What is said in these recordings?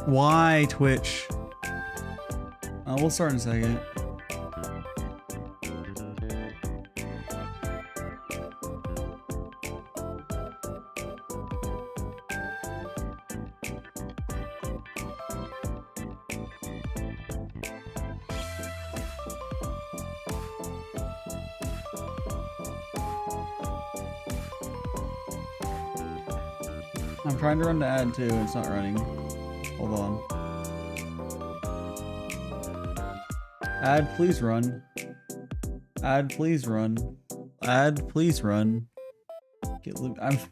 Why Twitch? We'll start in a second. I'm trying to run the ad too, it's not running. Hold on. Ad, please run. Ad, please run. Ad, please run.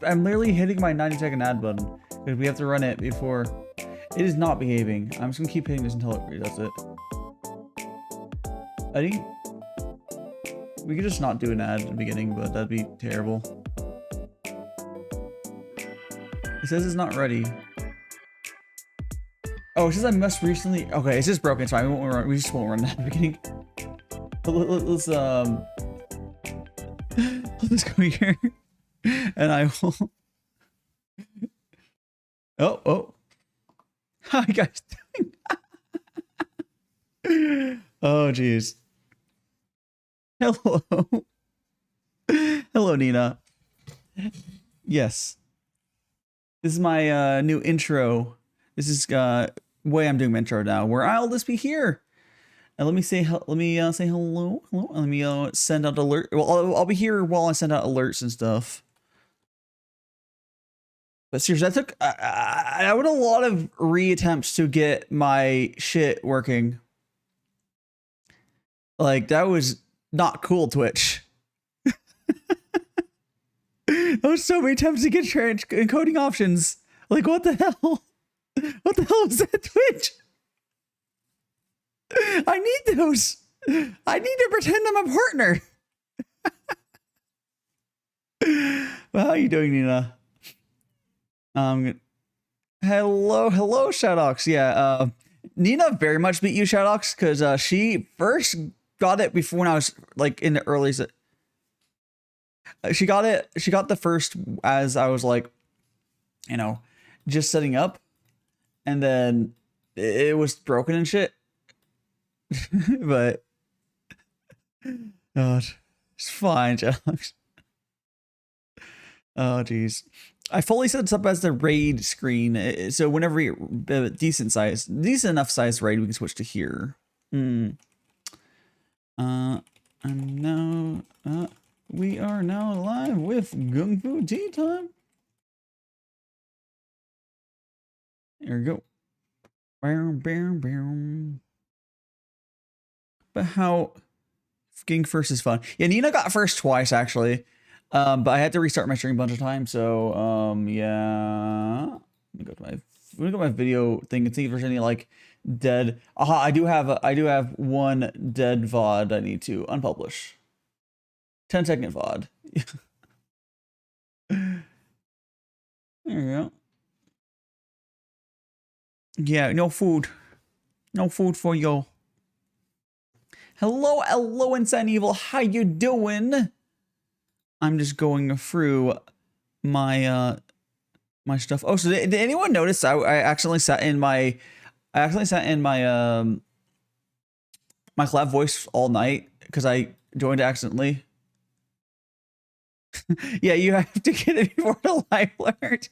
I'm literally hitting my 90-second ad button because we have to run it before. It is not behaving. I'm just gonna keep hitting this until it does it. I think we could just not do an ad at the beginning, but that'd be terrible. It says it's not ready. Oh, it says I must recently. Okay, it's just broken. It's fine. We just won't run that at the beginning. Let's let's go here, and I will. Oh, how you guys doing? Oh, jeez. Hello, hello, Nina. Yes, this is my new intro. This is way I'm doing my intro now, where I'll just be here. And let me say hello. Let me say hello. Hello. And let me send out alert. Well, I'll be here while I send out alerts and stuff. But seriously, that took I would a lot of reattempts to get my shit working. Like that was not cool, Twitch. That was so many attempts to get encoding options. Like what the hell? What the hell is that, Twitch? I need those. I need to pretend I'm a partner. Well, how are you doing, Nina? Hello, Shadox. Yeah, Nina very much beat you, Shadox, because she first got it before when I was like in the early. She got it. She got the first as I was like, you know, just setting up, and then it was broken and shit. But God, it's fine, Alex. Oh geez, I fully set this up as the raid screen, so whenever we decent enough size raid, we can switch to here. And now we are now live with Gongfu Tea time. There we go. But how getting first is fun. Yeah, Nina got first twice actually. But I had to restart my stream a bunch of times. So yeah. Let me go to my video thing and see if there's any like dead. Aha, I do have one dead VOD I need to unpublish. 10-second VOD. There you go. Yeah, no food. No food for you. Hello, Insane Evil. How you doing? I'm just going through my my stuff. Oh, so did anyone notice I accidentally sat in my my collab voice all night because I joined accidentally. Yeah, you have to get it before the live alert.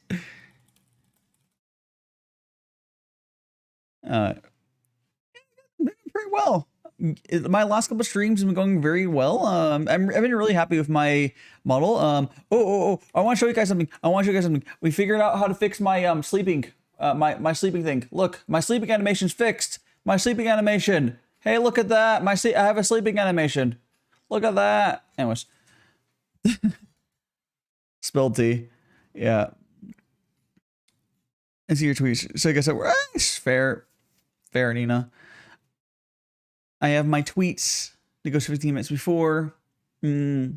Pretty well. My last couple of streams have been going very well. I've been really happy with my model. Oh, I want to show you guys something. We figured out how to fix my sleeping my sleeping thing. Look, my sleeping animation's fixed. My sleeping animation. Hey, look at that. I have a sleeping animation. Look at that. Anyways. Spilled tea. Yeah. I see your tweets. So I guess fair, Nina. I have my tweets that goes 15 minutes before. Now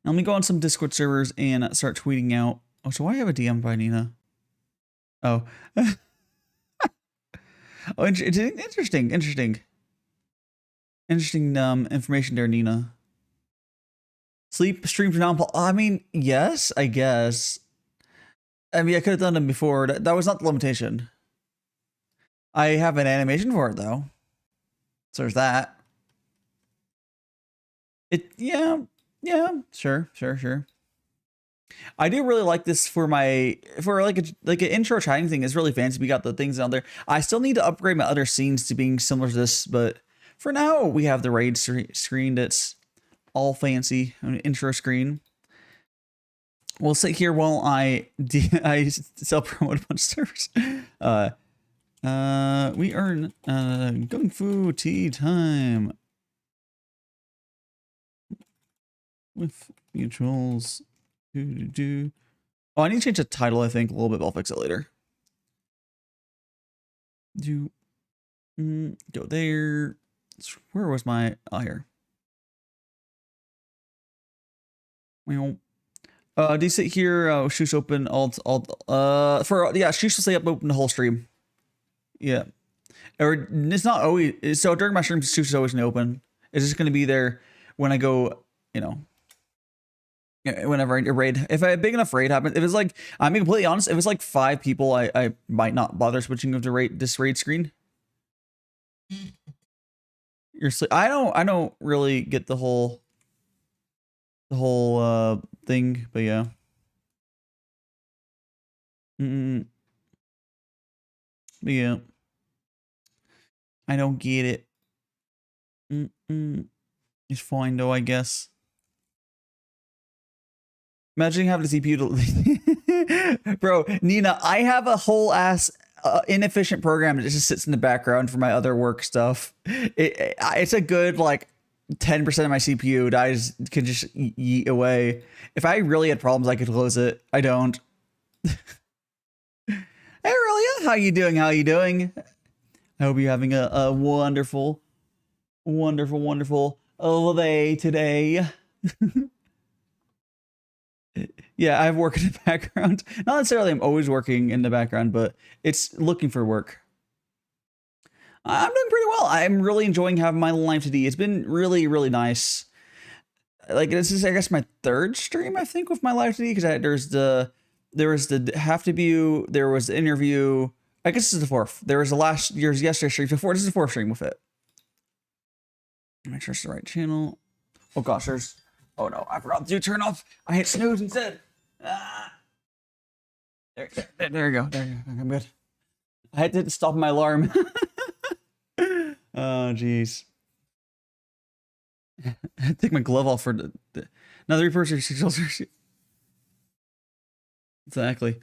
let me go on some Discord servers and start tweeting out. Oh, so I have a DM by Nina. Oh. Oh, interesting information there, Nina. Sleep streams now. I mean, yes, I guess. I mean, I could have done them before. That was not the limitation. I have an animation for it though. So there's that. Yeah, sure. I do really like this for like an intro chatting thing. It's really fancy. We got the things down there. I still need to upgrade my other scenes to being similar to this, but for now we have the raid screen that's all fancy, an intro screen. We'll sit here while I self-promote a bunch of servers. We earn Gongfu Tea time with mutuals. Oh, I need to change the title, I think, a little bit, but I'll fix it later. Go there. Where was my... Oh, here. Well, do you sit here? Shoots open. Shoots will stay up open the whole stream. Yeah. Or it's not always... So during my stream, Shoots is always going to open. It's just going to be there when I go, you know... Whenever a raid, if a big enough raid happens, if it's like, I'm being completely honest, if it's like 5 people, I might not bother switching to this raid screen. I don't really get the whole thing, but yeah. But yeah, I don't get it. It's fine though, I guess. Imagine having a CPU to... Bro, Nina, I have a whole ass inefficient program that just sits in the background for my other work stuff. It's a good, like, 10% of my CPU that I can just yeet away. If I really had problems, I could close it. I don't. Hey, Aurelia, how you doing? How you doing? I hope you're having a wonderful day today. Yeah, I have work in the background. Not necessarily I'm always working in the background, but it's looking for work. I'm doing pretty well. I'm really enjoying having my live today. It's been really, really nice. Like, this is, I guess, my 3rd stream, I think, with my live today, because there was the half debut, there was the interview. I guess this is the 4th. There was the yesterday stream before. This is the 4th stream with it. Make sure it's the right channel. Oh gosh, there's... Oh no, I forgot to turn off. I hit snooze instead. There you go. There you go. I'm good. I had to stop my alarm. Oh, jeez. I had to take my glove off for another person. Exactly,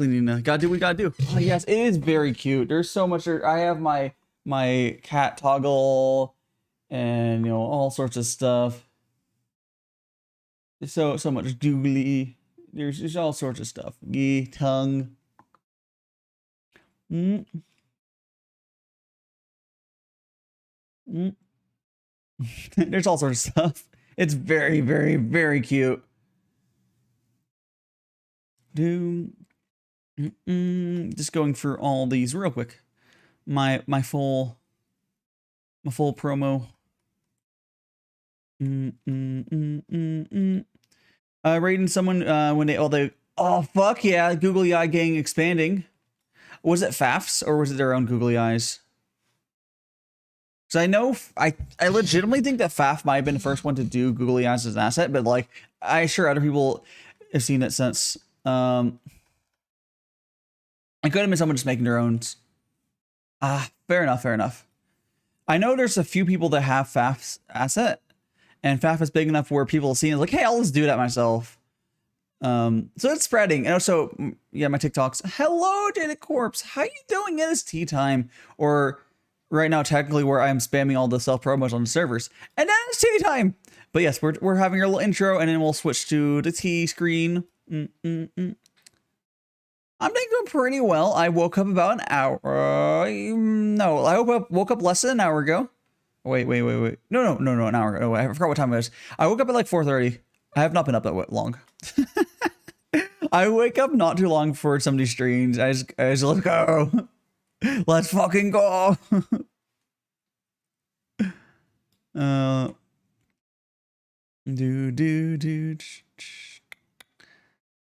Nina. Gotta do what we gotta do. Oh yes, it is very cute. There's so much. I have my cat toggle, and all sorts of stuff. So much doogly. There's all sorts of stuff. Gee, tongue. There's all sorts of stuff. It's very, very, very cute. Just going through all these real quick. My full promo. Rating someone when oh fuck yeah, googly eye gang expanding. Was it FAFs or was it their own googly eyes? So I know I legitimately think that FAF might have been the first one to do googly eyes as an asset, but like I sure other people have seen it since. It could have been someone just making their own. Fair enough. I know there's a few people that have FAF's asset. And FAF is big enough where people see it like, hey, I'll just do that myself. So it's spreading. And also, yeah, my TikToks. Hello, Data Corpse. How you doing? It is tea time. Or right now, technically, where I'm spamming all the self-promos on the servers. And then it's tea time. But yes, we're having our little intro, and then we'll switch to the tea screen. I'm doing pretty well. I woke up about an hour. No, I woke up less than an hour ago. Wait. No, an hour ago. I forgot what time it was. I woke up at like 4:30. I have not been up that long. I wake up not too long for some of these streams. I just let's go. Let's fucking go.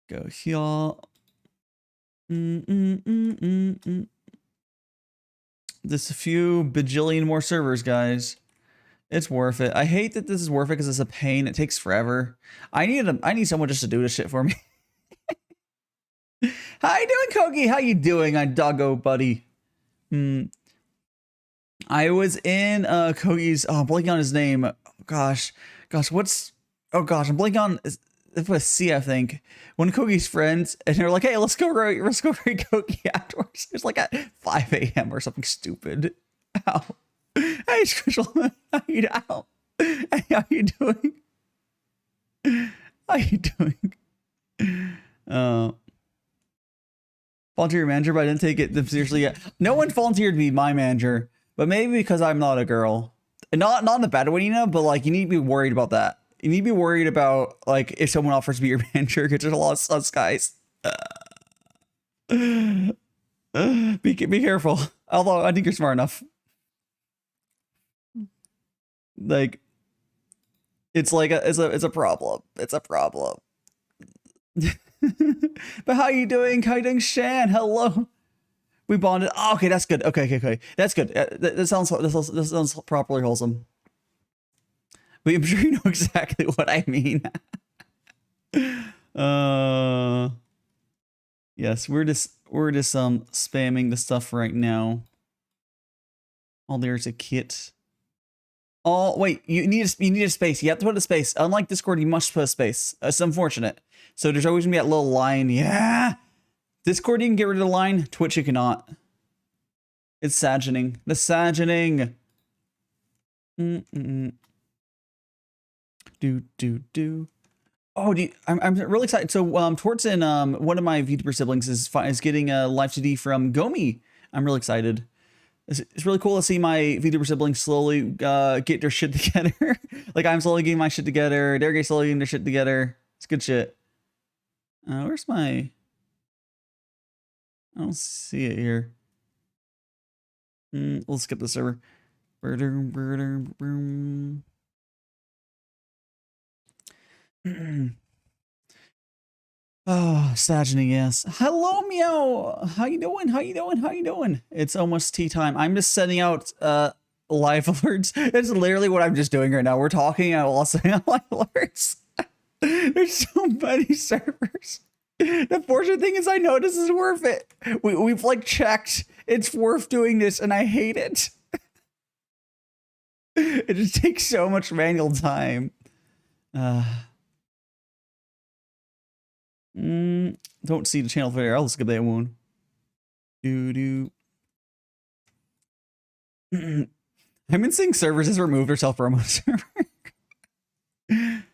Go here. Just a few bajillion more servers, guys. It's worth it. I hate that this is worth it because it's a pain. It takes forever. I need someone just to do this shit for me. How you doing, Kogi? How you doing, doggo buddy? I was in Kogi's. Oh, I'm blanking on his name. Gosh, what's? Oh gosh, I'm blanking on. It was C, I think. One of Kogi's friends, and they're like, "Hey, let's go raid Kogi afterwards." It's like at 5 a.m. or something stupid. Ow. Hey, Squishel, how you down? Hey, how you doing? How you doing? Volunteer manager, but I didn't take it seriously yet. No one volunteered to be my manager, but maybe because I'm not a girl. And not in the bad way, you know, but like you need to be worried about that. You need to be worried about like if someone offers to be your manager, because there's a lot of sus guys. Be careful. Although I think you're smart enough. Like it's like it's a problem. It's a problem. But how you doing? How you doing, Shan? Hello. We bonded. Oh, okay, that's good. Okay. That's good. This sounds properly wholesome. But I'm sure you know exactly what I mean. Yes, we're just spamming the stuff right now. Oh, there's a kit. Oh, wait, you need a space. You have to put a space. Unlike Discord, you must put a space. It's unfortunate. So there's always gonna be that little line. Yeah. Discord, you can get rid of the line. Twitch, you cannot. It's saddening. The saddening. Oh, I'm really excited. So, Tortzen, one of my Vtuber siblings is getting a live TD from Gomi. I'm really excited. It's really cool to see my Vtuber siblings slowly get their shit together. Like I'm slowly getting my shit together. They're slowly getting their shit together. It's good shit. Where's my? I don't see it here. We'll skip the server. Oh, saddening, yes. Hello, Meow. How you doing? It's almost tea time. I'm just sending out live alerts. It's literally what I'm just doing right now. We're talking, I will also send out live alerts. There's so many servers. The fortunate thing is I know this is worth it. We've like checked. It's worth doing this, and I hate it. It just takes so much manual time. Don't see the channel there. I'll skip that one. I've been seeing servers has removed or self-promo server.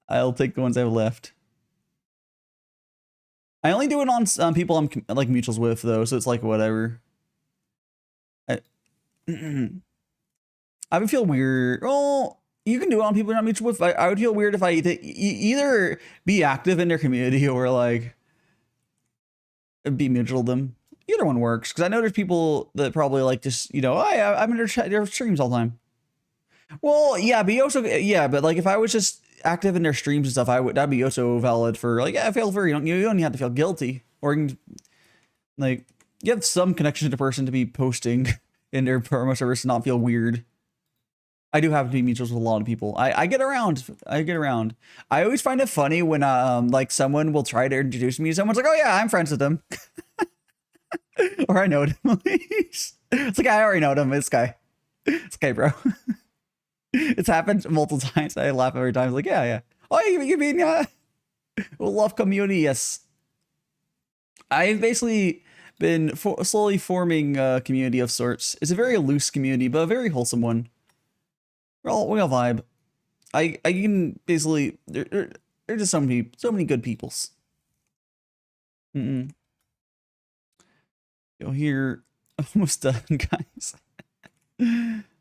I'll take the ones I have left. I only do it on people I'm like mutuals with though, so it's like whatever. I would feel weird. Oh, you can do it on people you're not mutual with. I would feel weird if I either be active in their community or like be mutual to them. Either one works because I know there's people that probably like just I'm in their streams all the time. Well, yeah, but but like if I was just active in their streams and stuff, that'd be also valid for like feel free. You don't have to feel guilty or you can, like you have some connection to the person to be posting in their promo service and not feel weird. I do have to be mutuals with a lot of people. I get around. I always find it funny when like someone will try to introduce me to someone's like, oh yeah, I'm friends with them. Or I know them. It's like I already know them. It's guy, bro. It's happened multiple times. I laugh every time. It's like, yeah. Oh, you mean love community? Yes. I've basically been slowly forming a community of sorts. It's a very loose community, but a very wholesome one. We all vibe. I can basically there's just so many good peoples. Go here. Almost done, guys.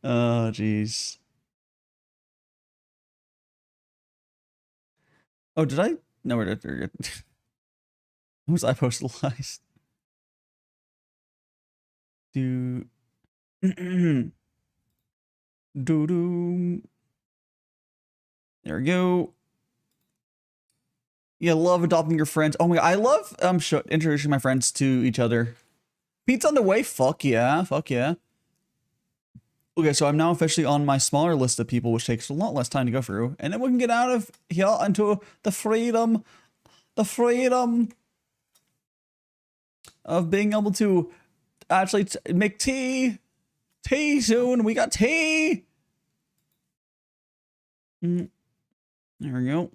Oh, jeez. Oh, did I? No, we're good. Was I postalized? Do. There we go. You love adopting your friends. Oh my God, I love introducing my friends to each other. Pete's on the way. Fuck yeah. Fuck yeah. Okay, so I'm now officially on my smaller list of people, which takes a lot less time to go through. And then we can get out of here into the freedom of being able to actually make tea. Tea soon. We got tea. There we go.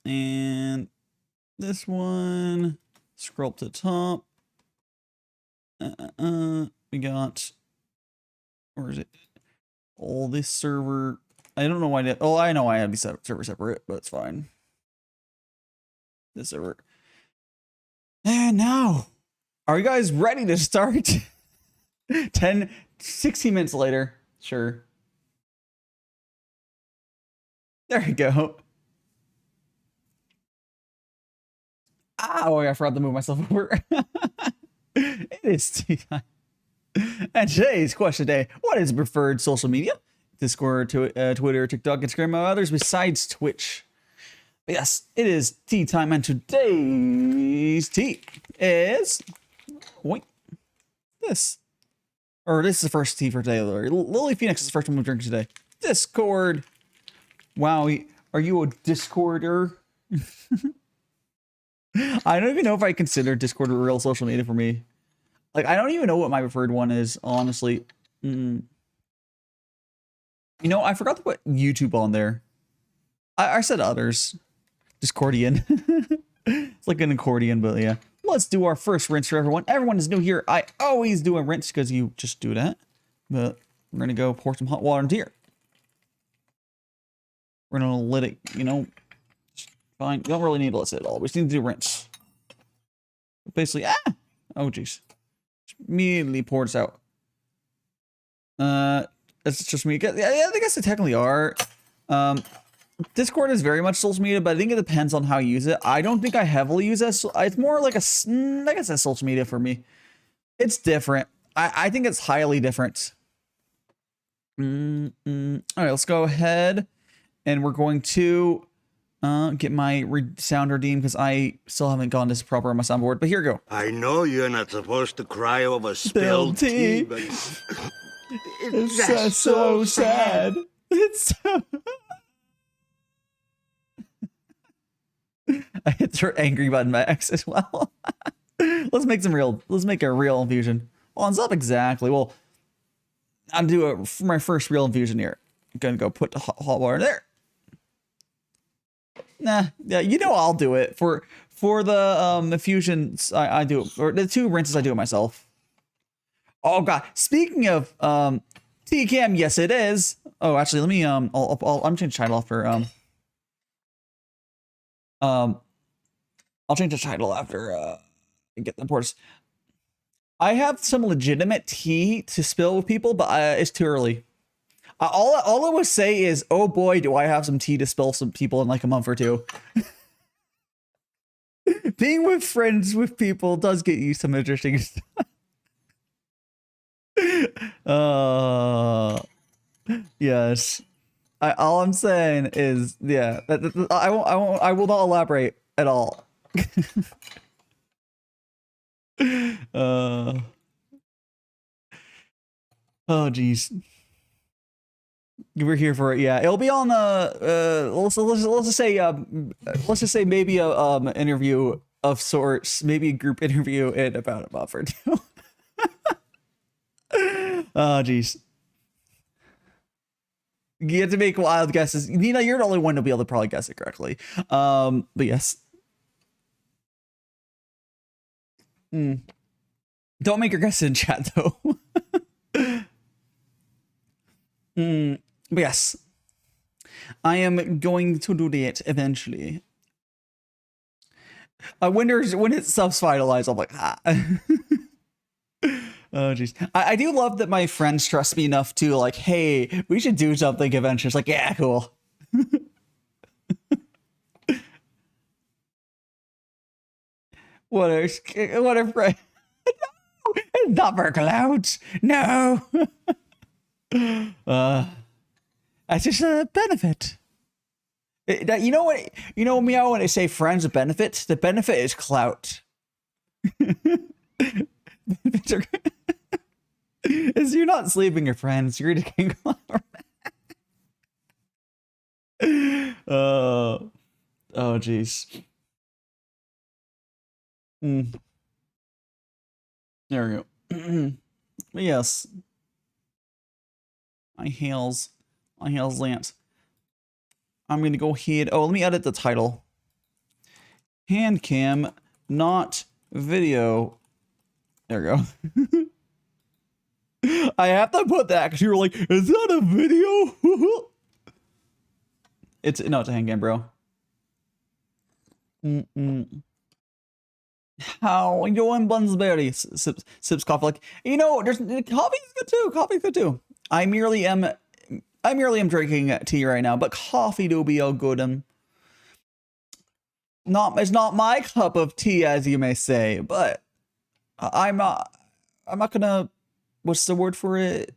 And this one, scroll up to the top. We got, where is it? Oh, this server. I don't know why. I know I have these server separate, but it's fine. This server. And now, are you guys ready to start? 16 minutes later. Sure. There you go. Oh, I forgot to move myself over. It is tea time. And today's question today: what is preferred social media? Discord, Twitter, TikTok, Instagram, or others besides Twitch. But yes, it is tea time, and today's tea is this. Or this is the first tea for today. Lily Phoenix is the first one we're drinking today. Discord. Wow, are you a Discorder? I don't even know if I consider Discord a real social media for me. Like, I don't even know what my preferred one is, honestly. You know, I forgot to put YouTube on there. I said others. Discordian. It's like an accordion, but yeah. Let's do our first rinse for everyone. Everyone is new here. I always do a rinse because you just do that. But we're going to go pour some hot water into here. We're going to let it, you know, fine. You don't really need to let it at all. We just need to do rinse. Basically, oh, jeez. Immediately pour this out. It's just me. Yeah, I guess they technically are. Discord is very much social media, but I think it depends on how you use it. I don't think I heavily use it. It's more like I guess that's social media for me. It's different. I think it's highly different. All right, let's go ahead, and we're going to get my sound redeemed because I still haven't gotten this proper on my soundboard. But here we go. I know you're not supposed to cry over spilled tea, but it's just so sad. It's so... I hit the angry button by accident as well. Let's make a real infusion. Well, it's up exactly. Well, I'll do my first real infusion here. I'm gonna go put the hot water there. Nah, yeah, you know I'll do it for the infusions. I do it, or the 2 rinses I do it myself. Oh God! Speaking of TCam, yes it is. Oh, actually, let me I'm changing the title after I'll change the title after I get the ports. I have some legitimate tea to spill with people, but it's too early. All I will say is, oh boy, do I have some tea to spill some people in like a month or 2. Being with friends with people does get you some interesting stuff. Yes. All I'm saying is, yeah, I will not elaborate at all. Oh geez. We're here for it. Yeah, it'll be on let's just say maybe a interview of sorts, maybe a group interview in about a month or 2. Oh geez. You have to make wild guesses. Nina, you're the only one to be able to probably guess it correctly. But yes. Don't make your guesses in chat though. But yes, I am going to do that eventually. I wonder when it's self-finalized. I'm like, Oh jeez. I do love that my friends trust me enough to like, hey, we should do something eventually. It's like, yeah, cool. Whatever. No, not for clouds. No. That's just a benefit. You know what? You know me. When I say friends with benefits, the benefit is clout. Is you're not sleeping with your friends. You're just getting clout. Oh, jeez. There we go. But yes, I hails Lance. I'm gonna go ahead. Oh, let me edit the title. Hand cam, not video. There we go. I have to put that because you were like, "Is that a video?" It's a hand cam, bro. How you doing, Bunsberry? Sips coffee like, you know, there's coffee's good too. Coffee's good too. I merely am drinking tea right now, but coffee do be all good. It's not my cup of tea, as you may say, but I'm not gonna, what's the word for it?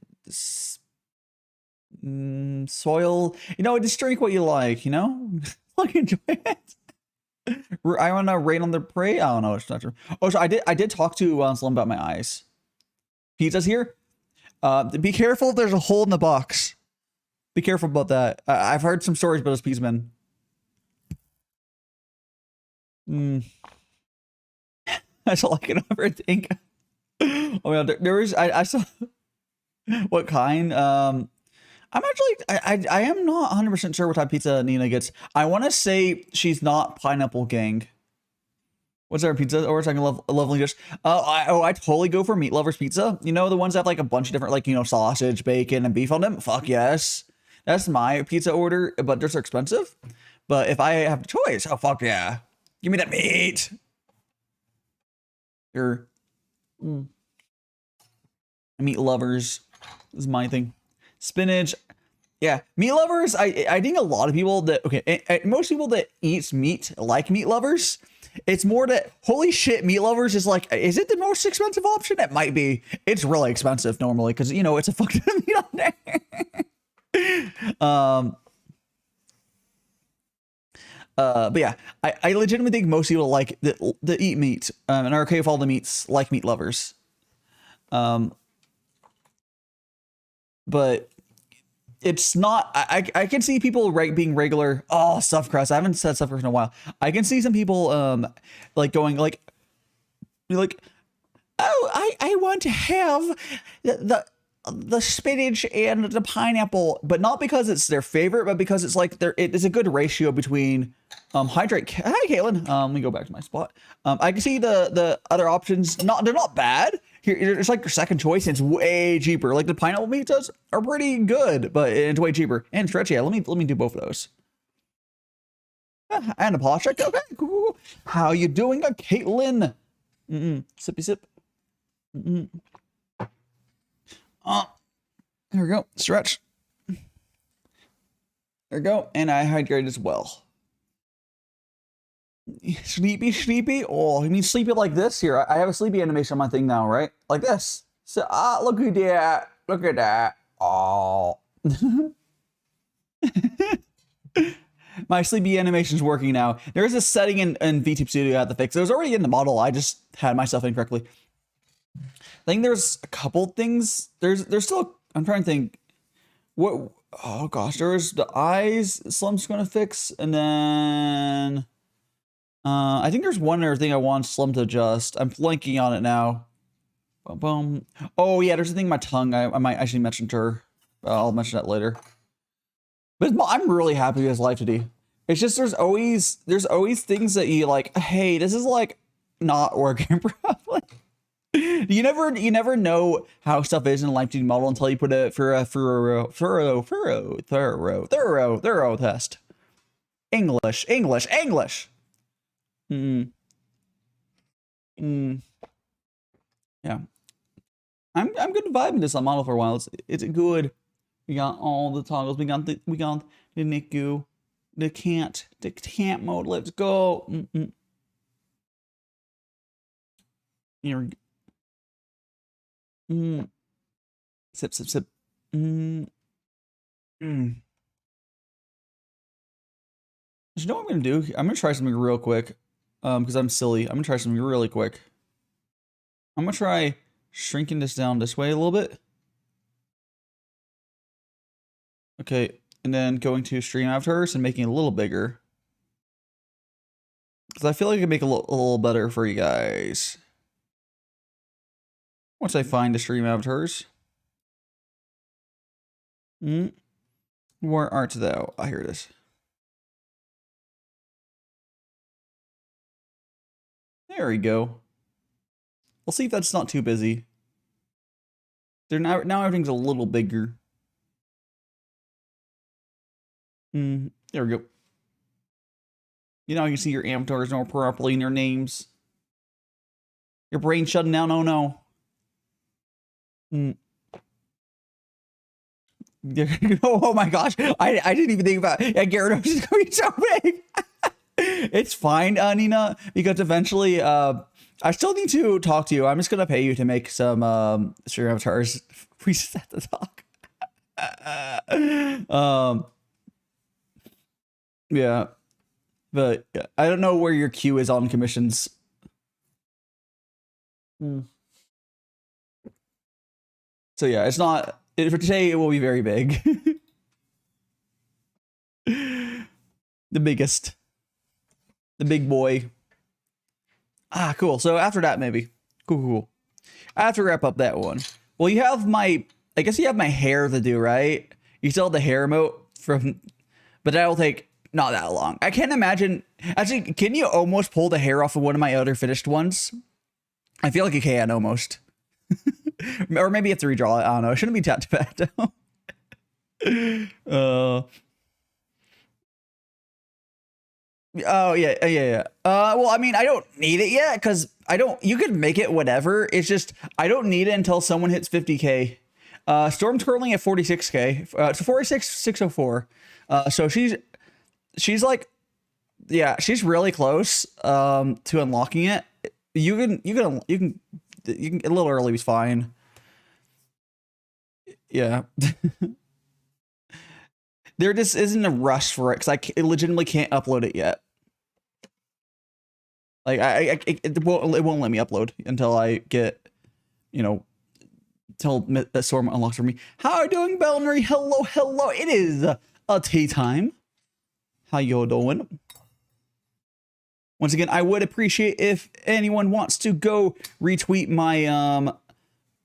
Soil, you know, just drink what you like, you know? Like, enjoy it. I want to rain on the prey. I don't know. It's not true. Oh, so I did talk to Slim about my eyes. Pizza's here. Be careful if there's a hole in the box. Be careful about that. I've heard some stories about this pizza man. That's all I can ever think. Oh yeah, there is. I saw. What kind? I'm actually. I am not 100% sure what type of pizza Nina gets. I want to say she's not pineapple gang. What's our pizza? Or it's like a lovely dish. I totally go for meat lovers pizza. You know, the ones that have like a bunch of different, like, you know, sausage, bacon, and beef on them. Fuck yes. That's my pizza order, but they're so expensive. But if I have the choice, oh fuck yeah. Give me that meat. Sure. Meat lovers is my thing. Spinach. Yeah, meat lovers. I think a lot of people that, okay, most people that eat meat like meat lovers. It's more that, holy shit, meat lovers is like, is it the most expensive option? It might be. It's really expensive normally because, you know, it's a fucking meat on there. But yeah, I legitimately think most people like that eat meat and are okay with all the meats, like meat lovers. But it's not, I can see people being regular. Oh, stuffed crust. I haven't said stuffed crust in a while. I can see some people like going like, oh, I want to have the spinach and the pineapple, but not because it's their favorite, but because it's like it is a good ratio between hydrate. Hi, Caitlin. Let me go back to my spot. I can see the other options. They're not bad. Here, it's like your second choice. And it's way cheaper. Like the pineapple pizzas are pretty good, but it's way cheaper and stretchy. Yeah, let me do both of those. And a polish check. Okay, cool. How you doing, Caitlin? Sippy sip. There we go. Stretch. There we go. And I hydrate as well. Sleepy. Oh, you mean sleepy like this? Here, I have a sleepy animation on my thing now, right? Like this. So, look at that. Look at that. Oh. My sleepy animation's working now. There's a setting in VTube Studio I have to fix. It was already in the model. I just had myself incorrectly. I think there's a couple things. There's still, I'm trying to think. What? Oh gosh, there's the eyes Slim's gonna fix, and then I think there's one other thing I want Slim to adjust. I'm blanking on it now. Boom, boom. Oh yeah, there's a thing in my tongue. I might actually mention to her. I'll mention that later. But I'm really happy with his life today. It's just there's always things that you like. Hey, this is like not working properly. You never know how stuff is in a live 2D model until you put it for a thorough test. English. Yeah. I'm good vibing this on model for a while. It's good. We got all the toggles. We got the NICU, the can't mode. Let's go. Here. Sip. You know what I'm gonna do? I'm gonna try something real quick. Because I'm silly. I'm gonna try something really quick. I'm gonna try shrinking this down this way a little bit. Okay, and then going to stream avatars and making it a little bigger. Because I feel like I can make it a little better for you guys. Once I find the stream avatars. Where art thou? I hear this. There we go. We'll see if that's not too busy. Now everything's a little bigger. There we go. You know, you can see your avatars more properly in your names. Your brain shutting down. Oh no. Oh my gosh. I didn't even think about it. Yeah, Gyarados is going to be so big. It's fine, Nina, because eventually, I still need to talk to you. I'm just going to pay you to make some stream avatars. We just have to talk. Yeah. But yeah, I don't know where your queue is on commissions. So yeah, it's not for today. It will be very big. The biggest, the big boy. Ah, cool. So after that, maybe cool. I have to wrap up that one. Well, you have my. I guess you have my hair to do, right? You still have the hair emote from, but that will take not that long. I can't imagine. Actually, can you almost pull the hair off of one of my other finished ones? I feel like you can almost. Or maybe you have to redraw it. I don't know. It shouldn't be that bad though. Oh yeah. Well, I mean, I don't need it yet because I don't. You could make it whatever. It's just I don't need it until someone hits 50K. Storm's currently at 46K. It's 46,604. So she's like, yeah, she's really close. To unlocking it. You can a little early is fine. Yeah. There just isn't a rush for it because I legitimately can't upload it yet. Like it won't let me upload until I get, you know, till the storm unlocks for me. How are you doing, Belnery? Hello. It is a tea time. How you doing? Once again, I would appreciate if anyone wants to go retweet my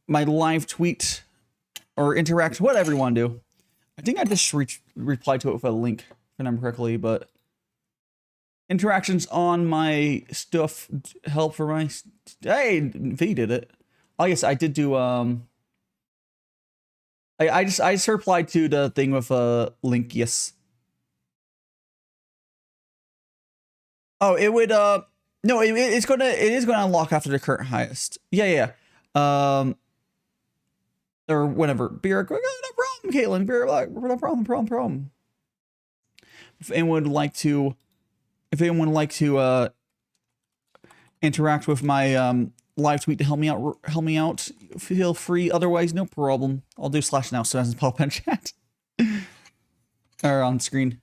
my live tweet or interact, whatever you want to do. I think I just replied to it with a link, if I remember correctly, but interactions on my stuff help for my. Hey, V did it. Oh yes, I did do. I just replied to the thing with a link. Yes. Oh, it would. No, it is gonna unlock after the current highest. Yeah. Or whenever. Beer, no problem, Caitlin. Beer, no problem. If anyone would like to interact with my live tweet to help me out, feel free. Otherwise, no problem. I'll do /now so it doesn't pop in chat or on screen.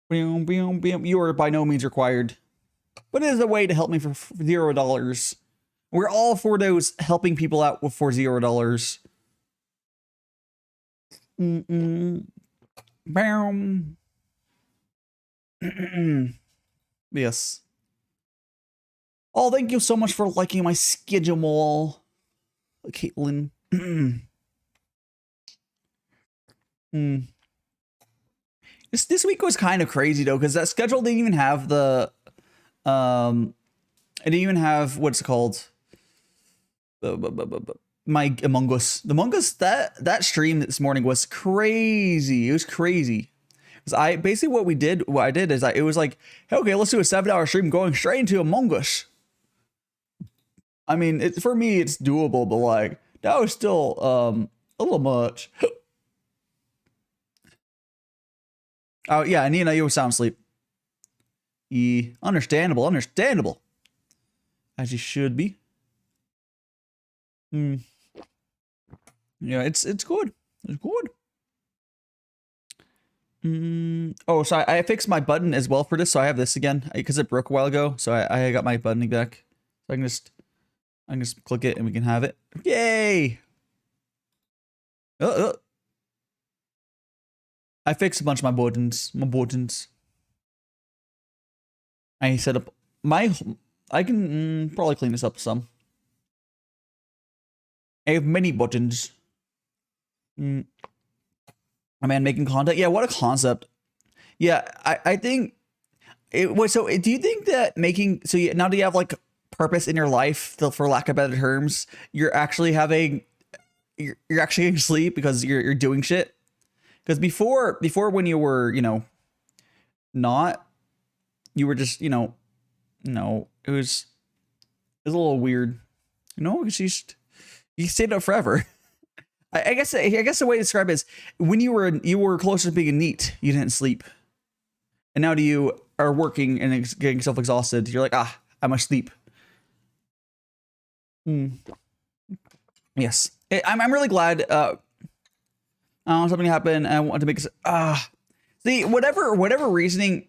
You are by no means required, but it is a way to help me for $0. We're all for those helping people out for $0. Bam. Yes. Oh, thank you so much for liking my schedule, Caitlin. This week was kind of crazy though, because that schedule didn't even have the it didn't even have what's it called. My Among Us. The Among Us that stream this morning was crazy. It was crazy. Because I basically what I did is it was like, hey, okay, let's do a 7-hour stream going straight into Among Us. I mean, for me it's doable, but like that was still a little much. Oh yeah, Nina, you were sound asleep. Understandable. As you should be. Yeah, it's good. It's good. Oh, so I fixed my button as well for this, so I have this again because it broke a while ago. So I got my button back. So I can just click it and we can have it. Yay! I fixed a bunch of my buttons. I set up my. I can probably clean this up some. I have many buttons. I mean, making content. Yeah, what a concept. Yeah, I think it was. So, do you think that making now do you have like purpose in your life, for lack of better terms? You're actually having you're actually getting sleep because you're doing shit. Because before when you were not, you were just no, it was a little weird. Because you stayed up forever. I guess the way to describe it is when you were closer to being neat, you didn't sleep, and now you are working and getting self exhausted. You're like, I must sleep. Yes, I'm really glad. Something happened. And I want to make see whatever reasoning.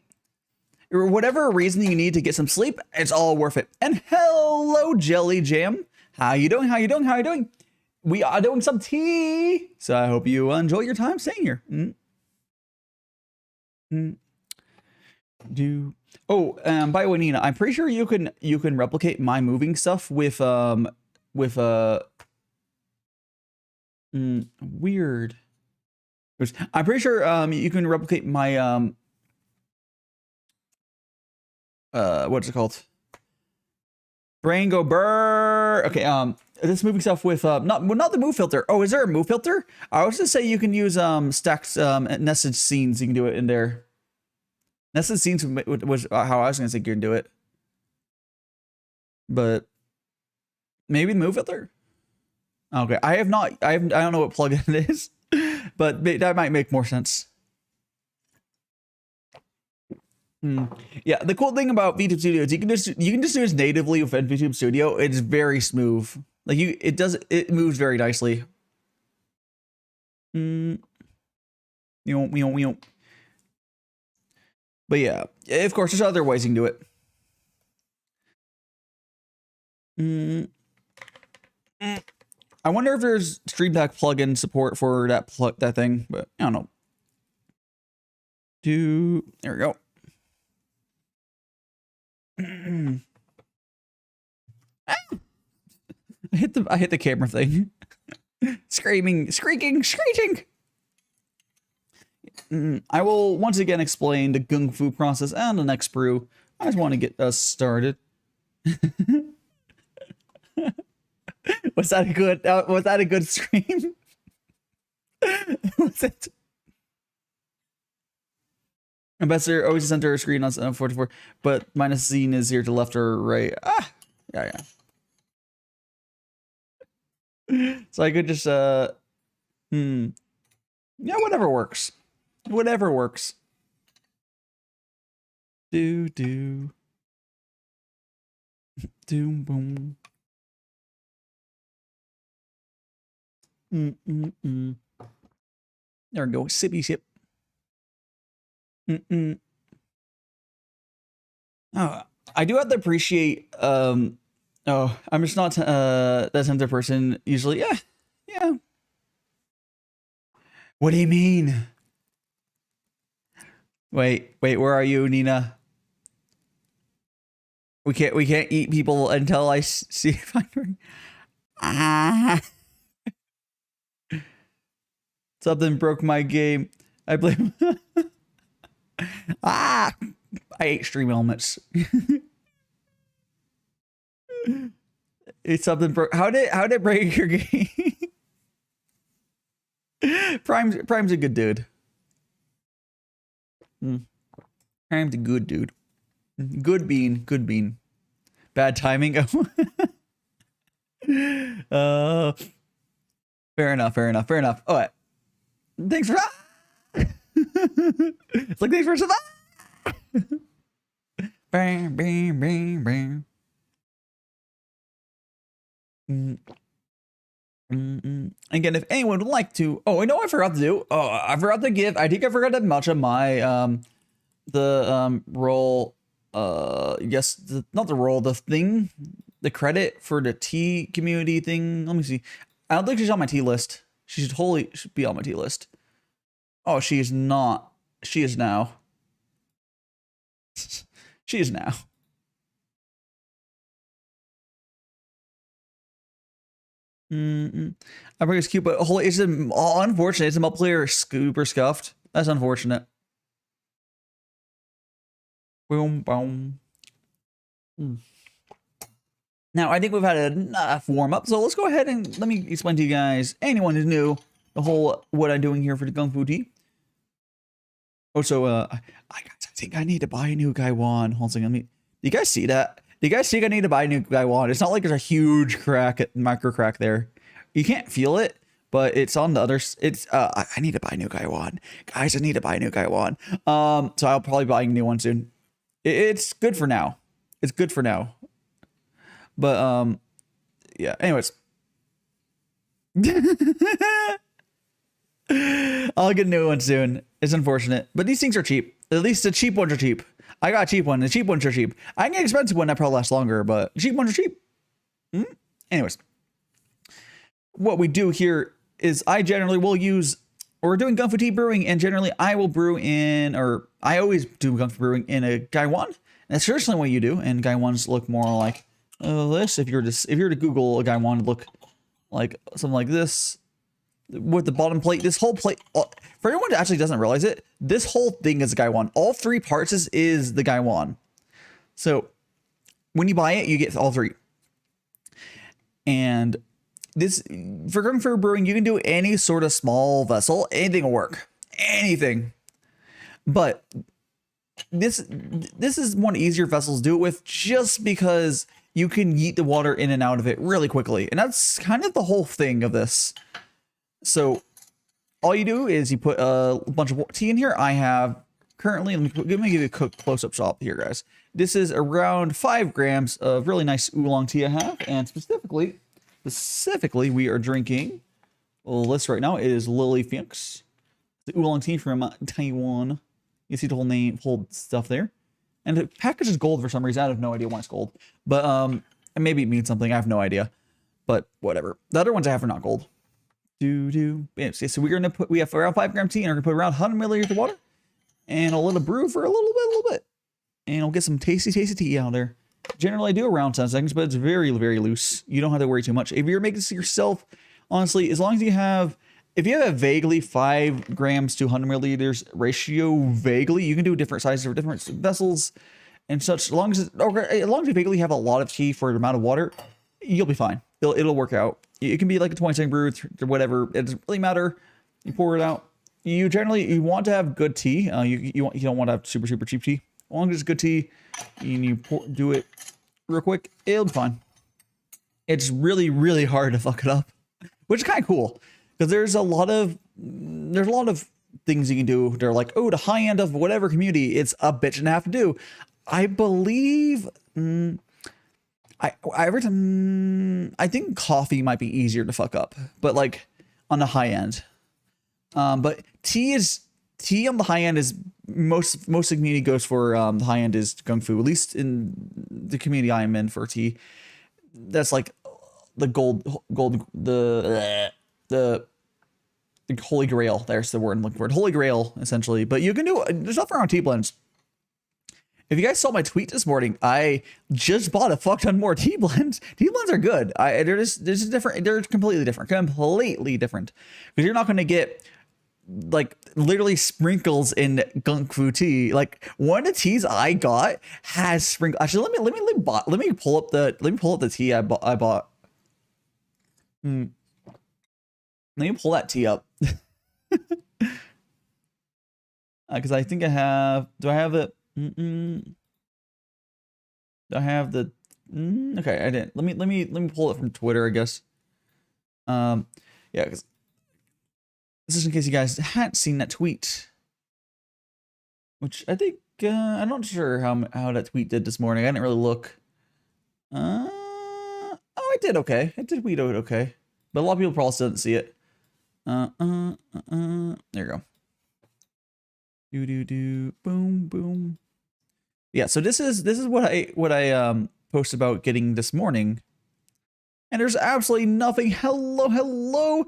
Or whatever reasoning you need to get some sleep, it's all worth it. And hello, Jelly Jam. How you doing? We are doing some tea. So I hope you enjoy your time staying here. By the way, Nina, I'm pretty sure you can replicate my moving stuff with weird. I'm pretty sure you can replicate my what's it called? Brain go burr. Okay, this moving stuff with not the move filter. Oh, is there a move filter? I was gonna say you can use stacked nested scenes. You can do it in there. Nested scenes was how I was gonna say you can do it, but maybe the move filter. Okay, I don't know what plugin it is, but that might make more sense. Yeah, the cool thing about VTube Studio is you can just do this natively within VTube Studio. It's very smooth. Like it moves very nicely. But yeah, of course, there's other ways you can do it. I wonder if there's Stream Deck plugin support for that thing, but I don't know. There we go. I hit the camera thing. Screaming, screeching. I will once again explain the Gongfu process and the next brew. I just want to get us started. Was that a good scream? Was it? Ambassador always center a screen on 44, but minus scene is here to left or right. Yeah. So I could just yeah, whatever works. Do boom. There we go. Sippy sip. Oh, I do have to appreciate I'm just not that type of person usually. Yeah. What do you mean? Wait, where are you, Nina? We can't eat people until I see if I'm something broke my game. I blame I ate stream elements. It's something broke. How did it break your game? Prime's a good dude. Prime's a good dude. Good bean. Bad timing. Fair enough. All right. Thanks for it's like thanks for bang. Again, if anyone would like to, oh, I know I forgot to do. Oh, I forgot to give. I think I forgot to mention my role. Yes, not the role. The thing, the credit for the tea community thing. Let me see. I don't think she's on my tea list. She should be on my tea list. Oh, she is not. She is now. She is now. I think it's cute, but holy, it's unfortunate. It's a multiplayer super scuffed. That's unfortunate. Boom, boom. Now, I think we've had enough warm up, so let's go ahead and let me explain to you guys, anyone who's new, the whole what I'm doing here for the Gongfu Tea. Also, I think I need to buy a new Gaiwan. Hold on a second. Do you guys see that? Do you guys think I need to buy a new Gaiwan? It's not like there's a huge crack, micro crack there. You can't feel it, but it's on the other. It's I need to buy a new Gaiwan, guys. I need to buy a new Gaiwan. So I'll probably buy a new one soon. It's good for now. It's good for now. But yeah. Anyways, I'll get a new one soon. It's unfortunate, but these things are cheap. At least the cheap ones are cheap. I got a cheap one. The cheap ones are cheap. I can get an expensive one that probably lasts longer, but the cheap ones are cheap. Anyways, what we do here is I generally will use, or we're doing Gongfu Tea brewing, and generally I will brew in, or I always do Gongfu brewing in a Gaiwan. And that's traditionally what you do, and Gaiwans look more like this. If you were to Google a Gaiwan, it'd look like something like this. With the bottom plate, this whole plate, for anyone that actually doesn't realize it, this whole thing is a Gaiwan. All three parts is the Gaiwan. So when you buy it, you get all three. And this, for Gongfu brewing, you can do any sort of small vessel. Anything will work. Anything. But this is one of the easier vessels to do it with, just because you can yeet the water in and out of it really quickly. And that's kind of the whole thing of this. So all you do is you put a bunch of tea in here. I have currently, let me give you a close-up shot here, guys. This is around 5 grams of really nice oolong tea I have. And specifically, we are drinking, well, this right now is Lily Phoenix. The oolong tea from Taiwan. You see the whole name, whole stuff there. And the package is gold for some reason. I have no idea why it's gold. But maybe it means something. I have no idea. But whatever. The other ones I have are not gold. So we have around 5 gram tea, and we're gonna put around 100 milliliters of water, and I'll let it brew for a little bit, and we'll get some tasty tea out there. Generally, I do around 10 seconds, but it's very loose. You don't have to worry too much. If you're making this yourself, honestly, as long as you have, if you have a vaguely 5 grams to 100 milliliters ratio, vaguely, you can do different sizes for different vessels and such. As long as you vaguely have a lot of tea for the amount of water, you'll be fine. It'll work out. It can be like a 20-second brew or whatever. It doesn't really matter. You pour it out. You want to have good tea. You don't want to have super cheap tea. As long as it's good tea, and you do it real quick, it'll be fine. It's really hard to fuck it up, which is kind of cool, because there's a lot of things you can do. They're like, oh, the high end of whatever community, it's a bitch and a half to do. I believe. I think coffee might be easier to fuck up, but like on the high end. But tea on the high end is most of the community goes for the high end is Gongfu, at least in the community I am in for tea. That's like the the holy grail. There's the word I'm looking for. Holy grail, essentially. But you can do there's nothing wrong with tea blends. If you guys saw my tweet this morning, I just bought a fuck ton more tea blends. Tea blends are good. They're just different. They're completely different. Because you're not going to get like literally sprinkles in Gongfu tea. Like one of the teas I got has sprinkles. Actually, let me pull up the tea I bought. Let me pull that tea up. Because I think I have. Do I have it? Do I have the? Okay, I didn't. Let me pull it from Twitter, I guess. Yeah, because this is in case you guys hadn't seen that tweet, which I think I'm not sure how that tweet did this morning. I didn't really look. Oh, I did okay. I did tweet out okay. but a lot of people probably still didn't see it. There you go. Boom, boom. Yeah, so this is what I posted about getting this morning. And there's absolutely nothing. Hello.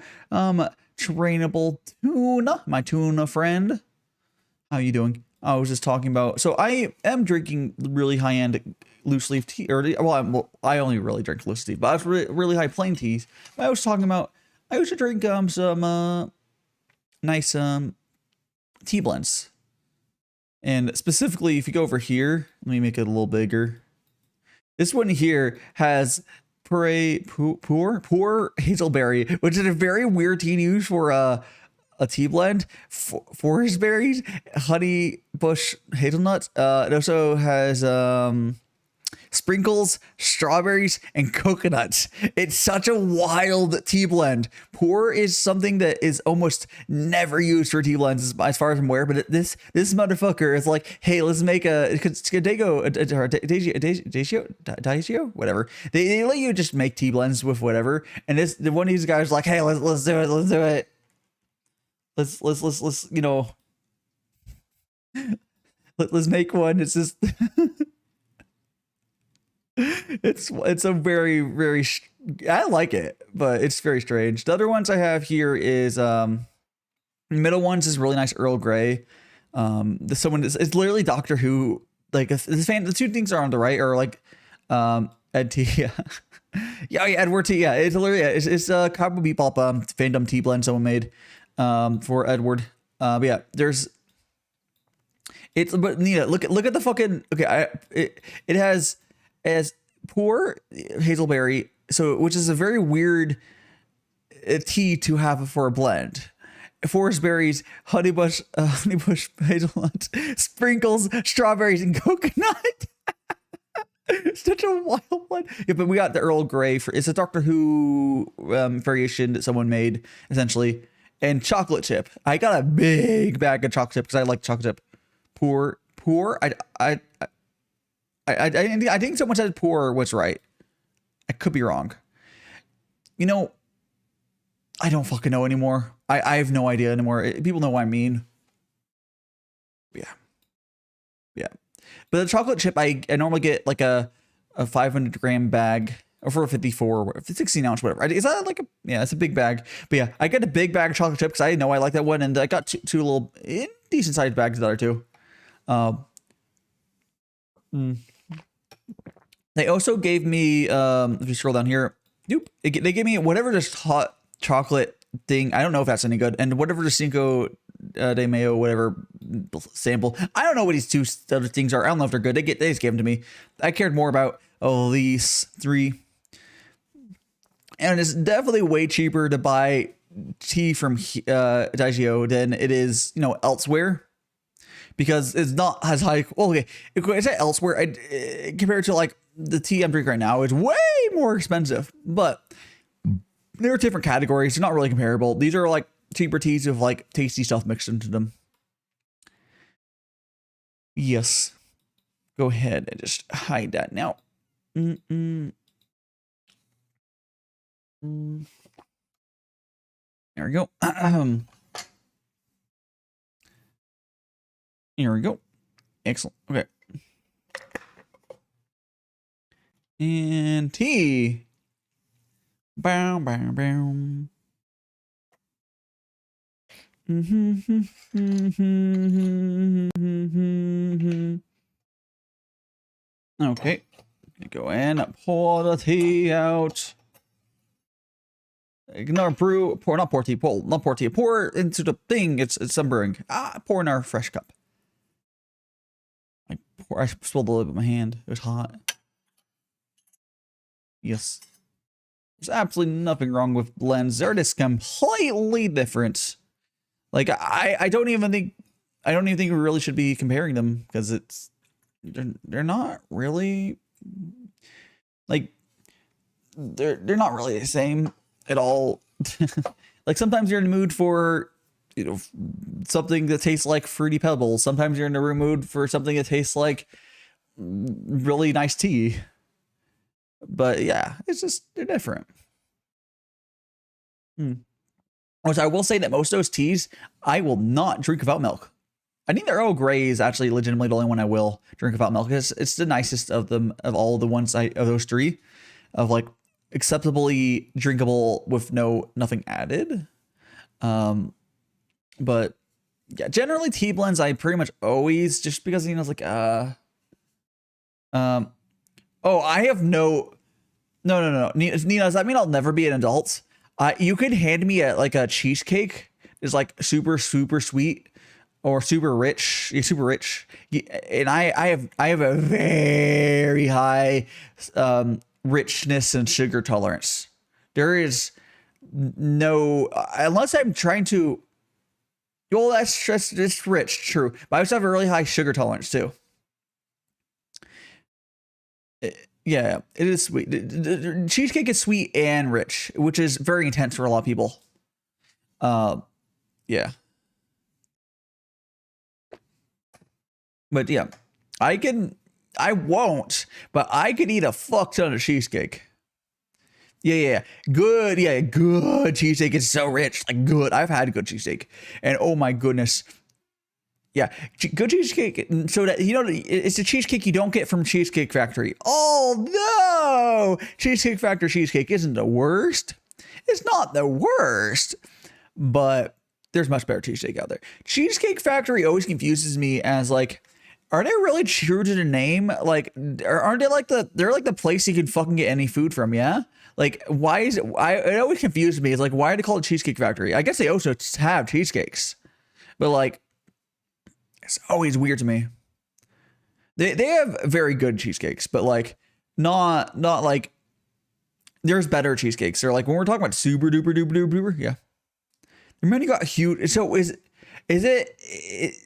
Trainable tuna, my tuna friend. How you doing? I was just talking about, so I am drinking really high-end loose leaf tea, or well, I only really drink loose leaf, but I was really high plain teas. But I was talking about, I used to drink some nice tea blends. And specifically, if you go over here, let me make it a little bigger. This one here has poor hazelberry, which is a very weird tea to use for a tea blend. Forest berries, honey bush hazelnut. It also has sprinkles, strawberries, and coconuts. It's such a wild tea blend. Pour is something that is almost never used for tea blends as far as I'm aware, but this motherfucker is like, hey, let's make DaiShio, whatever. They let you just make tea blends with whatever. And the one of these guys is like, hey, let's do it. Let's you know, let's make one. It's just it's a very I like it, but it's very strange. The other ones I have here is the middle ones is really nice Earl Grey. It's literally Doctor Who. Like the two things are on the right are like Ed Tea. yeah, Edward Tea. Yeah, it's literally it's a Cowboy Bebop fandom tea blend someone made for Edward. But yeah, but Nina, look at the fucking it has poor hazelberry, so which is a very weird tea to have for a blend. Forest berries, honey bush hazelnut, sprinkles, strawberries, and coconut. Such a wild one. Yeah, but we got the Earl Grey it's a Doctor Who variation that someone made essentially, and chocolate chip. I got a big bag of chocolate chip because I like chocolate chip. Poor. I think someone said poor was right. I could be wrong. You know, I don't fucking know anymore. I have no idea anymore. People know what I mean. Yeah. But the chocolate chip, I normally get like a 500 gram bag, or for a 54, 16 ounce, whatever. Is that like it's a big bag. But yeah, I get a big bag of chocolate chip because I know I like that one, and I got two little decent sized bags of the other two. They also gave me, if you scroll down here, they gave me whatever this hot chocolate thing. I don't know if that's any good. And whatever the Cinco de Mayo, whatever sample. I don't know what these two other things are. I don't know if they're good. They just gave them to me. I cared more about these three. And it's definitely way cheaper to buy tea from DaiShio than it is, elsewhere. Because it's not as high. Well, okay, if I say elsewhere, compared to like the tea I'm drinking right now, it's way more expensive. But there are different categories. They're not really comparable. These are like cheaper teas with like tasty stuff mixed into them. Yes. Go ahead and just hide that now. There we go. Here we go. Excellent. Okay. And tea. Bow. Okay. Go in, pour the tea out. Not pour tea. Pour into the thing. It's some brewing. Pour in our fresh cup. I spilled a little bit in my hand. It was hot. Yes. There's absolutely nothing wrong with blends. They're just completely different. Like I don't even think we really should be comparing them because they're not really like they're not really the same at all. Like sometimes you're in the mood for something that tastes like Fruity Pebbles. Sometimes you're in the mood for something that tastes like really nice tea. But yeah, it's just, they're different. Which I will say that most of those teas I will not drink without milk. I think the Earl Grey is actually legitimately the only one I will drink without milk. It's the nicest of them, of all the ones of those three, of like acceptably drinkable with nothing added. But yeah, generally tea blends I pretty much always, just because, you know, it's like oh, I have no. Nina, does that mean I'll never be an adult? You could hand me a cheesecake. It's like super sweet or super rich. You're super rich, and I have a very high richness and sugar tolerance. There is no, unless I'm trying to. Well, that's just rich, true. But I also have a really high sugar tolerance too. Yeah, it is sweet. The cheesecake is sweet and rich, which is very intense for a lot of people. Yeah. But yeah, I won't, but I could eat a fuck ton of cheesecake. Yeah. Good. Yeah, good cheesesteak is so rich. Like, good. I've had good cheesesteak. And oh my goodness. Yeah, good cheesecake. So that, you know, it's a cheesecake you don't get from Cheesecake Factory. Oh no! Cheesecake Factory cheesecake isn't the worst. It's not the worst, but there's much better cheesecake out there. Cheesecake Factory always confuses me as like, are they really true to the name? Like, aren't they like they're like the place you can fucking get any food from? Yeah. Like, why is it? It always confuses me. It's like, why do they call it Cheesecake Factory? I guess they also have cheesecakes, but like, it's always weird to me. They have very good cheesecakes, but like, not like, there's better cheesecakes. They're like, when we're talking about super duper duper duper duper, yeah. The menu got huge. So is this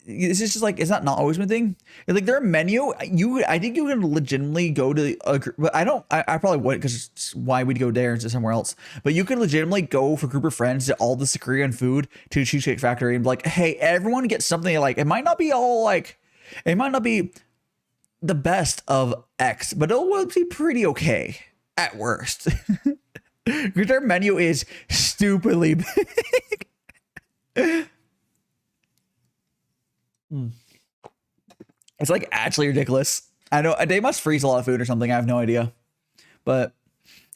just like, is that not always my thing? Like their menu, I think you can legitimately go to but I probably wouldn't, because why we'd go there instead of somewhere else. But you can legitimately go for a group of friends to all this Korean food to Cheesecake Factory and be like, hey, everyone get something. Like, it might not be all like, it might not be the best of X, but it will be pretty okay at worst. Because their menu is stupidly big. It's like actually ridiculous. I know they must freeze a lot of food or something. I have no idea, but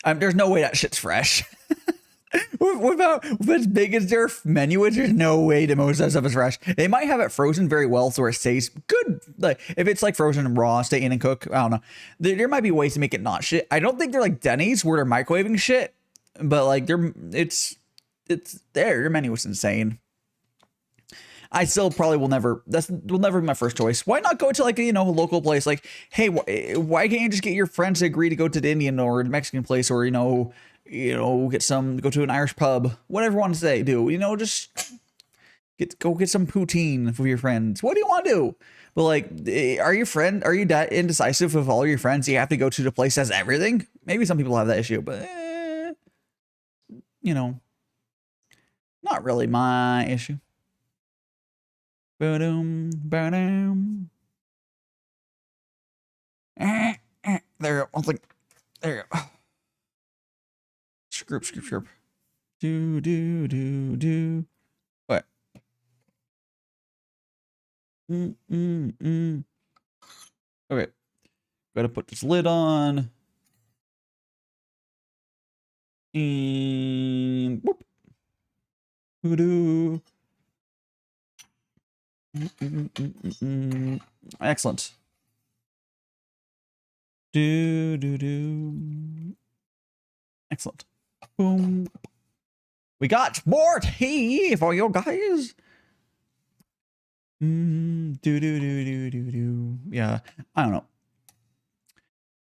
there's no way that shit's fresh. with as big as their menu is, there's no way that most of that stuff is fresh. They might have it frozen very well, so it stays good. Like if it's like frozen and raw, stay in and cook. I don't know. There might be ways to make it not shit. I don't think they're like Denny's where they're microwaving shit, but like it's there. Their menu was insane. I still probably will never be my first choice. Why not go to like a, you know, a local place? Like, hey, why can't you just get your friends to agree to go to the Indian or the Mexican place, or, you know, go to an Irish pub, whatever you want to say, do, you know, just go get some poutine for your friends. What do you want to do? But like, are you that indecisive with all your friends? You have to go to the place that has everything. Maybe some people have that issue, but you know, not really my issue. Ba-dum, ba-dum. There you go. There you go. Script. Do. What? Okay. Gotta put this lid on. And whoop. Voodoo. Excellent. Do. Excellent. Boom. We got more tea for you guys. Do. Yeah, I don't know.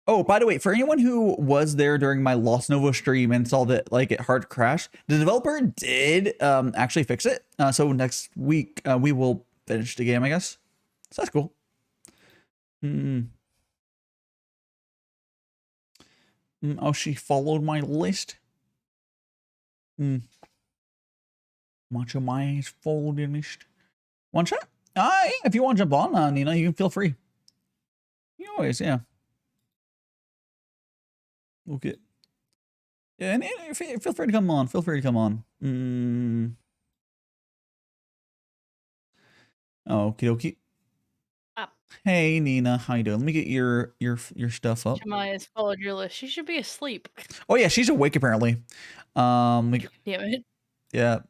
Oh, by the way, for anyone who was there during my Lost Nova stream and saw that like it hard crashed, the developer did actually fix it. So next week we will finish the game, I guess. So that's cool. Oh, she followed my list. Much of my followed list. One shot? Yeah, if you want to jump on, you know, you can feel free. You always, yeah. Okay. Yeah, and feel free to come on. Feel free to come on. Mm. Oh, okie dokie. Up. Hey Nina, how you doing? Let me get your stuff up. Shemai has followed your list. She should be asleep. Oh yeah, she's awake apparently. Damn it. Yeah.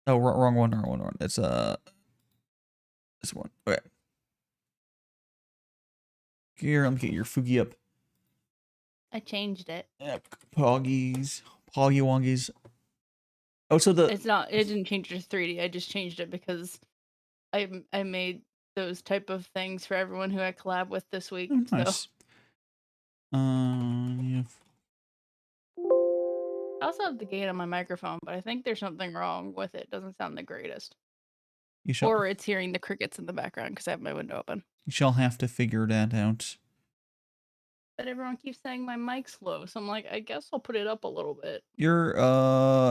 Oh, wrong one. It's this one. Okay. Here, let me get your Fugi up. I changed it. Yep. Poggy wongies. Oh, so the It's not. It didn't change it to 3D. I just changed it because I made those type of things for everyone who I collab with this week. oh, nice. So Yeah. I also have the gain on my microphone, but I think there's something wrong with it. Doesn't sound the greatest. You shall. Or it's hearing the crickets in the background because I have my window open. You shall have to figure that out. But everyone keeps saying my mic's low, so I'm like, I guess I'll put it up a little bit. You're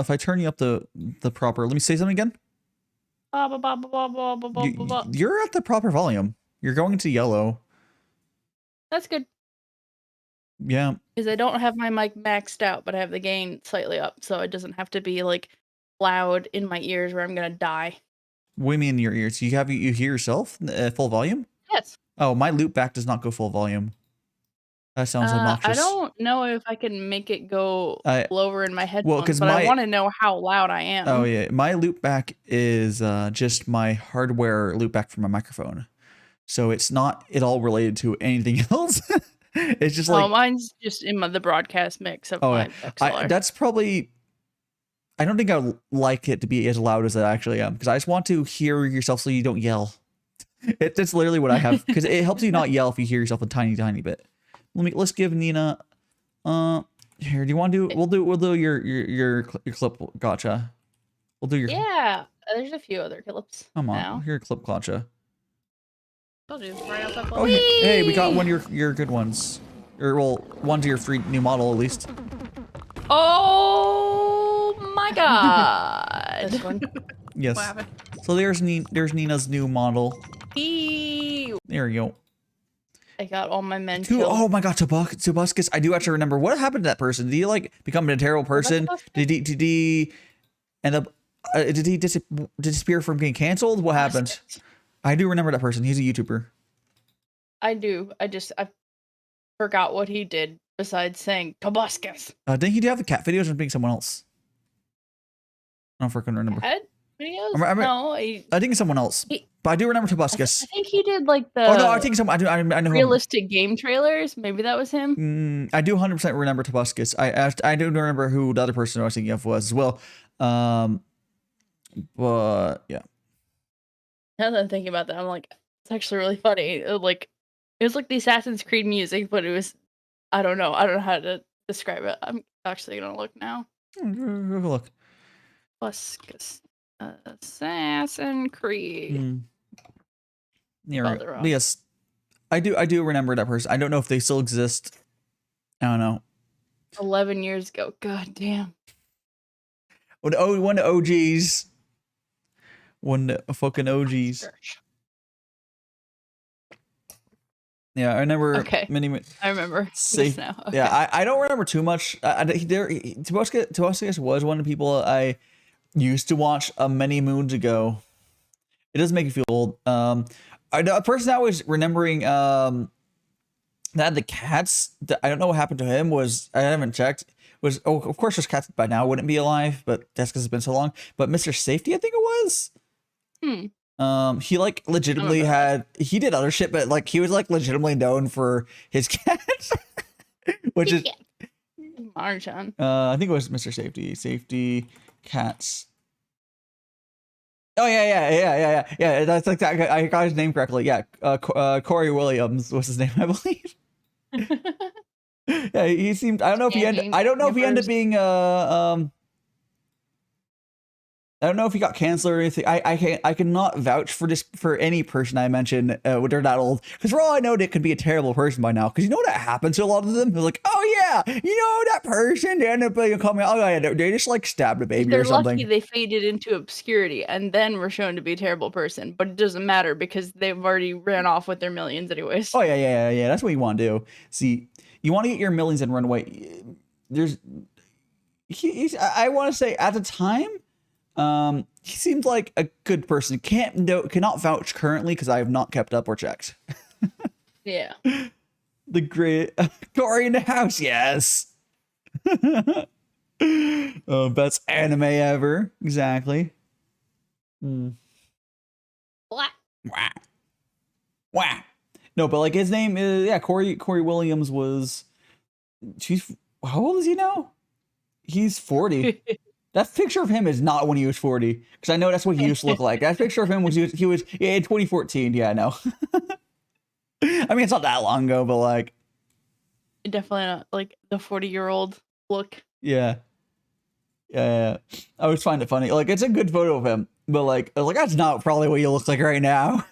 if I turn you up the proper. Let me say something again. You're at the proper volume. You're going into yellow. That's good. Yeah. Because I don't have my mic maxed out, but I have the gain slightly up, so it doesn't have to be like loud in my ears where I'm gonna die. What do you mean in your ears? You hear yourself full volume? Yes. Oh, my loop back does not go full volume. That sounds obnoxious. I don't know if I can make it go lower in my headphones, well, I want to know how loud I am. Oh yeah, my loop back is just my hardware loop back from my microphone, so it's not at all related to anything else. It's just like mine's just in the broadcast mix of my XLR. that's probably. I don't think I would like it to be as loud as I actually am because I just want to hear yourself so you don't yell. That's literally what I have because it helps you not yell if you hear yourself a tiny bit. Let's give Nina. Here, do you want to do? We'll do your clip. Gotcha. We'll do your. Yeah, there's a few other clips. Come on, now. your clip. Gotcha. Told you, right off that Oh hey, we got one of your good ones. Or well, one to your free new model at least. Oh my god! This one. Yes. What happened? So there's Nina's new model. Eee. There you go. I got all my men. Oh my god, Tobuscus. I do actually remember what happened to that person. Did he like become a terrible person? Did he end up? Did he disappear from getting canceled? What happened? I do remember that person. He's a YouTuber. I do. I forgot what he did besides saying Tobuscus. Didn't he have the cat videos or being someone else? I don't freaking remember. Cat videos? No, I think it's someone else. But I do remember Tobuscus. I think he did like the. Oh no, I think I know realistic game trailers. Maybe that was him. I do 100% remember Tobuscus. I do remember who the other person I was thinking of was as well. But yeah. Now that I'm thinking about that, I'm like, it's actually really funny. Like, it was like the Assassin's Creed music, but it was, I don't know how to describe it. I'm actually gonna look now. Look. Tobuscus. Assassin's Creed. Yes, I do remember that person. I don't know if they still exist. I don't know. 11 years ago. God damn. One OGs. One fucking OGs. Yeah, I remember. Okay. I remember. Safe now. Okay. Yeah, I don't remember too much. Tobuscus was one of the people I used to watch many moons ago. It does make me feel old. A person I was remembering that the cats. I don't know what happened to him. Was I haven't checked. Of course there's cats by now wouldn't be alive, but that's because it's been so long. But Mr. Safety, I think it was. He like legitimately he did other shit, but like he was like legitimately known for his cats, which is Marjan. I think it was Mr. Safety cats. Oh yeah. That's like that. I got his name correctly. Yeah, Corey Williams was his name, I believe. Yeah, he seemed. I don't know if he ended. I don't know if he ended up being I don't know if he got canceled or anything. I cannot vouch for any person I mention when they're that old. Because for all I know, they could be a terrible person by now. Because you know what happens to a lot of them? They're like, oh yeah, you know that person. They end up coming. Oh yeah, they just like stabbed a baby or something. Lucky they faded into obscurity and then were shown to be a terrible person. But it doesn't matter because they've already ran off with their millions anyways. Oh yeah. That's what you want to do. See, you want to get your millions and run away. I want to say at the time, he seemed like a good person. Cannot vouch currently because I have not kept up or checked. Yeah. The great Corey in the house, yes. Oh, best anime ever. Exactly. What? Wah. Wah. No, but like his name is Corey Williams was. How old is he now? He's 40. That picture of him is not when he was 40, because I know that's what he used to look like. That picture of him was he was in 2014. Yeah, I know. I mean, it's not that long ago, but like, Definitely not like the 40-year-old look. yeah. I always find it funny. Like, it's a good photo of him, but like that's not probably what you look like right now.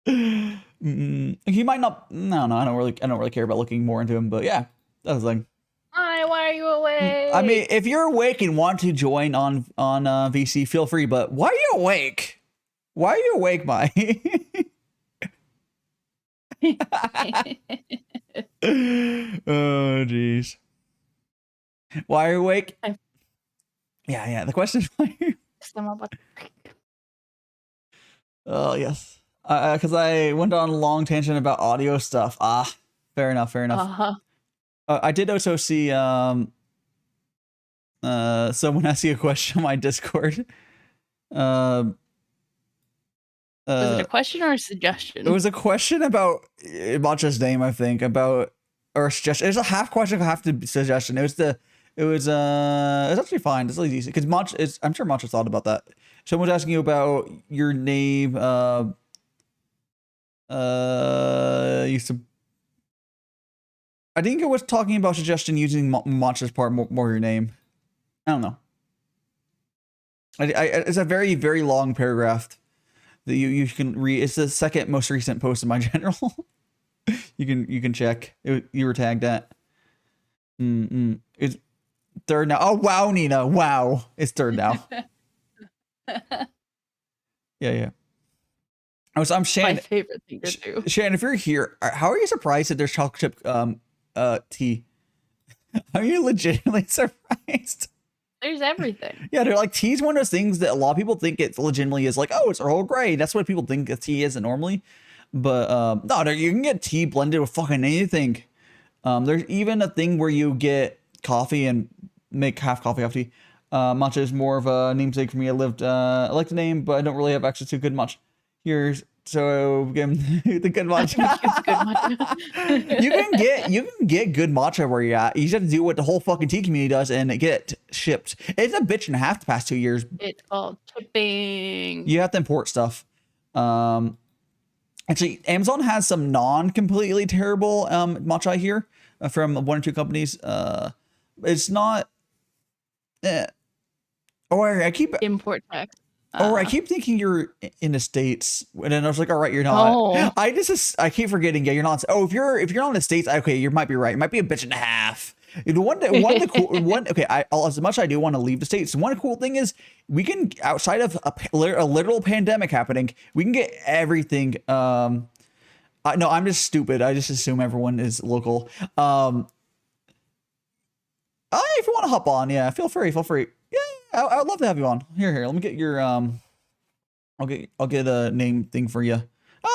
He might not. No, I don't really care about looking more into him. But yeah, that's the thing. Hi, why are you awake? I mean, if you're awake and want to join on VC, feel free. But why are you awake? Why are you awake, Mai? Oh, jeez. Why are you awake? Yeah. The question is why. Oh, yes. Because I went on a long tangent about audio stuff. Fair enough. I did also see someone ask you a question on my Discord. Was it a question or a suggestion? It was a question about Matcha's name, I think, or a suggestion. It was a half question, half the suggestion. It was actually fine. It's really easy because I'm sure Matcha thought about that. Someone's asking you about your name. Used to. I think it was talking about suggestion using Matcha's part more your name. I don't know. It's a very, very long paragraph that you can read. It's the second most recent post in my general. you can check. You were tagged at. It's third now. Oh wow, Nina. Wow, it's third now. Yeah. I'm Shannon. My favorite thing to do. Shannon, if you're here, how are you surprised that there's chocolate chip tea? Are you legitimately surprised? There's everything. Yeah, they're like, tea's one of those things that a lot of people think it legitimately is, like, oh, it's Earl Grey. That's what people think a tea is normally. But no, you can get tea blended with fucking anything. There's even a thing where you get coffee and make half coffee, half tea. Matcha is more of a namesake for me. I like the name, but I don't really have access to good matcha. So the good matcha. You can get good matcha where you're at. You just have to do what the whole fucking tea community does and get it shipped. It's a bitch and a half the past 2 years. It's called shipping. You have to import stuff. Actually, Amazon has some non-completely terrible matcha here from 1 or 2 companies. It's not. I keep import tax. I keep thinking you're in the States, and then I was like, all right, you're not. Oh. I keep forgetting. Yeah, you're not. Oh, if you're not in the States, okay, you might be right. It might be a bitch and a half. As much as I do want to leave the States, one cool thing is we can, outside of a literal pandemic happening, we can get everything. No, I'm just stupid. I just assume everyone is local. If you want to hop on, yeah, feel free. Yeah, I'd love to have you on. Here. Let me get your I'll get a name thing for you.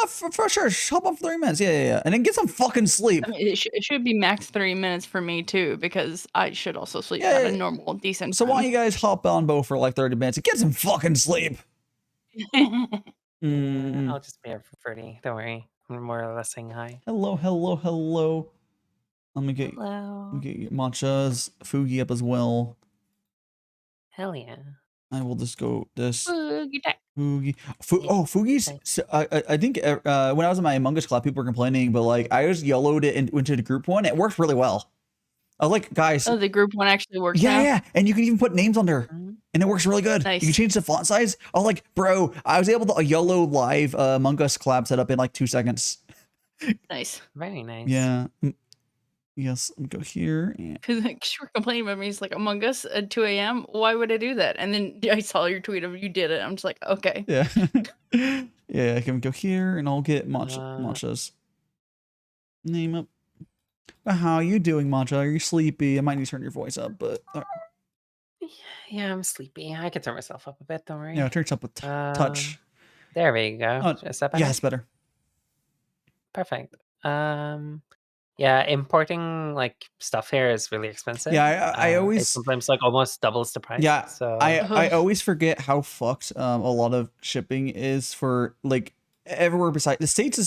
For sure. Hop on for 30 minutes. Yeah. And then get some fucking sleep. I mean, it should be max 3 minutes for me too, because I should also sleep at a normal, decent So time. why don't you guys hop on both for like 30 minutes and get some fucking sleep? I'll just be here for 30. Don't worry. I'm more or less saying hi. Hello. Let me get Matcha's Fugi up as well. Hell yeah. I will just go this Fugi. Fugi's. I think when I was in my Among Us club, people were complaining, but like I just yellowed it into the group one. It worked really well. I was like, guys. Oh, the group one actually works. Yeah, and you can even put names on there, and it works really good. Nice. You can change the font size. I was like, bro, I was able to YOLO live Among Us collab setup in like 2 seconds. Nice. Very nice. Yeah. Yes, let me go here. Because you were complaining about me. It's like Among Us at 2 a.m. Why would I do that? And then I saw your tweet of you did it. I'm just like, okay. Yeah. Yeah, I can go here and I'll get Matcha's name up. How are you doing, Matcha? Are you sleepy? I might need to turn your voice up, but Yeah, I'm sleepy. I can turn myself up a bit. Don't worry. yeah, turn it up with touch. There we go. Oh, Is that better? yeah, it's better. Perfect. Yeah, importing like stuff here is really expensive. Yeah, I It always sometimes like almost doubles the price. yeah So I always forget how fucked a lot of shipping is for like everywhere besides the States.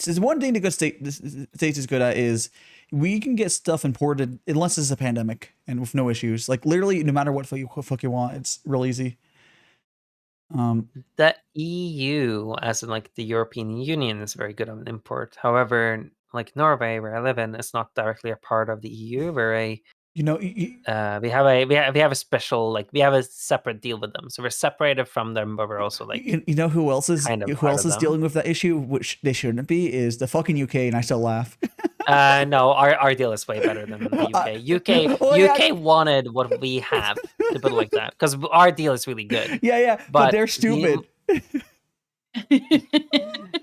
Is one thing the States is good at is we can get stuff imported unless it's a pandemic and with no issues. Like literally, no matter what fuck you want, it's real easy. the EU, as in like the European Union, is very good on import. However, like Norway, where I live in, is not directly a part of the EU. You know, We have a special, like we have a separate deal with them, so we're separated from them, but we're also like you know who else is kind of part of them. dealing with that issue, which they shouldn't be, is the fucking UK, and I still laugh. No, our deal is way better than the UK. UK wanted what we have, to put it like that, because our deal is really good. Yeah, but they're stupid.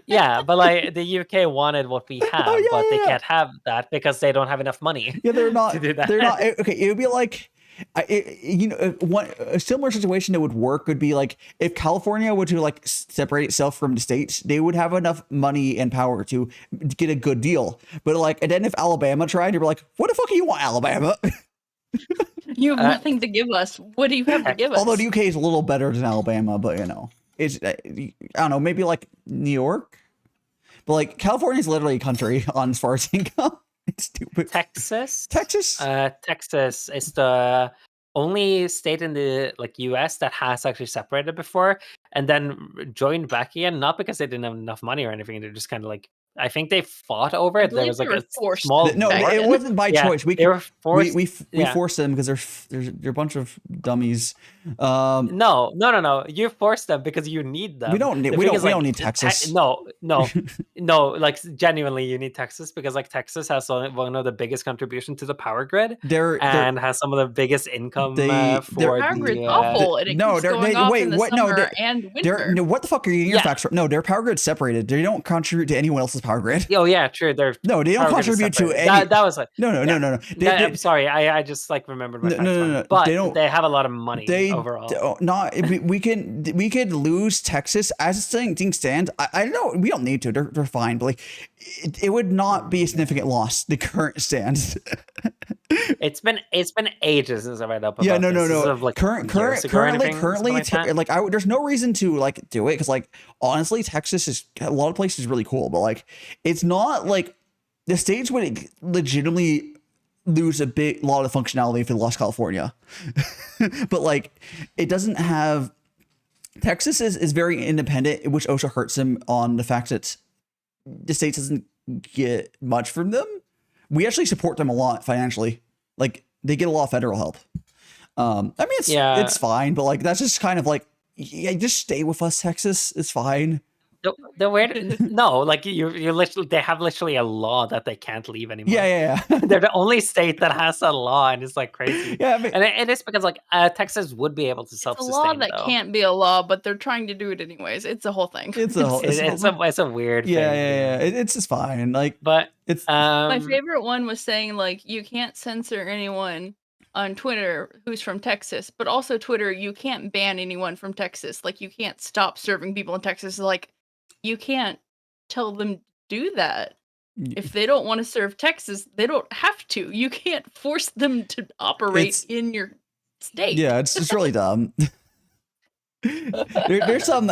Yeah, but like the UK wanted what we have, but they can't have that because they don't have enough money. Yeah, they're not. to do that. They're not. Okay, it would be like, a similar situation that would work would be like if California were to like separate itself from the states, they would have enough money and power to get a good deal. But like, and then if Alabama tried, you'd be like, what the fuck do you want, Alabama? You have nothing to give us. What do you have to give us? Although the UK is a little better than Alabama, but you know, it's I don't know, maybe like New York, but like California is literally a country on as far as income. It's stupid. Texas is the only state in the like US that has actually separated before and then joined back again, not because they didn't have enough money or anything. They're just kind of like, I think they fought over it. There was like a small No, it wasn't by choice. They were forced. We forced them because they're a bunch of dummies. No. You forced them because you need them. We don't need Texas. No. Like genuinely, you need Texas because like Texas has one of the biggest contribution to the power grid and has some of the biggest income for their power grid's awful. And it keeps going off in the summer and winter. What the fuck are you getting your facts from? No, their power grid's separated. They don't contribute to anyone else's power grid. Oh yeah, true. They don't contribute to any. That was like no. I'm sorry, I just like remembered my facts. No. But they have a lot of money overall. We could lose Texas as things stand. I don't know. We don't need to. They're fine. But like, it would not be a significant loss. The current stands. It's been ages since I read up about yeah, no. Like Currently, there's no reason to like do it because like honestly, Texas is a lot of places really cool, but like it's not like the states would legitimately lose a lot of functionality if it lost California. But like it doesn't have. Texas is very independent, which also hurts them on the fact that the states doesn't get much from them. We actually support them a lot financially. Like they get a lot of federal help. I mean, it's fine, but like that's just kind of like, just stay with us, Texas. It's fine. The weird like you're literally, they have literally a law that they can't leave anymore. Yeah. They're the only state that has a law, and it's like crazy. Yeah, I mean, and it is because like Texas would be able to self-sustain. It's a law that can't be a law, but they're trying to do it anyways. It's a whole thing. It's a weird thing. Yeah. It's just fine. Like, but it's my favorite one was saying like you can't censor anyone on Twitter who's from Texas, but also Twitter, you can't ban anyone from Texas. Like you can't stop serving people in Texas. Like you can't tell them to do that. If they don't want to serve Texas, they don't have to. You can't force them to operate in your state. Yeah, it's really dumb. There's some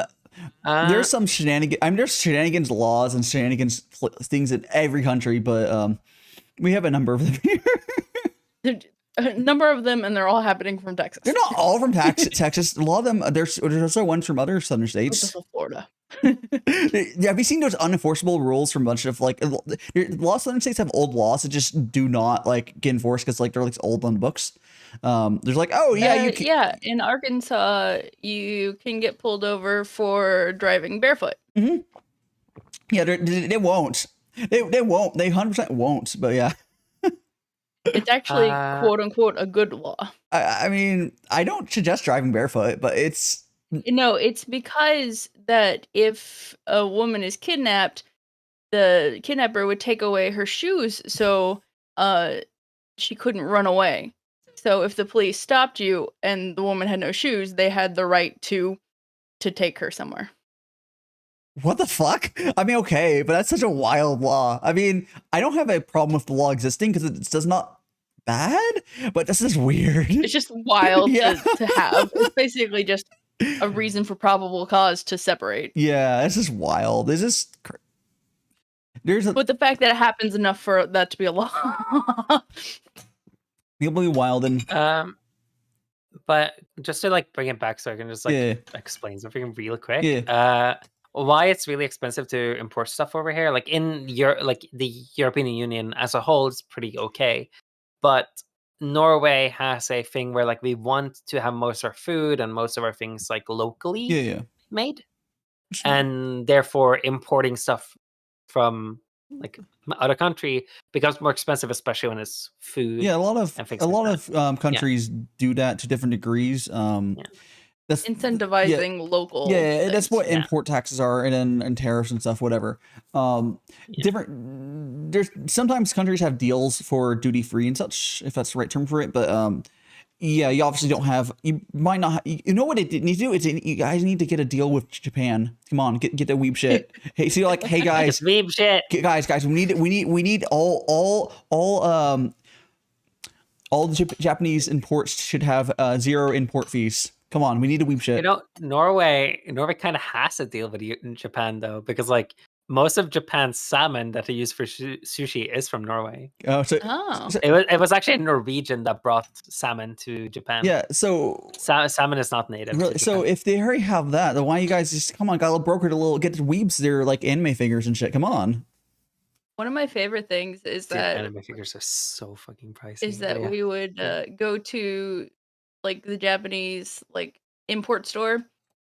shenanigans. I mean, there's shenanigans laws and shenanigans things in every country, but we have a number of them here. A number of them, and they're all happening from Texas. They're not all from Texas. A lot of them, there's also ones from other southern states. Florida. Have you seen those unenforceable rules from a bunch of like a lot of southern states have old laws that just do not like get enforced because like they're like old on books. There's like, oh yeah, you can. Yeah, in Arkansas, you can get pulled over for driving barefoot. Mm-hmm. Yeah, they won't. They won't. They 100% won't. But yeah. It's actually quote unquote a good law. I mean, I don't suggest driving barefoot, but it's because that if a woman is kidnapped, the kidnapper would take away her shoes. So she couldn't run away. So if the police stopped you and the woman had no shoes, they had the right to take her somewhere. What the fuck? I mean, okay, but that's such a wild law. I mean, I don't have a problem with the law existing because it's does not bad, but this is weird. It's just wild Yeah. to have. It's basically just a reason for probable cause to separate. Yeah, this is wild. This is there's a But the fact that it happens enough for that to be a law. it'll be wild and But just to like bring it back so I can just like Yeah. explain something real quick. Yeah. Why it's really expensive to import stuff over here. Like in the European Union as a whole is pretty okay. But Norway has a thing where like we want to have most of our food and most of our things like locally yeah. made. And therefore importing stuff from like other country becomes more expensive, especially when it's food. Yeah, a lot and things like of countries do that to different degrees. That's Incentivizing local. Yeah, that's what things. import taxes are, and tariffs and stuff, whatever. Different. There's sometimes countries have deals for duty free and such, if that's the right term for it. But yeah, you obviously don't have. You might not. You know what it needs to do is you guys need to get a deal with Japan. Come on, get the weeb shit. Hey, so you're like, hey guys, weeb shit. Guys, we need all the Japanese imports should have 0 import fees. Come on, we need a weeb shit. You know, Norway kind of has a deal with Japan though, because like most of Japan's salmon that they use for sushi is from Norway. Oh, so it was actually a Norwegian that brought salmon to Japan. Yeah, so salmon is not native. Really, so if they already have that, then why you guys just come on, got a broker to get the weebs their like anime figures and shit? Come on. One of my favorite things is that anime figures are so fucking pricey. Is that we would go to like the Japanese like import store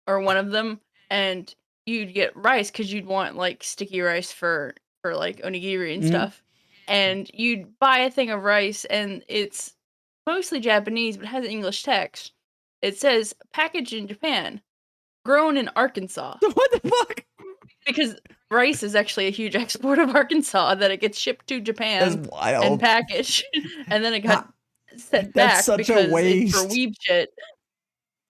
or one of them, and you'd get rice because you'd want like sticky rice for like onigiri and stuff, and you'd buy a thing of rice and it's mostly Japanese but has English text. It says packaged in Japan, grown in Arkansas. What the fuck? Because rice is actually a huge export of Arkansas that it gets shipped to Japan That's wild. and packaged, and then it got sent back such because a waste. it's for weeb shit.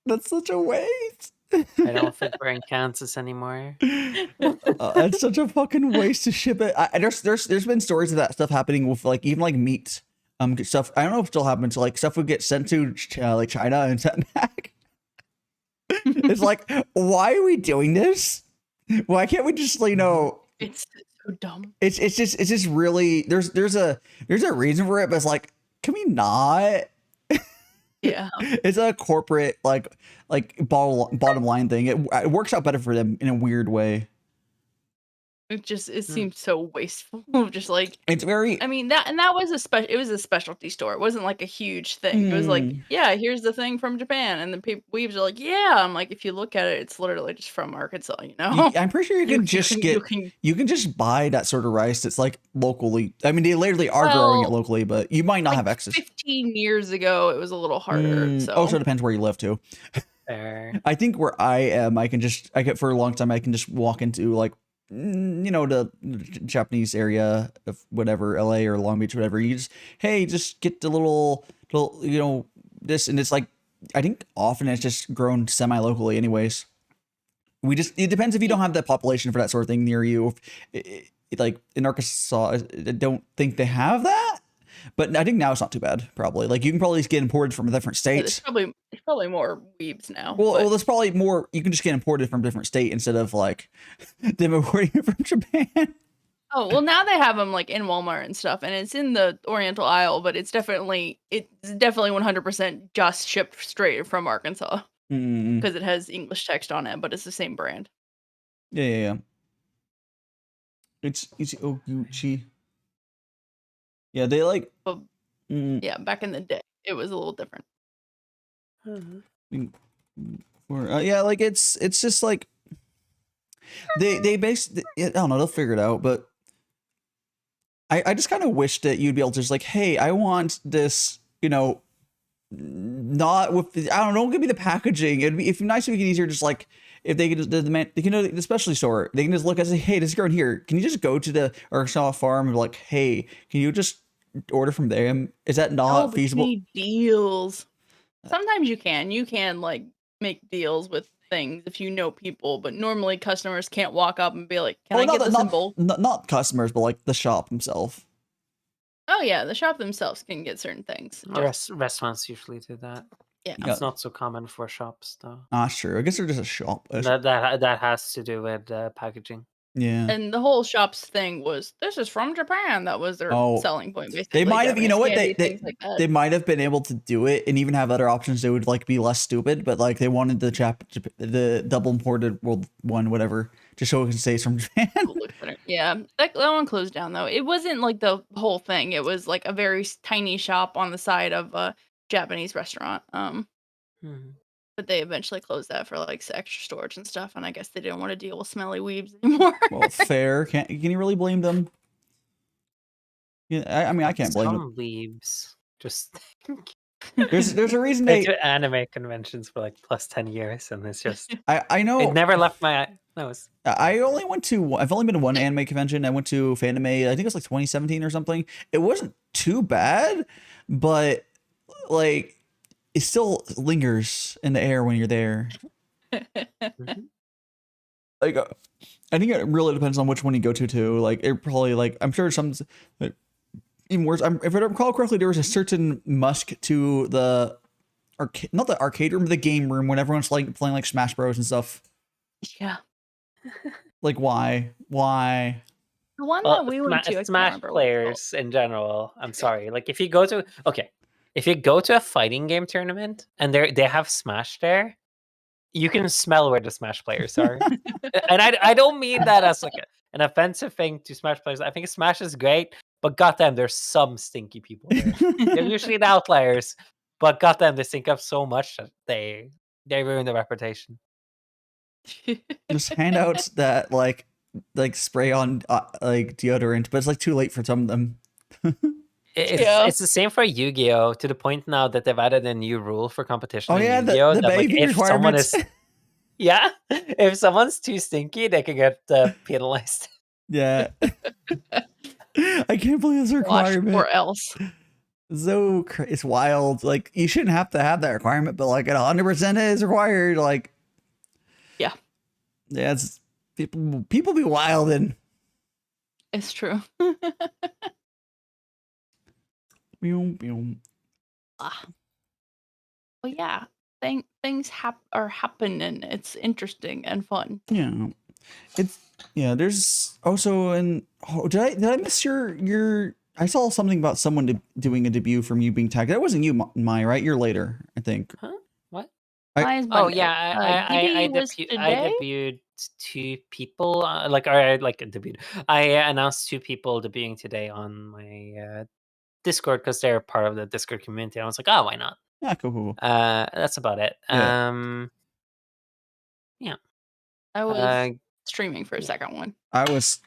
That's such a waste. I don't think we're in Kansas anymore. It's such a fucking waste to ship it. There's been stories of that stuff happening with like even like meat stuff. I don't know if it still happens. Like stuff would get sent to like China and sent back. It's like, why are we doing this? Why can't we just It's so dumb. It's just really there's a reason for it, but it's like, can we not? Yeah. It's a corporate like bottom line thing. It works out better for them in a weird way. It seemed so wasteful. Just like it's very. I mean that was it was a specialty store. It wasn't like a huge thing. It was like, yeah, here's the thing from Japan, and the weaves are like, yeah. I'm like, if you look at it, it's literally just from Arkansas. You know, I'm pretty sure you can just buy that sort of rice. It's like locally. I mean, they literally are growing it locally, but you might not like have access. 15 years ago, it was a little harder. So it depends where you live too. I think where I am, I can for a long time I can just walk into like, the Japanese area of whatever, LA or Long Beach, whatever. You just get the little, this, and it's like, I think often it's just grown semi-locally anyways. It depends if you don't have the population for that sort of thing near you. Like in Arkansas, I don't think they have that, but I think now it's not too bad. Probably like you can probably get imported from different states. There's probably more weebs now. Well, there's probably more. You can just get imported from different state instead of like them importing it from Japan. Oh well, now they have them like in Walmart and stuff, and it's in the Oriental aisle, but it's definitely 100% just shipped straight from Arkansas because it has English text on it, but it's the same brand. Yeah. It's Oguchi. Yeah, they like. Yeah, back in the day, it was a little different. Yeah, like it's just like they basically, I don't know, they'll figure it out, but I just kind of wish that you'd be able to just like, hey, I want this, not with don't give me the packaging. It'd be nice if we could easier just like if they could just the specialty store, they can just look and say, hey, this is grown here. Can you just go to the Arkansas farm and be like, hey, can you just order from them? Is that No, not but you feasible? need deals. Sometimes you can like make deals with things if you know people, but normally customers can't walk up and be like, "Can I get this in bulk?" Not customers, but like the shop himself. Oh yeah, the shop themselves can get certain things. Restaurants usually do that. Yeah. Yeah. It's not so common for shops though. Not sure. I guess they're just a shop. That has to do with packaging. Yeah. And the whole shops thing was, this is from Japan. That was their selling point, basically. They might have, you know what? Candy, They might have been able to do it and even have other options. They would like be less stupid, but like they wanted the double imported world one, whatever, just so it can say it's from Japan. Yeah, that one closed down though. It wasn't like the whole thing. It was like a very tiny shop on the side of a Japanese restaurant. But they eventually closed that for like extra storage and stuff, and I guess they didn't want to deal with smelly weebs anymore. Well, fair. Can you really blame them? Yeah, I mean, I can't blame them. Some weebs just there's a reason they do anime conventions for like plus 10 years, and it's just I know it never left my nose. I've only been to one anime convention. I went to Fanime, I think it was like 2017 or something. It wasn't too bad, but like it still lingers in the air when you're there. Like I think it really depends on which one you go to too. Like it probably like I'm sure some even worse. If I recall correctly, there was a certain musk to the not the arcade room, but the game room when everyone's like playing like Smash Bros and stuff. Yeah. Like why? The one that we went to, Smash players in general. I'm sorry. Like if you go to a fighting game tournament and they have Smash there, you can smell where the Smash players are. And I don't mean that as like an offensive thing to Smash players. I think Smash is great, but goddamn, there's some stinky people there. They're usually the outliers, but goddamn, they stink up so much that they ruin their reputation. Just handouts that like spray on like deodorant, but it's like too late for some of them. It's the same for Yu-Gi-Oh! To the point now that they've added a new rule for competition. Oh yeah, Yu-Gi-Oh! the baby requirements. If someone's too stinky, they can get penalized. Yeah. I can't believe this requirement. Or else. So it's wild. Like you shouldn't have to have that requirement, but like 100% is required. Like, yeah, it's people be wildin'. It's true. Well, yeah, things are happening. It's interesting and fun. Yeah, there's also did I miss your I saw something about someone doing a debut from you being tagged. That wasn't you, Mai, right? You're later, I think. Huh? What? I debuted 2 people. I announced 2 people debuting today on my Discord because they're part of the Discord community. I was like, oh, why not? Yeah, cool. That's about it. Yeah. I was streaming for a second one. I was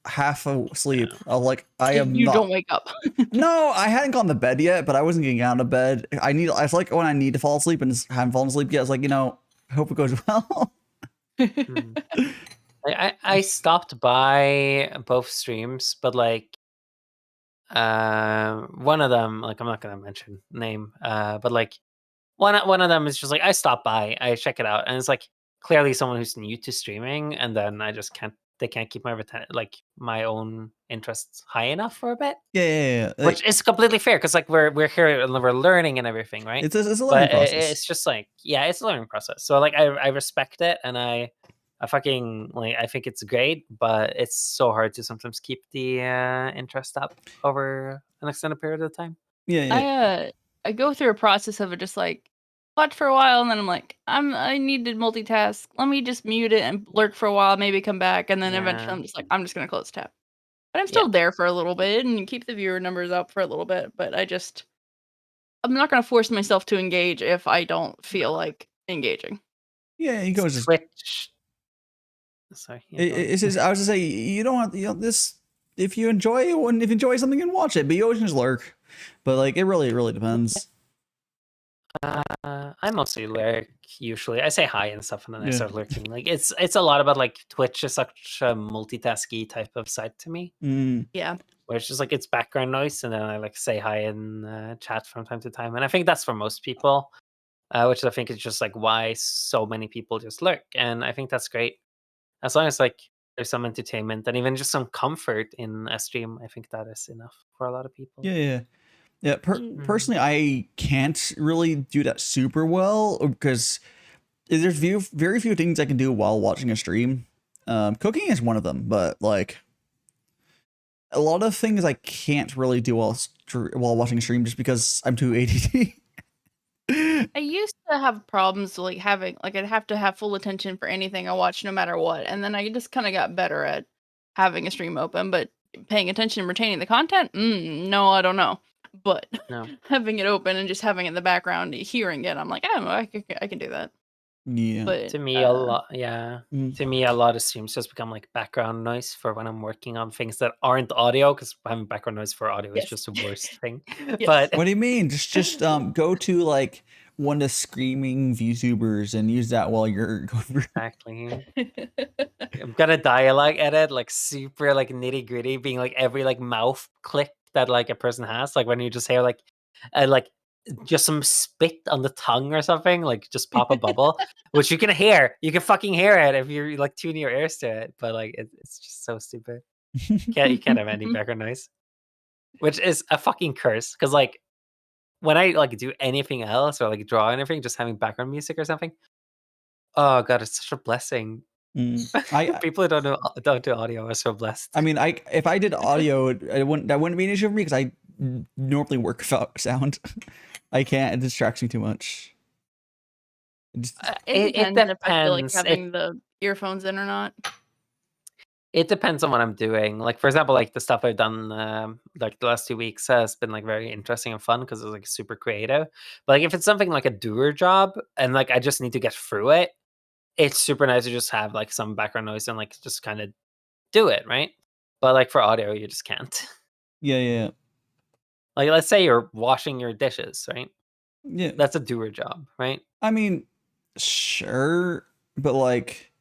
half asleep. You don't wake up. No, I hadn't gone to bed yet, but I wasn't getting out of bed. I was like when I need to fall asleep and haven't fallen asleep yet. I was like, I hope it goes well. I stopped by both streams, but like one of them, like I'm not gonna mention name, but like one of them is just like I stopped by, I check it out, and it's like clearly someone who's new to streaming, and then I just can't keep my own interests high enough for a bit. Yeah. Which is completely fair because like we're here and we're learning and everything, right? It's a learning process. It's just like it's a learning process. So like I respect it, and I fucking I think it's great, but it's so hard to sometimes keep the interest up over an extended period of time. Yeah. I go through a process of it, just like watch for a while, and then I'm like, I need to multitask. Let me just mute it and lurk for a while, maybe come back, and then eventually I'm just like, I'm just gonna close tab. But I'm still there for a little bit and keep the viewer numbers up for a little bit. But I'm not gonna force myself to engage if I don't feel like engaging. Yeah, he goes Switch. Sorry. I was gonna say you don't want this. If you enjoy something, and watch it, but you always just lurk. But like it really depends. I mostly lurk usually. I say hi and stuff, and then I start lurking. Like it's a lot about like Twitch is such a multitasky type of site to me. Mm. Yeah. where it's just like it's background noise, and then I like say hi in chat from time to time, and I think that's for most people, which I think is just like why so many people just lurk, and I think that's great as long as like there's some entertainment and even just some comfort in a stream. I think that is enough for a lot of people. Yeah. Personally, I can't really do that super well because there's very few things I can do while watching a stream. Cooking is one of them, but like a lot of things I can't really do while watching a stream just because I'm too ADD. I used to have problems like having like I'd have to have full attention for anything I watch no matter what, and then I just kind of got better at having a stream open, but paying attention and retaining the content, no, I don't know. But No. having it open and just having it in the background, hearing it, I'm like, oh, I can do that. Yeah. But To me, a lot, Mm. To me, a lot of streams just become like background noise for when I'm working on things that aren't audio, because having background noise for audio is Yes. just the worst thing. Yes. But What do you mean? Just go to like one of the screaming VTubers and use that while you're going through. exactly, I'm gonna dialogue edit like super like nitty gritty, being like every like mouth click that like a person has, like when you just hear like just some spit on the tongue or something, like just pop a bubble, which you can hear. You can fucking hear it if you're like tuning your ears to it. But like it's just so stupid. You can't have any background noise, which is a fucking curse. Because like when I like do anything else or like draw anything, just having background music or something. Oh god, it's such a blessing. People who don't do audio are so blessed. I mean, if I did audio, that wouldn't be an issue for me because I normally work without sound. I can't. It distracts me too much. It depends if I feel like depends. having the earphones in or not. It depends on what I'm doing. Like, for example, like the stuff I've done like the last 2 weeks has been like very interesting and fun because it's like super creative. But like if it's something like a doer job and like I just need to get through it, it's super nice to just have like some background noise and like just kind of do it, right? But like for audio, you just can't. Yeah. Like let's say you're washing your dishes, right? Yeah. That's a doer job, right? I mean, sure, but like,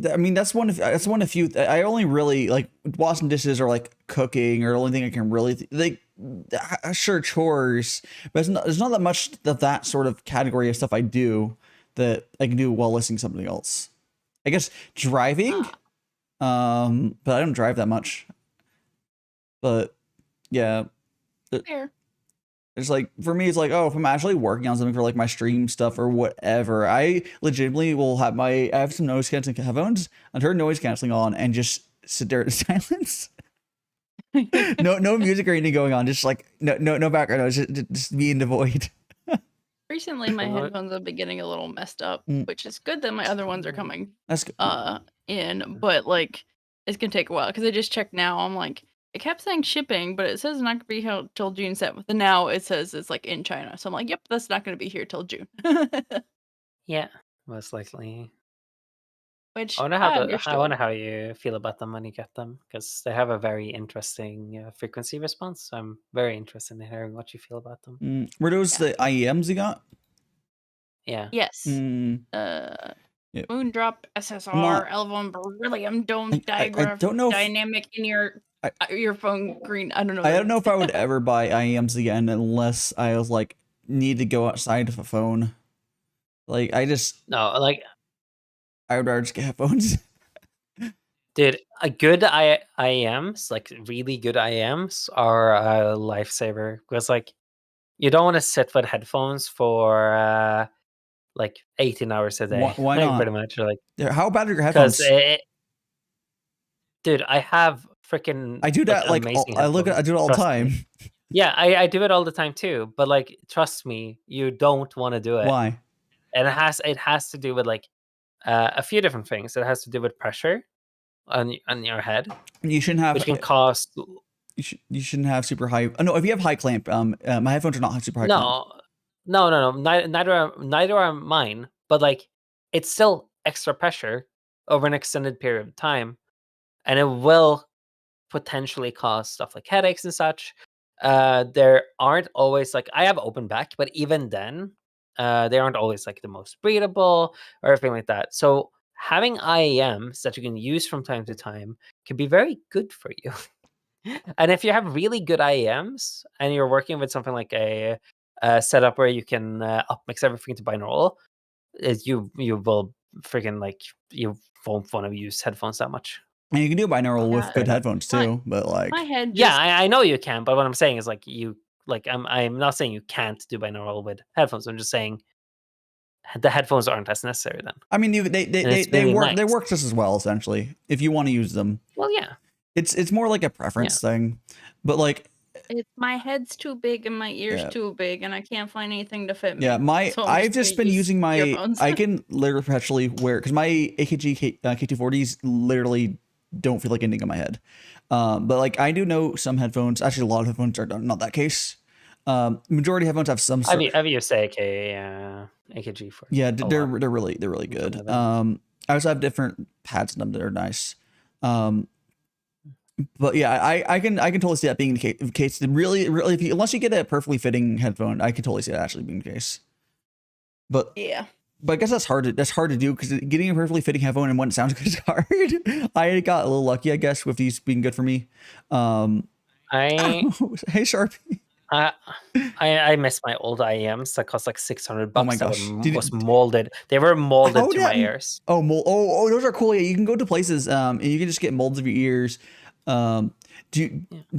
I mean, that's one of few. I only really like washing dishes or like cooking or the only thing I can really like. Sure, chores, but there's not that much of that sort of category of stuff I do that I can do while listening to something else. I guess driving, but I don't drive that much. But yeah, Fair. it's like for me, it's like, oh, if I'm actually working on something for like my stream stuff or whatever, I legitimately will have I have some noise canceling headphones and turn noise canceling on and just sit there in silence. no music or anything going on, just like no background noise, just be in the void. Recently, my headphones have been getting a little messed up, which is good that my other ones are coming. That's good. In, but like it's gonna take a while because I just checked now. I'm like, it kept saying shipping, but it says it's not gonna be here till June 7th. And now it says it's like in China. So I'm like, yep, that's not gonna be here till June. Yeah, most likely. Which I understood. wonder how you feel about them when you get them, because they have a very interesting frequency response. So I'm very interested in hearing what you feel about them. Were those the IEMs you got? Yeah. Yes. Yep. Moondrop, SSR, Elvon, Beryllium, Dome, Diagraph, I don't know Dynamic in your earphone green. I don't know. I don't know if I would ever buy IEMs again unless I was like need to go outside of a phone. Like I would rather just get headphones. Dude, a good IEMs, like really good IEMs, are a lifesaver because like you don't want to sit with headphones for like 18 hours a day. Why not? Pretty much. Like, how bad are your headphones? Dude, I have freaking. I do that like I do it all the time. Yeah, I do it all the time too. But like, trust me, you don't want to do it. Why? And it has to do with like a few different things. It has to do with pressure on your head. You shouldn't have. Which can cause. You shouldn't have super high. Oh no, if you have high clamp, my headphones are not super high. No. Neither are mine. But like, it's still extra pressure over an extended period of time, and it will potentially cause stuff like headaches and such. There aren't always like I have open back, but even then, they aren't always like the most breathable or everything like that. So having IEMs that you can use from time to time can be very good for you. And if you have really good IEMs and you're working with something like a setup where you can upmix everything to binaural, you will freaking like you won't want to use headphones that much. And you can do binaural with Yeah, good headphones too, but like My head Yeah, just I know you can, but what I'm saying is like I'm not saying you can't do binaural with headphones. I'm just saying the headphones aren't as necessary then. I mean, And it's really work nice. just as well essentially if you want to use them. Well, yeah. It's more like a preference thing, but like my head's too big and my ears Yeah. too big, and I can't find anything to fit me. yeah, So I'm I've just gonna been use using my earphones. I can literally perpetually wear because my AKG K240s literally don't feel like anything on my head. But like I do know some headphones, actually a lot of headphones are not that case. Majority of headphones have some sort. I've used AKG for Yeah, a they're while. really good. Something like I also have different pads in them that are nice. But yeah, I can totally see that being the case. Really, if you, unless you get a perfectly fitting headphone, I can totally see that actually being the case. But Yeah. I guess that's hard to do because getting a perfectly fitting headphone and when it sounds good is hard. I got a little lucky, I guess, with these being good for me. Hey Sharpe. I miss my old IEMs that cost like $600. Oh my gosh. That was molded. They were molded to my ears. Oh, those are cool. Yeah, you can go to places and you can just get molds of your ears. Do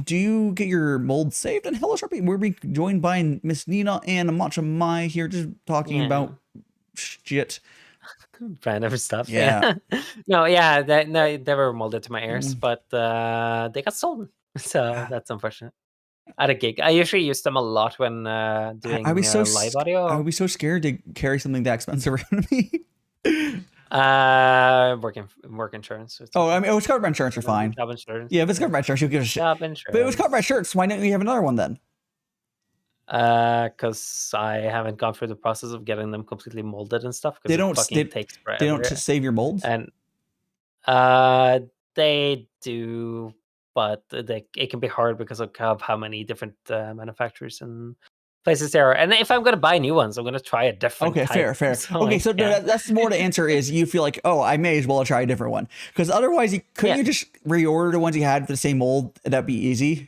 you get your mold saved on Hello Sharpe? We're being joined by misnina and Matcha Mai here, just talking about shit. Random stuff. Yeah. They were molded to my ears, but they got stolen. So that's unfortunate. At a gig, I usually use them a lot when doing live audio. I would be so scared to carry something that expensive around me. Work insurance. Oh, I mean, it was covered by insurance. You're fine. Job insurance. Yeah, if it's covered by insurance, you'll give a shit. Job insurance. But it was covered by insurance. So why don't you have another one then? Because I haven't gone through the process of getting them completely molded and stuff. They don't takes forever. They don't save your molds. And they do, but it can be hard because of how many different manufacturers and places there are. And if I'm going to buy new ones, I'm going to try a different type. Fair. So okay, so that's more the answer is you feel like, oh, I may as well try a different one. Because otherwise, couldn't you just reorder the ones you had for the same mold? That'd be easy.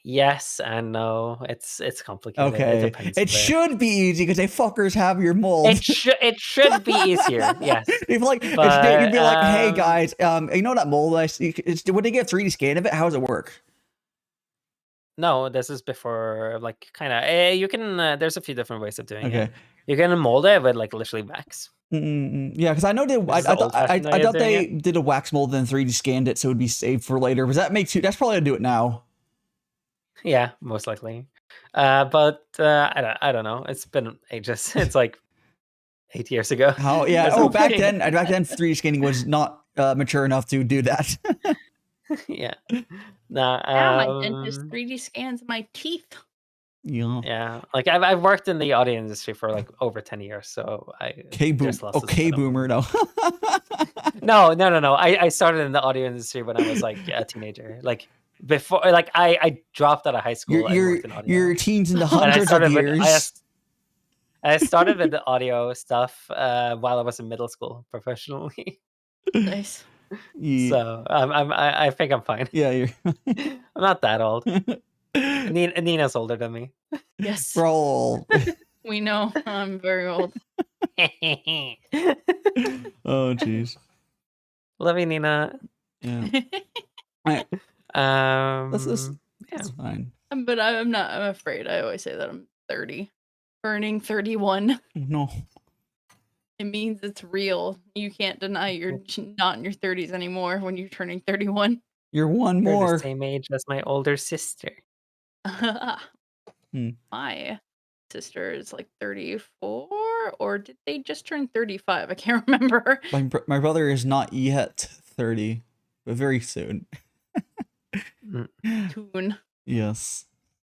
Yes and no. It's complicated. Okay. It should be easy because they fuckers have your mold. It should be easier. Yes. You'd be like, hey guys, you know that mold? Would they get a 3D scan of it? How does it work? No, this is before, like, kind of. You can. There's a few different ways of doing it. Okay. You can mold it with like literally wax. Yeah, because I know I thought they did a wax mold and then 3D scanned it so it would be saved for later. But that's probably how to do it now. Yeah, most likely. But I don't know. It's been ages. It's like 8 years ago. How? Yeah. Oh, back then 3D scanning was not mature enough to do that. Yeah. Now my dentist 3D scans my teeth. Yeah. Yeah. Like I've worked in the audio industry for like over 10 years, so boomer. No. No. I started in the audio industry when I was like a teenager. Like before, like I dropped out of high school. Your teens in the hundreds of years. I started with the audio stuff while I was in middle school professionally. Nice. Yeah. So I think I'm fine. Yeah, I'm not that old. Nina's older than me. Yes. We're all old. We know. I'm very old. Oh, jeez. Love you, Nina. Yeah. That's fine. But I'm afraid. I always say that I'm 30. Turning 31. No. It means it's real. You can't deny you're not in your 30s anymore when you're turning 31. You're one more. You're the same age as my older sister. My sister is like 34, or did they just turn 35? I can't remember. My brother is not yet 30, but very soon. Soon. Yes,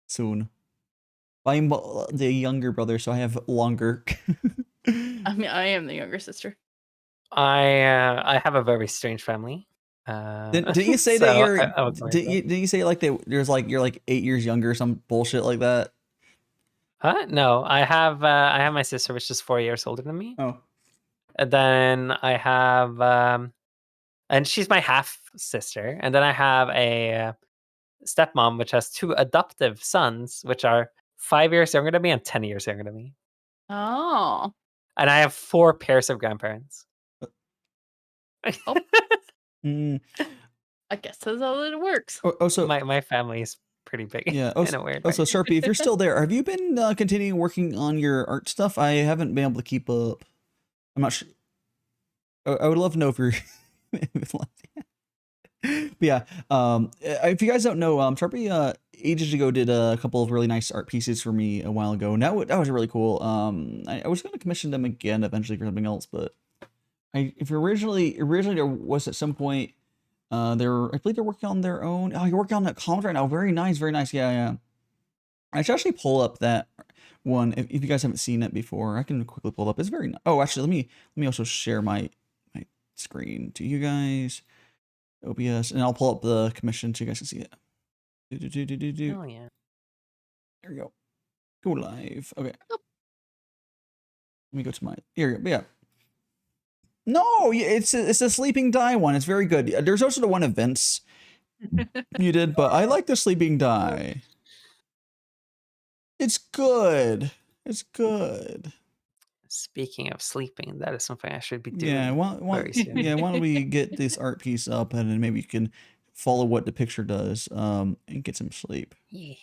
soon. I'm the younger brother, so I have longer. I mean, I am the younger sister. I have a very strange family. Did you say that you're? Did you say like you're like 8 years younger, or some bullshit like that? No, I have my sister, which is 4 years older than me. Oh, And then I have and she's my half sister. And then I have a stepmom, which has 2 adoptive sons, which are 5 years younger than me and 10 years younger than me. Oh. And I have 4 pairs of grandparents. Oh. Mm. I guess that's how it works. So my family is pretty big. yeah. In a weird way. So Sharpe, if you're still there, have you been continuing working on your art stuff? I haven't been able to keep up. I'm not sure. I would love to know if you're. But yeah, if you guys don't know, Sharpe ages ago did a couple of really nice art pieces for me a while ago, and that was really cool. I was going to commission them again eventually for something else, but if originally there was at some point, I believe they're working on their own. Oh, you're working on that comic right now. Very nice, very nice. Yeah. I should actually pull up that one if you guys haven't seen it before. I can quickly pull it up. It's very nice. Oh, actually, let me also share my screen to you guys. OBS, and I'll pull up the commission so you guys can see it. Oh yeah. There we go. Go live. Okay. Let me go to my. Here we go. Yeah. No, it's a sleeping die one. It's very good. There's also the one events you did, but I like the sleeping die. It's good. It's good. Speaking of sleeping, that is something I should be doing. Yeah, very soon. Yeah, why don't we get this art piece up and then maybe you can follow what the picture does and get some sleep. Yeah.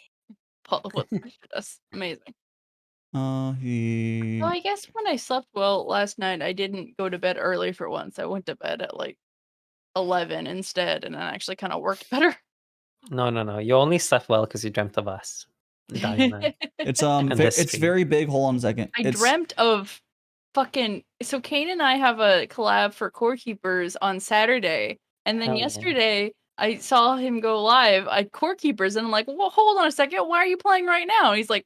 Follow what the picture does. Amazing. So I guess when I slept well last night, I didn't go to bed early for once. I went to bed at like 11 instead, and that actually kind of worked better. No. You only slept well because you dreamt of us. It's very big. Hold on a second. I dreamt of fucking. So Kane and I have a collab for Core Keepers on Saturday, and then yesterday I saw him go live at Core Keepers, and I'm like, well, hold on a second. Why are you playing right now? And he's like,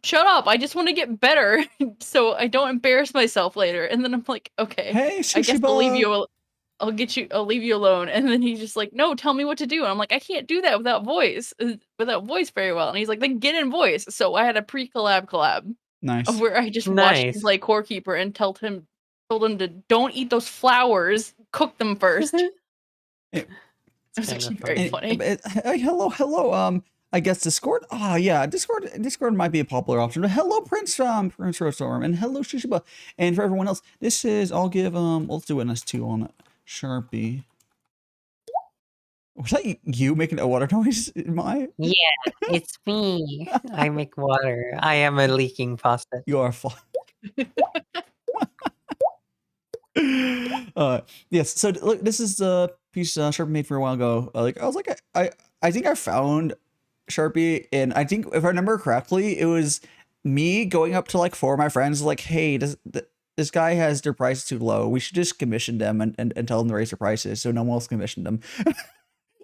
shut up. I just want to get better so I don't embarrass myself later. And then I'm like, okay, hey, I guess I'll leave you. I'll leave you alone. And then he's just like, no, tell me what to do. And I'm like, I can't do that without voice very well. And he's like, then get in voice. So I had a collab. Nice. Of where I just watched him play Core Keeper and told him to don't eat those flowers, cook them first. It was actually very funny. Hello. I guess Discord. Oh yeah, Discord might be a popular option. But hello, Prince Rostorm, and hello, Shishiba, and for everyone else, this is. I'll give let's do an S2 on it. Sharpe. Was that you making a water noise? Yeah, it's me. I make water. I am a leaking faucet. You are fine. Yes. So look, this is the piece Sharpe made for a while ago. I was like, I think I found Sharpe, and I think if I remember correctly, it was me going up to like 4 of my friends, like, hey, this guy has their prices too low. We should just commission them and tell them to raise their prices so no one else commissioned them.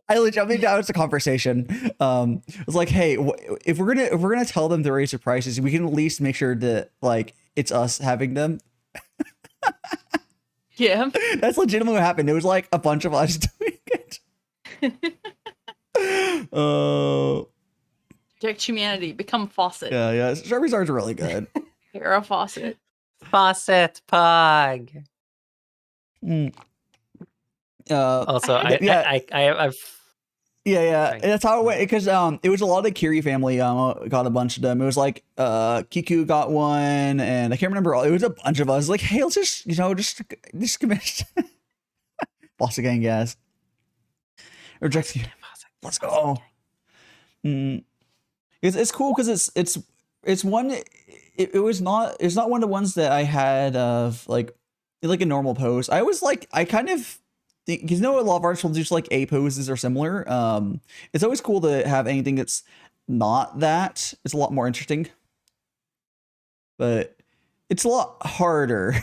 I mean, that was the conversation. It was like, hey, if we're gonna tell them to raise their prices, we can at least make sure that like it's us having them. Yeah, that's legitimately what happened. It was like a bunch of us doing it. Protect humanity. Become faucet. Yeah. Sharpe's art's really good. You're a faucet. Faucet pug. Also, I've Yeah. That's how it went, because it was a lot of the Kiri family got a bunch of them. It was like Kiku got one, and I can't remember all. It was a bunch of us. Like, hey, let's just commit. Boss gang, yes. Reject you. Let's go. It's cool because it's one. It's not one of the ones that I had of like a normal pose. I was like, I kind of think, because a lot of artists will do just like A poses or similar. It's always cool to have anything that's not that. It's a lot more interesting, but it's a lot harder.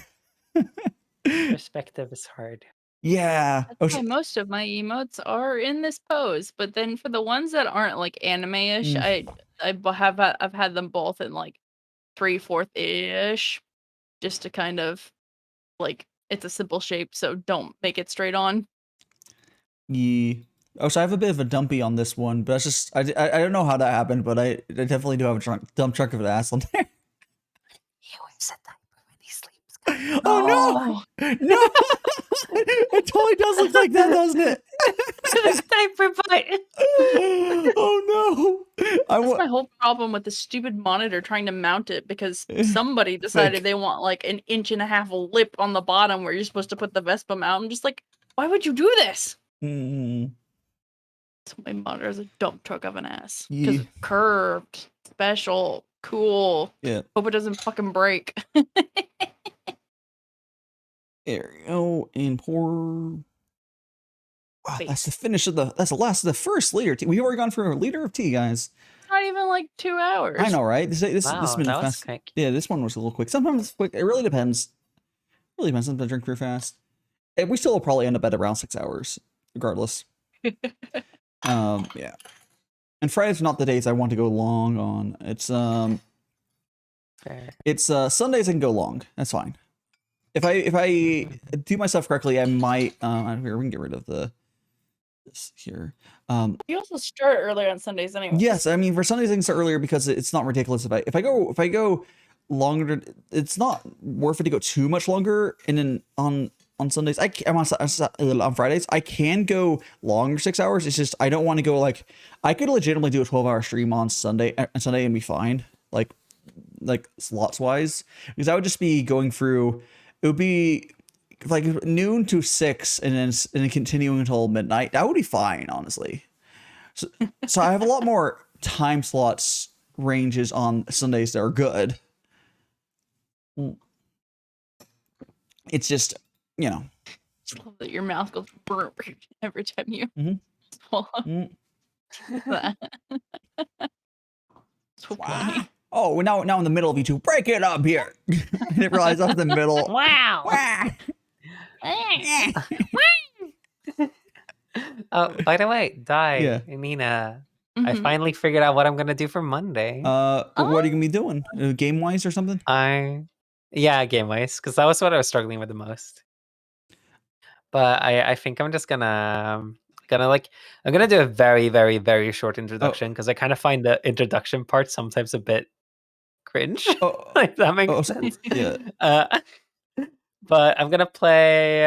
Perspective is hard. Yeah. That's why most of my emotes are in this pose, but then for the ones that aren't like anime-ish, I've had them both in like 3/4-ish, just to kind of like, it's a simple shape, so don't make it straight on. Yeah. Oh, so I have a bit of a dumpy on this one, but it's just I don't know how that happened, but I definitely do have a dump truck of an ass on there. He always said that when he sleeps. Oh no! No! It totally does look like that, doesn't it? The sniper bite. Oh no! That's my whole problem with the stupid monitor trying to mount it because somebody decided they want like an 1.5 inch lip on the bottom where you're supposed to put the Vespa mount. I'm just like, why would you do this? So my monitor is a dump truck of an ass. Because Yeah. curved, special, cool. Yeah. Hope it doesn't fucking break. There you go. And pour. Wow, that's Base. the finish of that's the last of the first liter tea. We've already gone for a liter of tea, guys. Not even like 2 hours. I know, right? This Wow, has been that was fast. quick. Yeah, this one was a little quick. Sometimes it's quick. It really depends. Really depends. Sometimes I drink pretty fast. And we still will probably end up at around 6 hours, regardless. Yeah. And Fridays are not the days I want to go long on. It's Sundays I can go long. That's fine. If I do my stuff correctly, I might here we can get rid of this here. You also start earlier on Sundays anyway. Yes, I mean for Sundays I can start earlier because it's not ridiculous if I go longer, it's not worth it to go too much longer. And then on Sundays, I'm on Fridays, I can go longer 6 hours. It's just I don't want to go like I could legitimately do a 12-hour stream on Sunday and be fine, like slots wise, because I would just be going through. It would be like noon to 6 and then continuing until midnight. That would be fine, honestly. So I have a lot more time slots ranges on Sundays that are good. It's just, you know. Just love that your mouth goes brr every time you swallow. That. So funny. Oh, now in the middle of you two. Break it up here. I didn't realize I was in the middle. Wow. Oh, by the way, Nina, I finally figured out what I'm gonna do for Monday. What are you gonna be doing? Game wise or something? Game wise, because that was what I was struggling with the most. But I think I'm just gonna I'm gonna do a very, very, very short introduction because I kind of find the introduction part sometimes a bit cringe. Like that makes sense. Yeah. But I'm gonna play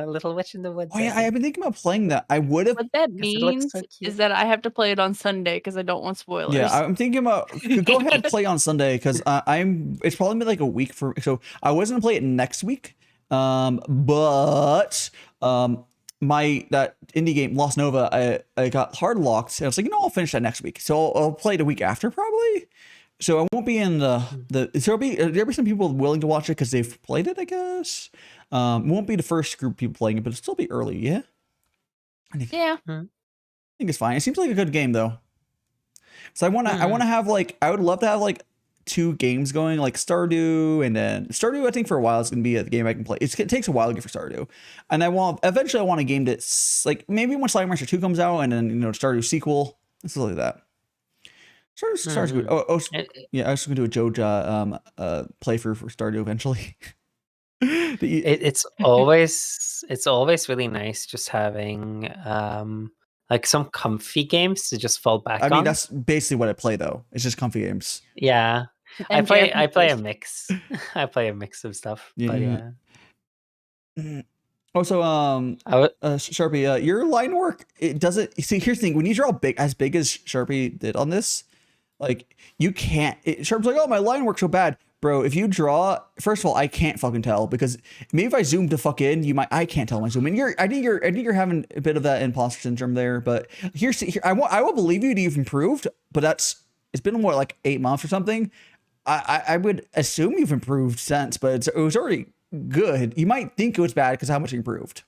Little Witch in the Woods. Oh yeah, I've been thinking about playing that. I would have. What that means is that I have to play it on Sunday because I don't want spoilers. Yeah, I'm thinking about go ahead and play on Sunday because it's probably been like a week so I was gonna play it next week. But that indie game Lost Nova, I got hard locked and I was like, I'll finish that next week. So I'll play it a week after probably. So I won't be in there'll be some people willing to watch it because they've played it, I guess. It won't be the first group of people playing it, but it'll still be early, yeah? Yeah. I think it's fine. It seems like a good game though. So I wanna have I would love to have 2 games going, like Stardew, and then Stardew I think for a while it's gonna be a game I can play. It takes a while to get for Stardew. And eventually I want a game that's maybe when Slime Rancher 2 comes out and then Stardew sequel. It's like that. Star's good. Yeah, I was gonna do a Joja playthrough for Stardew eventually. It's always really nice just having some comfy games to just fall back on. I mean that's basically what I play though. It's just comfy games. Yeah. I play a mix. I play a mix of stuff. Yeah. But yeah. Also, Sharpe, your line work, it doesn't. See, here's the thing: when you draw as big as Sharpe did on this, you can't. Sharpe's like, oh, my line work's so bad, bro. If you draw, first of all, I can't fucking tell because maybe if I zoom to fuck in, I can't tell my zoom in. I think you're having a bit of that imposter syndrome there. But here, I will believe you that you've improved, but it's been what 8 months or something. I would assume you've improved since, but it was already good. You might think it was bad because how much you improved.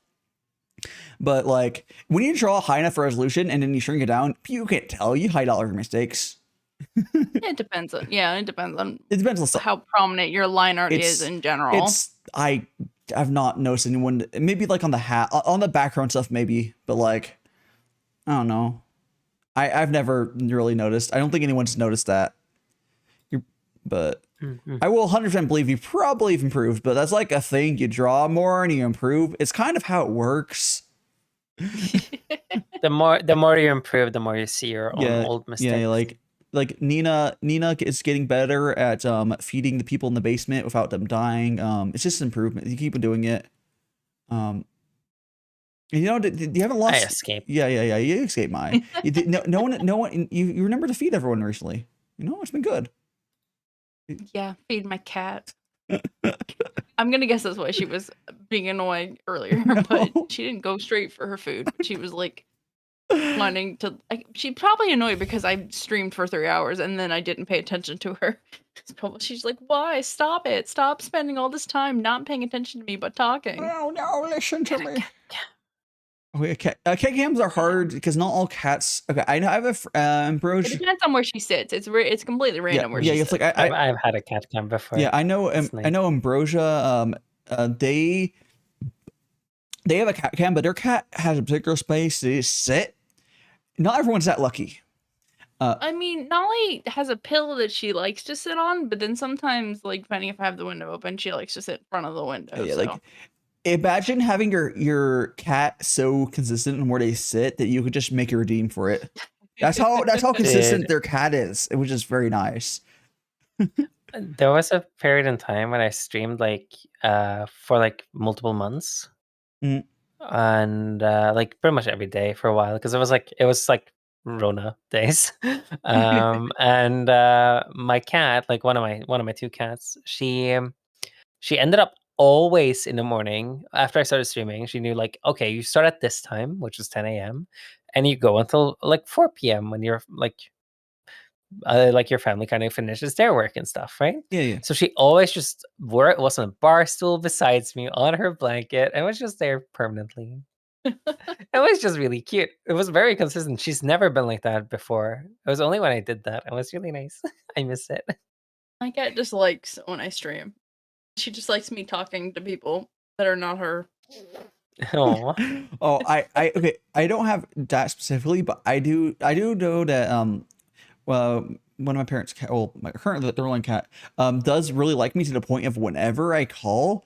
But when you draw high enough resolution and then you shrink it down, you can't tell. You hide all your mistakes. It depends on how prominent your line art is in general. I've not noticed anyone, maybe on the hat, on the background stuff maybe, but I don't know. I've never really noticed. I don't think anyone's noticed that. But I will 100% believe you probably have improved, but that's a thing. You draw more and you improve. It's kind of how it works. The more you improve, the more you see your own old mistakes. Yeah, like Nina is getting better at feeding the people in the basement without them dying. It's just improvement. You keep doing it. You know, you haven't lost. I escaped. Yeah. You escaped my. No one. You remember to feed everyone recently. You know, it's been good. Yeah, feed my cat. I'm gonna guess that's why she was being annoying earlier, but she didn't go straight for her food. She was like wanting to. She probably annoyed because I streamed for 3 hours and then I didn't pay attention to her. She's like, "Why? Stop it! Stop spending all this time not paying attention to me but talking." Oh no! Listen to me. Okay, cat cams are hard because not all cats. Okay, I know I have a Ambrosia. It depends on where she sits. It's completely random where she it's sits. like I've had a cat cam before. Yeah, I know. I know Ambrosia. They have a cat cam, but their cat has a particular space to sit. Not everyone's that lucky. I mean, Nolly has a pillow that she likes to sit on, but then sometimes, like, depending if I have the window open, she likes to sit in front of the window. Yeah, so. like imagine having your cat so consistent in where they sit that you could just make a redeem for it. That's how consistent their cat is, which is very nice. There was a period in time when I streamed like for like multiple months, and like pretty much every day for a while because it was like Rona days, and my cat, like one of my two cats, she ended up always in the morning after I started streaming. She knew like, okay, you start at this time, which is 10 a.m., and you go until like 4 p.m. when you're like your family kind of finishes their work and stuff, right? Yeah. So she always just was on a bar stool besides me on her blanket and was just there permanently. It was just really cute. It was very consistent. She's never been like that before. It was only when I did that. It was really nice. I miss it. My cat just likes when I stream. She just likes me talking to people that are not her. Oh, okay. I don't have that specifically, but I do know that well, one of my parents' cat, well, my current the rolling cat, does really like me to the point of whenever I call,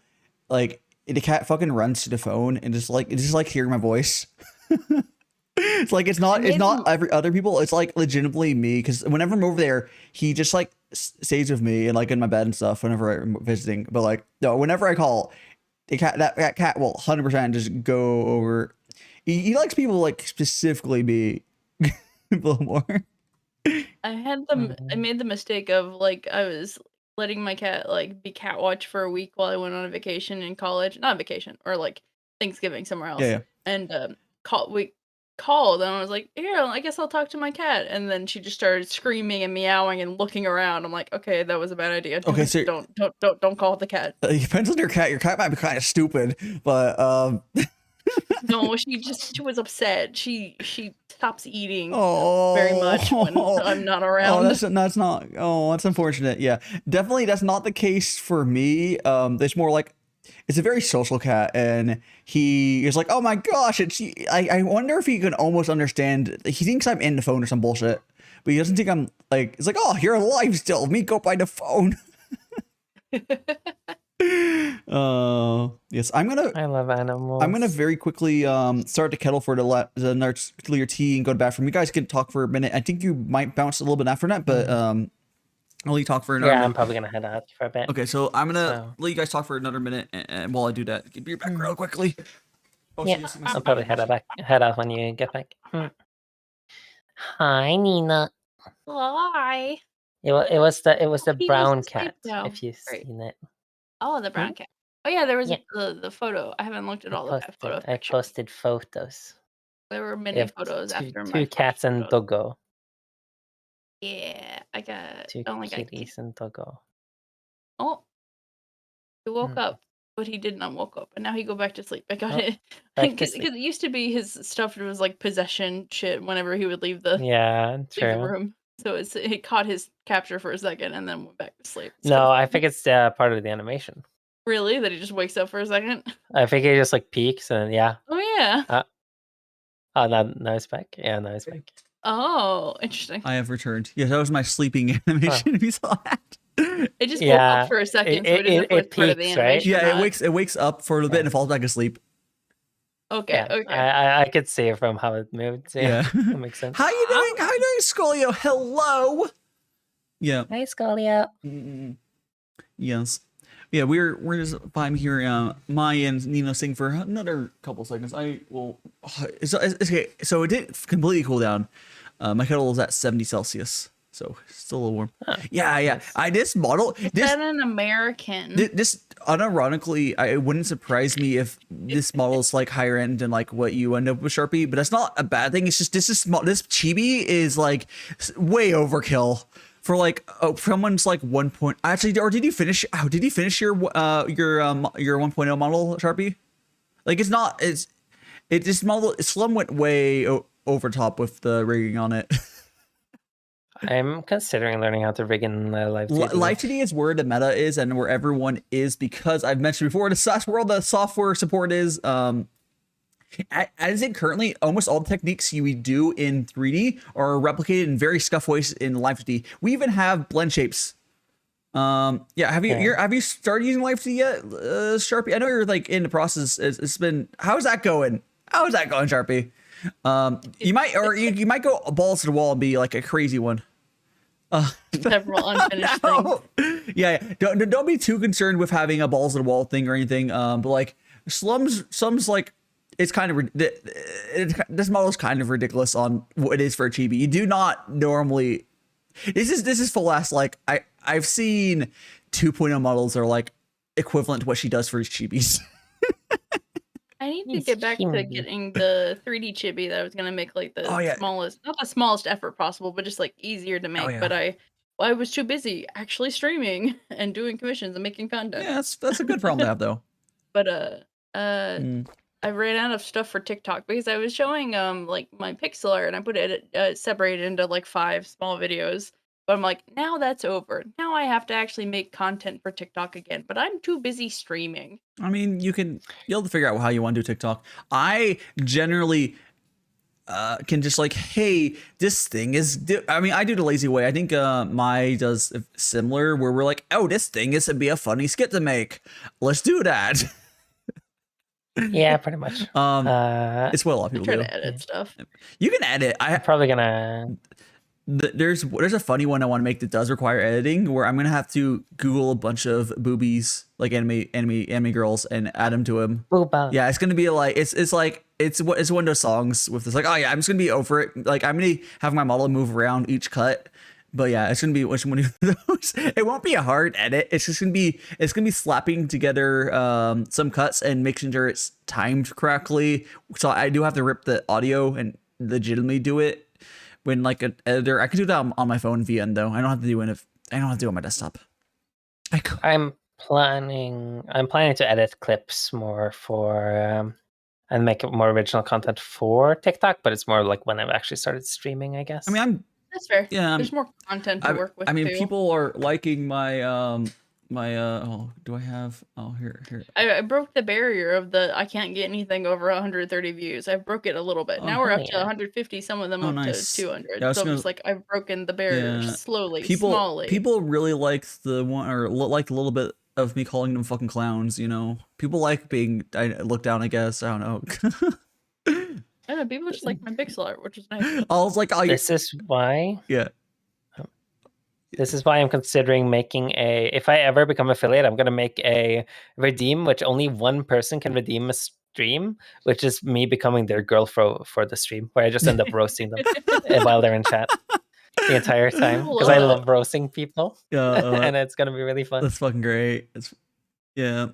like the cat fucking runs to the phone and just like hearing my voice. It's like it's not every other people. It's like legitimately me because whenever I'm over there, he just like stays with me and like in my bed and stuff whenever I'm visiting. But like no, whenever I call, the cat that cat will 100% just go over. He likes people like specifically me a little more. I made the mistake of like I was letting my cat like be cat watch for a week while I went on a vacation in college, not vacation or like Thanksgiving somewhere else. Yeah. And we called and I was like, here, I guess I'll talk to my cat. And then she just started screaming and meowing and looking around. I'm like, okay, that was a bad idea. Okay, so don't call the cat. It depends on your cat. Your cat might be kind of stupid, but No, she was upset. She stops eating very much when I'm not around. Oh, that's not. Oh, that's unfortunate. Yeah, definitely that's not the case for me. It's more like it's a very social cat, and he is like, oh my gosh, I wonder if he can almost understand. He thinks I'm in the phone or some bullshit, but he doesn't think I'm like. It's like, oh, you're alive still. Me go by the phone. Yes, I love animals. I'm gonna very quickly start the kettle for the nurse clear tea and go to bathroom. You guys can talk for a minute. I think you might bounce a little bit after that, but I'll let you talk for another minute. I'm probably gonna head out for a bit. Okay, so I'm gonna let you guys talk for another minute, and while I do that, get your back real quickly. I'll probably head out when you get back. Hi, Nina. Hi. It was the brown cat. If you've seen it. Oh, the brown cat. Oh yeah, there was the photo. I haven't looked at all the photos. I posted photos. There were many photos after my two cats and doggo. Yeah, I got two kitties and doggo. Oh, he woke up, but he did not woke up, and now he go back to sleep. I got it because it used to be his stuff was like possession shit whenever he would leave the the room. So it caught his capture for a second and then went back to sleep. No, I think it's part of the animation. Really? That he just wakes up for a second? I think he just like peeks and Oh yeah. Now he's back. Yeah, now he's back. Oh, interesting. I have returned. Yeah, that was my sleeping animation. If you saw that. It just woke up for a second, so it isn't part of the animation. Right? Yeah, it wakes up for a little bit and it falls back asleep. Okay, Yeah, okay. I could see it from how it moved. Yeah, that makes sense. How you doing? How you doing, Scolio? Hello. Yeah. Hey, Scalia. Yes. Yeah, we're just vibing here. Maya and Nino sing for another couple seconds. I will. Okay, so it did completely cool down. My kettle is at 70 Celsius, so still a little warm. Oh, Yeah. nice. This model. Is This that an American? this unironically, it wouldn't surprise me if this model is like higher end than like what you end up with Sharpie, but that's not a bad thing. It's just this is small. This chibi is like way overkill for like someone's like 1 point. Actually, or did you finish? Oh, did you finish your 1.0 model, Sharpie? Like it's not. This model. Slum went way over top with the rigging on it. I'm considering learning how to rig in live TD. Live TD is where the meta is and where everyone is, because I've mentioned before, the SaaS world, the software support is, as in currently, almost all the techniques you do in 3D are replicated in very scuff ways in live TD. We even have blend shapes. Yeah, have you started using live TD yet, Sharpie? I know you're like in the process. It's been, how's that going? How's that going, Sharpie? You might go balls to the wall and be like a crazy one. Several unfinished things. Yeah. Don't be too concerned with having a balls to the wall thing or anything. But like slums like it's kind of this model is kind of ridiculous on what it is for a chibi. You do not normally. This is full ass. Like I've seen 2.0 models that are like equivalent to what she does for chibis. I need to get back to getting the 3D chibi that I was gonna make like the smallest, not the smallest effort possible, but just like easier to make. But I was too busy actually streaming and doing commissions and making content. Yeah, that's a good problem to have though. But I ran out of stuff for TikTok because I was showing like my pixel art and I put it separated into like 5 small videos. But I'm like, now that's over. Now I have to actually make content for TikTok again. But I'm too busy streaming. I mean, you'll have to figure out how you want to do TikTok. I generally can just like, hey, this thing is. I mean, I do the lazy way. I think my does similar, where we're like, oh, this thing is to be a funny skit to make. Let's do that. Yeah, pretty much. It's what a lot of people do. Try to edit stuff. You can edit. I'm probably gonna. There's a funny one I want to make that does require editing, where I'm gonna have to Google a bunch of boobies, like anime girls, and add them to him. Booba. Yeah, it's gonna be like it's one of those songs with this like, oh yeah, I'm just gonna be over it. Like I'm gonna have my model move around each cut, but yeah, it's gonna be which one of those. It won't be a hard edit. It's just gonna be slapping together some cuts and making sure it's timed correctly. So I do have to rip the audio and legitimately do it. When like an editor, I can do that on my phone VN though. I don't have to do it on my desktop. I'm planning to edit clips more for and make more original content for TikTok, but it's more like when I've actually started streaming, I guess. I mean, that's fair. Yeah, there's more content to work with. I mean, too. people are liking my do I have here I broke the barrier of I can't get anything over 130 views. I broke it a little bit. Now we're up to 150, some of them up to 200. Yeah, so it's like I've broken the barrier slowly, smallly. People really like the one, or like a little bit of me calling them fucking clowns, you know. People like being looked down, I guess. I don't know. I don't know, people just like my pixel art, which is nice. I was like, this is why. Yeah. This is why I'm considering making if I ever become affiliate, I'm going to make a redeem, which only one person can redeem a stream, which is me becoming their girl for the stream, where I just end up roasting them while they're in chat the entire time, because I love roasting people. And it's going to be really fun. That's fucking great. Yeah,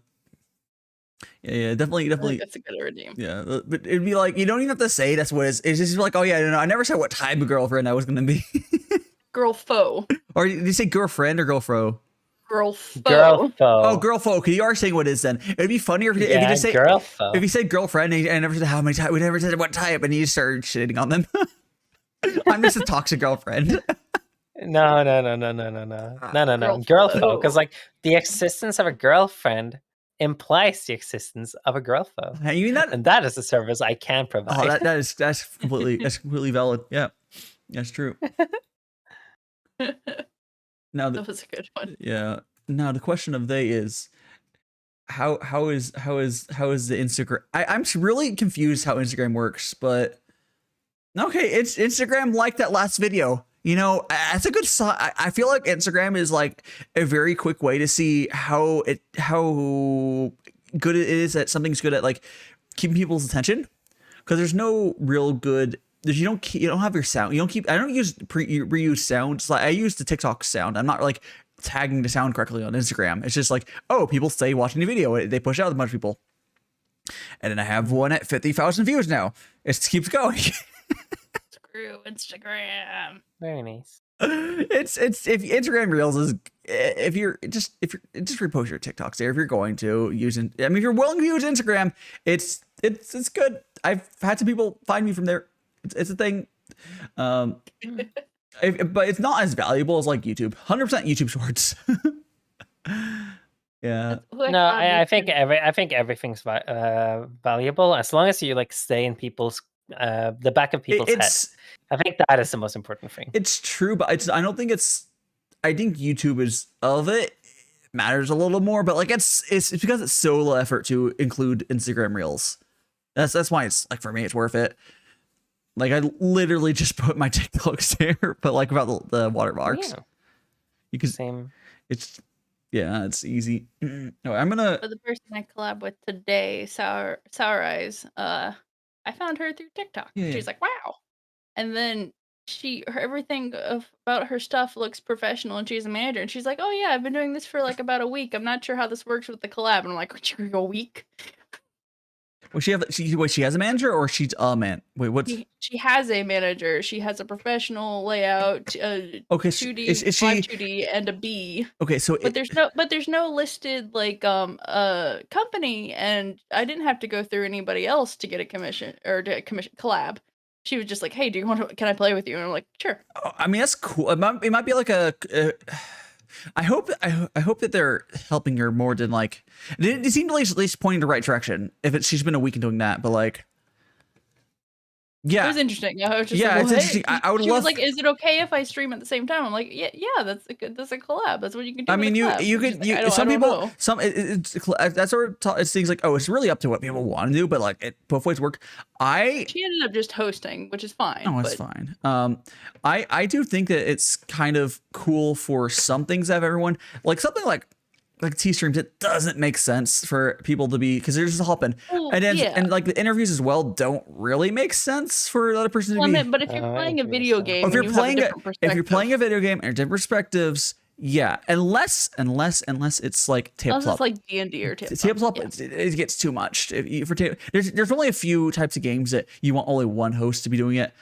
definitely. That's a good redeem. Yeah, but it'd be like, you don't even have to say that's what it's just like, oh yeah, no, I never said what type of girlfriend I was going to be. Girl foe. Or did you say girlfriend or girlfro? Girl foe. Girl foe. Oh, girl foe. Okay, you are saying what it is then. It'd be funnier if you just say girl foe. If you said girlfriend and never said how many times, we never said what type, and you just started shitting on them. I'm just a toxic girlfriend. No. Girl foe, because like the existence of a girlfriend implies the existence of a girl foe. You mean that? And that is a service I can provide. Oh, that's completely valid. Yeah, that's true. Now that was a good one. Yeah. Now the question of the day is, how is the Instagram? I'm really confused how Instagram works, but okay, it's Instagram like that last video. You know, that's a good sign. I feel like Instagram is like a very quick way to see how good it is that something's good at like keeping people's attention, because there's no real good. You don't have your sound. You don't keep. I don't use reuse sounds. Like I use the TikTok sound. I'm not like tagging the sound correctly on Instagram. It's just like, oh, people stay watching the video. They push out a bunch of people, and then I have one at 50,000 views now. It keeps going. Screw Instagram. Very nice. It's if Instagram Reels is if you're just repost your TikToks there if you're going to using. I mean, if you're willing to use Instagram, it's good. I've had some people find me from there. It's a thing. But it's not as valuable as like YouTube. 100% YouTube Shorts. Yeah. No, I think everything's valuable as long as you like stay in people's the back of people's heads. I think that is the most important thing. It's true, but I don't think it's. I think YouTube is of it matters a little more, but like it's because it's so low effort to include Instagram Reels. That's why it's like, for me it's worth it. Like I literally just put my TikToks there, but like about the watermarks. Yeah. You can Same. It's it's easy. No, I'm gonna. For the person I collab with today, Sour Eyes, I found her through TikTok. Yeah, She's like, wow. And then everything about her stuff looks professional, and she's a manager. And she's like, oh yeah, I've been doing this for like about a week. I'm not sure how this works with the collab. And I'm like, a week? Well, she has a manager, or she's a man? Wait, what's? She has a manager. She has a professional layout. Okay, 2D, is she 2D, and a B. Okay, so there's no listed like company, and I didn't have to go through anybody else to get a commission or to commission collab. She was just like, hey, can I play with you? And I'm like, sure. I mean, that's cool. It might be like I hope that they're helping her more than like. It seemed at least pointing the right direction. If she's been a week in doing that, but like, yeah, it was interesting. I was just it's hey. interesting. I would she love. Was like, is it okay if I stream at the same time? I'm like, yeah, that's a collab. That's what you can do. I mean, you could some people that's sort of it's things like, oh, it's really up to what people want to do, but like both ways work. She ended up just hosting, which is fine. Oh, it's fine. I do think that it's kind of cool for some things to have everyone like something like T streams. It doesn't make sense for people to be because they're just hopping, and like the interviews as well don't really make sense for the other person to be. But if you're playing a video game, if you're playing a video game and different perspectives, yeah, unless it's like tabletop, it's like D&D or tabletop, it gets too much. There's only a few types of games that you want only one host to be doing it.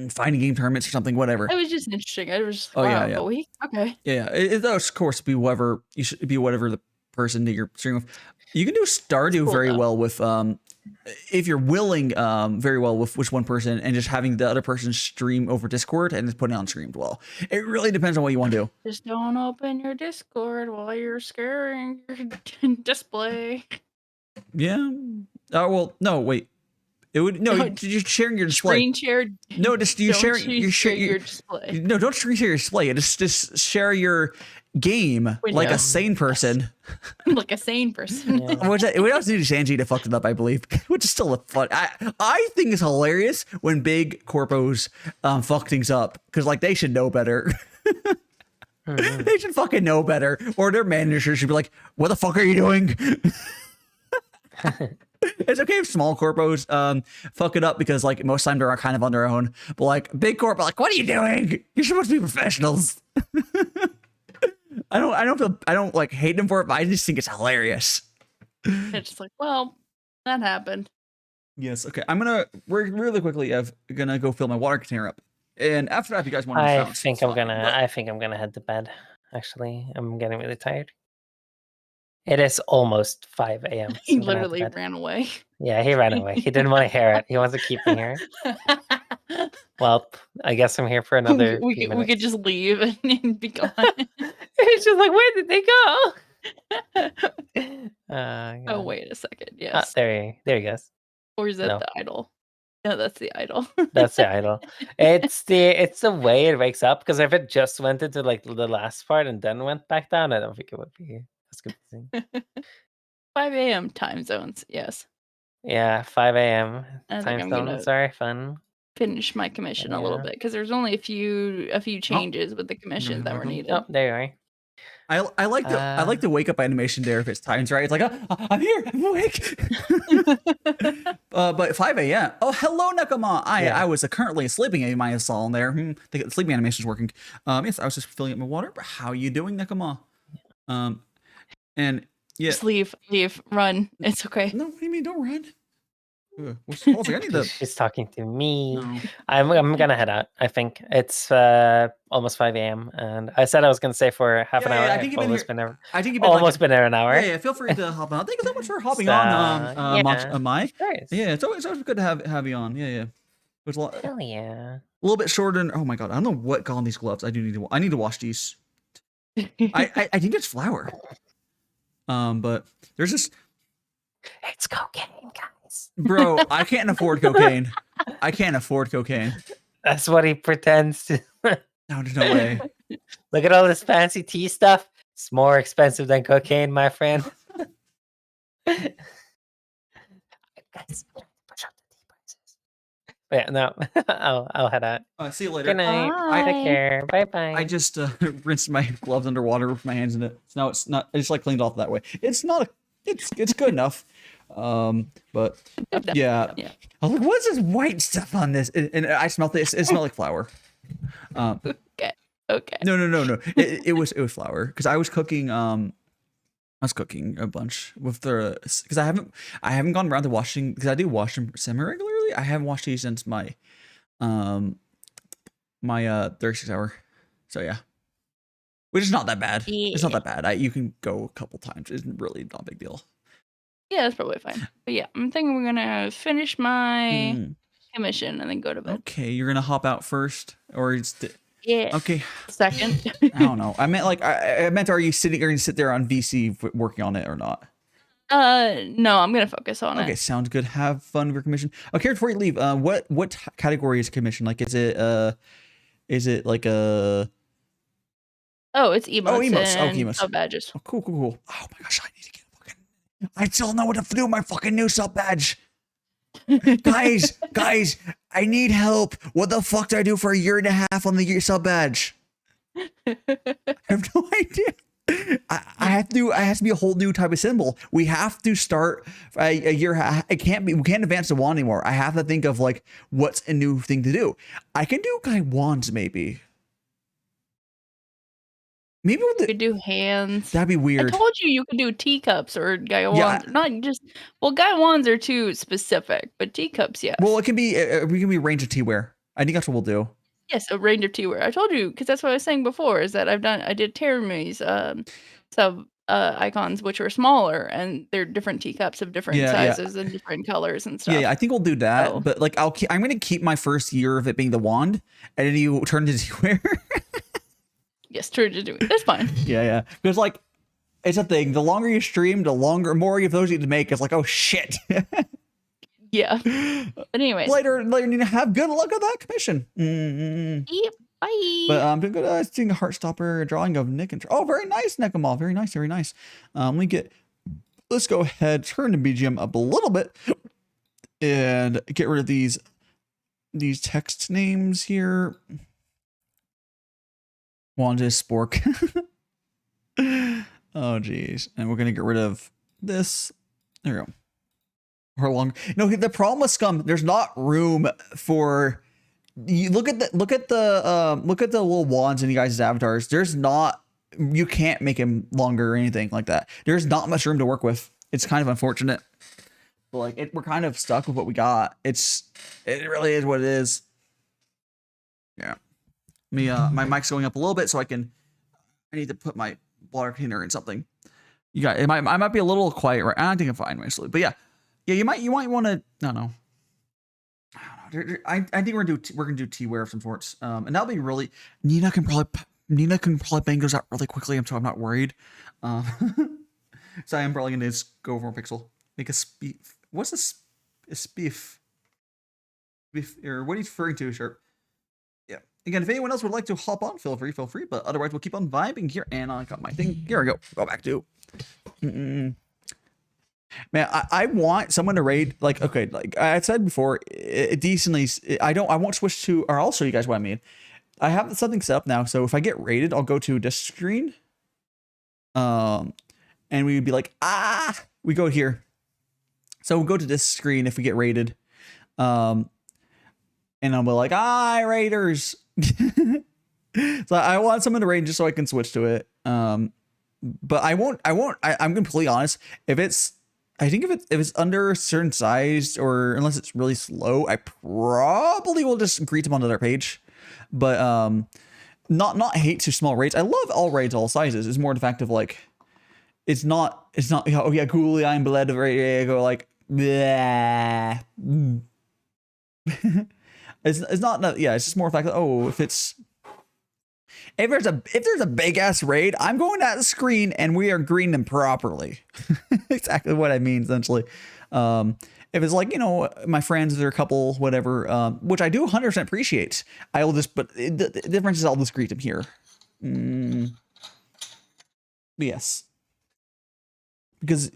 Finding game tournaments or something, whatever. It was just interesting. I was just a week. Okay. Yeah, it of course be whoever you should be, whatever the person that you're streaming with. You can do Stardew very well with if you're willing very well with which one person, and just having the other person stream over Discord and just putting it on streamed well. It really depends on what you want to do. Just don't open your Discord while you're scaring your display. Yeah. Oh well, no, wait. It would you're sharing your display. Screen share. No, just you share your display. No, don't screen share your display. Just share your game like a sane person. Like a sane person. Yeah. We also do Sanji to fuck it up, I believe, which is still fun. I think it's hilarious when big corpos fuck things up, because like they should know better. They should fucking know better, or their manager should be like, "What the fuck are you doing?" It's okay if small corpos fuck it up, because like most times they're kind of on their own. But like big corp, like, what are you doing? You're supposed to be professionals. I don't like hate them for it, but I just think it's hilarious. It's just like, well, that happened. Yes. Okay. We're really quickly. I'm gonna go fill my water container up, and after that, if you guys want to, I think I'm gonna head to bed. Actually, I'm getting really tired. It is almost 5 a.m. He literally ran away. Yeah, he ran away. He didn't want to hear it. He wants to keep me here. Well, I guess I'm here for another. We could just leave and be gone. It's just like, where did they go? Oh, wait a second. Yes. There he goes. Or is that the idol? No, that's the idol. That's the idol. It's the way it wakes up, because if it just went into like the last part and then went back down, I don't think it would be That's good to see. 5 a.m. time zones. Yes. Yeah, 5 a.m. I think time I'm gonna zones are fun. finish my commission a little Yeah. bit because there's only a few changes with the commissions that were needed. Oh, there you are. I like the wake up animation there if it's times right. It's like I'm here, I'm awake. But 5 a.m. Oh, hello, Nakama. I was currently sleeping in my stall there. The sleeping animation is working. Yes, I was just filling up my water. But how you doing, Nakama? And yeah, Just leave, run. It's okay. no, what do you mean? Don't run. What's I need to. She's talking to me. No. I'm gonna head out. I think it's almost 5 a.m. and I said I was gonna stay for half an hour. I think you've been almost here. been there. I think you've been Almost been there an hour. Yeah, feel free to hop on. Thank you so much for hopping So, on, Mike. Nice. Yeah, it's always good to have you on. Yeah. It was a Hell yeah. little bit shorter than. Oh my god, I don't know what got on these gloves. I need to wash these. I think it's flour. But there's this. It's cocaine, guys. Bro, I can't afford cocaine. I can't afford cocaine. That's what he pretends to. No, there's no way. Look at all this fancy tea stuff. It's more expensive than cocaine, my friend. Guys, push up the tea prices. But yeah, no, I'll head out. See you later. Good night. Bye. Take care. Bye bye. I just rinsed my gloves underwater with my hands in it. So now it's not. I just like cleaned off that way. It's not. It's good enough. But yeah. I was like, what's this white stuff on this? And I smelled it. It smelled like flour. Okay. No. It was flour because I was cooking. I was cooking a bunch with the because I haven't gone around to washing because I do wash them semi regularly. I haven't washed these since my 36 hour. So yeah, which is not that bad. Yeah. It's not that bad. You can go a couple times. It's really not a big deal. Yeah, that's probably fine. But yeah, I'm thinking we're gonna finish my commission and then go to bed. Okay, you're gonna hop out first, or it's Yeah. okay. Second. I don't know. I meant like I meant, are you gonna sit there on VC working on it or not? No, I'm gonna focus on it. Okay, sounds good. Have fun with your commission. Okay, before you leave, what category is commission? Like, is it like a? Oh, it's emotes. Oh, emotes. And emotes. sub badges. Oh, cool. Oh my gosh, I need to get a fucking. I still know what to do with my fucking new sub badge. guys, I need help. What the fuck do I do for a year and a half on the sub badge? I have no idea. I have to be a whole new type of symbol. We have to start a year. We can't advance the wand anymore. I have to think of like what's a new thing to do. I can do wands maybe. Maybe You could do hands. that'd be weird. I told you could do teacups or guy wands. Not just guy wands are too specific, but teacups, yes. Well, it can be we can be range of teaware. I think that's what we'll do. Yes, a range of teaware. I told you because that's what I was saying before. Is that I did Terami's sub icons, which are smaller, and they're different teacups of different sizes and different colors and stuff. Yeah, I think we'll do that. So. But like, I'm gonna keep my first year of it being the wand, and then you turn to teaware. Yes, true to do it. That's fine. Yeah. Because like, it's a thing. The longer you stream, the more of those you need to make. It's like, oh shit. Yeah. But anyways. Later, Nina, have good luck on that commission. Yep. Bye. But I'm good. Seeing a Heartstopper drawing of Nick and oh, very nice, Nekamal. Very nice. Let's go ahead, turn the BGM up a little bit, and get rid of these text names here. Wanda Spork. Oh geez, and we're gonna get rid of this. There we go. Or long. No, the problem with Scum, there's not room for. You look at the little wands in you guys' avatars. There's not. You can't make him longer or anything like that. There's not much room to work with. It's kind of unfortunate. But like we're kind of stuck with what we got. It really is what it is. Yeah. My mic's going up a little bit so I need to put my water container in something. I might be a little quiet right. I think I'm fine mostly, but yeah, you might want to. I don't know. I think we're gonna do teaware of some sorts. And that'll be really. Nina can probably bang those out really quickly. I'm not worried. So I am probably gonna just go over a pixel. Make a spiff. What's a spiff? Or what are you referring to, Sharpe? Yeah. Again, if anyone else would like to hop on, feel free. But otherwise, we'll keep on vibing here. And I got my thing. Here we go. Go back to. Man, I want someone to raid. Like, okay, like I said before, decently. I won't switch to. Or I'll show you guys what I mean. I have something set up now, so if I get raided, I'll go to disc screen. And we would be like, we go here. So we'll go to this screen if we get raided. And I'll be like, raiders. So I want someone to raid just so I can switch to it. But I'm completely honest. If it's under a certain size or unless it's really slow, I probably will just greet them on their page. But not hate to small raids. I love all raids, all sizes. It's more the fact of like, it's not, oh yeah, cool, I'm bled of raid. Go like, bleh. It's not, yeah, it's just more the fact that, oh, if there's a big ass raid, I'm going to that screen and we are greeting them properly. Exactly what I mean, essentially. If it's like, my friends, they're a couple, whatever, which I do 100% appreciate. The difference is I'll just greet them here. Yes. Because,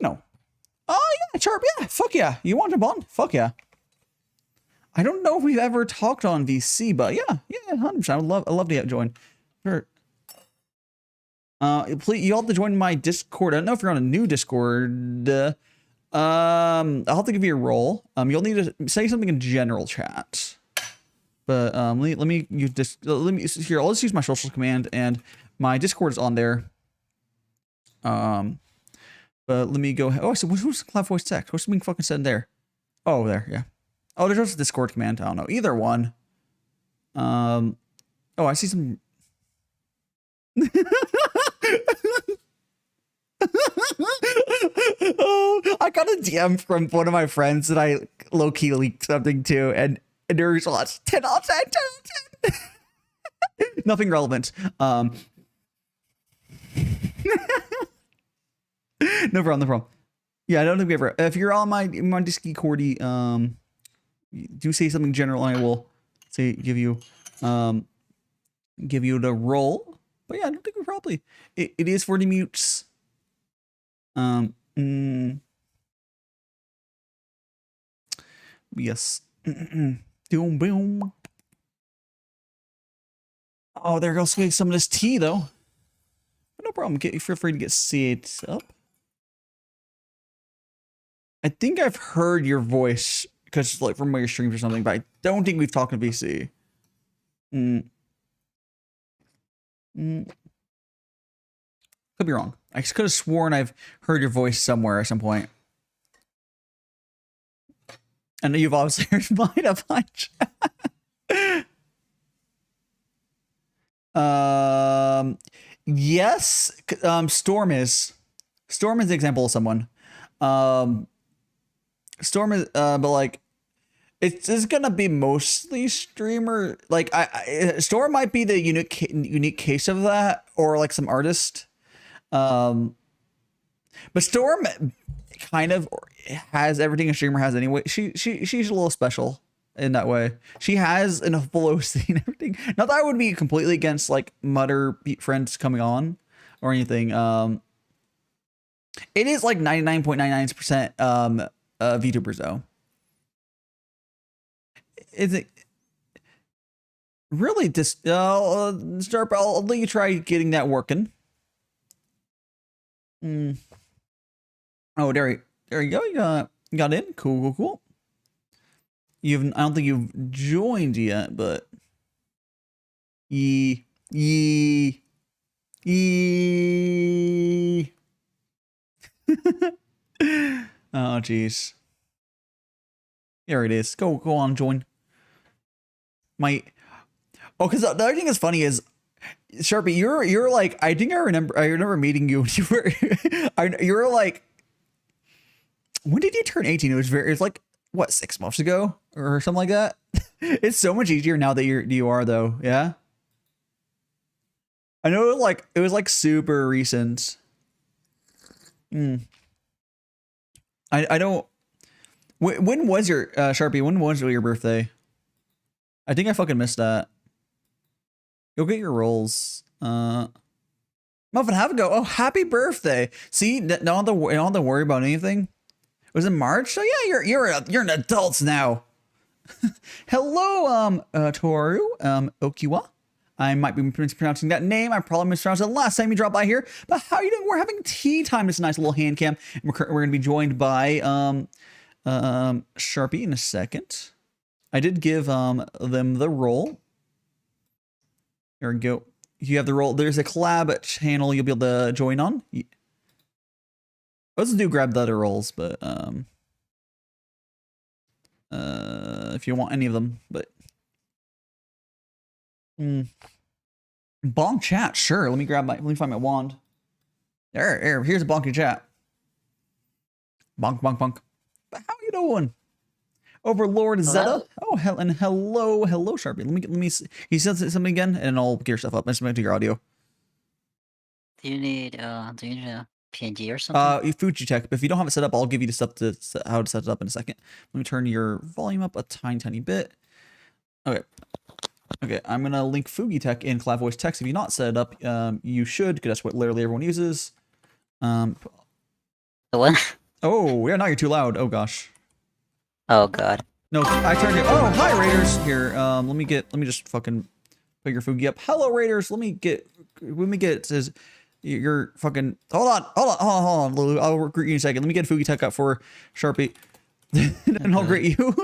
oh yeah, Sharpe, yeah, fuck yeah. You want to bond? Fuck yeah. I don't know if we've ever talked on VC, but yeah, 100%. I'd love to join. Sure. Please, you all have to join my Discord. I don't know if you're on a new Discord. I'll have to give you a role. You'll need to say something in general chat. But let me use this. Here. I'll just use my social command, and my Discord is on there. But let me go. Oh, so who's Cloud Voice Text? What's being fucking said there? Oh, there. Yeah. Oh, there's also a Discord command. I don't know. Either one. Oh, I see some. Oh, I got a DM from one of my friends that I low-key leaked something to, and their response, 10 out of 10, 10 out of 10. Nothing relevant. No problem. Yeah, I don't think we ever. If you're on my Disky Cordy, do say something general, and I will give you the role. But yeah, I don't think we probably. It is for the mutes. Yes. Boom, boom. Oh, there goes some of this tea, though. No problem. Feel free to get C8 up. I think I've heard your voice because like from your streams or something, but I don't think we've talked to VC. Could be wrong. I could have sworn I've heard your voice somewhere at some point. I know you've obviously heard mine a bunch. Yes. Storm is an example of someone. Storm is, but like, it's gonna be mostly streamer. Like, Storm might be the unique case of that, or like some artist. But Storm kind of has everything a streamer has anyway. She's a little special in that way. She has enough full OC and everything. Not that I would be completely against like Mutter friends coming on or anything. It is like 99.99% VTubers though. Is it really just Sharpe? I'll let you try getting that working. Oh, there you go. You got in. Cool. I don't think you've joined yet, but yee. Oh, jeez. There it is. Go on, join. Because the other thing that's funny is, Sharpe, you're like, I think I remember meeting you when you were, you're like, when did you turn 18? It was like, what, 6 months ago or something like that? It's so much easier now that you are though. Yeah. I know it was like super recent. I don't, when was your, Sharpe, when was your birthday? I think I fucking missed that. Go get your rolls. Muffin, have a go. Oh, happy birthday. See, don't have to worry about anything. It was in March? So yeah, you're an adult now. Hello, Toru, Okiwa. I might be mispronouncing that name. I probably mispronounced it last time you dropped by here. But how are you doing? We're having tea time. It's a nice little hand cam. And we're going to be joined by Sharpie in a second. I did give them the role. There we go. You have the role. There's a collab channel you'll be able to join on. Let's do grab the other roles, but if you want any of them, but bonk chat, sure. Let me find my wand. Here's a bonky chat. Bonk, bonk, bonk. But how you doing? Overlord Zeta. Oh, hello, Sharpie. Let me see. He says something again, and I'll gear stuff up. I'm just going to your audio. Do you need a PNG or something? Fuji Tech. But if you don't have it set up, I'll give you the stuff to how to set it up in a second. Let me turn your volume up a tiny bit. Okay. I'm gonna link Fuji Tech in Collab Voice Text. If you're not set it up, you should, because that's what literally everyone uses. The what? Oh yeah, now you're too loud. Oh gosh. Oh god. No, I turned it. Oh, hi Raiders. Here, let me just fucking put your Fugi up. Hello Raiders. Let me get. It says you're fucking. Hold on, Lulu. I'll recruit you in a second. Let me get Fugi Tech up for Sharpie, and I'll greet you.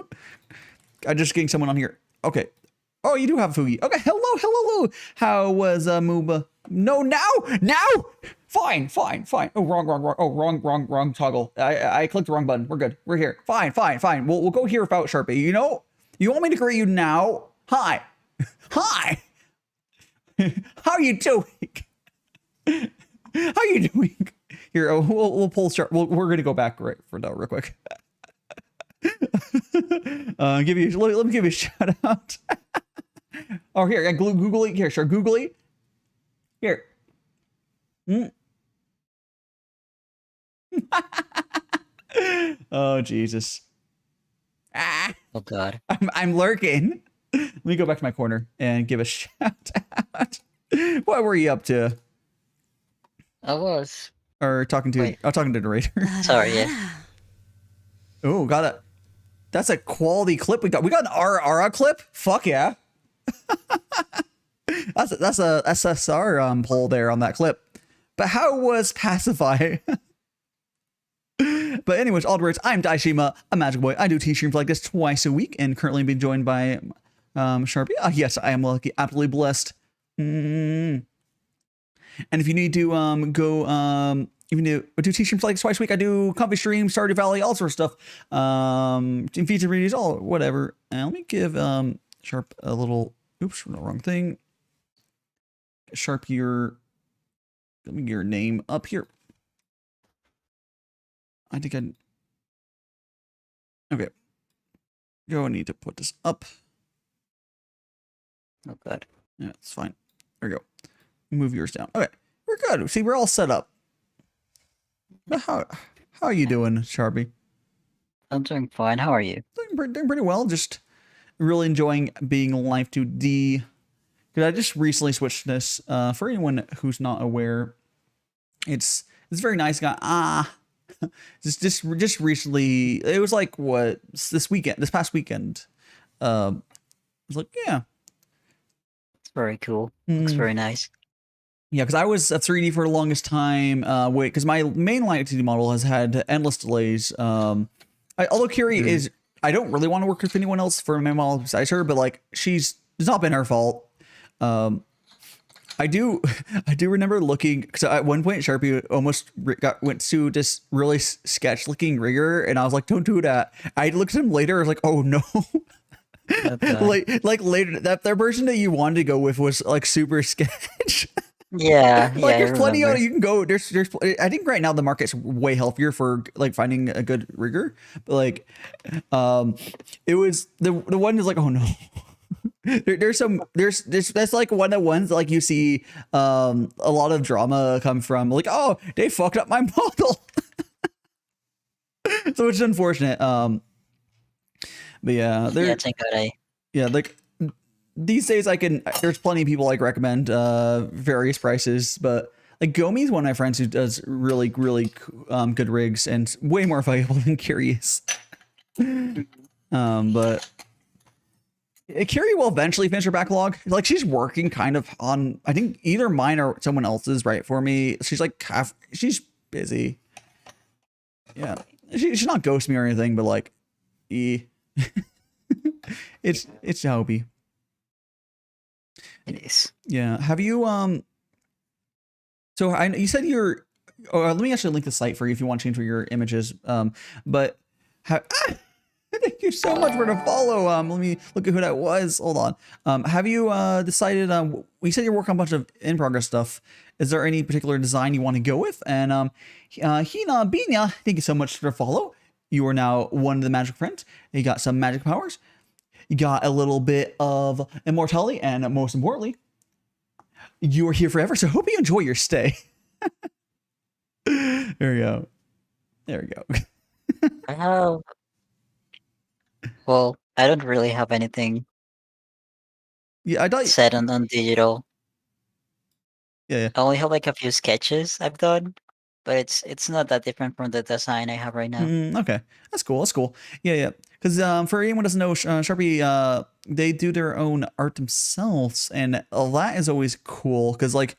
I'm just getting someone on here. Okay. Oh, you do have Fugi. Okay. Hello, Lulu. How was Mooba? No, now. Fine. Oh, wrong. Oh, wrong toggle. I clicked the wrong button. We're good. We're here. Fine. We'll go here without Sharpie. You know, you want me to greet you now? Hi. How are you doing? How you doing? Here, we'll pull Sharp. We're gonna go back right for now, real quick. Let me give you a shout out. Oh, here, Googly. Here, sure, Googly. Here. Oh Jesus. Oh god. I'm lurking. Let me go back to my corner and give a shout out. What were you up to? I was. Or talking to the narrator. Sorry, yeah. Oh, got it. That's a quality clip we got. We got an Aura clip. Fuck yeah. that's a SSR poll there on that clip. But how was Pacify? But anyways, all the words, I'm Daishima, a magic boy. I do tea streams like this twice a week, and currently being joined by Sharpie. Yes, I am lucky, absolutely blessed. And if you need to go even do tea streams like twice a week, I do comfy streams, Stardew Valley, all sorts of stuff. In feature reviews, all whatever. And let me give Sharp a little. Oops, no, wrong thing. Sharp let me get your name up here. I think okay. I need to put this up. Oh god. Yeah, it's fine. There we go. Move yours down. Okay, we're good. See, we're all set up. How are you doing, Sharpie? I'm doing fine. How are you? Doing pretty well. Just really enjoying being live 2D. Because I just recently switched this. For anyone who's not aware, it's very nice. Just recently. It was like what this past weekend. I was like, yeah. It's very cool. Looks very nice. Yeah, because I was a 3D for the longest time. Because my mainline 2D model has had endless delays. Although Kiri is, I don't really want to work with anyone else for my model besides her, but like it's not been her fault. I do remember looking, because at one point Sharpie almost went to this really sketch looking rigger, and I was like, don't do that. I looked at him later, I was like, oh no. like later that version that you wanted to go with was like super sketch. Yeah, like there's plenty of you can go. There's I think right now the market's way healthier for like finding a good rigger. But like, it was the one is like, oh no. There's that's like one of the ones like you see a lot of drama come from, like, oh, they fucked up my model. So it's unfortunate. But yeah, yeah, thank God yeah, like these days there's plenty of people recommend various prices, but like Gomi's one of my friends who does really good rigs and way more valuable than Curious. But Carrie will eventually finish her backlog. Like she's working kind of on, I think either mine or someone else's right for me. She's like she's busy. Yeah, she's not ghosting me or anything, but like, it's Hobie. It is. Yeah. Have you So you said you're. Oh, let me actually link the site for you if you want to change your images. But thank you so much for the follow. Let me look at who that was. Hold on. Have you decided? You said you're working on a bunch of in progress stuff. Is there any particular design you want to go with? And Hina Binya, thank you so much for the follow. You are now one of the magic friends. You got some magic powers. You got a little bit of immortality, and most importantly, you are here forever. So hope you enjoy your stay. There we go. There we go. I have. Well, I don't really have anything Yeah, I thought. set on digital. Yeah. I only have like a few sketches I've done, but it's not that different from the design I have right now. Okay, that's cool. That's cool. Yeah. Because for anyone who doesn't know, Sharpe, they do their own art themselves, and that is always cool. Because like,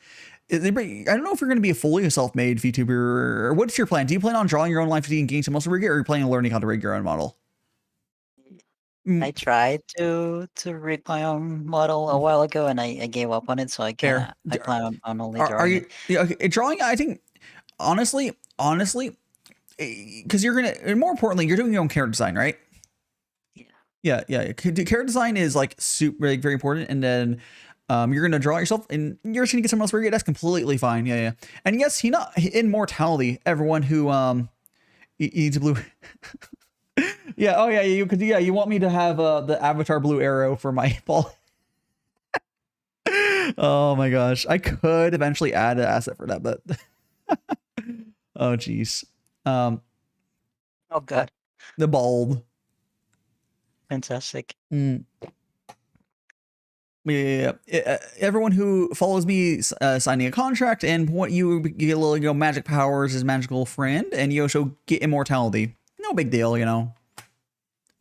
I don't know if you're going to be a fully self-made VTuber, or what's your plan? Do you plan on drawing your own live 3D and getting some muscle rig it, or are you planning on learning how to rig your own model? I tried to rig my own model a while ago, and I gave up on it. So I Fair. plan on only Are drawing you? it. Yeah, okay, drawing. I think honestly, because you're gonna, and more importantly, you're doing your own character design, right? Yeah. Character design is like super, like, very important, and then you're gonna draw it yourself, and you're just gonna get someone else to rig it. That's completely fine. Yeah. And yes, immortality. Everyone who eats blue. Yeah. Oh yeah. You want me to have the Avatar blue arrow for my ball? Oh my gosh, I could eventually add an asset for that, but oh geez. Oh god, The bulb. fantastic. Yeah. Everyone who follows me signing a contract, and what you get a little, magic powers as magical friend, and you also get immortality. No big deal, I'm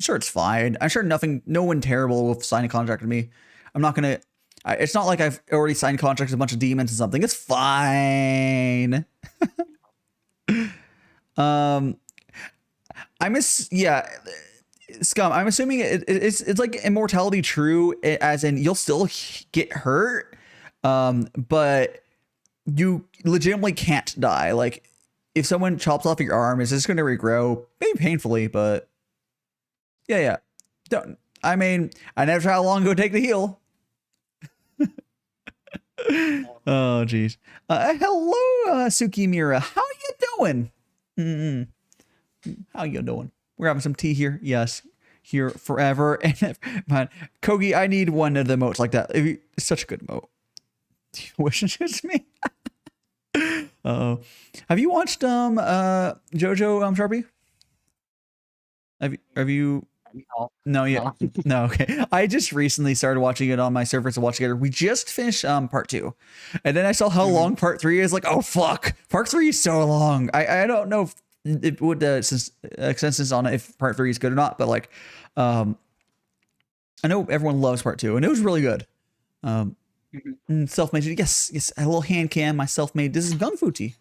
sure it's fine. I'm sure no one terrible will sign a contract with me. I'm not gonna. It's not like I've already signed contracts with a bunch of demons and something. It's fine. Scum, I'm assuming it's like immortality true, as in you'll still get hurt, but you legitimately can't die. Like if someone chops off your arm, it's just going to regrow, maybe painfully, but yeah. I never tried how long ago to take the heal. Oh geez. Hello, Suki Mira. How you doing? How you doing? We're having some tea here. Yes, here forever. And man, Kogi, I need one of the emotes like that. It's such a good emote. Wishing it's me. Oh, have you watched JoJo Sharpie? Have you? No, yeah. No, okay. I just recently started watching it on my servers to watch together. We just finished part 2, and then I saw how long part 3 is. Like, oh fuck, part 3 is so long. I don't know if it would consensus on if part 3 is good or not, but like, I know everyone loves part 2, and it was really good. Self-made, yes, a little hand cam. My self-made. This is Gongfu Tea.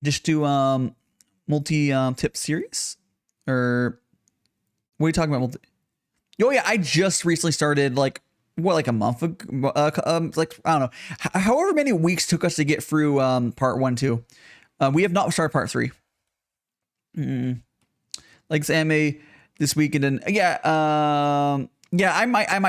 Just do multi tip series, or what are you talking about? Oh yeah, I just recently started like a month ago, like I don't know, however many weeks took us to get through part 1, 2. We have not started part 3. Like anime this week, and then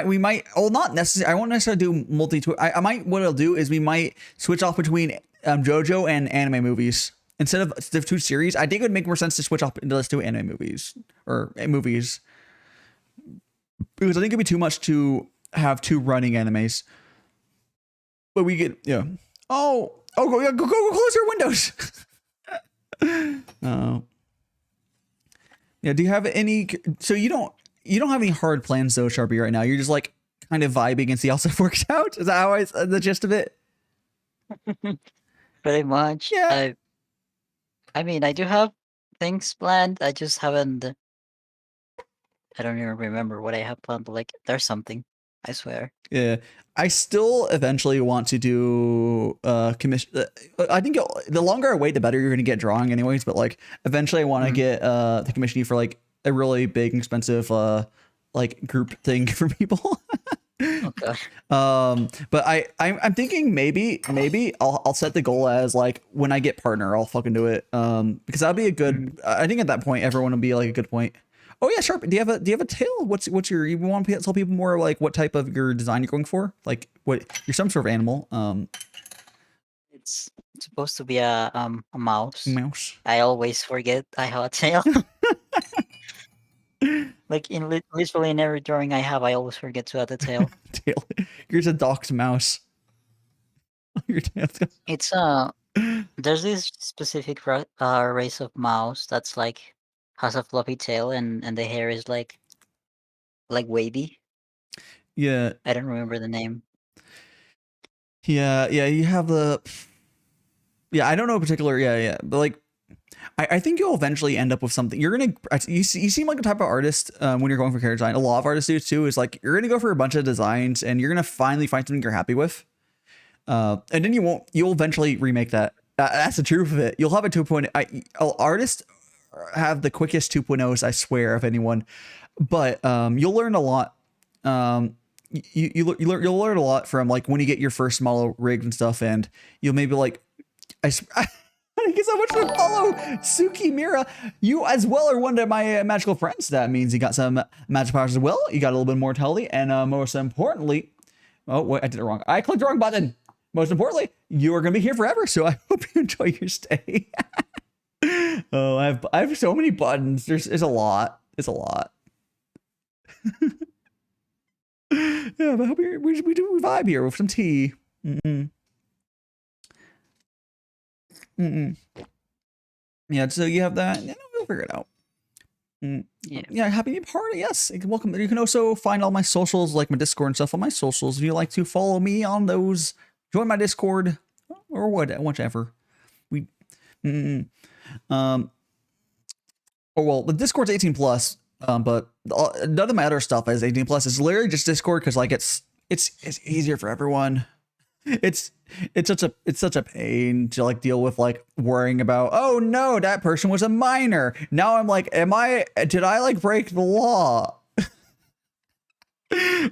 we might. Well, not necessarily. I won't necessarily do multi. I might. What I'll do is we might switch off between JoJo and anime movies instead of the 2 series. I think it would make more sense to switch off into let's do anime movies or movies, because I think it'd be too much to have 2 running animes. But we get go close your windows. Oh. Yeah. Do you have any? So you don't have any hard plans though, Sharpie, right now. You're just like kind of vibing and see how stuff works out. Is that how the gist of it? Pretty much. Yeah. I mean, I do have things planned. I just haven't. I don't even remember what I have planned, but like, there's something. I swear. Yeah, I still eventually want to do commission. I think the longer I wait, the better you're going to get drawing, anyways. But like, eventually, I want to get to commission you for like a really big, expensive like group thing for people. Okay. But I'm thinking maybe I'll set the goal as like when I get partner, I'll fucking do it. Because that'll be a good. I think at that point, everyone will be like a good point. Oh yeah, Sharp. Do you have a tail? What's your? You want to tell people more like what type of your design you're going for? Like what you're some sort of animal. It's supposed to be a mouse. Mouse. I always forget I have a tail. Like in literally in every drawing I have, I always forget to add the tail. Tail. Here's a docked mouse. Your tail's got... It's there's this specific race of mouse that's like has a floppy tail and the hair is like wavy. Yeah. I don't remember the name. Yeah. You have the. Yeah, I don't know in particular. Yeah, but like, I think you'll eventually end up with something. You're gonna you seem like a type of artist when you're going for character design. A lot of artists do too. Is like you're gonna go for a bunch of designs and you're gonna finally find something you're happy with. And then you'll eventually remake that. That's the truth of it. You'll have a 2.0. Artists have the quickest 2.0s, I swear, of anyone. But you'll learn a lot. You'll learn a lot from like when you get your first model rigged and stuff, and you'll maybe like I guess I want you to follow Suki Mira. You as well are one of my magical friends. That means you got some magic powers as well. You got a little bit more mortality, and most importantly, oh wait, I did it wrong. I clicked the wrong button. Most importantly, you are going to be here forever. So I hope you enjoy your stay. Oh, I have so many buttons. There's a lot. It's a lot. Yeah, but I hope we do vibe here with some tea. Yeah, so you have that. Yeah, we'll figure it out. Yeah, happy new party. Yes, welcome. You can also find all my socials, like my Discord and stuff, on my socials. If you like to follow me on those, join my Discord or whatever. Oh well, the Discord's 18 plus. But none of the matter stuff is 18 plus. It's literally just Discord because like it's easier for everyone. It's such a pain to like deal with like worrying about, oh no, that person was a minor. Now I'm like, did I like break the law?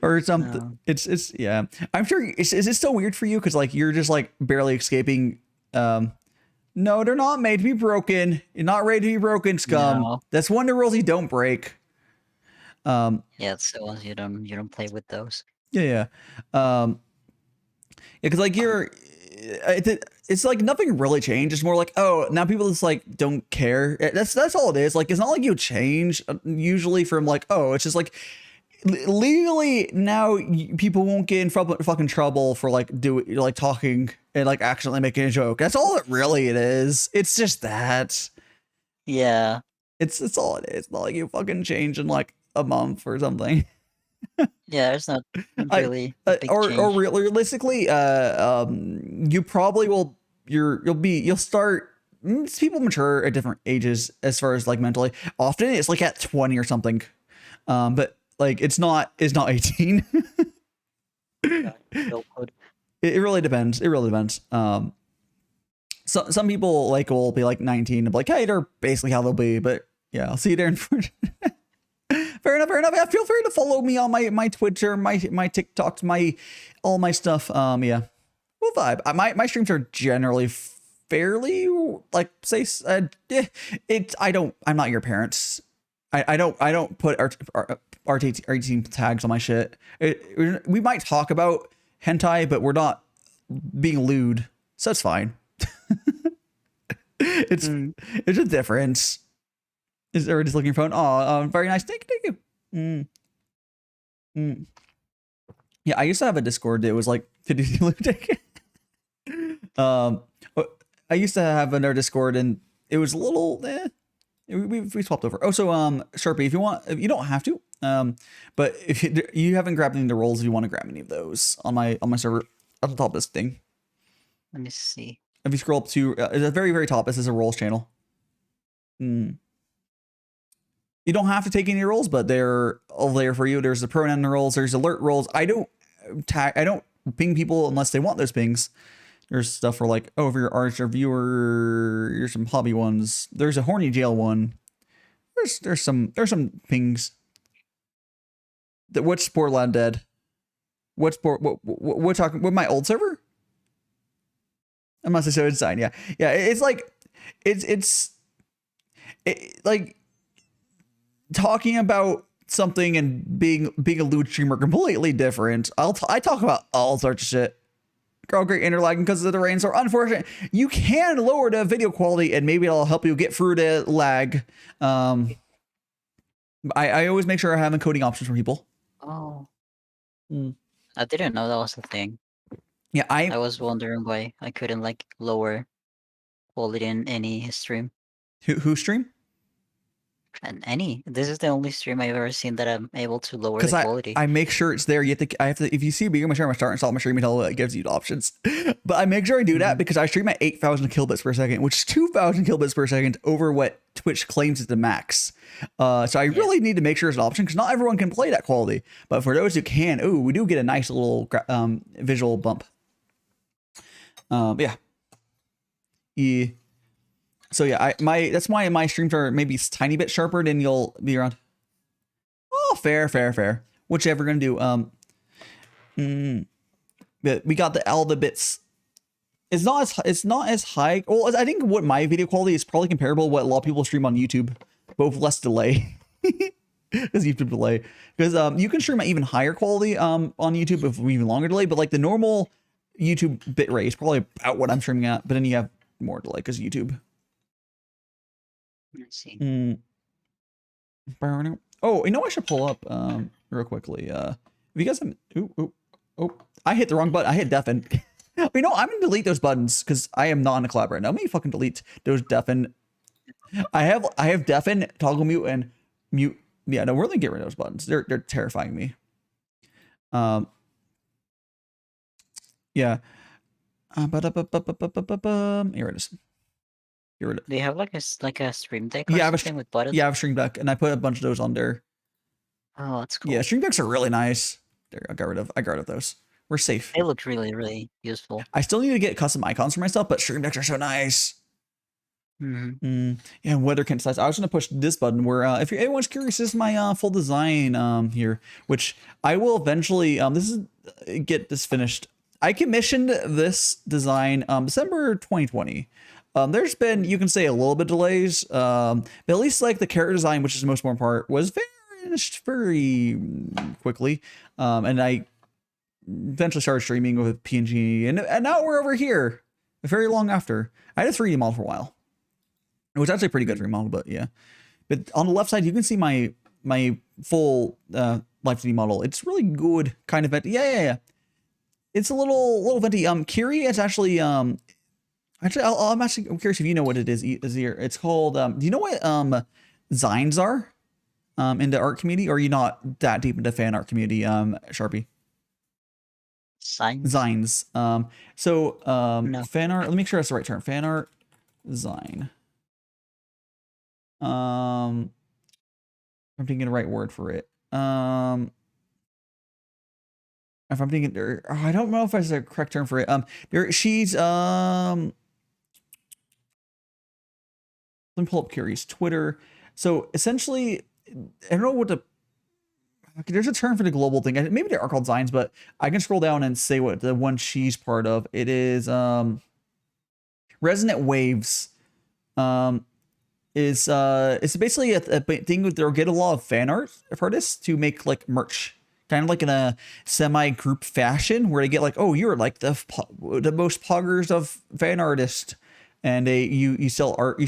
Or something. No. It's yeah. I'm sure is it still weird for you? Cause like you're just like barely escaping. No, they're not made to be broken. You're not ready to be broken, scum. No. That's one of the rules you don't break. Yeah, it's the ones you don't play with those. Yeah. Because like it's like nothing really changed. It's more like, oh, now people just like don't care. That's all it is. Like it's not like you change usually from like, oh, it's just like legally now people won't get in fucking trouble for like talking and like accidentally making a joke. That's all it really is. It's just that. Yeah. It's all it is. It's not like you fucking change in like a month or something. Yeah, it's not really or realistically, you probably will. You'll start. People mature at different ages as far as like mentally. Often it's like at 20 or something, but like it's not 18. It really depends. It really depends. So some people like will be like 19 and be like, hey, they're basically how they'll be. But yeah, I'll see you there in front. Fair enough. Yeah, feel free to follow me on my Twitter, my TikToks, all my stuff. Yeah, we'll vibe. My streams are generally fairly like say I'm not your parents. I don't put our team tags on my shit. We might talk about hentai, but we're not being lewd, so it's fine. It's a difference. Is everybody just looking for phone? Oh, very nice. Thank you. Yeah, I used to have a Discord. It was like 50 lunatic. I used to have another Discord, and it was a little. We swapped over. Oh, so Sharpe, if you want, if you don't have to, but if you haven't grabbed any of the roles, if you want to grab any of those on my server at the top of this thing. Let me see. If you scroll up to at the very top, this is a roles channel. You don't have to take any roles, but they're all there for you. There's the pronoun roles. There's alert roles. I don't ping people unless they want those pings. There's stuff for like, oh, if you're arch or viewer, here's some hobby ones. There's a horny jail one. There's some pings. What sport lad dead? What sport? What talking? What my old server? I must have showed inside. Yeah. It's like, it's like talking about something and being a loot streamer completely different. I talk about all sorts of shit. Girl, great interlagging because of the rain. So unfortunate, you can lower the video quality and maybe it'll help you get through the lag. I always make sure I have encoding options for people. Oh. I didn't know that was a thing. Yeah, I was wondering why I couldn't like lower quality in any stream. Who stream? And any. This is the only stream I've ever seen that I'm able to lower the quality. I make sure it's there. I have to, if you see me, I'm gonna start and stop my stream until it gives you the options. But I make sure I do that because I stream at 8,000 kilobits per second, which is 2,000 kilobits per second over what Twitch claims is the max. So I really need to make sure it's an option because not everyone can play that quality. But for those who can, we do get a nice little visual bump. Yeah. So yeah, that's why my streams are maybe a tiny bit sharper than you'll be around. Oh, fair. Whichever we're gonna do. But we got all the bits. It's not as high. Well, I think what my video quality is probably comparable to what a lot of people stream on YouTube, but with less delay. Because YouTube delay. Because you can stream at even higher quality on YouTube with even longer delay, but like the normal YouTube bit rate is probably about what I'm streaming at, but then you have more delay because YouTube. Let's see. Oh, you know, I should pull up real quickly. If you guys have, I hit the wrong button. I hit deafen. You know, I'm gonna delete those buttons because I am not in a collab right now. Let me fucking delete those deafen. I have deafen, toggle mute, and mute. Yeah, no, we're gonna get rid of those buttons. They're terrifying me. Yeah. Here it is. Do you have like a stream deck? Yeah, I have with buttons. Yeah, I have stream deck, and I put a bunch of those on there. Oh, that's cool. Yeah, stream decks are really nice. There, I got rid of those. We're safe. They look really, really useful. I still need to get custom icons for myself, but stream decks are so nice. Yeah, weather can size. I was gonna push this button where if anyone's curious, this is my full design here, which I will eventually get this finished. I commissioned this design December 2020. There's been, you can say, a little bit delays, but at least like the character design, which is the most important part, was finished very quickly. And I eventually started streaming with PNG, and now we're over here very long after. I had a 3D model for a while. It was actually a pretty good remodel, but yeah. But on the left side, you can see my full live 3D model. It's really good, kind of. Yeah. It's a little venti. Kiri is actually I'm curious if you know what it is here. It's called do you know what zines are in the art community, or are you not that deep into fan art community, Sharpie? Zines. No. Fan art, let me make sure that's the right term. Fan art zine. I'm thinking the right word for it. If I'm thinking, I don't know if that's the correct term for it. She's let me pull up Kiri's Twitter. So essentially, I don't know what there's a term for the global thing. Maybe they are called Zines, but I can scroll down and say what the one she's part of. It is Resonant Waves. It's basically a thing where they'll get a lot of fan artists to make like merch. Kind of like in a semi-group fashion where they get like, oh, you're like the most poggers of fan artists, and you sell art,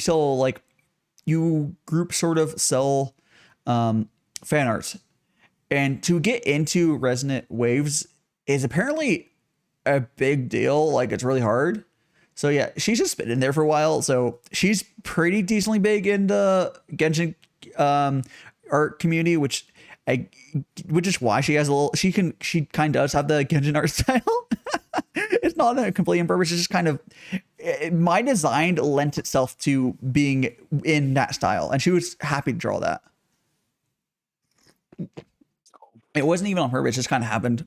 you group sort of sell fan art. And to get into Resonant Waves is apparently a big deal. Like, it's really hard So yeah, she's just been in there for a while. So she's pretty decently big in the Genshin art community, which is why she has a little. She kind of does have the Genshin art style. It's not a complete on purpose. It's just kind of my design lent itself to being in that style, and she was happy to draw that. It wasn't even on purpose; it just kind of happened.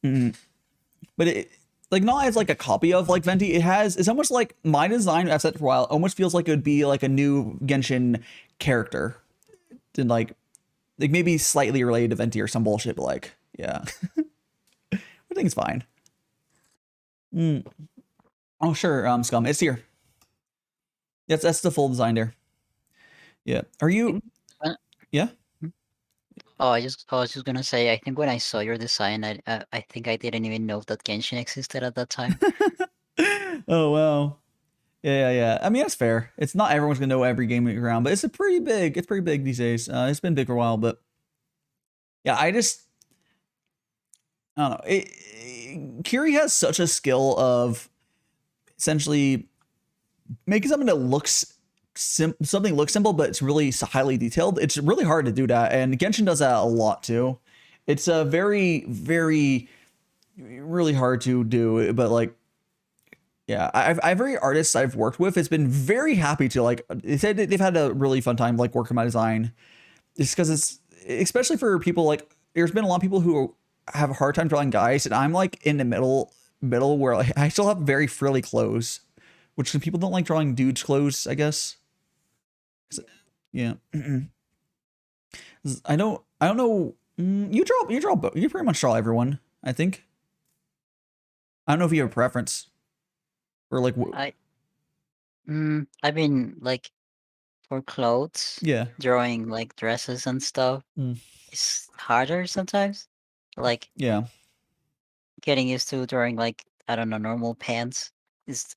But it, like, not as like a copy of like Venti. It's almost like my design. I've said it for a while. Almost feels like it would be like a new Genshin character, and like maybe slightly related to Venti or some bullshit. But like, yeah, I think it's fine. Oh sure, Scum, it's here. That's the full design there. Yeah. Are you? Yeah. Oh, I was just gonna say, I think when I saw your design, I think I didn't even know that Genshin existed at that time. Oh wow. Yeah. I mean, that's fair. It's not everyone's gonna know every game around, but it's pretty big these days. It's been big for a while, but yeah, I don't know. Kiri has such a skill of essentially making something that looks simple, but it's really highly detailed. It's really hard to do that, and Genshin does that a lot too. It's a very really hard to do, but like, yeah, every artist I've worked with has been very happy to like. They said they've had a really fun time like working my design, just because it's especially for people like there's been a lot of people who have a hard time drawing guys, and I'm like in the middle where like, I still have very frilly clothes, which some people don't like drawing dudes' clothes, I guess. Yeah. I don't know. You pretty much draw everyone, I think. I don't know if you have a preference or like I mean, like, for clothes, yeah. drawing like dresses and stuff is harder sometimes. Like, Yeah. getting used to drawing like, I don't know, normal pants it's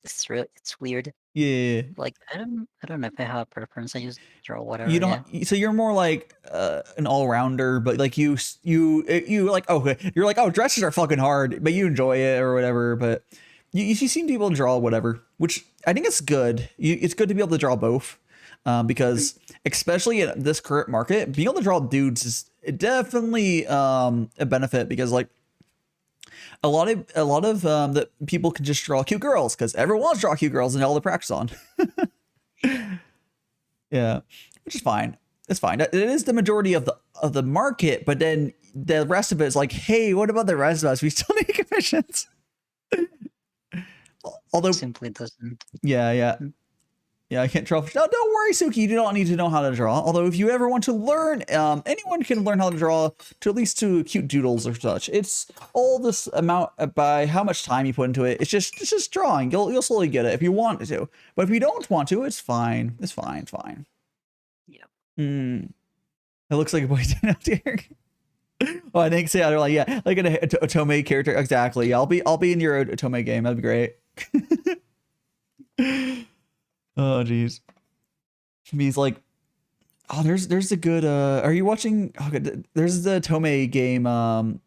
weird. Yeah. Like, I don't know if I have a preference. I just draw whatever. You don't. So you're more like an all rounder, but like you like, oh, you're like, oh, dresses are fucking hard, but you enjoy it or whatever. But you seem to be able to draw whatever, which I think it's good. It's good to be able to draw both, because especially in this current market, being able to draw dudes is definitely a benefit, because like a lot of the people can just draw cute girls because everyone wants to draw cute girls and all the practice on. Yeah, which is fine. It's fine. It is the majority of the market, but then the rest of it is like, hey, what about the rest of us? We still need commissions. Although simply doesn't. Yeah, I can't draw. No, don't worry, Suki. You do not need to know how to draw. Although if you ever want to learn, anyone can learn how to draw to at least to cute doodles or such. It's all this amount by how much time you put into it. It's just drawing. You'll slowly get it if you want to. But if you don't want to, it's fine. It's fine. Yeah. It looks like a boy out here. Oh, I think they're like, yeah, like an Otome character. Exactly. I'll be in your Otome game. That'd be great. Oh geez. He's like, oh, there's a good are you watching? Oh, there's the Tome game anime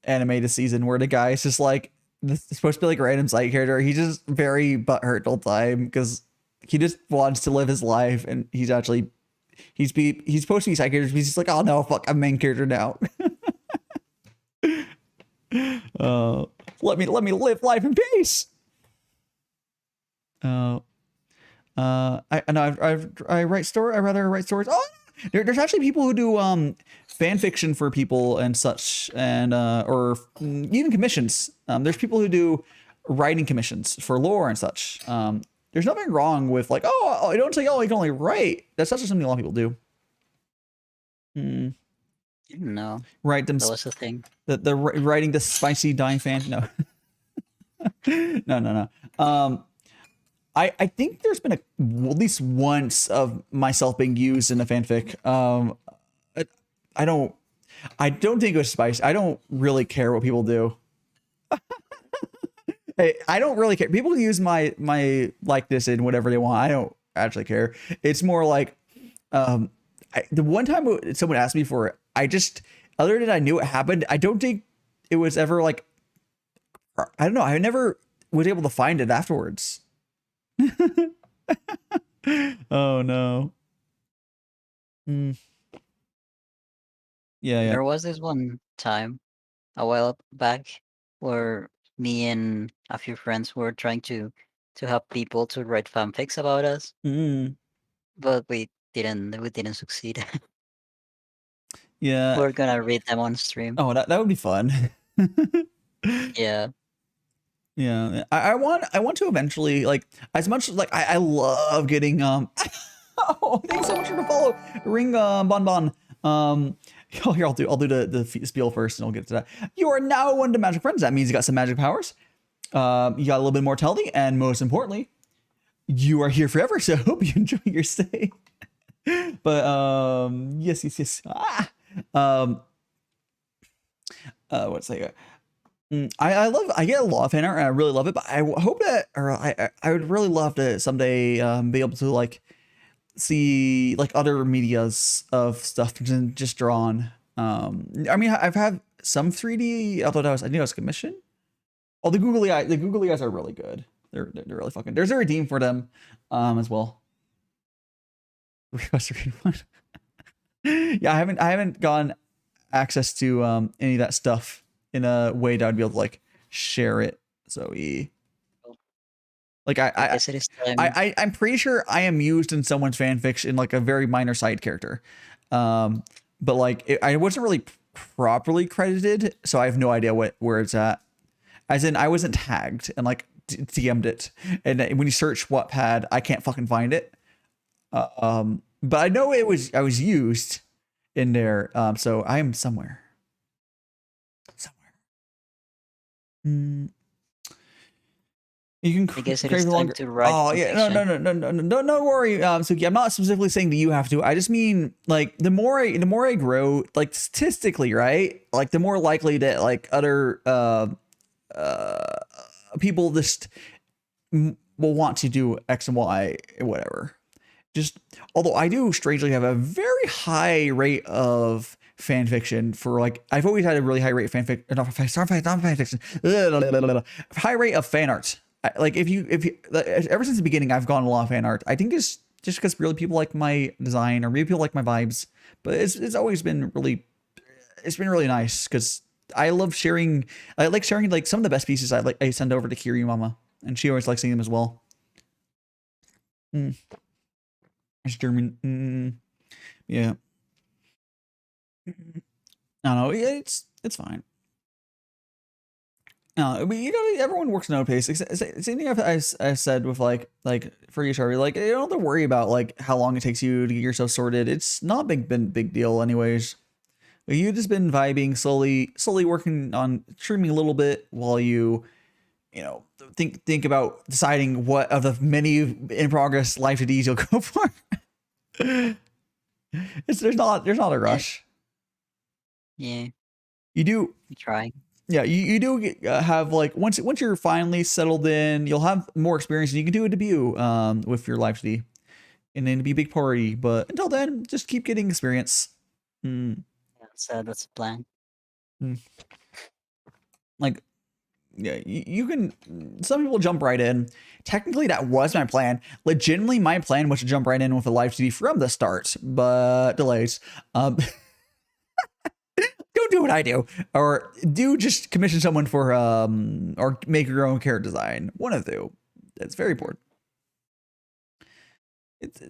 this season where the guy is just like, this is supposed to be like a random side character. He's just very butthurt all the time because he just wants to live his life, and he's supposed to be side character, but he's just like, oh no, fuck, I'm main character now. Let me live life in peace. I write story. I rather write stories. Oh, there's actually people who do fan fiction for people and such, and or even commissions. There's people who do writing commissions for lore and such. There's nothing wrong with like, oh, I don't say, oh, I can only write. That's actually something a lot of people do. No, Write them. that was the thing. The writing the spicy dying fan. No. No. I think there's been at least once of myself being used in a fanfic. I don't think it was spicy. I don't really care what people do. Hey, I don't really care. People use my likeness in whatever they want. I don't actually care. It's more like the one time someone asked me for it, other than I knew it happened, I don't think it was ever like, I don't know. I never was able to find it afterwards. Oh no. Yeah, yeah. There was this one time a while back where me and a few friends were trying to help people to write fanfics about us, but we didn't succeed. Yeah. We're gonna read them on stream. Oh, that would be fun. Yeah. Yeah, I want to eventually, like, as much as like I love getting oh, thanks so much for the follow, Ring Bon. Oh, here, I'll do the spiel first and I'll get to that. You are now one of the magic friends. That means you got some magic powers. You got a little bit more mortality, and most importantly, you are here forever. So I hope you enjoy your stay. But yes. What's that? I get a lot of fan art and I really love it, but I hope that, or I would really love to someday be able to like see like other medias of stuff just drawn. I mean, I've had some 3D, although I think it was commission. Oh, the googly eyes are really good. They're really fucking. There's a redeem for them as well. Request a read one. Yeah, I haven't gotten access to any of that stuff in a way that I'd be able to like share it. So like I'm pretty sure I am used in someone's fanfiction in like a very minor side character, but like I wasn't really properly credited, so I have no idea where it's at. As in, I wasn't tagged and like DM'd it, and when you search Wattpad, I can't fucking find it. But I know I was used in there, so I am somewhere. You can. I guess it is time to write. Oh yeah, no worry. So yeah, I'm not specifically saying that you have to. I just mean like the more I grow, like statistically, right? Like the more likely that like other people just will want to do X and Y, whatever. Just although I do strangely have a very high rate of fan fiction for like I've always had a really high rate of fan fiction, not fan fiction, high rate of fan art. Like if you ever since the beginning I've gone a lot of fan art. I think it's just because really people like my design or maybe people like my vibes, but it's always been really nice because I love sharing. I like sharing like some of the best pieces I send over to Kiryu Mama, and she always likes seeing them as well. It's German. Yeah. I don't know. It's fine. No, I mean, you know, everyone works at no pace. Same thing I said with like for you, Sharpe. Like, you don't have to worry about like how long it takes you to get yourself sorted. It's not big deal, anyways. You've just been vibing, slowly working on streaming a little bit while you know, think about deciding what of the many in progress live TDs you'll go for. There's not a rush. Yeah. You do. I'm trying. Yeah, you do have like once you're finally settled in, you'll have more experience and you can do a debut with your live TD, and then it'll be a big party. But until then, just keep getting experience. That's the plan. Like, yeah, you can. Some people jump right in. Technically, that was my plan. Legitimately, my plan was to jump right in with a live TD from the start, but delays. Don't do what I do, or do just commission someone for or make your own character design. One of the two. It's very important. It's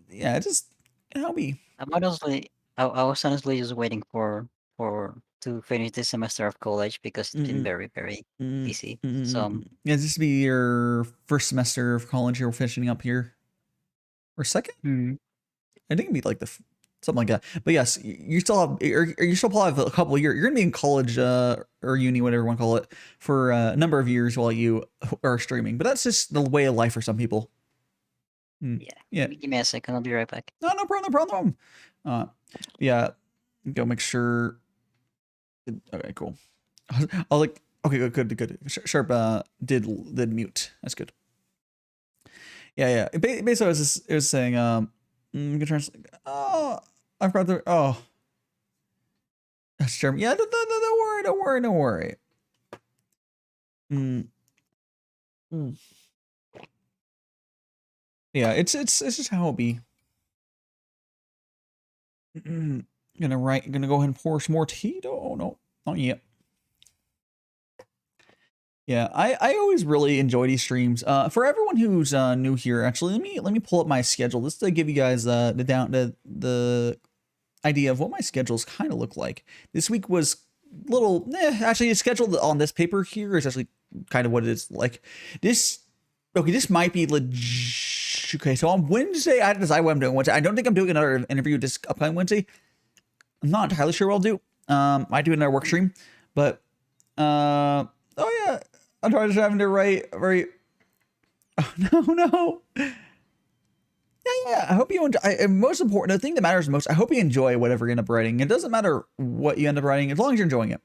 just help me. I was honestly just waiting for to finish this semester of college because it's been very busy. So yeah, this will be your first semester of college. You're finishing up here, or second? I think it'd be like something like that. But yes, you still have a couple of years. You're gonna be in college or uni, whatever you want to call it, for a number of years while you are streaming. But that's just the way of life for some people. Yeah. Give me a second. I'll be right back. No problem. Yeah. Go make sure. Okay, cool. I'll like. Okay, good. Sharpe did mute. That's good. Yeah. Basically, it was saying I'm gonna translate. Oh, I forgot the. Oh, that's German. Yeah, don't worry. Yeah, it's just how it be. Gonna go ahead and pour some more tea. Oh no, not yet. Yeah, I always really enjoy these streams. For everyone who's new here, actually, let me pull up my schedule just to give you guys the idea of what my schedules kind of look like. This week was little actually it's scheduled on this paper here is actually kind of what it is like. This might be legit. Okay, so on Wednesday, I had to decide what I'm doing Wednesday. I don't think I'm doing another interview this upcoming Wednesday. I'm not entirely sure what I'll do. I do another work stream, but oh yeah, I'm trying to having to write. Oh no. Yeah. I hope you enjoy. Most important, the thing that matters most, I hope you enjoy whatever you end up writing. It doesn't matter what you end up writing as long as you're enjoying it.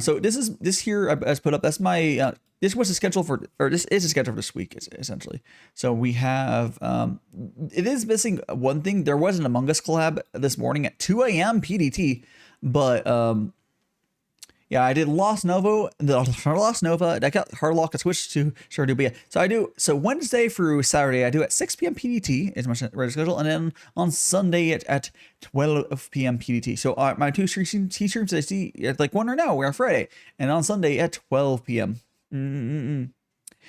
So this here as put up. That's my this was a schedule for, or this is a schedule for this week essentially. So we have it is missing one thing. There was an Among Us collab this morning at 2 a.m. PDT, but yeah, I did Lost Nova. I got Hardlock. I switched to Sharpe Blancard. So Wednesday through Saturday, I do at 6 p.m. PDT is my regular schedule, and then on Sunday at 12 p.m. PDT. So my two streams I see like one right now. We're on Friday, and on Sunday at 12 p.m.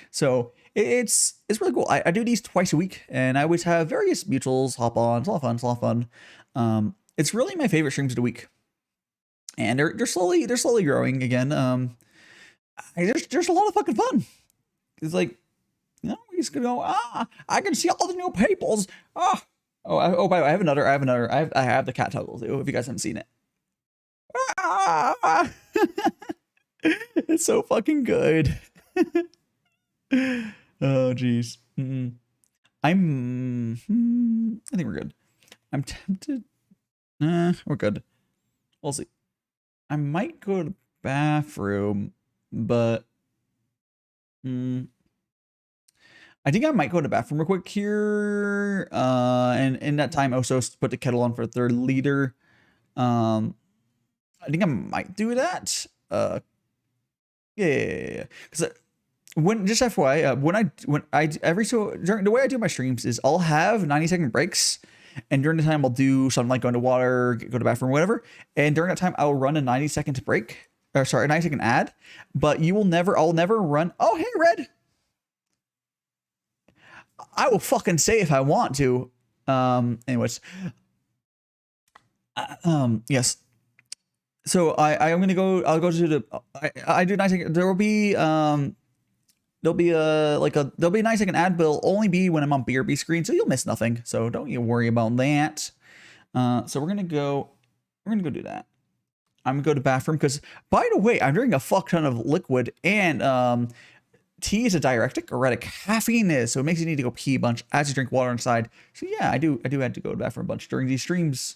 So it's really cool. I do these twice a week, and I always have various mutuals hop on. It's a lot of fun. It's really my favorite streams of the week. And they're slowly growing again. There's a lot of fucking fun. It's like, you know, we just gonna go, I can see all the new peoples. By the way, I have the cat toggle too, if you guys haven't seen it. It's so fucking good. Oh jeez. I think we're good. I'm tempted. We're good. We'll see. I might go to the bathroom, but I think I might go to the bathroom real quick here. And in that time, also put the kettle on for a 3rd liter. I think I might do that. Yeah. Because when just FYI, during the way I do my streams is I'll have 90-second breaks. And during the time, I'll do something like go into water, go to the bathroom, whatever. And during that time, I'll run a 90-second break. Or sorry, a 90-second ad. But I'll never run. Oh, hey, Red. I will fucking say if I want to. Anyways. Yes. So I'm gonna go. I'll go to the. I do 90-second. There will be There'll be a 90-second ad, but it'll only be when I'm on BRB screen, so you'll miss nothing. So don't you worry about that. So we're gonna go do that. I'm gonna go to bathroom because, by the way, I'm drinking a fuck ton of liquid, and tea is a diuretic. Caffeine is, so it makes you need to go pee a bunch as you drink water inside. So yeah, I do have to go to the bathroom a bunch during these streams.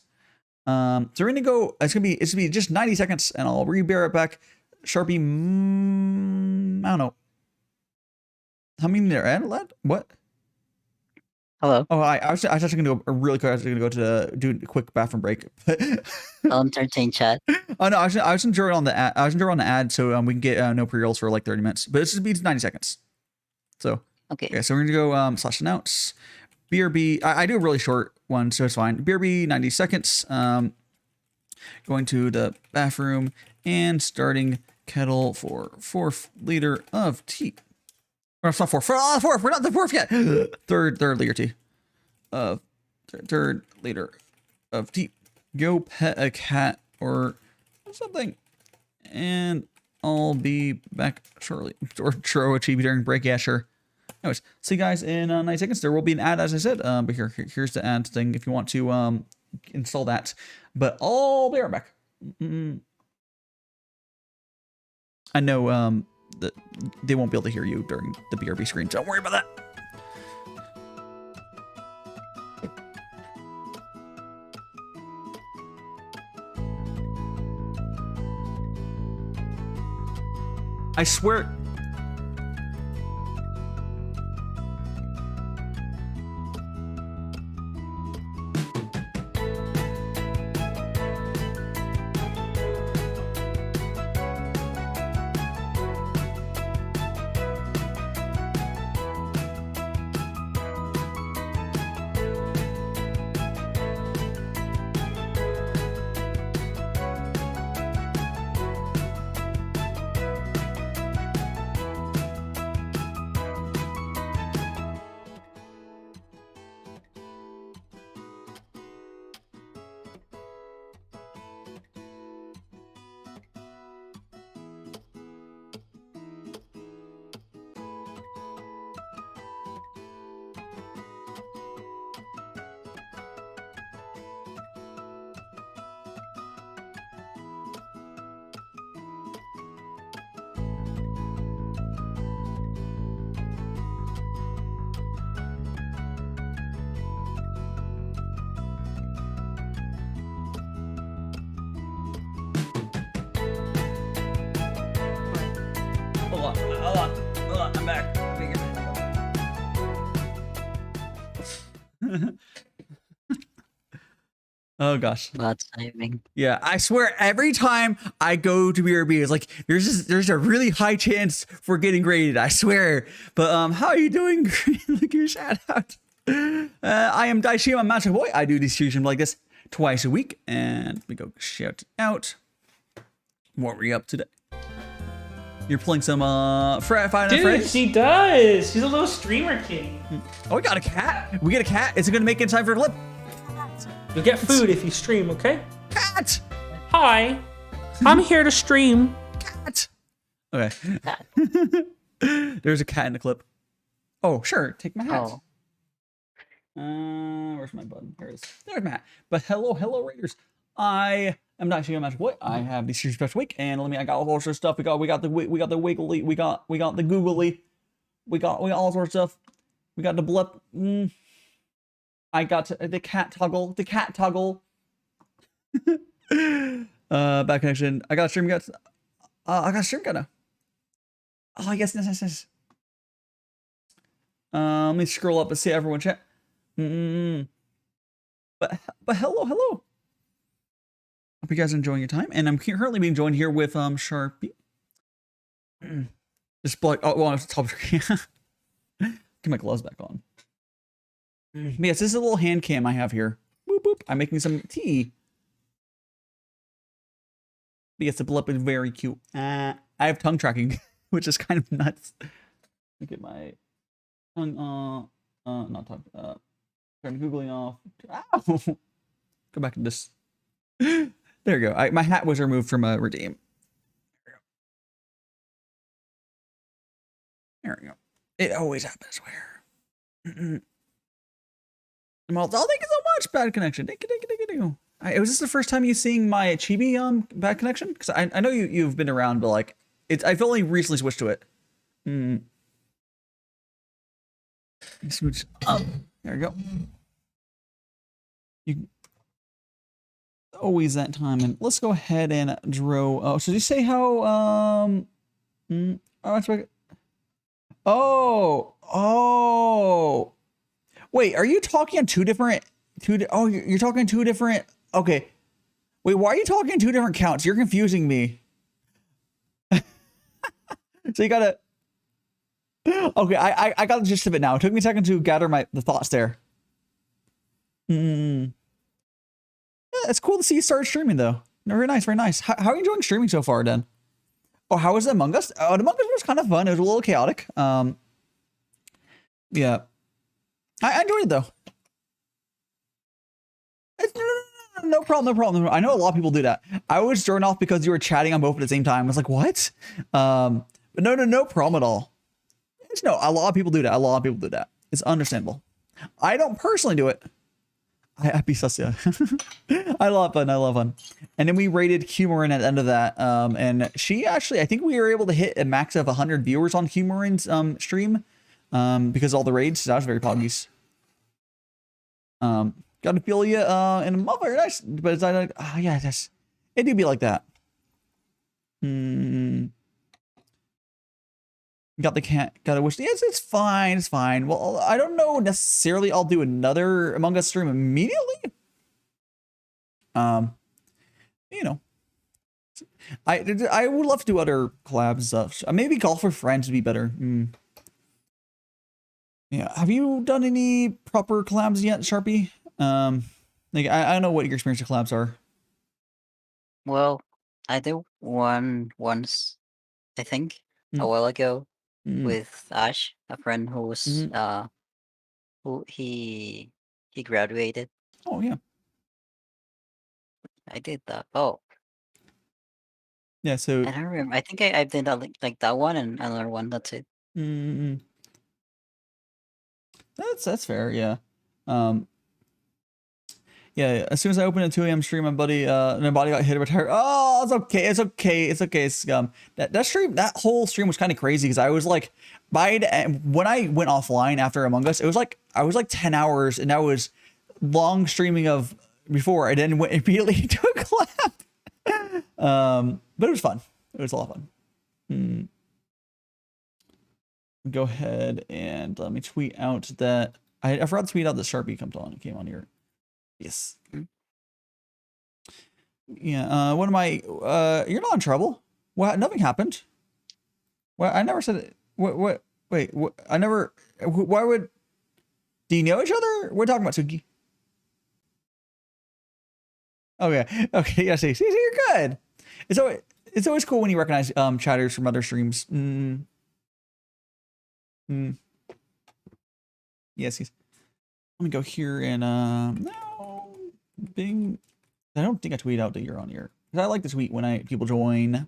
So we're gonna go. It's gonna be just 90 seconds, and I'll be right back. Sharpie, I don't know. How many there at? What? Hello. Oh, I was actually gonna go really quick. I was gonna go to do a quick bathroom break. I'll entertain chat. Oh no, I was enjoying on the ad. So we can get no pre-rolls for like 30 minutes. But it's just be 90 seconds. So okay. So we're gonna go / announce. BRB. I do a really short one, so it's fine. BRB 90 seconds. Going to the bathroom and starting kettle for 4th liter of tea. Or it's not 4th. We're not the 4th yet. Third liter tea. Third liter of tea. Go pet a cat or something, and I'll be back shortly. Or throw a chibi during break. Yeah, sure. Anyways, see you guys in 90 seconds. There will be an ad, as I said. But here's the ad thing if you want to install that. But I'll be right back. I know that they won't be able to hear you during the BRB screen. Don't worry about that. I swear. Oh gosh. Bad timing. Yeah, I swear every time I go to BRB, it's like there's a really high chance for getting graded. I swear. But how are you doing? Look at your shout out. I am DaiShimaVT. I do these streams like this twice a week, and we go shout out. What were you up today? You're playing some Five Nights at Freddy's? She does. She's a little streamer king. Oh, we got a cat. We get a cat. Is it gonna make it in time for a clip? You'll get food if you stream, okay? Cat. Hi. I'm here to stream. Cat. Okay. There's a cat in the clip. Oh, sure. Take my hat. Oh. Where's my button? Here it is. There's my hat. But hello, Raiders. I am not sure much what I have this special week, and I got all sorts of stuff. We got the wiggly, we got the googly, we got all sorts of stuff. We got the blip. I got the cat toggle. Bad connection. I got stream guts. I got stream gunner. Oh yes. Let me scroll up and see everyone chat. But hello. Hope you guys are enjoying your time, and I'm currently being joined here with Sharpe. Just like top screen. Get my gloves back on. But yes, this is a little hand cam I have here. Boop boop. I'm making some tea. But yes, the blip is very cute. I have tongue tracking, which is kind of nuts. Look at my tongue. Not tongue. Turn googling off. Ow! Go back to this. There you go. My hat was removed from redeem. There we go. It always happens. Where? Well, thank you so much. Bad connection. Thank you. Was this the first time you seeing my Chibi bad connection? Because I know you've been around, but like I've only recently switched to it. Switch up. There we go. You always that time, and let's go ahead and draw. Oh, so did you say how? Oh. Wait, are you talking two different? You're talking two different. Okay. Wait, why are you talking two different counts? You're confusing me. So you gotta. Okay, I got the gist of it now. It took me a second to gather the thoughts there. Yeah, it's cool to see you start streaming though. Very nice, very nice. How are you enjoying streaming so far, then? Oh, how was Among Us? Oh, Among Us was kind of fun. It was a little chaotic. Yeah. I enjoyed it though. No problem. I know a lot of people do that. I was thrown off because you were chatting on both at the same time. I was like, what? But no problem at all. No, a lot of people do that. It's understandable. I don't personally do it. I be sus, yeah. I love fun. And then we rated Humorin at the end of that. And she actually, I think we were able to hit a max of 100 viewers on Humorin's stream. Because all the raids. So that was very poggies. Got to feel you in a month, very nice. But it's like, yeah, it do be like that. Got the cat, got a wish. Yes, it's fine. Well, I don't know necessarily I'll do another Among Us stream immediately. You know, I would love to do other collabs and stuff. Maybe Golf with Friends would be better. Yeah, have you done any proper collabs yet, Sharpie? Like I don't know what your experience with collabs are. Well, I did one once, I think, a while ago with Ash, a friend who was who he graduated. Oh yeah. I did that. Oh. Yeah, so I don't remember. I think I did that like that one and another one. That's it. That's fair, yeah. Yeah, as soon as I opened a 2 a.m. stream, my body got hit with her. Oh, it's okay. Scum. That stream, that whole stream was kind of crazy because I was like, when I went offline after Among Us, it was like I was like 10 hours, and that was long streaming of before. I then went immediately to a collab. But it was fun. It was a lot of fun. Go ahead and let me tweet out that I forgot to tweet out that Sharpie came on here. Yes. Yeah. What am I? You're not in trouble. What? Nothing happened. Well, I never said it. What? Wait. What? I never. Why would? Do you know each other? We're talking about Suki. Okay. Okay. Yeah. See, you're good. It's always cool when you recognize chatters from other streams. Yes. Let me go here and no, Bing. I don't think I tweet out that you're on here because I like to tweet when people join.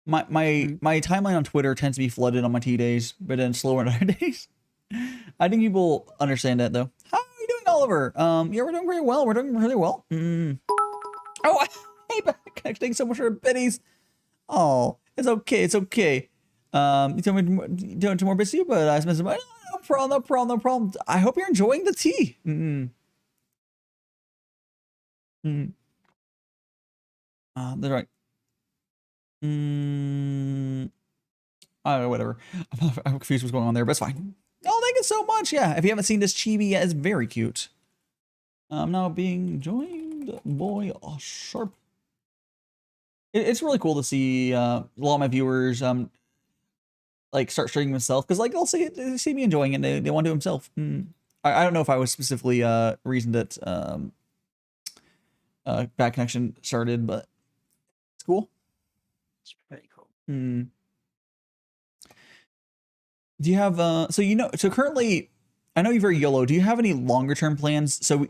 My timeline on Twitter tends to be flooded on my T days, but then slower on other days. I think people understand that though. How are you doing, Oliver? Yeah, we're doing very well. We're doing really well. Oh, hey, thanks so much for the biddies. Oh, it's okay. It's okay. You told me doing 2 more bits to you, but I spent some money. No problem. I hope you're enjoying the tea. That's right. I don't know, whatever. I'm confused what's going on there, but it's fine. Oh, thank you so much. Yeah, if you haven't seen this chibi yet, it's very cute. I'm now being joined by Sharpe. It's really cool to see a lot of my viewers like start streaming themselves because like they see me enjoying it and they want to do it themselves. I don't know if I was specifically reason that Bad Connection started, but it's cool. It's pretty cool. Do you have so currently I know you're very YOLO. Do you have any longer term plans? So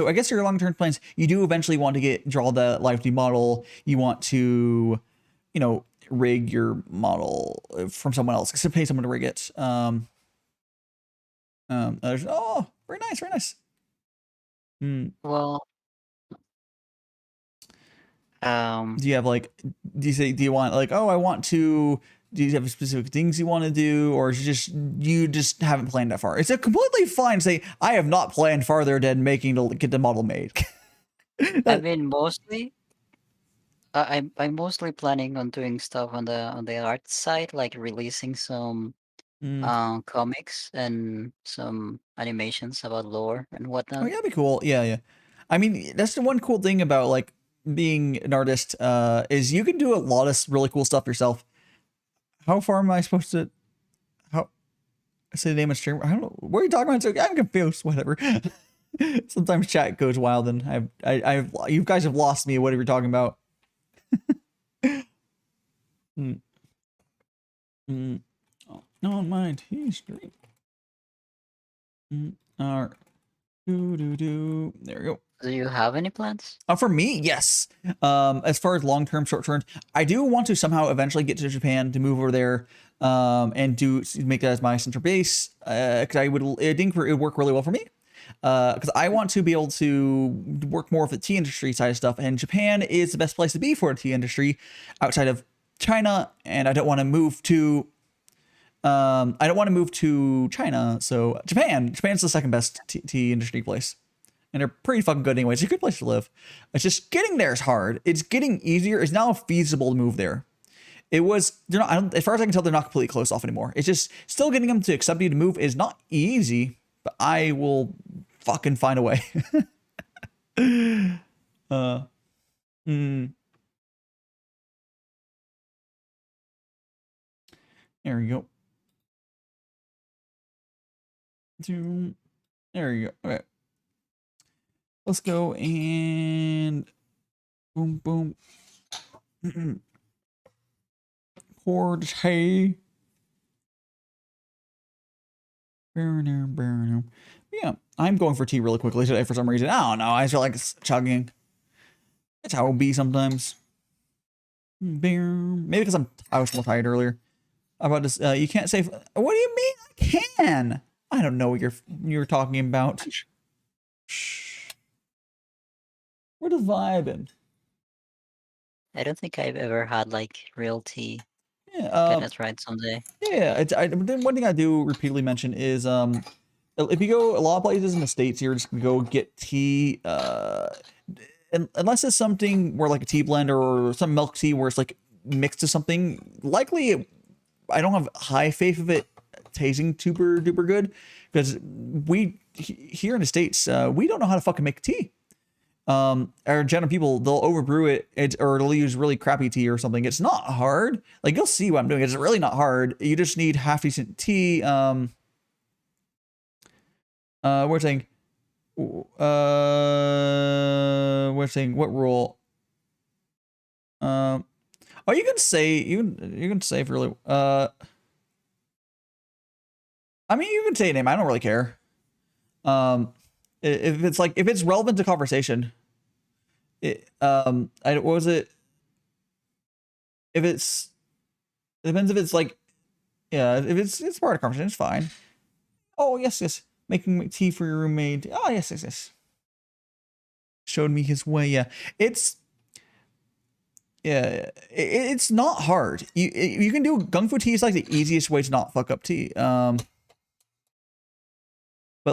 I guess your long term plans, you do eventually want to draw the LiveD model. You want to, rig your model from someone else, to pay someone to rig it. Oh, very nice. Well, do you have do you want I want to, do you have specific things you want to do, or is it you just haven't planned that far? It's a completely fine to say I have not planned farther than making to get the model made. I mean, mostly, I'm mostly planning on doing stuff on the art side, like releasing some comics and some animations about lore and whatnot. Oh, yeah, that'd be cool. Yeah. I mean, that's the one cool thing about being an artist is you can do a lot of really cool stuff yourself. How far am I supposed to? Say the name of the streamer? I don't know. What are you talking about? I'm confused. Whatever. Sometimes chat goes wild, and you guys have lost me. Whatever you're talking about. Oh, no, my tea stream. All right. There we go. Do you have any plans? For me, yes. As far as long-term, short-term, I do want to somehow eventually get to Japan, to move over there, and make that as my center base. Because I think it would work really well for me. Because I want to be able to work more with the tea industry side of stuff, and Japan is the best place to be for the tea industry outside of China, and I don't want to move to. I don't want to move to China, so Japan's the second best tea industry place. And they're pretty fucking good anyway. It's a good place to live. It's just getting there is hard. It's getting easier. It's now feasible to move there. They're not, as far as I can tell, they're not completely closed off anymore. It's just still getting them to accept you to move is not easy, but I will fucking find a way. There we go. There you go. Okay. Let's go and boom. Pour the tea. Yeah, I'm going for tea really quickly today for some reason. I don't know. I feel like it's chugging. That's how it'll be sometimes. Maybe because I was more tired earlier. About this, you can't say. What do you mean? I can. I don't know what you're talking about. Shh. We're just vibing. I don't think I've ever had real tea. Yeah, Gonna try it someday. Yeah, one thing I do repeatedly mention is if you go a lot of places in the States, you're just gonna go get tea. Unless it's something where a tea blend or some milk tea where it's mixed to something. Likely, I don't have high faith of it tasting super duper good, because we here in the States, we don't know how to fucking make tea. Our general people, they'll overbrew it, or they'll use really crappy tea or something. It's not hard. Like, you'll see what I'm doing. It's really not hard. You just need half decent tea. We're saying what rule? Oh, you can say for really. I mean, you can say a name. I don't really care. If it's relevant to conversation. What was it? If it depends if it's like, yeah, if it's part of conversation, it's fine. Oh, yes. Making tea for your roommate. Oh, yes. Showed me his way. Yeah. It's not hard. You can do Gongfu Tea is like the easiest way to not fuck up tea. But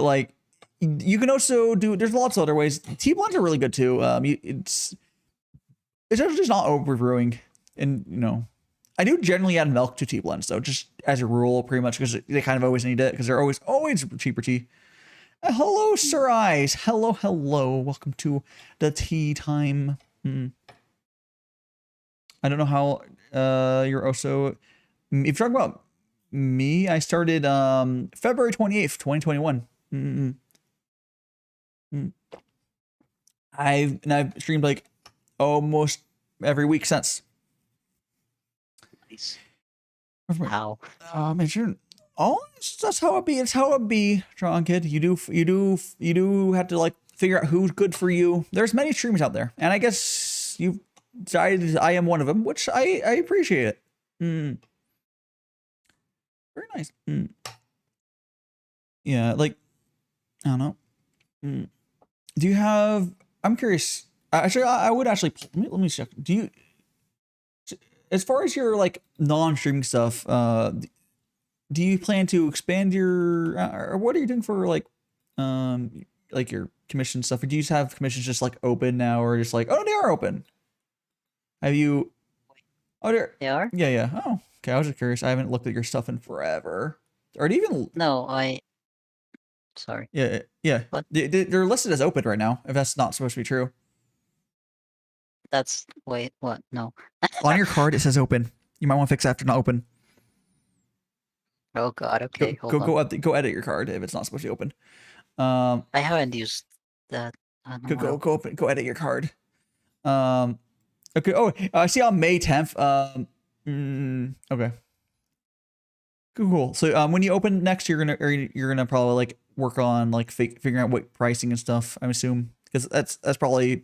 like, you can also do, there's lots of other ways. Tea blends are really good too. It's just not overbrewing. And, you know, I do generally add milk to tea blends though, just as a rule, pretty much, because they kind of always need it, because they're always cheaper tea. Hello, Sir Eyes. Hello. Welcome to the tea time. I don't know how you're also, if you're talking about me, I started February 28th, 2021. I've streamed like almost every week since. Nice. How? That's how it be. It's how it be, Strong Kid. You do have to like figure out who's good for you. There's many streamers out there, and I guess you've decided I am one of them, which I appreciate it. Very nice. Yeah, like, I don't know. Do you have? I'm curious. Actually, I would actually let me check. Do you, as far as your like non-streaming stuff, do you plan to expand your, or what are you doing for like your commission stuff? Or do you just have commissions just like open now, or just like, oh, they are open? Have you? Oh, they are. Yeah. Oh, okay. I was just curious. I haven't looked at your stuff in forever. Or even? No, Sorry. Yeah. What? They're listed as open right now. If that's not supposed to be true. Wait, what? No. On your card, it says open. You might want to fix that after not open. Oh God. Okay. Go edit your card if it's not supposed to be open. I haven't used that. Go edit your card. Okay. Oh, I see on May 10th. Okay. Cool. So when you open next, you're gonna probably like work on like figuring out what pricing and stuff, I assume, because that's always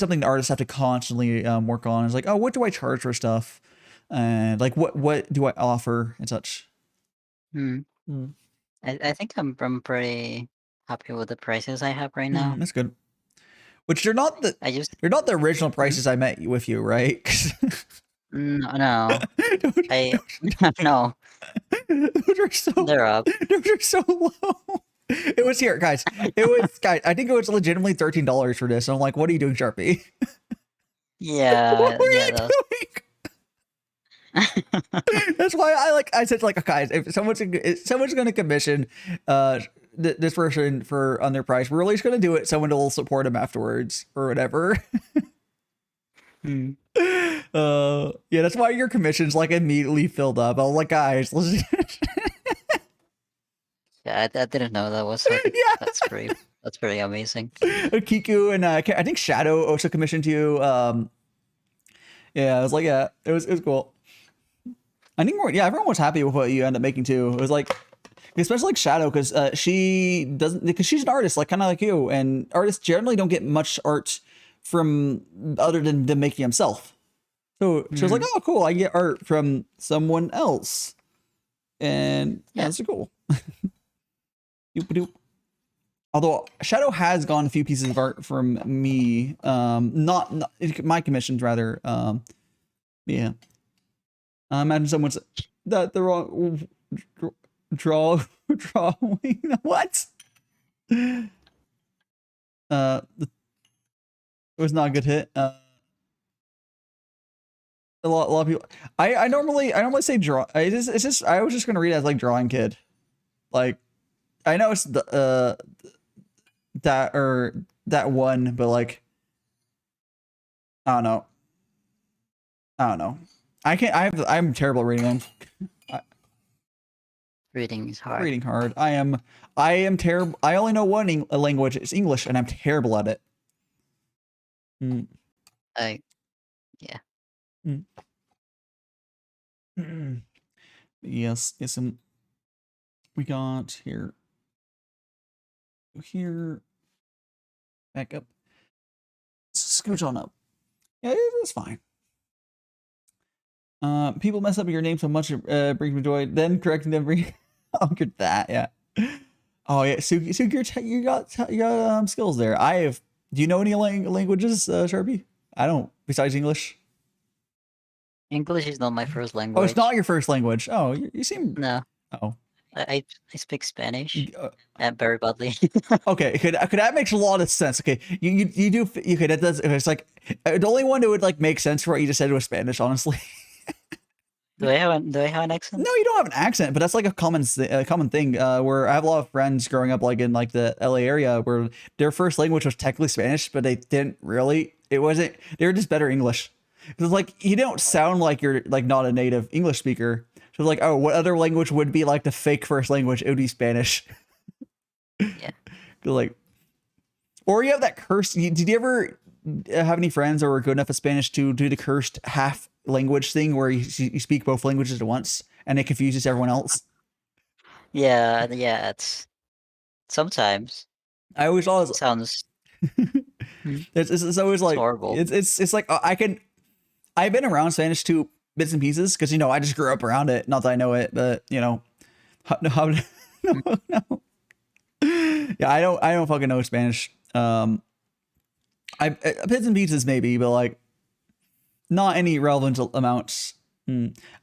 something the artists have to constantly work on. It's like, oh, what do I charge for stuff, and like what do I offer and such. I think I'm pretty happy with the prices I have right now. That's good. Which they're not the original prices I met with you, right? No. No. They're up. Those are so low. It was here, guys. Guys. I think it was legitimately $13 for this. And I'm like, what are you doing, Sharpie? Yeah. What were you doing? That's why I said, like, guys, if someone's gonna commission this person for on their price, we're at least gonna do it. Someone will support him afterwards or whatever. Yeah, that's why your commission's like immediately filled up. I was like, guys, let's. Yeah, I didn't know that was. Like, yeah. That's pretty amazing. Kiku and I think Shadow also commissioned you. Yeah, I was like, yeah, it was cool. I think everyone was happy with what you ended up making too. It was like, especially like Shadow, because she's an artist, like kind of like you, and artists generally don't get much art from other than making himself. So she was like, oh, cool, I get art from someone else, and yeah, that's cool. Doop-a-doop. Although Shadow has gotten a few pieces of art from me, not my commissions rather. Yeah. Imagine someone's the wrong drawing. What? It was not a good hit. A lot of people. I normally say draw. It's just I was just gonna read it as like drawing kid. Like, I know it's the that one, but like, I don't know. I can't. I'm terrible at reading them. Reading is hard. Reading hard. I am terrible. I only know one language. It's English, and I'm terrible at it. Yeah. Yes. We got here. Back up. Scooch on up. Yeah, it's fine. People mess up your name so much it brings me joy. Then correcting them bring you're that, yeah. Oh yeah, so you got skills there. Do you know any languages, Sharpie? I don't, besides English. English is not my first language. Oh, it's not your first language. Oh, you seem No. Oh. I speak Spanish very badly. Okay, that makes a lot of sense. Okay, you do okay. That does. It's like the only one that would like make sense for what you just said was Spanish. Honestly. Do I have an accent? No, you don't have an accent, but that's like a common thing. Where I have a lot of friends growing up, like in like the LA area, where their first language was technically Spanish, but they didn't really. It wasn't. They were just better English. Because like you don't sound like you're like not a native English speaker. So like, oh, what other language would be like the fake first language? It would be Spanish. Yeah. Like, or you have that curse. Did you ever have any friends that were good enough at Spanish to do the cursed half language thing where you speak both languages at once and it confuses everyone else? Yeah. It's sometimes. I always thought sounds. It's always like horrible. It's like I've been around Spanish too, bits and pieces, because I just grew up around it. Not that I know it, but no. Yeah, I don't fucking know Spanish. Bits and pieces maybe, but like not any relevant amounts.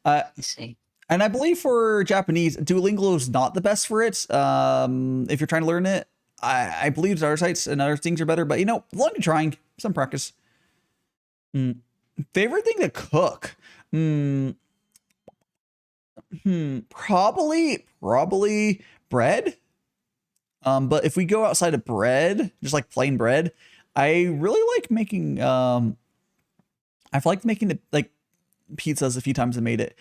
I see. And I believe for Japanese, Duolingo is not the best for it. If you're trying to learn it, I believe other sites and other things are better. But long trying, some practice. Favorite thing to cook? Probably bread. But if we go outside of bread, just like plain bread, I really like making. I've liked making it like pizzas a few times. I made it.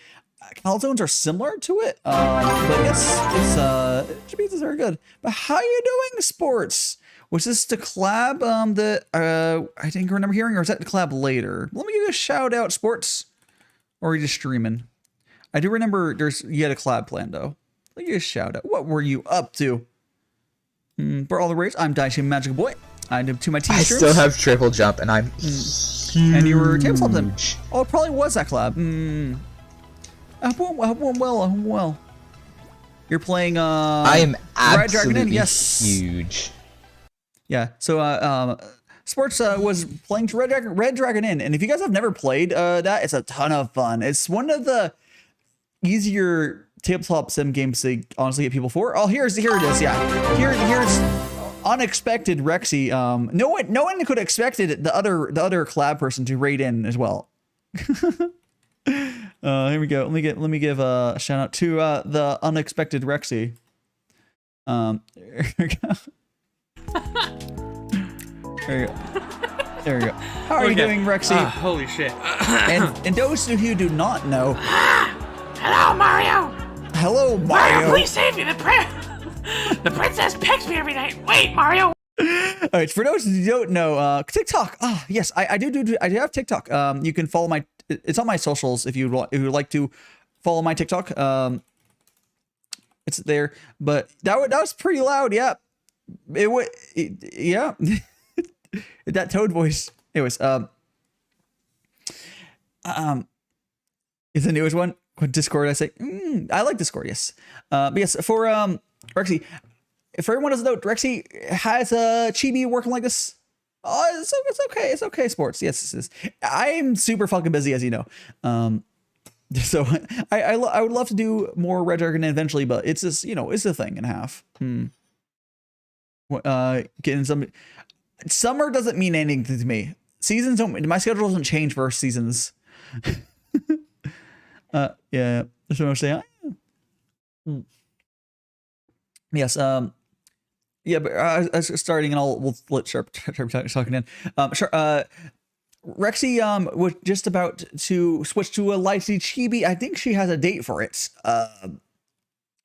Calzones are similar to it, but yes, pizzas are good. But how you doing, sports? Was this the collab that I didn't remember hearing, or is that the collab later? Let me give you a shout out, sports. Or are you just streaming? I do remember you had a collab plan though. Let me give you a shout out. What were you up to? For all the race, I'm DaiShimaVT Boy. I do to my team. I still have triple jump, and I'm huge. And you were table something. Oh, it probably was that collab. I hope well. You're playing. I am absolutely yes. huge. Yeah. So Sports was playing Red Dragon Inn, and if you guys have never played that, it's a ton of fun. It's one of the easier tabletop sim games to honestly get people for. Oh, here it is. Yeah, here's unexpected Rexy. No one could have expected the other collab person to raid in as well. Here we go. Let me give a shout out to the unexpected Rexy. There we go. There we go. How are you doing, Rexy? Holy shit. And those of you who do not know. Hello, Mario. Hello, Mario. Please save me. The princess pecks me every night. Wait, Mario. All right, for those who don't know, TikTok. Oh, yes, I do have TikTok. You can follow it's on my socials if you would like to follow my TikTok. It's there, but that was pretty loud. Yeah, yeah. That Toad voice. Anyways, is the newest one. Discord, I say, I like Discord, yes. But yes, for Rexy, for everyone who doesn't know, Rexy has a chibi working like this. Oh, it's okay, sports. Yes, I'm super fucking busy, as you know. So I would love to do more Red Dragon eventually, but it's just it's a thing and a half. Getting some summer doesn't mean anything to me. Seasons don't. My schedule doesn't change for seasons. Yeah, that's what I'm saying. Yes. Yeah, but I was starting, and we'll let Sharpe talking in. Rexy was just about to switch to a licensed chibi. I think she has a date for it.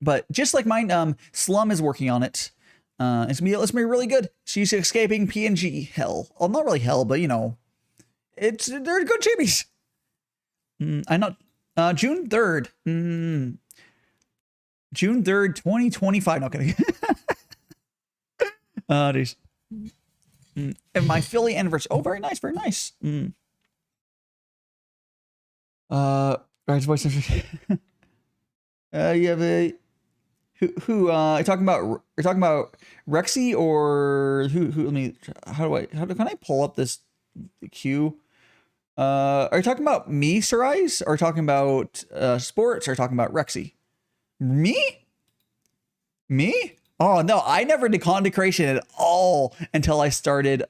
But just like mine, Slum is working on it. It's gonna be really good. She's escaping PNG hell. Well, not really hell, but you know, they're good chibis. I'm not. June 3rd. June 3rd, 2025. Not kidding. Geez. And my Philly anniversary. Oh, very nice, very nice. Right, voice. You have a who you're talking about Rexy or who let me how can I pull up this queue? Are you talking about me, Sir Eyes, or talking about sports, or talking about Rexy? Me? Oh no, I never did content creation at all until I started.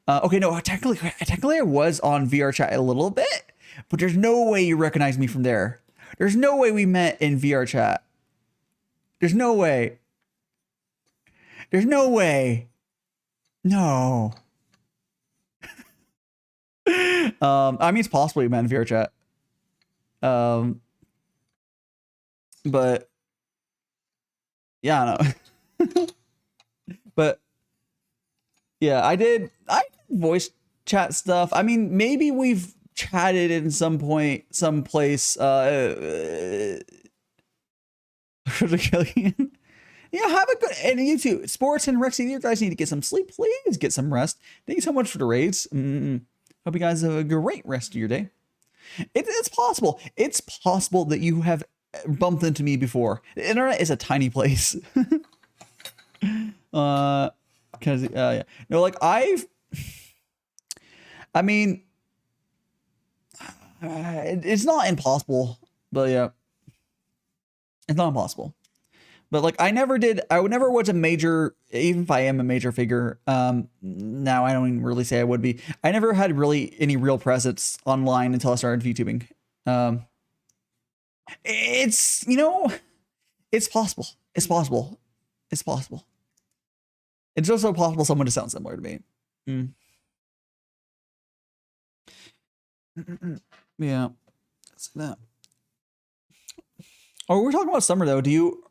Okay, no, technically I was on VR chat a little bit, but there's no way you recognize me from there. There's no way we met in VR chat. There's no way. There's no way. No. I mean, it's possible we met in VR chat. But yeah, I know. But yeah, I did voice chat stuff. I mean, maybe we've chatted in some point, someplace. Yeah, have a good, and you too. Sports and Rexy, you guys need to get some sleep, please. Get some rest. Thank you so much for the raids. Hope you guys have a great rest of your day. It's possible. It's possible that you have bumped into me before. The internet is a tiny place. Because yeah, no, like I mean, it's not impossible, but yeah, it's not impossible. But like I never was a major, even if I am a major figure, now I don't even really say I would be. I never had really any real presence online until I started VTubing. It's, you know, it's possible. It's possible. It's possible. It's also possible someone to sound similar to me. Yeah. That's that. Oh, we're talking about summer though. Do you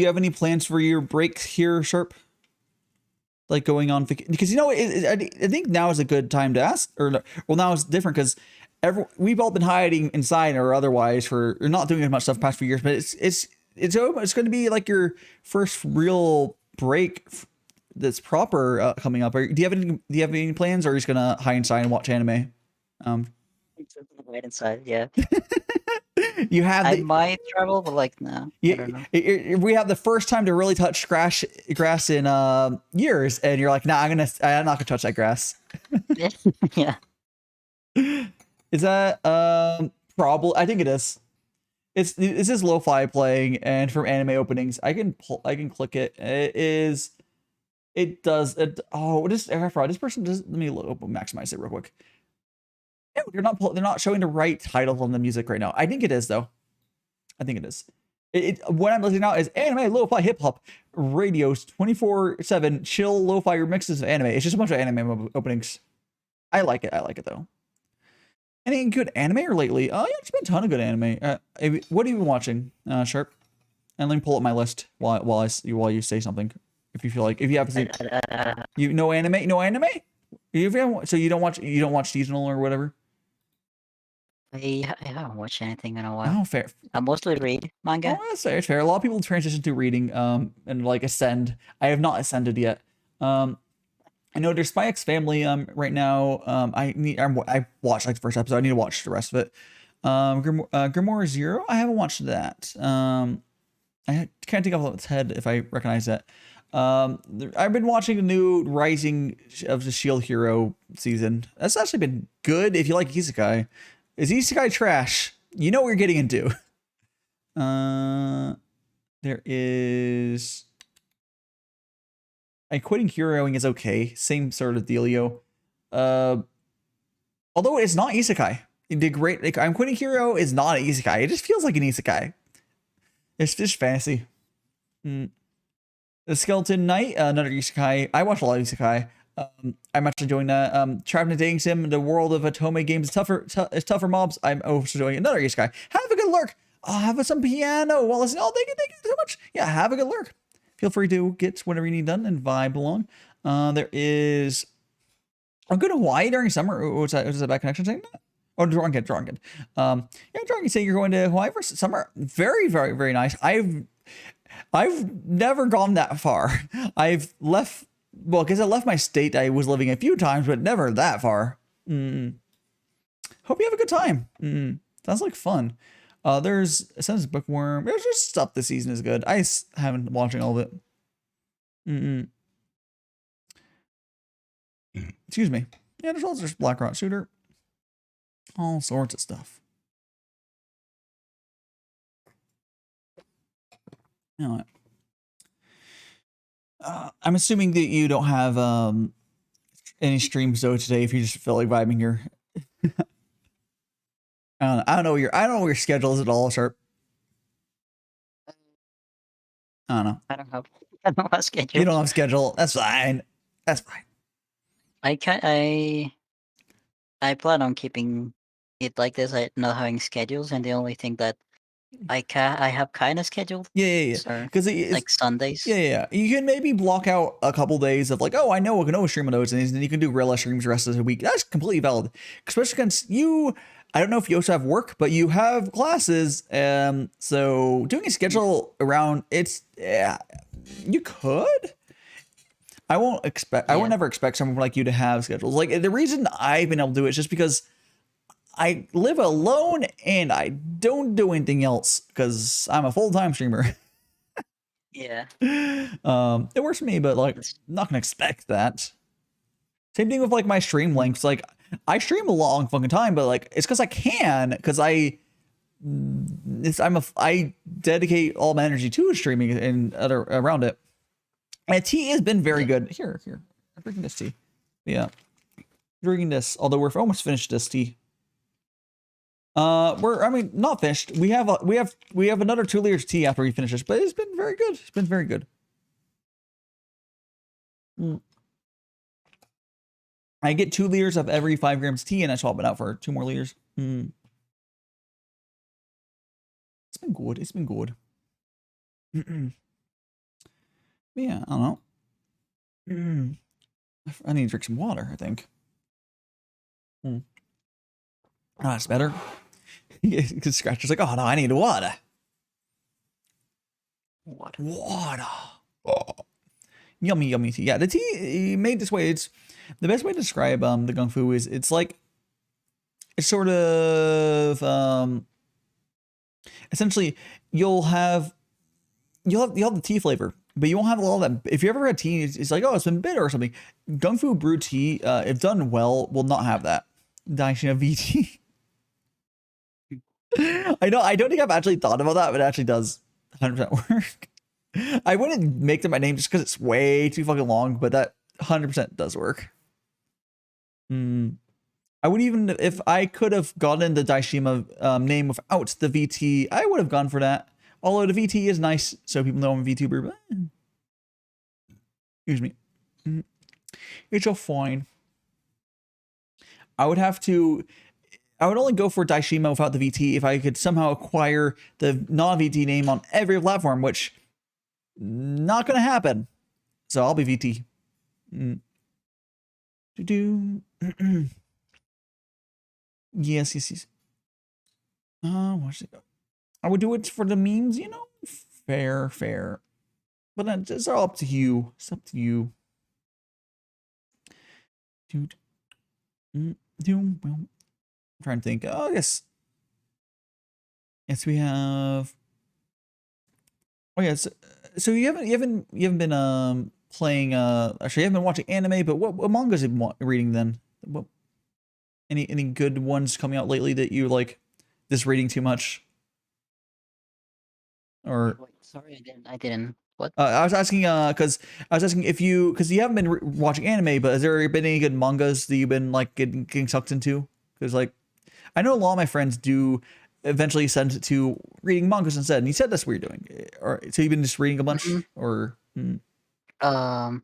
have any plans for your break here, Sharpe? Like going on because you know I think now is a good time to ask, or well, now it's different because we've all been hiding inside or otherwise for not doing as much stuff the past few years. But it's going to be like your first real break that's proper coming up. Do you have any plans, or are you just gonna hide inside and watch anime? Hide inside, yeah. You have. I might travel, but like no. I don't know. We have the first time to really touch grass in years, and you're like, nah, I'm not gonna touch that grass. Yeah. Is that probably? I think it is. This is lo-fi playing, and from anime openings, I can click it. It does. This person does. Let me maximize it real quick. They're not showing the right title on the music right now. I think it is though. I think it is. What I'm listening now is anime, lo-fi, hip hop, radios, 24/7 chill lo-fi remixes of anime. It's just a bunch of anime openings. I like it. I like it though. Any good anime or lately? Oh yeah, there's been a ton of good anime. What have you been watching, Sharpe? And let me pull up my list while you say something. If you feel like, if you have seen, no anime. So you don't watch seasonal or whatever. I haven't watched anything in a while. Oh, fair. I mostly read manga. Oh, that's fair. It's fair. A lot of people transition to reading and like ascend. I have not ascended yet. I know there's Spy X Family right now. I watched like the first episode. I need to watch the rest of it. Grimoire Zero. I haven't watched that. I can't think off its head if I recognize that. I've been watching the new Rising of the Shield Hero season. That's actually been good if you like isekai. Is isekai trash? You know what you're getting into. There is. Quitting heroing is okay. Same sort of dealio. Although it's not isekai. did great. Like, I'm Quitting Hero is not an isekai. It just feels like an isekai. It's just fancy. The Skeleton Knight, another isekai. I watch a lot of isekai. I'm actually enjoying that. Trapped in a dating sim, the world of Otome games is tougher mobs. I'm also doing another isekai. Have a good lurk. Have some piano while listening. Oh, thank you so much. Yeah, have a good lurk. Feel free to get whatever you need done and vibe along. There is a good Hawaii during summer. What's that? Is that bad connection saying that? Oh, Drunken. Yeah, Drunken saying you're going to Hawaii for summer. Very, very, very nice. I've never gone that far. I've left, well, because I left my state I was living a few times, but never that far. Hope you have a good time. Sounds like fun. There's a sense of Bookworm. There's just stuff this season is good. I haven't been watching all of it. Excuse me. Yeah, there's also just Black Rock Shooter. All sorts of stuff. You know, I'm assuming that you don't have any streams though today. If you just feel like vibing here, I don't know what your schedule is at all, Sharpe. I don't know. I don't have a schedule. You don't have a schedule. That's fine. That's fine. I plan on keeping it like this. Not having schedules, and the only thing that I have kind of scheduled. Yeah. Because it's like Sundays. Yeah. You can maybe block out a couple days of like, oh, I know I can always stream on those, and then you can do real streams the rest of the week. That's completely valid, especially against you. I don't know if you also have work, but you have classes. So doing a schedule around you could. I won't expect. I would never expect someone like you to have schedules. Like the reason I've been able to do it is just because I live alone and I don't do anything else because I'm a full-time streamer. Yeah. It works for me, but like, not gonna expect that. Same thing with like my stream lengths. Like, I stream a long fucking time, but like, it's because I can, because I dedicate all my energy to streaming and other around it. And tea has been very good. Here, I'm drinking this tea. Yeah, drinking this. Although we're almost finished this tea. Not finished. We have another 2 liters of tea after we finish this, but it's been very good. It's been very good. I get 2 liters of every 5 grams of tea, and I swap it out for 2 more liters. It's been good. It's been good. Yeah, I don't know. I need to drink some water, I think. That's better. Because Scratcher's like, oh no, I need water. Water. Oh. Yummy tea. Yeah, the tea made this way. It's the best way to describe the Gongfu is it's like it's sort of essentially you'll have the tea flavor, but you won't have a lot of that. If you ever had tea, it's like, oh, it's been bitter or something. Gongfu brewed tea, if done well, will not have that. DaiShimaVT. I don't think I've actually thought about that, but it actually does 100% work. I wouldn't make them my name just because it's way too fucking long, but that 100% does work. I would even, if I could have gotten the Daishima name without the VT, I would have gone for that. Although the VT is nice, so people know I'm a VTuber, but excuse me. It's all fine. I would only go for Daishima without the VT if I could somehow acquire the non-VT name on every platform, which not going to happen. So I'll be VT. Yes. Watch it. I would do it for the memes, you know? Fair. But then it's all up to you. It's up to you. Dude. I'm trying to think. Oh, yes, we have. Oh yeah, so you haven't been playing. Actually, you haven't been watching anime, but what mangas have you been reading then? What any good ones coming out lately that you like? This reading too much? Or Wait, sorry, I didn't. What? I was asking if you, because you haven't been watching anime, but has there been any good mangas that you've been like getting sucked into? Because like, I know a lot of my friends do eventually send it to reading mangas instead. And you said that's what you're doing, or so you've been just reading a bunch, or I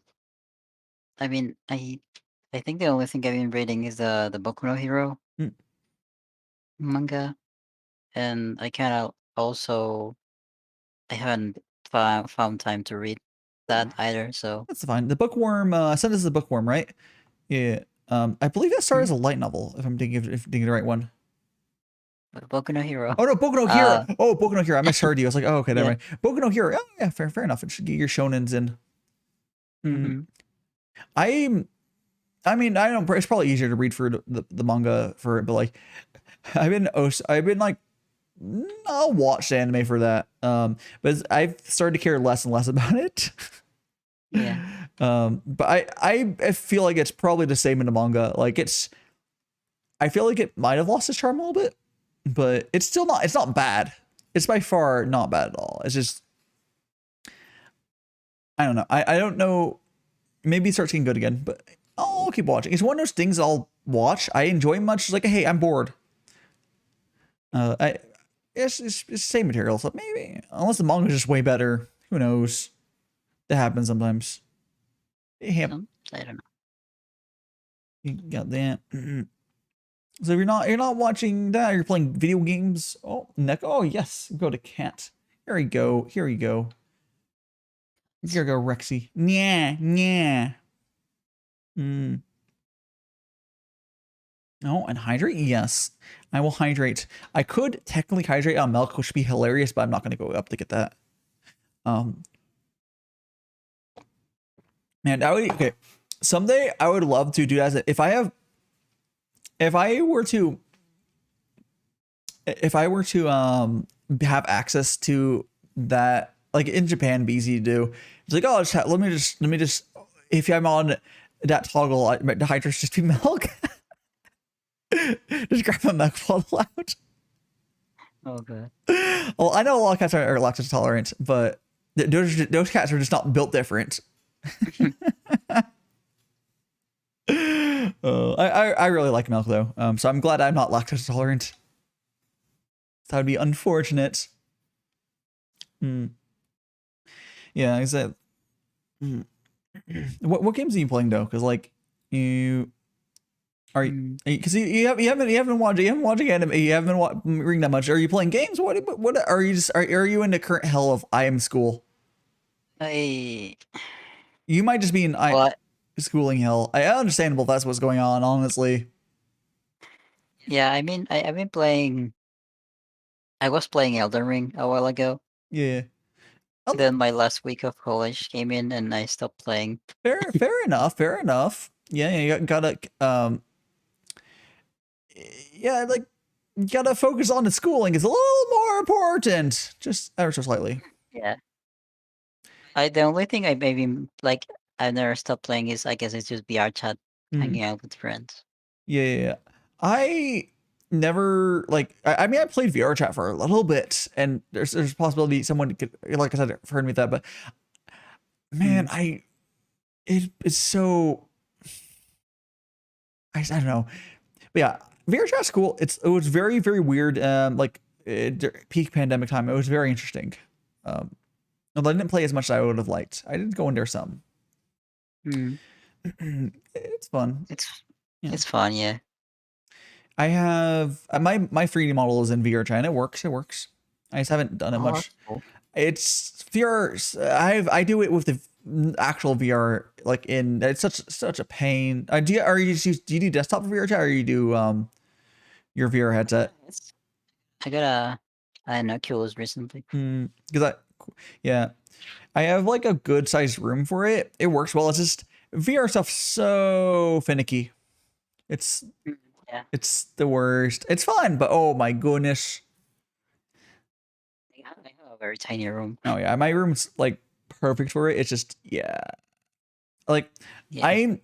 mean, I think the only thing I've been reading is the Boku no Hero manga, and I kind of also I haven't found time to read that either. So that's fine. The bookworm. I said this is the bookworm, right? Yeah. I believe that started as a light novel. If I'm thinking of the right one. Boku no Hero. Oh no, Boku no Hero. Boku no Hero. I misheard you. I was like, oh, okay, never mind. Boku no Hero. Oh yeah, fair enough. It should get your shonens in. I mean, I don't. It's probably easier to read for the manga for it, but like, I've been like, I'll watch the anime for that. But I've started to care less and less about it. Yeah. But I feel like it's probably the same in the manga. Like I feel like it might have lost its charm a little bit, but it's still not. It's not bad. It's by far not bad at all. It's just, I don't know. I don't know. Maybe it starts getting good again, but I'll keep watching. It's one of those things I'll watch. I enjoy much. It's like, hey, I'm bored. It's the same material, so maybe unless the manga is just way better, who knows? That happens sometimes. I don't know. You got that. So if you're not watching that, you're playing video games. Oh, oh yes, go to cat. Here we go. Here we go. Here we go, Rexy. Yeah. Oh, and hydrate? Yes, I will hydrate. I could technically hydrate on milk, which would be hilarious, but I'm not going to go up to get that. Man, okay. Someday I would love to do that. If I were to have access to that, like in Japan, it'd be easy to do. It's like, oh, let me just, if I'm on that toggle, the hydrates just be milk. Just grab a milk bottle out. Oh, good. Well, I know a lot of cats are lactose tolerant, but those cats are just not built different. I really like milk though, so I'm glad I'm not lactose tolerant. That would be unfortunate. Yeah, I said. What games are you playing though? Because like you are, because you haven't watched anime. You haven't been reading that much. Are you playing games? What are you just are you in the current hell of I am school? You might just be in schooling hell. Understandable if that's what's going on, honestly. Yeah, I mean, I've been playing. I was playing Elden Ring a while ago. Yeah. Then my last week of college came in, and I stopped playing. Fair enough. Yeah, you gotta like you gotta focus on the schooling. It's a little more important, just ever so slightly. Yeah. The only thing I maybe like I've never stopped playing is, I guess, it's just VR chat, hanging out with friends. Yeah. I never like. I mean, I played VR chat for a little bit, and there's a possibility someone could, like I said, heard me with that. But man, it's so. I don't know, but yeah, VR chat's cool. It was very, very weird. Like peak pandemic time, it was very interesting. Although I didn't play as much as I would have liked. I did go in there some. It's fun. It's fun, yeah. I have my 3D model is in VR chat, and it works. I just haven't done it much. Cool. It's VR. I do it with the actual VR, like it's such a pain. Do you do desktop VR chat, or you do your VR headset? I got an Oculus recently. Because I have like a good sized room for it. It works well. It's just VR stuff so finicky. It's the worst. It's fun, but oh my goodness. I have a very tiny room. Oh yeah, my room's like perfect for it. It's just I'm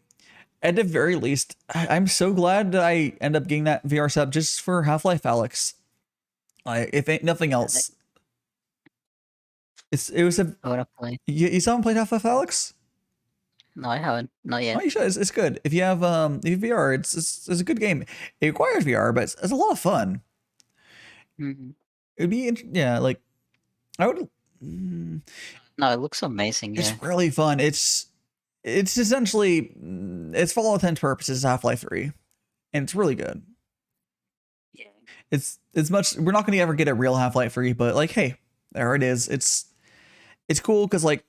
at the very least, I'm so glad that I end up getting that VR setup just for Half-Life Alyx. If ain't nothing else. It was a. I wanna play. You saw him play Half-Life Alyx? No, I haven't. Not yet. Oh, you should. It's good. If you have VR, it's a good game. It requires VR, but it's a lot of fun. Mm-hmm. It'd be yeah, like I would. No, it looks amazing. Yeah. It's really fun. It's essentially it's for all intents and purposes Half-Life 3, and it's really good. Yeah. It's much. We're not going to ever get a real Half-Life 3, but like, hey, there it is. It's cool because like,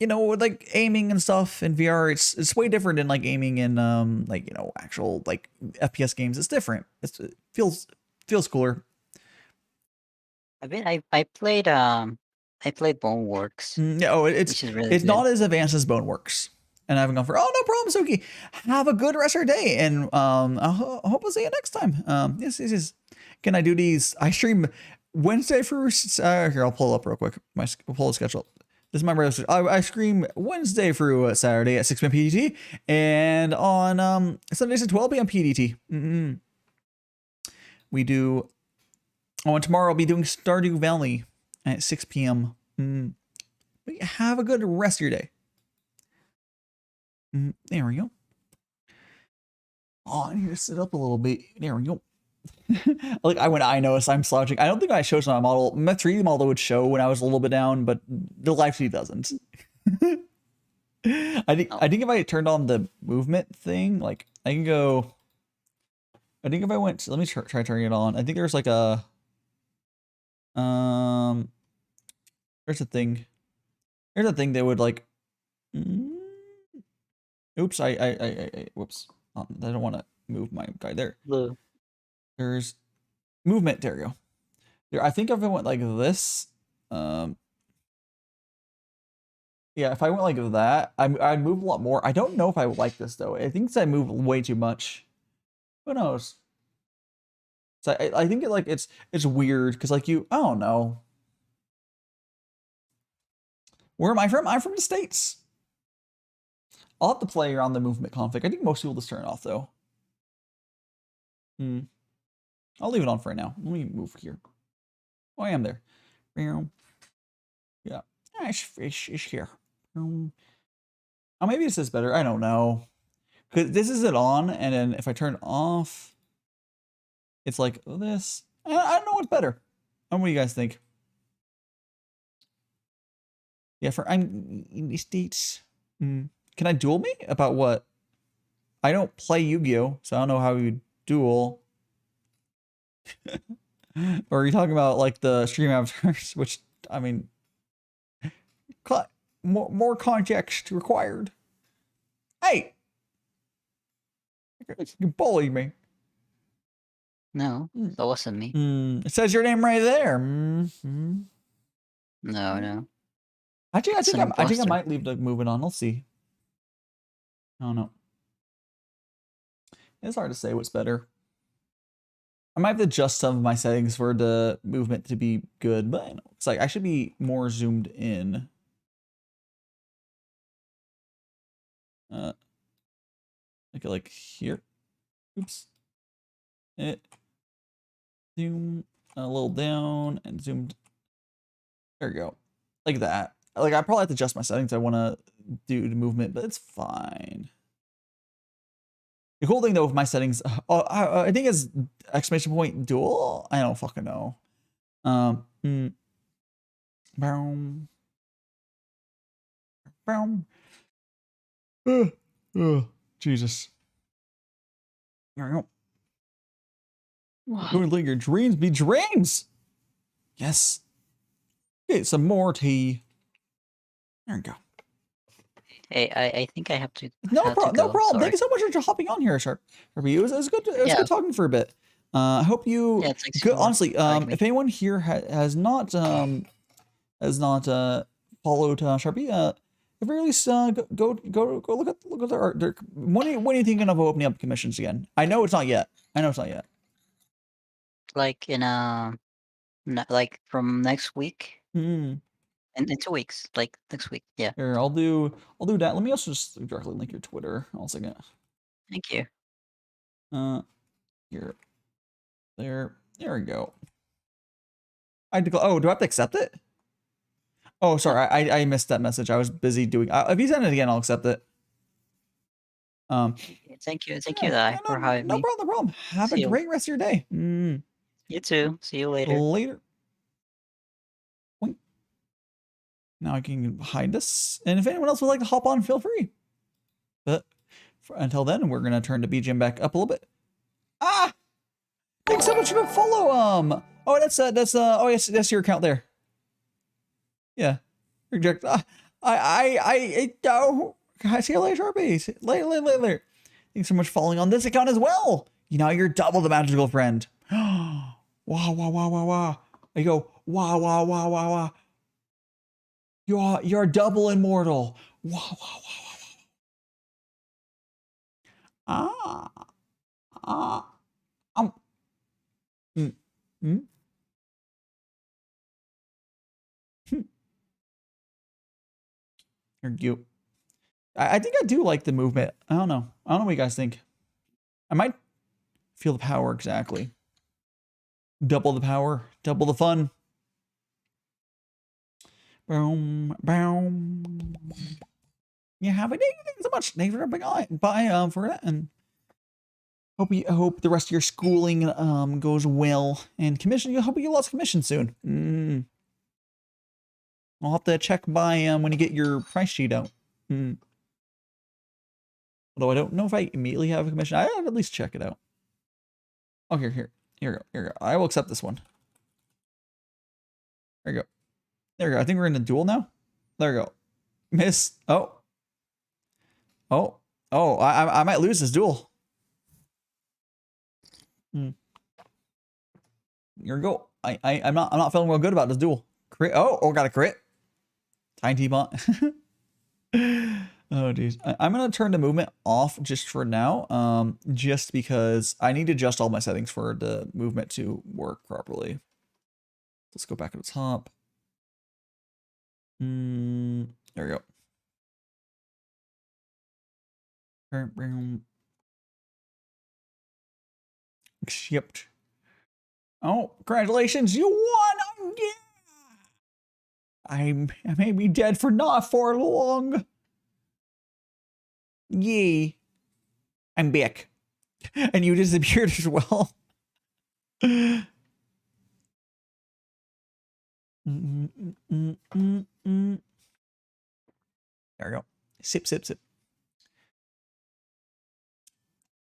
you know, with like aiming and stuff in VR, it's way different than like aiming in like, you know, actual like FPS games. It's different. It feels cooler. I mean, I played Boneworks. Yeah, which is really it's good. not as advanced as Boneworks. And I haven't gone for, oh, no problem, Suki. Have a good rest of your day. And I hope I'll see you next time. Yes. Can I do these? I stream Wednesday through, here, I'll pull it up real quick. I'll pull the schedule. This is my regular. I stream Wednesday through Saturday at 6 p.m. PDT. And on Sundays at 12 p.m. PDT. We do, and tomorrow I'll be doing Stardew Valley at 6 p.m. Have a good rest of your day. There we go. Oh, I need to sit up a little bit. There we go. Like when I notice I'm slouching, I don't think I showed my model. My 3D model would show when I was a little bit down, but the live feed doesn't. I think if I turned on the movement thing, like I can go. I think if I went, let me try turning it on. I think there's like a there's a thing. There's a thing that would like. Oops, whoops. I don't want to move my guy there. Blue. There's movement. There you go. There, I think if I went like this, yeah, if I went like that, I'd move a lot more. I don't know if I would like this though. I think I move way too much. Who knows? So I think it's weird because like I don't know. Where am I from? I'm from the States. I'll have to play around the movement config. I think most people just turn it off though. I'll leave it on for right now. Let me move here. Oh, I am there. Yeah. It's here. Oh, maybe this is better. I don't know. Because this is it on, and then if I turn it off, it's like this. I don't know what's better. What do you guys think? Yeah, I'm in the States. Can I duel me? About what? I don't play Yu-Gi-Oh, so I don't know how you duel. Or are you talking about like the stream avatars, which I mean, more context required. Hey, you bullied me. No, that wasn't me. It says your name right there. No. I think I might leave the movement on. Let's see. I don't know. It's hard to say what's better. I might have to adjust some of my settings for the movement to be good, but you know, it's like I should be more zoomed in. Like here. Oops. Zoom a little down and zoomed. There you go. Like that. Like I probably have to adjust my settings. I want to do the movement, but it's fine. The cool thing though with my settings, I think it's exclamation point dual. I don't fucking know. Jesus. There we go. Don't let your dreams be dreams. Yes. Get some more tea. There we go. Hey, I think I have to. No problem. No problem. Sorry. Thank you so much for hopping on here, Sharpe. It was good. It was good talking for a bit. I hope you. Yeah, good. Honestly, if anyone here has not followed Sharpe, at very least go look at their art. When are you thinking of opening up commissions again? I know it's not yet. Like in like from next week. In 2 weeks, like next week. Yeah. Here, I'll do that. Let me also just directly link your Twitter. I'll second. Thank you. Here. There we go. do I have to accept it? Oh, sorry. I missed that message. I was busy doing. If you send it again, I'll accept it. Thank you, Dai, for having no me. problem, no problem. Have See a you. great rest of your day. You too. See you later. Later. Wink. Now I can hide this, and if anyone else would like to hop on, feel free. But until then, we're gonna turn the BGM back up a little bit. Ah! Thanks so much for the follow. Oh, oh yes, that's your account there. Yeah. Reject. See you later, Sharpe. Later. Thanks so much for following on this account as well. Now you're double the magical friend. Wow. I go, wow. You're double immortal. Wow. You're cute. I think I do like the movement. I don't know what you guys think. I might feel the power exactly. Double the power, double the fun. Boom. Yeah, have a day. Thanks so much. Thanks for dropping by for that, and hope the rest of your schooling goes well. And commission, hope you get lots of commission soon. I'll have to check by when you get your price sheet out. Although I don't know if I immediately have a commission. I'll at least check it out. Oh, here you go. I will accept this one. There you go. I think we're in a duel now. There you go. Miss. Oh, I might lose this duel. Here we go. I'm not feeling real good about this duel. Crit. Oh, got a crit. Tiny bot. Oh, geez. I'm going to turn the movement off just for now, just because I need to adjust all my settings for the movement to work properly. Let's go back to the top. There we go. Shipped. Oh, congratulations, you won! I may be dead for not for long. Yay. I'm back. And you disappeared as well. There we go. Sip.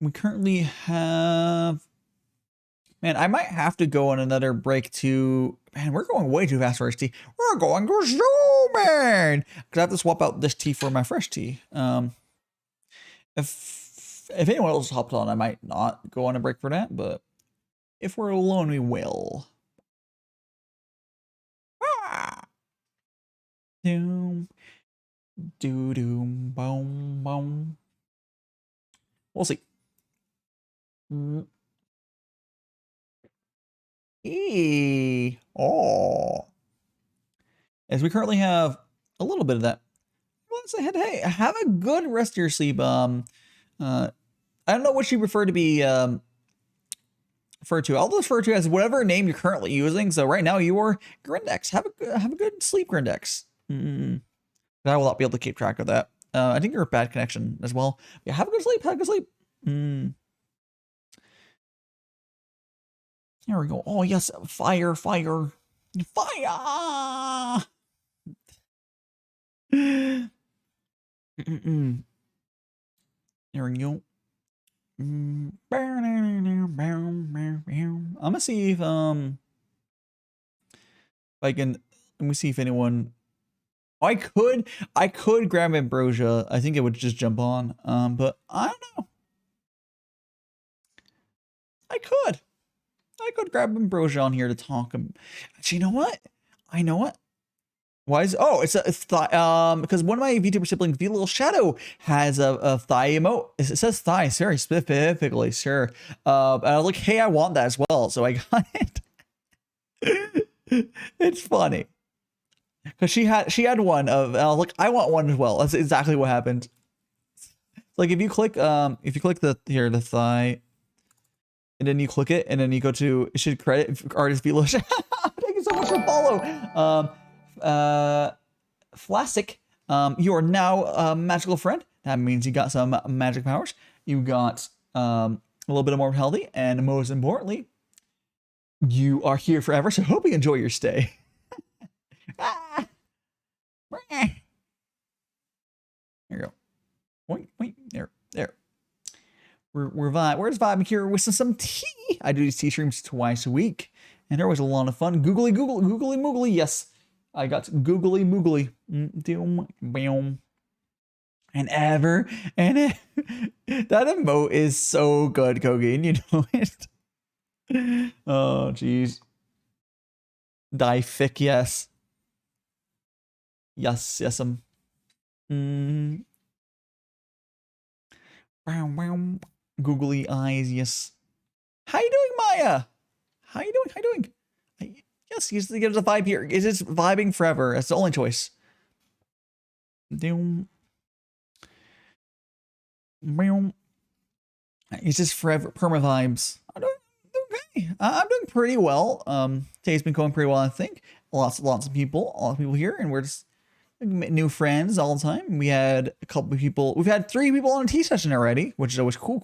We currently have... Man, I might have to go on another break to... Man, we're going way too fast for this tea. We're going to zoom in! Because I have to swap out this tea for my fresh tea. If anyone else hopped on, I might not go on a break for that, but if we're alone, we will. Doom, boom. We'll see. As we currently have a little bit of that. Let's say, hey, have a good rest of your sleep. I don't know what you prefer to be referred to. I'll refer to as whatever name you're currently using. So right now you are Grindex. Have a good sleep, Grindex. I will not be able to keep track of that. I think you're a bad connection as well. Yeah, have a good sleep. There we go. Oh yes, fire. There we go. I'm gonna see if I can. Let me see if anyone. I could grab Ambrosia. I think it would just jump on. But I don't know. I could grab Ambrosia on here to talk. Actually, you know what? I know what. Why is it's because one of my VTuber siblings, V Little Shadow, has a thigh emote. It says thigh very specifically, sure. And I was like, hey, I want that as well, so I got it. It's funny because she had one of. And I was like, I want one as well. That's exactly what happened. Like if you click the thigh, and then you click it, and then you go to it should credit artist V Little Shadow. Thank you so much for follow. Flassic, you are now a magical friend. That means you got some magic powers. You got a little bit of more healthy, and most importantly, you are here forever. So hope you enjoy your stay. There you go. Wait, there. We're vibing here with some tea. I do these tea streams twice a week, and they're always a lot of fun. Googly moogly. Yes, I got googly moogly. Boom. And ever. That emote is so good, Kogi, and you know it. Oh, jeez. Diefic, yes. Yes. Googly eyes, yes. How you doing, Maya? How you doing? Yes, he gives a vibe here. It's just vibing forever. That's the only choice. It's just forever perma vibes. I'm doing okay. I'm doing pretty well. Today's been going pretty well, I think. Lots of people here, and we're just new friends all the time. We had a couple of people. We've had 3 people on a tea session already, which is always cool.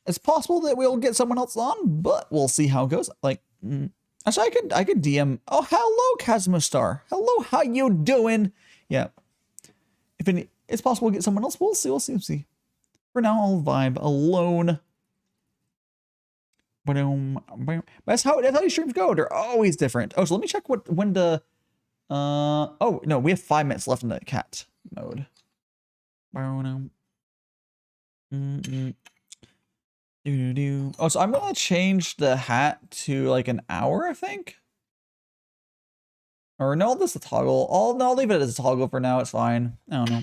It's possible that we'll get someone else on, but we'll see how it goes. Like, actually, I could DM. Oh, hello, Casmostar. Hello, how you doing? Yeah. If it's possible to get someone else, we'll see. For now, I'll vibe alone. But that's how these streams go. They're always different. Oh, so let me check when the oh no, we have 5 minutes left in the cat mode. Oh, so I'm gonna change the hat to like an hour, I think. Or no, this is a toggle. I'll leave it as a toggle for now. It's fine. I don't know.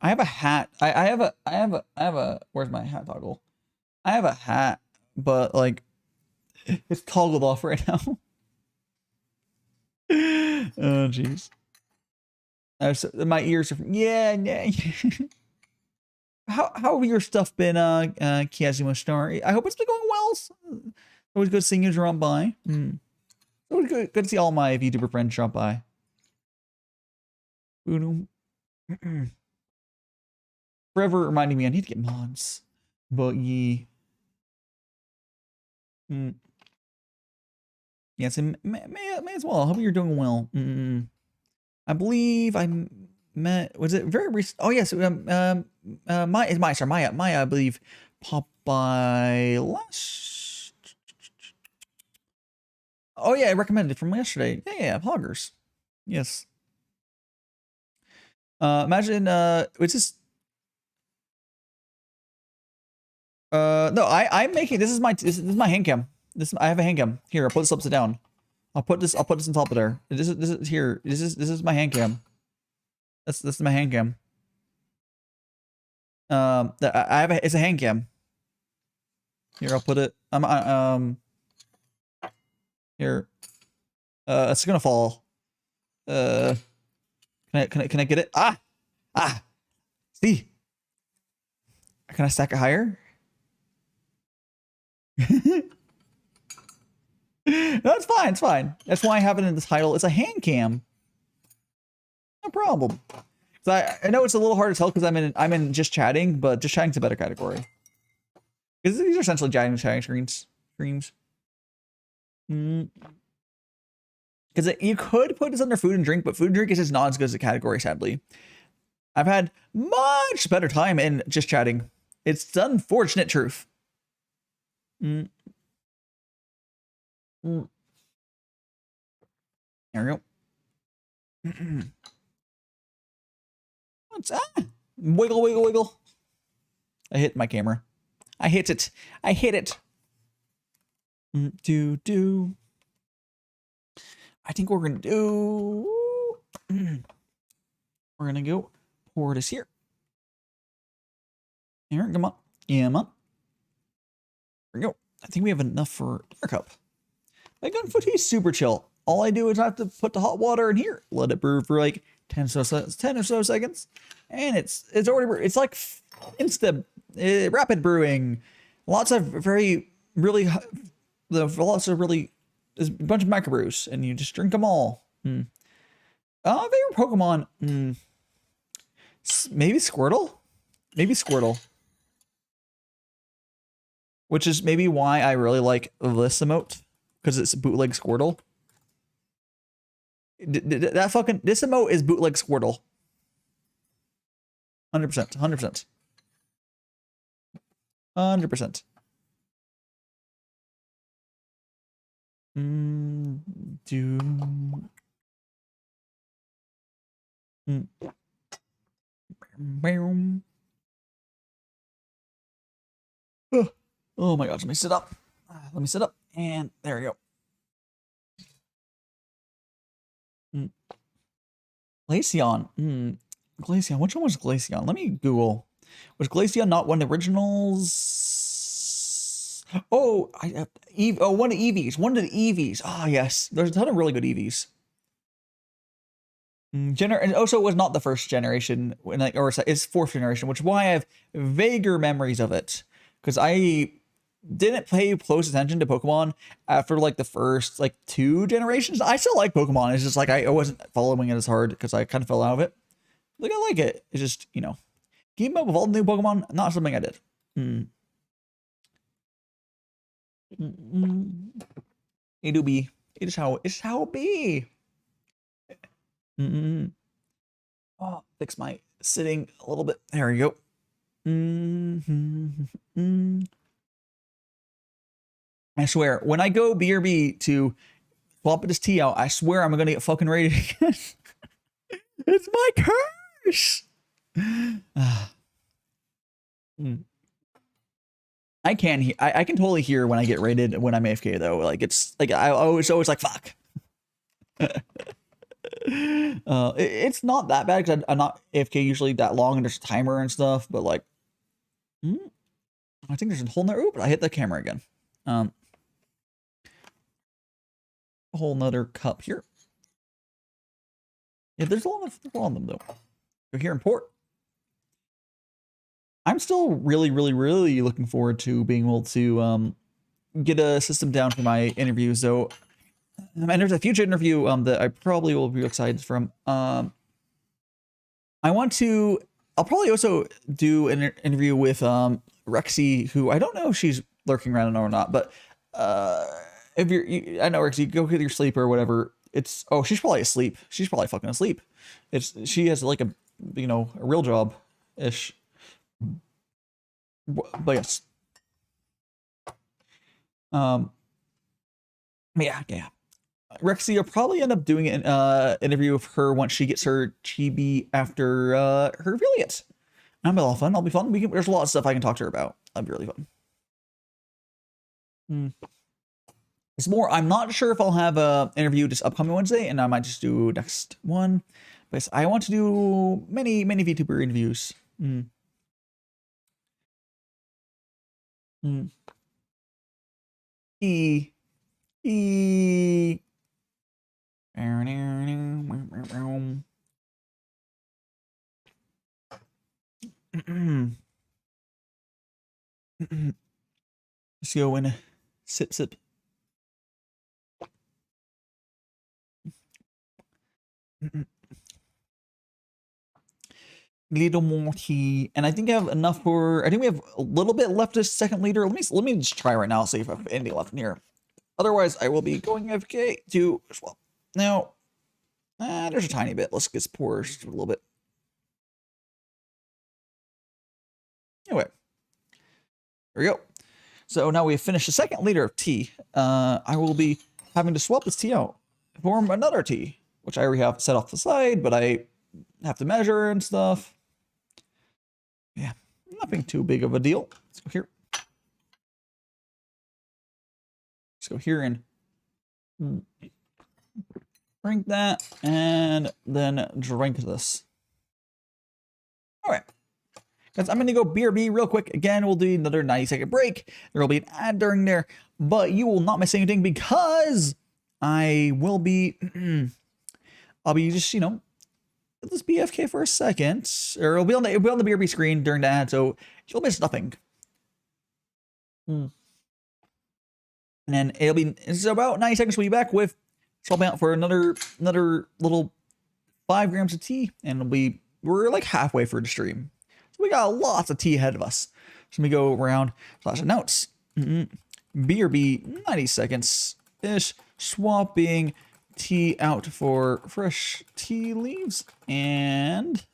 I have a hat. I have a. Where's my hat toggle? I have a hat, but like, it's toggled off right now. Oh jeez. My ears are. Yeah. How have your stuff been, Kiazuma Star? I hope it's been going well. Always good seeing you drop by. Always good to see all my VTuber friends drop by. Forever reminding me I need to get mods. But ye. Yes, may as well. I hope you're doing well. I believe I met. Was it very recent? Oh yes. Maya, I believe, popped by last. Oh yeah, I recommended it from yesterday. Yeah, Hoggers. Yes. Imagine. It's just. No, I'm making. This is my hand cam. I have a hand cam. Here, I'll put this upside down. I'll put this on top of there. This is here. This is my hand cam. This is my hand cam. It's a hand cam. Here, I'll put it. Here. It's gonna fall. Can I get it? See. Can I stack it higher? No, it's fine. It's fine. That's why I have it in the title. It's a hand cam. No problem. So I know it's a little hard to tell because I'm in just chatting, but just chatting's a better category. Because these are essentially chatting streams. Because you could put this under food and drink, but food and drink is just not as good as a category, sadly. I've had much better time in just chatting. It's the unfortunate truth. There we go. What's that? Wiggle. I hit my camera. I hit it. Do. I think we're gonna do. We're gonna go pour this here. Here, come on. Yeah, man. There we go. I think we have enough for our cup. My Gongfu Tea is super chill. All I do is I have to put the hot water in here, let it brew for like 10 or so seconds, and it's already it's like instant rapid brewing. Lots of really there's a bunch of microbrews, and you just drink them all. Favorite Pokemon? Maybe Squirtle? Maybe Squirtle. Which is maybe why I really like this emote, because it's bootleg Squirtle. That fucking, this emote is bootleg Squirtle. 100%, 100%. 100%. Oh my gosh, let me sit up. Let me sit up, and there we go. Glaceon. Glaceon. Which one was Glaceon? Let me Google. Was Glaceon not one of the originals? Oh, one of Eevees. One of the Eevees. Ah, yes. There's a ton of really good Eevees. And also it was not the first generation, or it's fourth generation, which is why I have vaguer memories of it. Because I didn't pay close attention to Pokemon after like the first like 2 generations. I still like Pokemon. It's just like I wasn't following it as hard because I kind of fell out of it. Like I like it. It's just, you know, keeping up with all the new Pokemon, not something I did. It do be. It is how it be. Oh, fix my sitting a little bit. There we go. I swear, when I go BRB to swap this tea out, I swear I'm gonna get fucking raided again. It's my curse. I can totally hear when I get raided when I'm AFK though. Like it's like I always like fuck. It's not that bad because I'm not AFK usually that long and there's a timer and stuff, but like I think there's a hole in there. Ooh, but I hit the camera again. A whole nother cup here. Yeah, there's a lot of them though. So here in port. I'm still really looking forward to being able to get a system down for my interviews. So, and there's a future interview that I probably will be excited from. I'll probably also do an interview with Rexy, who I don't know if she's lurking around or not, but I know Rexy, go get your sleep or whatever. She's probably asleep. She's probably fucking asleep. She has like a real job ish. But yes. Yeah. Rexy will probably end up doing an interview with her once she gets her chibi after her affiliates. That'll be a lot of fun. That'll be fun. There's a lot of stuff I can talk to her about. That'd be really fun. It's more, I'm not sure if I'll have an interview this upcoming Wednesday, and I might just do next one. But I want to do many VTuber interviews. Let's go and sip. Little more tea, and I think I have enough for. I think we have a little bit left this second liter. Let me just try right now, see if I have anything left in here. Otherwise, I will be going AFK to swap. Now, there's a tiny bit. Let's get pour just a little bit. Anyway, there we go. So now we have finished the second liter of tea. I will be having to swap this tea out for another tea, which I already have set off the side, but I have to measure and stuff. Yeah, nothing too big of a deal. Let's go here. Let's go here and drink that, and then drink this. All right. Guys, I'm going to go BRB real quick. Again, we'll do another 90-second break. There will be an ad during there, but you will not miss anything because I will be... I'll be just, let's be AFK for a second, or it'll be on the BRB screen during the ad, so you'll miss nothing. And then it's about 90 seconds. We'll be back with swapping out for another little 5 grams of tea, and we're like halfway through the stream. So we got lots of tea ahead of us. So we go around flash notes. BRB 90 seconds ish, swapping tea out for fresh tea leaves, and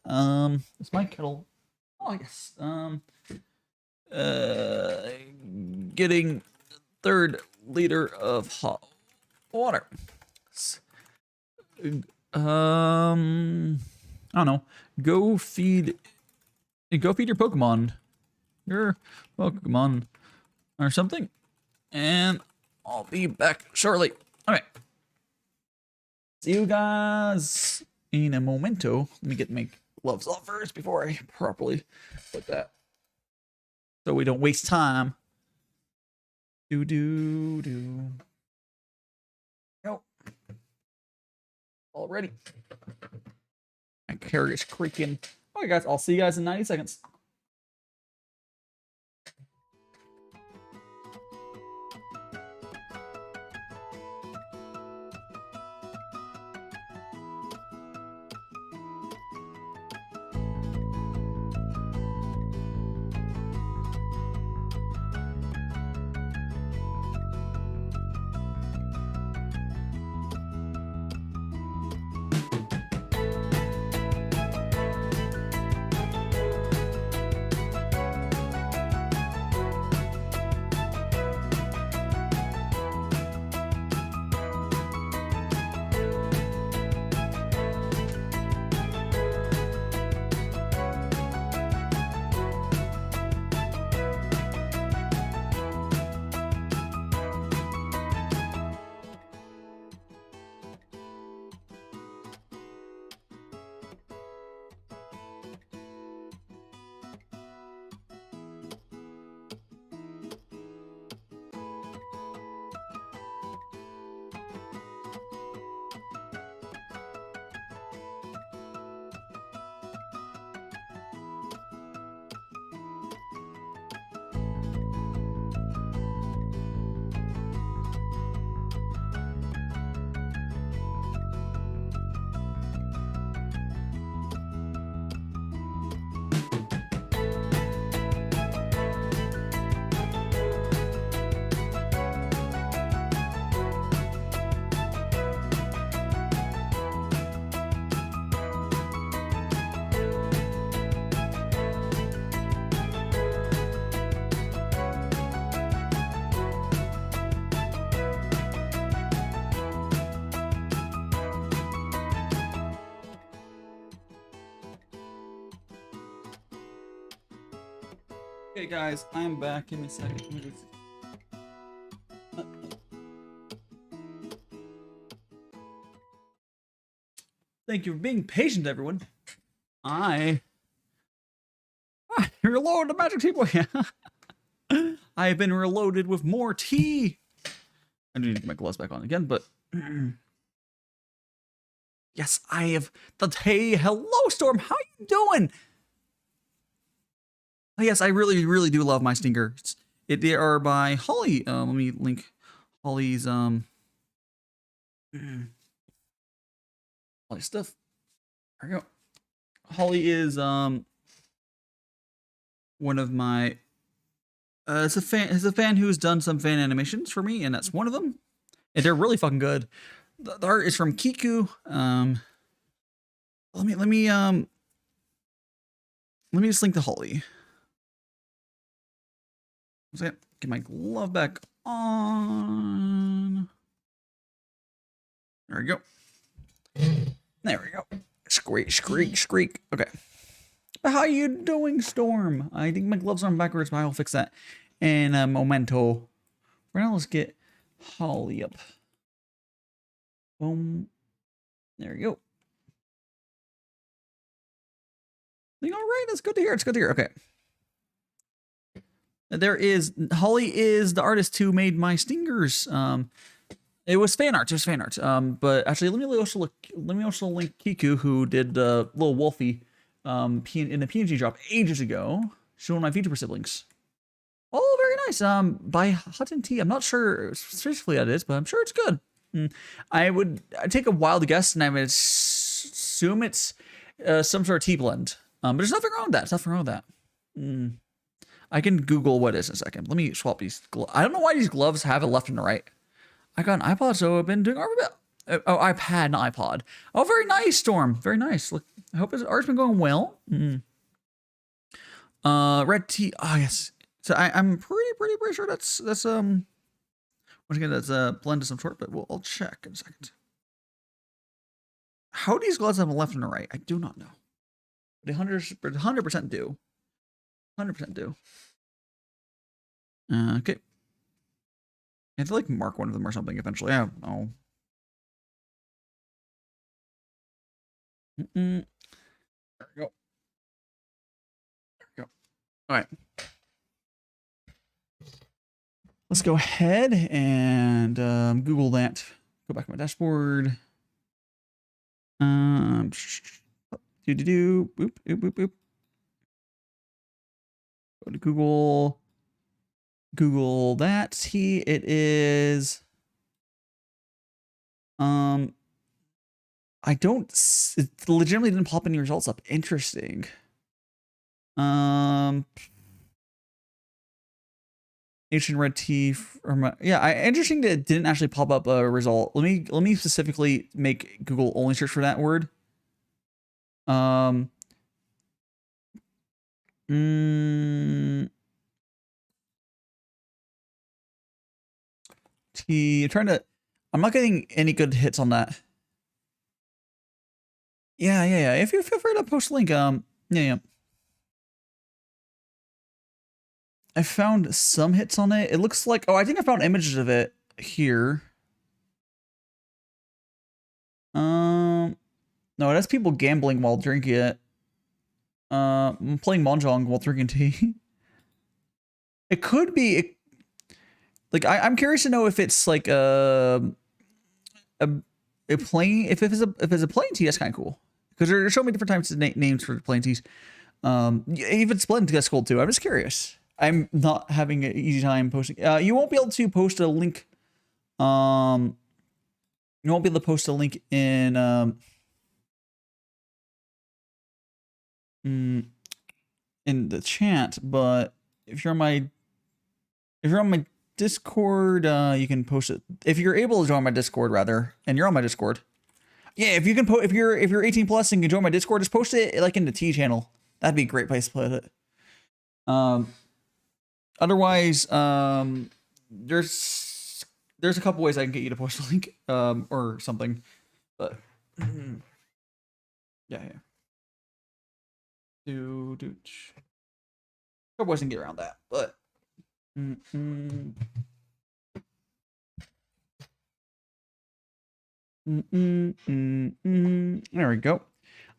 is my kettle? Oh yes. Getting 3rd liter of hot water. I don't know. Go feed your Pokemon. Your Pokemon or something. And I'll be back shortly. Okay. See you guys in a momento. Let me get my gloves off first before I properly put that, so we don't waste time. Do. Go. Already. My carrot is creaking. Okay, guys, I'll see you guys in 90 seconds. Okay, guys, I'm back. Give me a second. Thank you for being patient, everyone. I reload the magic tea boy. I have been reloaded with more tea. I do need to get my gloves back on again, but yes, I have the tea. Hello, Storm. How you doing? Oh, yes, I really do love my stingers. They are by Holly. Let me link Holly's Holly stuff. There we go. Holly is one of my it's a fan who's done some fan animations for me, and that's one of them. And they're really fucking good. The art is from Kiku. Let me just link to Holly. Get my glove back on. There we go. There we go. Squeak. Okay. How you doing, Storm? I think my gloves are on backwards, but I'll fix that in a momento. For now, let's get Holly up. Boom. There we go. All right, that's good to hear. It's good to hear. Okay. Holly is the artist who made my stingers. It was fan art. But actually, let me also link Kiku, who did the little Wolfie in the PNG drop ages ago, showing my Vtuber siblings. Oh, very nice. By Hutton Tea. I'm not sure specifically what it is, but I'm sure it's good. I'd take a wild guess, and I would assume it's some sort of tea blend. But there's nothing wrong with that. There's nothing wrong with that. I can Google what it is in a second. Let me swap these gloves. I don't know why these gloves have a left and a right. I got an iPod, so I've been doing art a bit. Oh, iPad, not iPod. Oh, very nice, Storm. Very nice. Look, I hope art's been going well. Red tea. Oh, yes. So I'm pretty sure that's once again, that's a blend of some sort, but I'll check in a second. How do these gloves have a left and a right? I do not know. They 100% do. 100% do. Okay. I have to like mark one of them or something eventually. I don't know. There we go. There we go. All right. Let's go ahead and Google that. Go back to my dashboard. Boop, boop, boop. Go to Google. Google that. It is. I don't. It legitimately didn't pop any results up. Interesting. Ancient red tea. Yeah, interesting that it didn't actually pop up a result. Let me specifically make Google only search for that word. Tea. I'm not getting any good hits on that. Yeah. If you feel free to post a link, yeah. I found some hits on it. It looks like, I think I found images of it here. No, that's people gambling while drinking it. I'm playing Mahjong while drinking tea. It could be, I'm curious to know if it's like a plain, if it's a plain tea, that's kind of cool. Because they're showing me different types of names for plain teas. If it's blended, that's cool too. I'm just curious. I'm not having an easy time posting. You won't be able to post a link. You won't be able to post a link in the chat, but if you're on my Discord, you can post it. If you're able to join my Discord, rather, and you're on my Discord, yeah. If you can if you're 18 plus and can join my Discord, just post it like in the T channel. That'd be a great place to put it. Otherwise, there's a couple ways I can get you to post a link, or something, but yeah. A couple ways I can get around that, but there we go.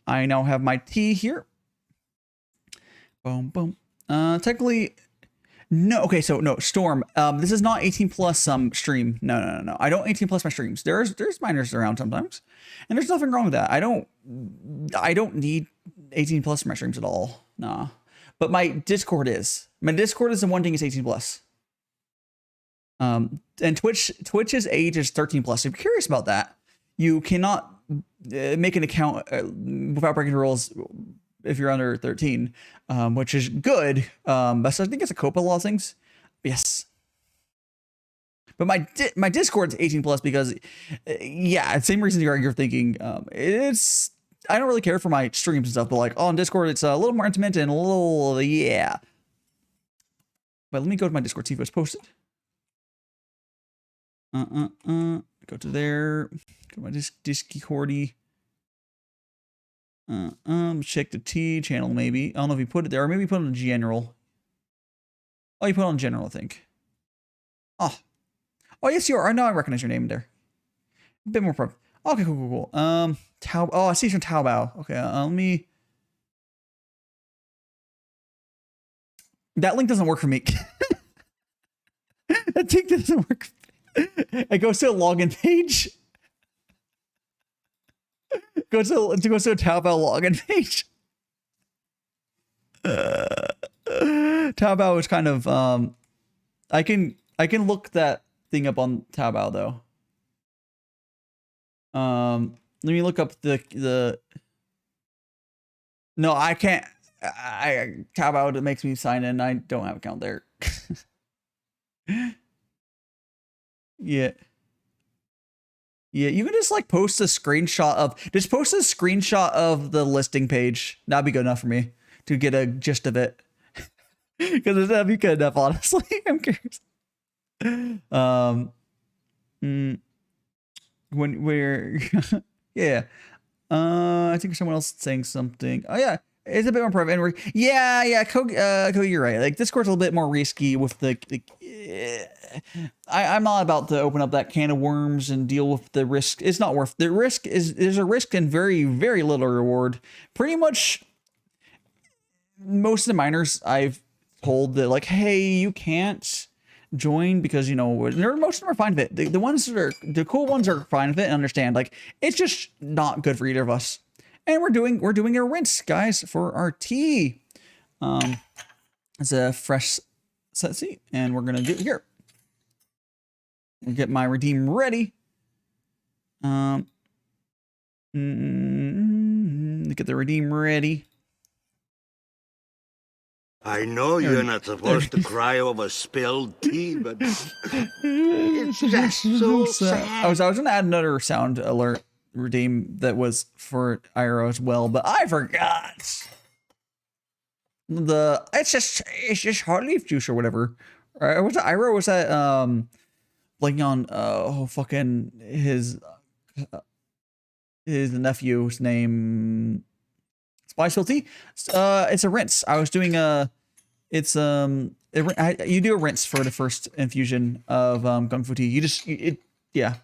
I now have my tea here. Boom, boom. Technically, no. Okay, so no, Storm. This is not 18 plus stream. No. I don't 18 plus my streams. There's minors around sometimes, and there's nothing wrong with that. I don't need 18 plus for my streams at all. Nah. But my Discord is. My Discord is the one thing is 18 plus. And Twitch's age is 13 plus. If you're curious about that, you cannot make an account without breaking the rules if you're under 13, which is good. But I think it's a COPA law things. Yes. But my Discord's 18 plus because, yeah, same reason you're thinking. I don't really care for my streams and stuff, but like on Discord, it's a little more intimate and a little, yeah. But let me go to my Discord, see if it's posted. Go to there. Go to my Discordy. Check the T channel maybe. I don't know if you put it there, or maybe you put it on general. Oh, you put it on general, I think. Oh, yes, you are. Now I recognize your name there. A bit more pro. Okay, cool. I see from Taobao. Okay, let me. That link doesn't work for me. That link doesn't work. It goes to a login page. Goes to a Taobao login page. Taobao is kind of I can look that thing up on Taobao though. Let me look up the. No, I can't. Taobao, it makes me sign in. I don't have an account there. Yeah. Yeah, you can just like post a screenshot of the listing page. That'd be good enough for me to get a gist of it. Because that'd be good enough, honestly. I'm curious. When we're yeah. I think someone else saying something. Oh yeah. It's a bit more private. And yeah, Cody, you're right. Like Discord's a little bit more risky with the I'm not about to open up that can of worms and deal with the risk. It's not worth the risk. There's a risk and very, very little reward. Pretty much most of the miners I've told that like, hey, you can't join because, you know, most of them are fine with it. The ones that are the cool ones are fine with it and understand like it's just not good for either of us. And we're doing a rinse, guys, for our tea. It's a fresh set seat, and we're gonna do it here. I'll get my redeem ready. Get the redeem ready. I know you're not supposed to cry over spilled tea, but it's just so sad. I was gonna add another sound alert redeem that was for Iro as well, but I forgot. It's just hot leaf juice or whatever. Was that Iro? Was that blanking on fucking his nephew's name? Spice tea. It's a rinse. I was doing you do a rinse for the first infusion of Gongfu Tea. Yeah.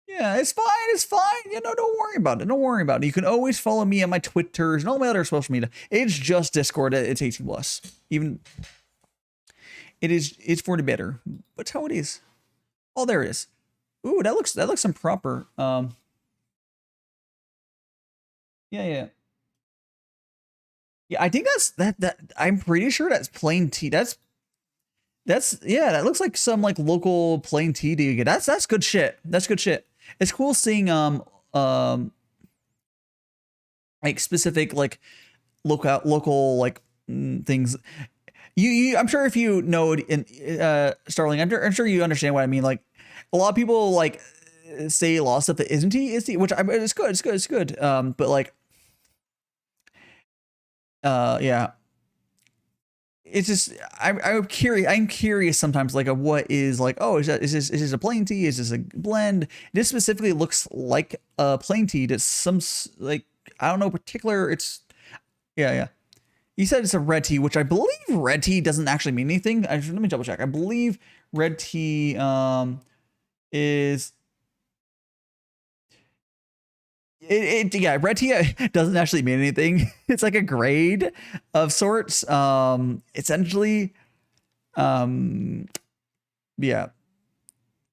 Yeah, it's fine. It's fine. You know, don't worry about it. Don't worry about it. You can always follow me on my Twitters and all my other social media. It's just Discord. It's 18+. Even it's for the better. But how it is. Oh, there it is. Ooh, that looks some proper. Yeah. I think that I'm pretty sure that's plain tea. That's yeah, that looks like some like local plain tea do you get. That's good shit. That's good shit. It's cool seeing like specific like local like things. I'm sure if you know in Starling, I'm sure you understand what I mean. Like a lot of people like say a lot of stuff that isn't tea is tea, which it's good. But like yeah. It's just I'm curious sometimes like of what is like, oh, is this a plain tea, is this a blend? This specifically looks like a plain tea. That's some like I don't know particular. It's yeah. You said it's a red tea, which I believe red tea doesn't actually mean anything. Let me double check. I believe red tea is yeah, red tea doesn't actually mean anything. It's like a grade of sorts. Essentially, yeah.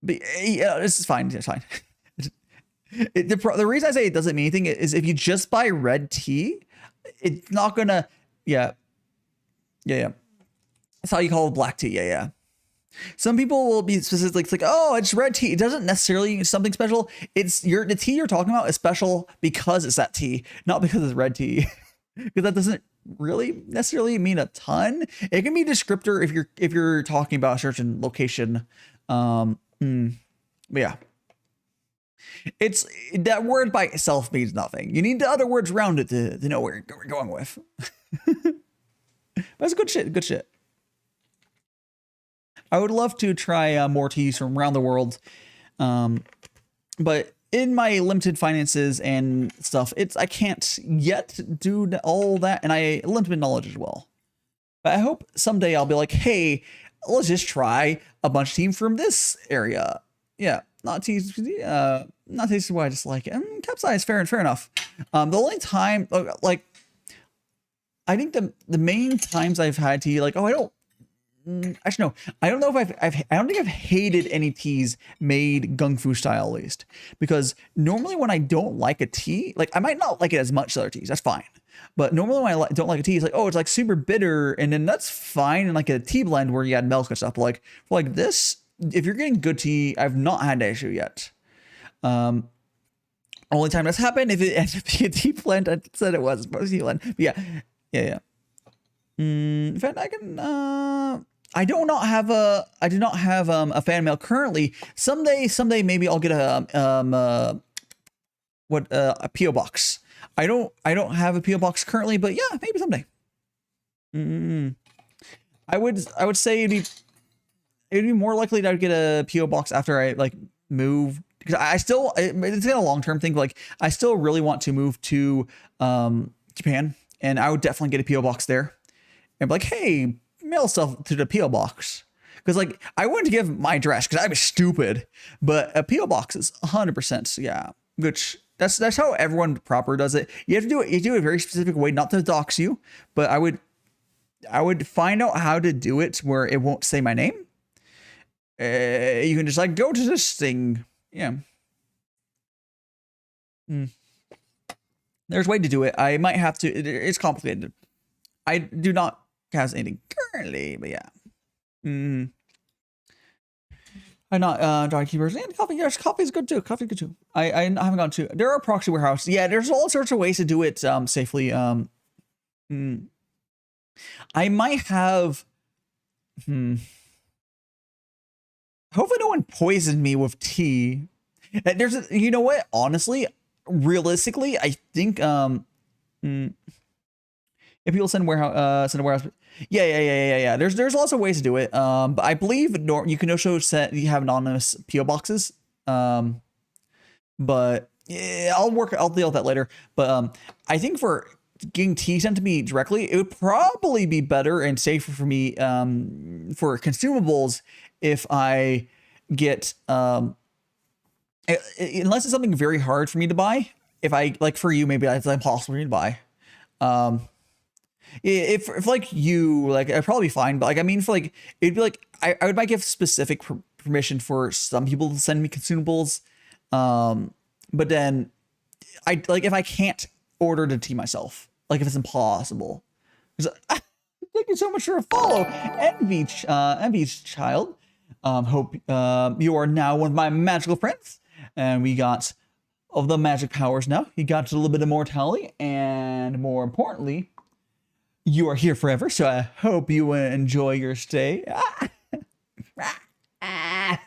But yeah, this is fine. It's fine. The reason I say it doesn't mean anything is if you just buy red tea, it's not gonna. Yeah. That's how you call it black tea. Yeah. Some people will be specifically like, oh, it's red tea. It doesn't necessarily mean something special. It's the tea you're talking about is special because it's that tea, not because it's red tea. Because that doesn't really necessarily mean a ton. It can be a descriptor if you're talking about a certain location. But yeah. It's that word by itself means nothing. You need the other words around it to know where you're going with. That's good shit. I would love to try more teas from around the world. But in my limited finances and stuff, I can't yet do all that. And I limited knowledge as well. But I hope someday I'll be like, hey, let's just try a bunch of teams from this area. Yeah, not teas why I just like it. And capsize, fair enough. The only time, like, I think the main times I've had tea, like, oh, I don't actually no, I don't know if I don't think I've hated any teas made Gongfu style at least, because normally when I don't like a tea, like I might not like it as much as other teas, that's fine. But normally when I don't like a tea, it's like, oh, it's like super bitter, and then that's fine in like a tea blend where you add milk and stuff. But like for like this, if you're getting good tea, I've not had that issue yet. Only time that's happened if it ends up being a tea blend, I said it was a tea blend. But yeah. In fact, I can. I do not have a fan mail currently. Someday maybe I'll get a PO box. I don't have a PO box currently, but yeah, maybe someday. I would say it'd be more likely that I'd get a PO box after I like move, because it's been a long-term thing. But like I still really want to move to Japan, and I would definitely get a PO box there and be like, hey, mail stuff to the PO box. Because like I wouldn't give my address because I'm stupid, but a PO box is 100%, yeah. Which that's how everyone proper does it. You have to do it. You do it a very specific way, not to dox you, but I would find out how to do it where it won't say my name. You can just like go to this thing, yeah. There's a way to do it. I might have to. It's complicated. I do not have anything currently, but yeah. I'm not dry keepers and coffee. Yes, coffee is good too. Coffee is good too. I haven't gone to. There are proxy warehouse. Yeah, there's all sorts of ways to do it safely. I might have. Hopefully, no one poisoned me with tea. You know what? Honestly, realistically, I think if people send a warehouse. Yeah. There's lots of ways to do it. But I believe you can also you have anonymous PO boxes. But yeah, I'll deal with that later. But I think for getting tea sent to me directly, it would probably be better and safer for me for consumables if I get unless it's something very hard for me to buy. If I like for you, maybe it's impossible for me to buy. If like you, like I'd probably be fine, but like I mean for like it'd be like I might give specific permission for some people to send me consumables, but then I like if I can't order the tea myself, like if it's impossible. Thank you so much for a follow, Envy's child. Hope you are now one of my magical friends, and we got of the magic powers now. You got a little bit of immortality, and more importantly, you are here forever, so I hope you enjoy your stay. I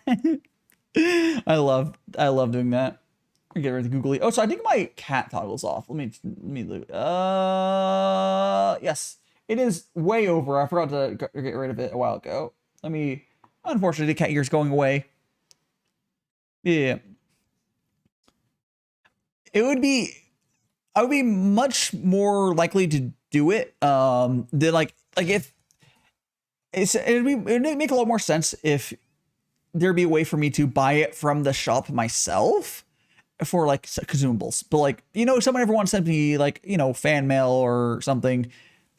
love doing that. Get rid of the googly. Oh, so I think my cat toggles off. Let me leave. Yes, it is way over. I forgot to get rid of it a while ago. Unfortunately, the cat ear's going away. Yeah. I would be much more likely to do it than like if it'd make a lot more sense if there'd be a way for me to buy it from the shop myself for like consumables. But like, someone ever wants to send me like, fan mail or something,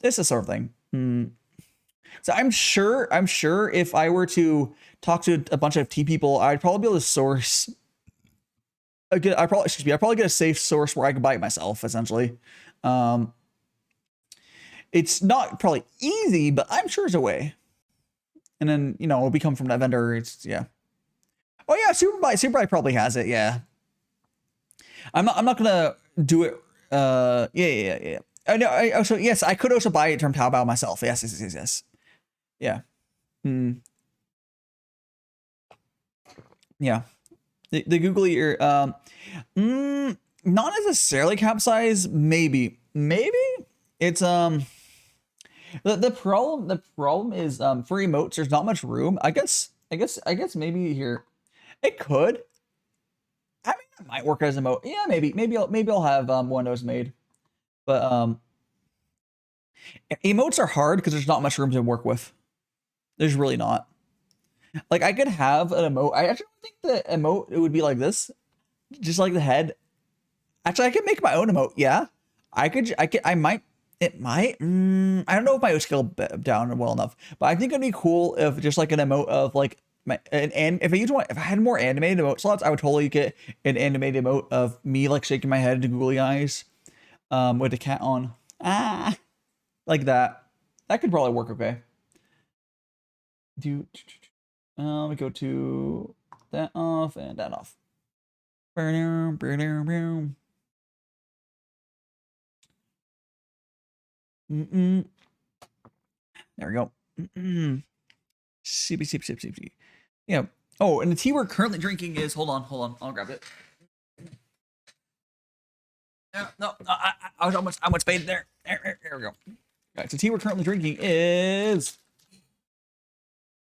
it's the sort of thing. So I'm sure if I were to talk to a bunch of tea people, I'd probably be able to source I'd probably get a safe source where I can buy it myself, essentially. It's not probably easy, but I'm sure there's a way. And then, it'll become from that vendor. Yeah. Oh yeah, Superbuy probably has it. Yeah. I'm not gonna do it. Yeah. I know. Yes, I could also buy it from Taobao myself. Yes. Yeah. Yeah. The googly ear, not necessarily capsize. Maybe it's the problem is for emotes there's not much room. I guess maybe here it could. I mean, it might work as an emote. Yeah, maybe I'll have one of those made. But emotes are hard because there's not much room to work with. There's really not. Like I could have an emote. I actually think the emote it would be like this, just like the head. Actually, I could make my own emote. Yeah, I might. It might. I don't know if my scale down well enough, but I think it'd be cool if just like an emote of like if I had more animated emote slots, I would totally get an animated emote of me like shaking my head into googly eyes, with the cat on. Like that. That could probably work okay. We go to that off and that off. There we go. Sippy, sip, sip, sip, sip. Yeah. Oh, and the tea we're currently drinking is, hold on. I'll grab it. No, I was almost faded there. There we go. All right, so tea we're currently drinking is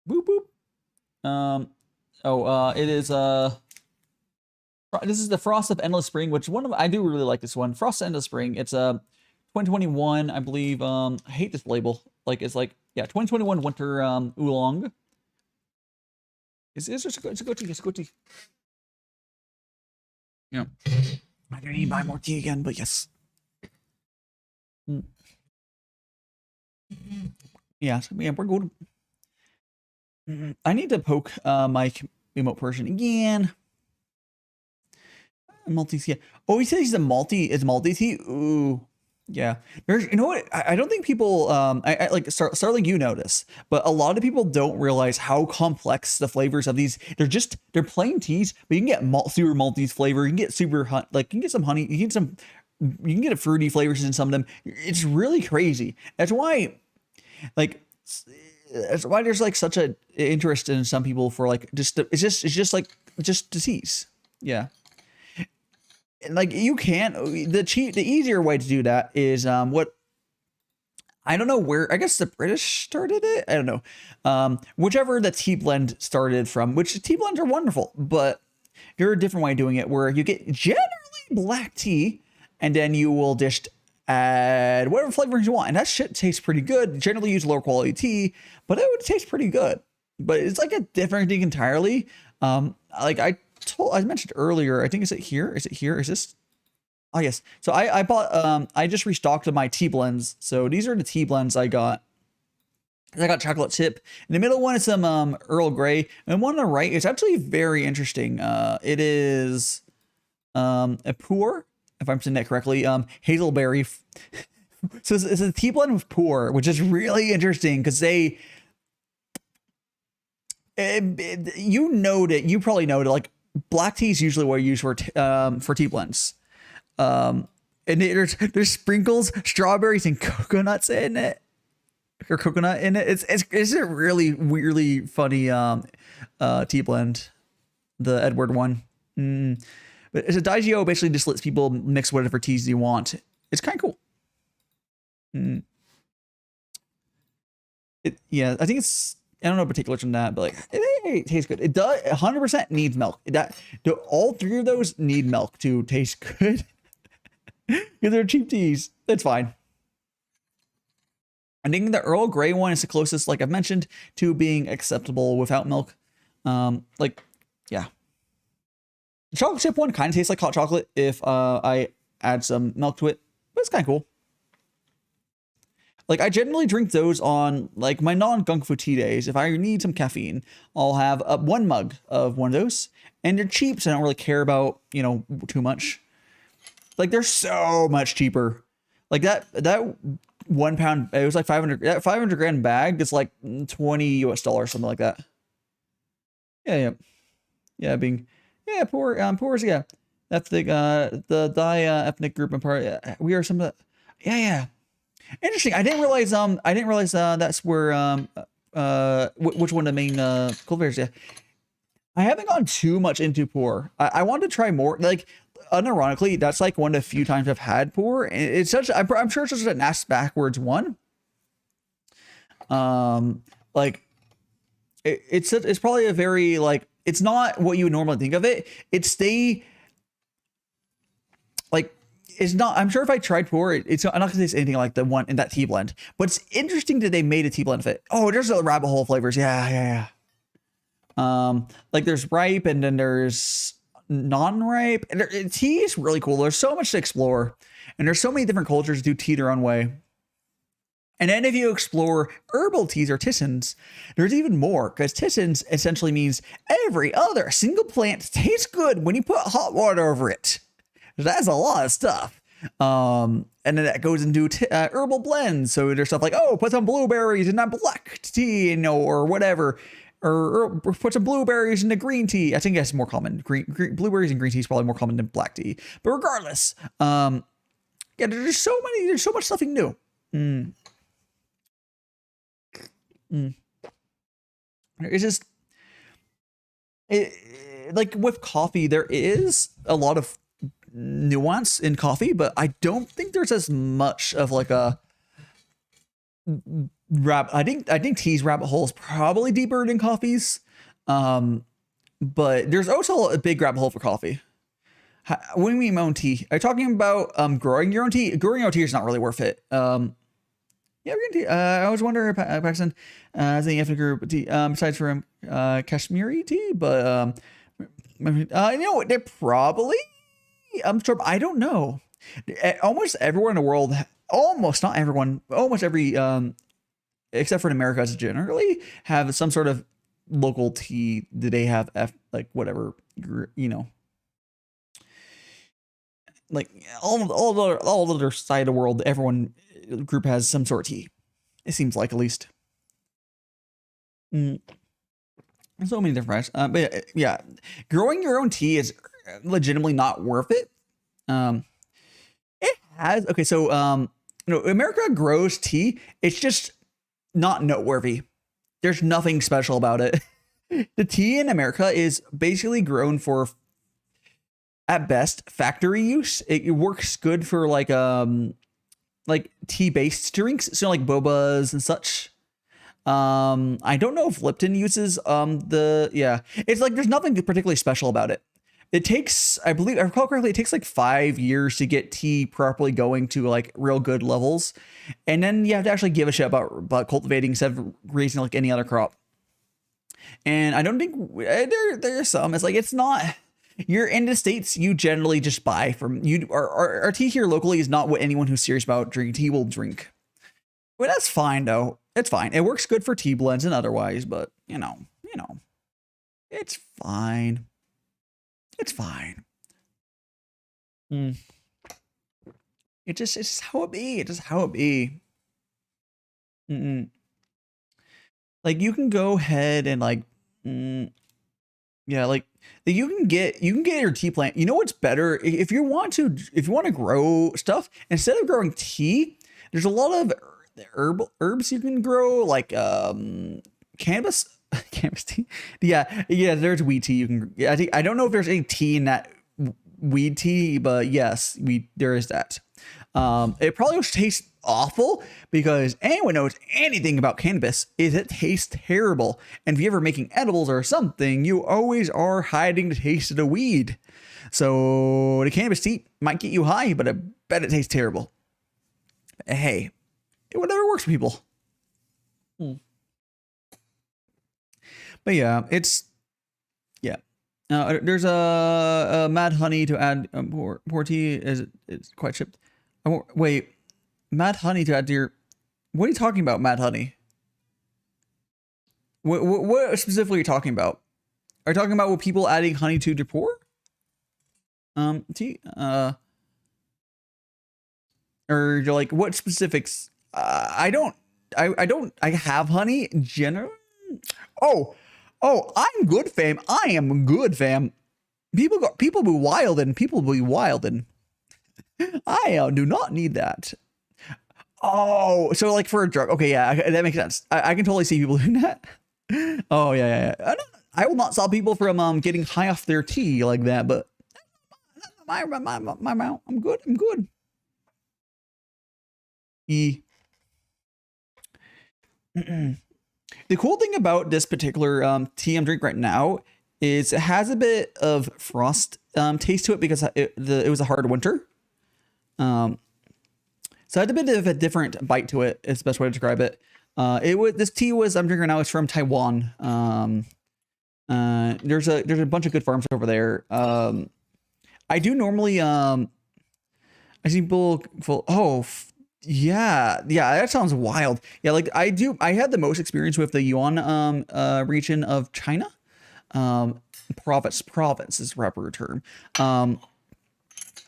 boop boop. It is this is the Frost of Endless Spring, which I do really like this one. Frost of Endless Spring. It's 2021, I believe. I hate this label. It's 2021 winter oolong. It's a good tea. It's a good tea. Yeah. I don't need to buy more tea again, but yes. Yeah, we're good. I need to poke my emote person again. Multi-tea. Oh, he says he's it's multi-tea. Ooh. Yeah. There's, you know what? I don't think people, I like Starling, you notice, but a lot of people don't realize how complex the flavors of these. They're plain teas, but you can get super multi flavor. You can get super you can get some honey. You can get a fruity flavors in some of them. It's really crazy. That's why there's like such a interest in some people for it's just disease. Yeah. Like you can the easier way to do that is what I don't know where, I guess the British started it. I don't know. Whichever the tea blend started from, which tea blends are wonderful, but there's a different way of doing it where you get generally black tea and then you will just add whatever flavors you want. And that shit tastes pretty good. Generally use lower quality tea, but it would taste pretty good. But it's like a different thing entirely. I mentioned earlier, I think, is it here? Is this? Oh, yes. So I bought, I just restocked my tea blends. So these are the tea blends I got. I got chocolate chip. In the middle one is some Earl Grey. And one on the right is actually very interesting. It is a pour, if I'm saying that correctly, hazelberry. So it's a tea blend with pour, which is really interesting because you probably know that like black tea is usually what you use for tea blends. And there's sprinkles, strawberries, and coconuts in it. Or coconut in it. It's a really weirdly funny tea blend. The Edward one. But it's a Daigio, basically just lets people mix whatever teas you want. It's kind of cool. Yeah, I think it's, I don't know particulars on that, but it tastes good. It does 100% needs milk. All three of those need milk to taste good. Because they're cheap teas. That's fine. I think the Earl Grey one is the closest, like I've mentioned, to being acceptable without milk. Yeah. The chocolate chip one kind of tastes like hot chocolate if I add some milk to it, but it's kind of cool. Like I generally drink those on like my non-Gongfu Tea days. If I need some caffeine, I'll have one mug of one of those, and they're cheap, so I don't really care about too much. Like they're so much cheaper. Like that 1 pound, it was like 500. That 500 gram bag is like $20 US, something like that. Yeah. Poors. Yeah, that's the Dai ethnic group and part. We are some of the. Yeah. Interesting. I didn't realize that's where which one of the main cultivators. Yeah, I haven't gone too much into pour. I wanted to try more. Like unironically, that's like one of the few times I've had pour, and it's such. I'm sure it's such an ass backwards one. It's probably a very like. It's not what you would normally think of it. It's not. I'm sure if I tried pour it, I'm not gonna taste anything like the one in that tea blend. But it's interesting that they made a tea blend of it. Oh, there's the rabbit hole flavors. Yeah. Like there's ripe, and then there's non-ripe. And tea is really cool. There's so much to explore, and there's so many different cultures do tea their own way. And then if you explore herbal teas or tisanes, there's even more, because tisanes essentially means every other single plant tastes good when you put hot water over it. That's a lot of stuff. And then that goes into herbal blends. So there's stuff like, oh, put some blueberries in that black tea, you know, or whatever. Or put some blueberries in the green tea. I think that's more common. Blueberries and green tea is probably more common than black tea. But regardless, yeah, there's so much stuff you can do. It's just, like with coffee, there is a lot of nuance in coffee, but I don't think there's as much of like a I think tea's rabbit hole is probably deeper than coffee's, but there's also a big rabbit hole for coffee. What do you mean my own tea? Are you talking about growing your own tea? Growing your own tea is not really worth it. Yeah, we're gonna tea. I was wondering, Paxton, saying you have to grow tea besides from Kashmiri tea, but you know, they're probably. I'm sure. I don't know. Almost everyone in the world, almost not everyone, almost every, except for in America, generally have some sort of local tea that they have, like whatever, you know, like all the other side of the world. Everyone group has some sort of tea. It seems like, at least. There's so many different varieties. But yeah, growing your own tea is legitimately not worth it. It has, okay, so you know, America grows tea. It's just not noteworthy. There's nothing special about it. The tea in America is basically grown for, at best, factory use. It works good for like tea based drinks, so like bobas and such. I don't know if Lipton uses it's like there's nothing particularly special about it. It takes, I believe, I recall correctly, it takes like 5 years to get tea properly going to like real good levels. And then you have to actually give a shit about cultivating instead of raising like any other crop. And I don't think there's some, it's like, it's not, you're in the States, you generally just buy from, our tea here locally is not what anyone who's serious about drinking tea will drink. But that's fine though. It's fine. It works good for tea blends and otherwise, but you know, it's fine. It's fine. It's just how it be. It's just how it be. Like you can go ahead and like, yeah, like you can get your tea plant. You know what's better if you want to grow stuff instead of growing tea. There's a lot of herbs you can grow, like cannabis tea. Yeah, there's weed tea. You can. I don't know if there's any tea in that weed tea, but yes, there is that. It probably tastes awful because anyone knows anything about cannabis is it tastes terrible. And if you're ever making edibles or something, you always are hiding the taste of the weed. So the cannabis tea might get you high, but I bet it tastes terrible. Hey, whatever works for people. But yeah, there's a mad honey to add. Poor tea it's quite chipped. Wait, mad honey to add to your. What are you talking about, mad honey? What specifically are you talking about? Are you talking about with people adding honey to their pour? Tea. Or you're like, what specifics? I have honey generally. Oh, I'm good, fam. I am good, fam. People be wildin'. I do not need that. Oh, so like for a drug. Okay, yeah, that makes sense. I can totally see people doing that. Oh yeah. I will not stop people from getting high off their tea like that, but my mouth. I'm good. The cool thing about this particular tea I'm drinking right now is it has a bit of frost taste to it because it was a hard winter. So it had a bit of a different bite to it. Is the best way to describe it. This tea I'm drinking right now is from Taiwan. There's a bunch of good farms over there. I do normally I see people Yeah, that sounds wild. Yeah, like I had the most experience with the Yuan region of China. Province is the proper term.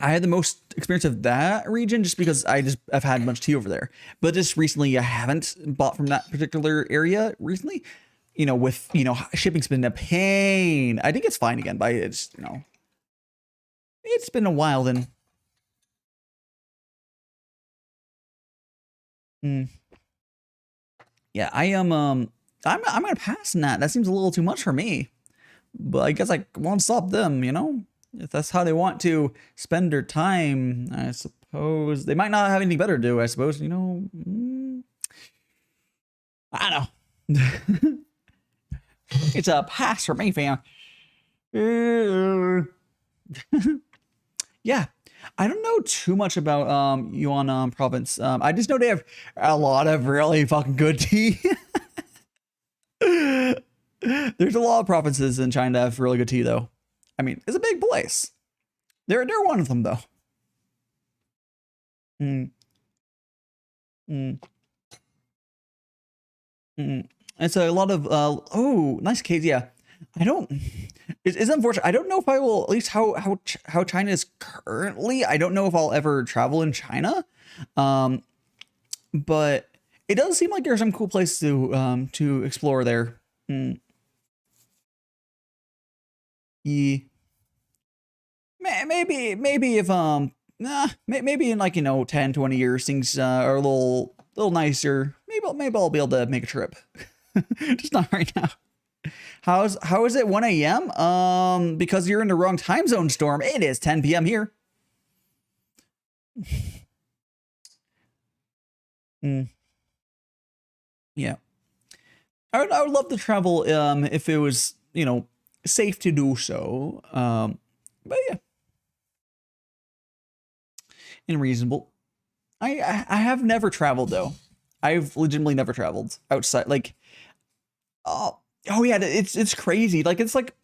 I had the most experience of that region just because I've had much tea over there. But just recently I haven't bought from that particular area recently. You know, with shipping's been a pain. I think it's fine again, but it's it's been a while then. Yeah, I am I'm gonna pass on that. That seems a little too much for me. But I guess I won't stop them, If that's how they want to spend their time, I suppose. They might not have anything better to do, I suppose, I don't know. It's a pass for me, fam. Yeah. I don't know too much about Yuan province. I just know they have a lot of really fucking good tea. There's a lot of provinces in China that have really good tea, though. I mean, it's a big place. They're one of them, though. It's a lot of oh, nice case. Yeah, it's unfortunate. I don't know if I will, at least how China is currently. I don't know if I'll ever travel in China, but it does seem like there's some cool places to explore there. Yeah. Maybe if maybe in like 10, 20 years things are a little nicer. Maybe I'll be able to make a trip. Just not right now. How is it 1 a.m.? Because you're in the wrong time zone, Storm. It is 10 p.m. here. Yeah. I would love to travel if it was, safe to do so. But yeah. And reasonable. I have never traveled though. I've legitimately never traveled outside. Like, oh yeah, it's crazy. Like it's like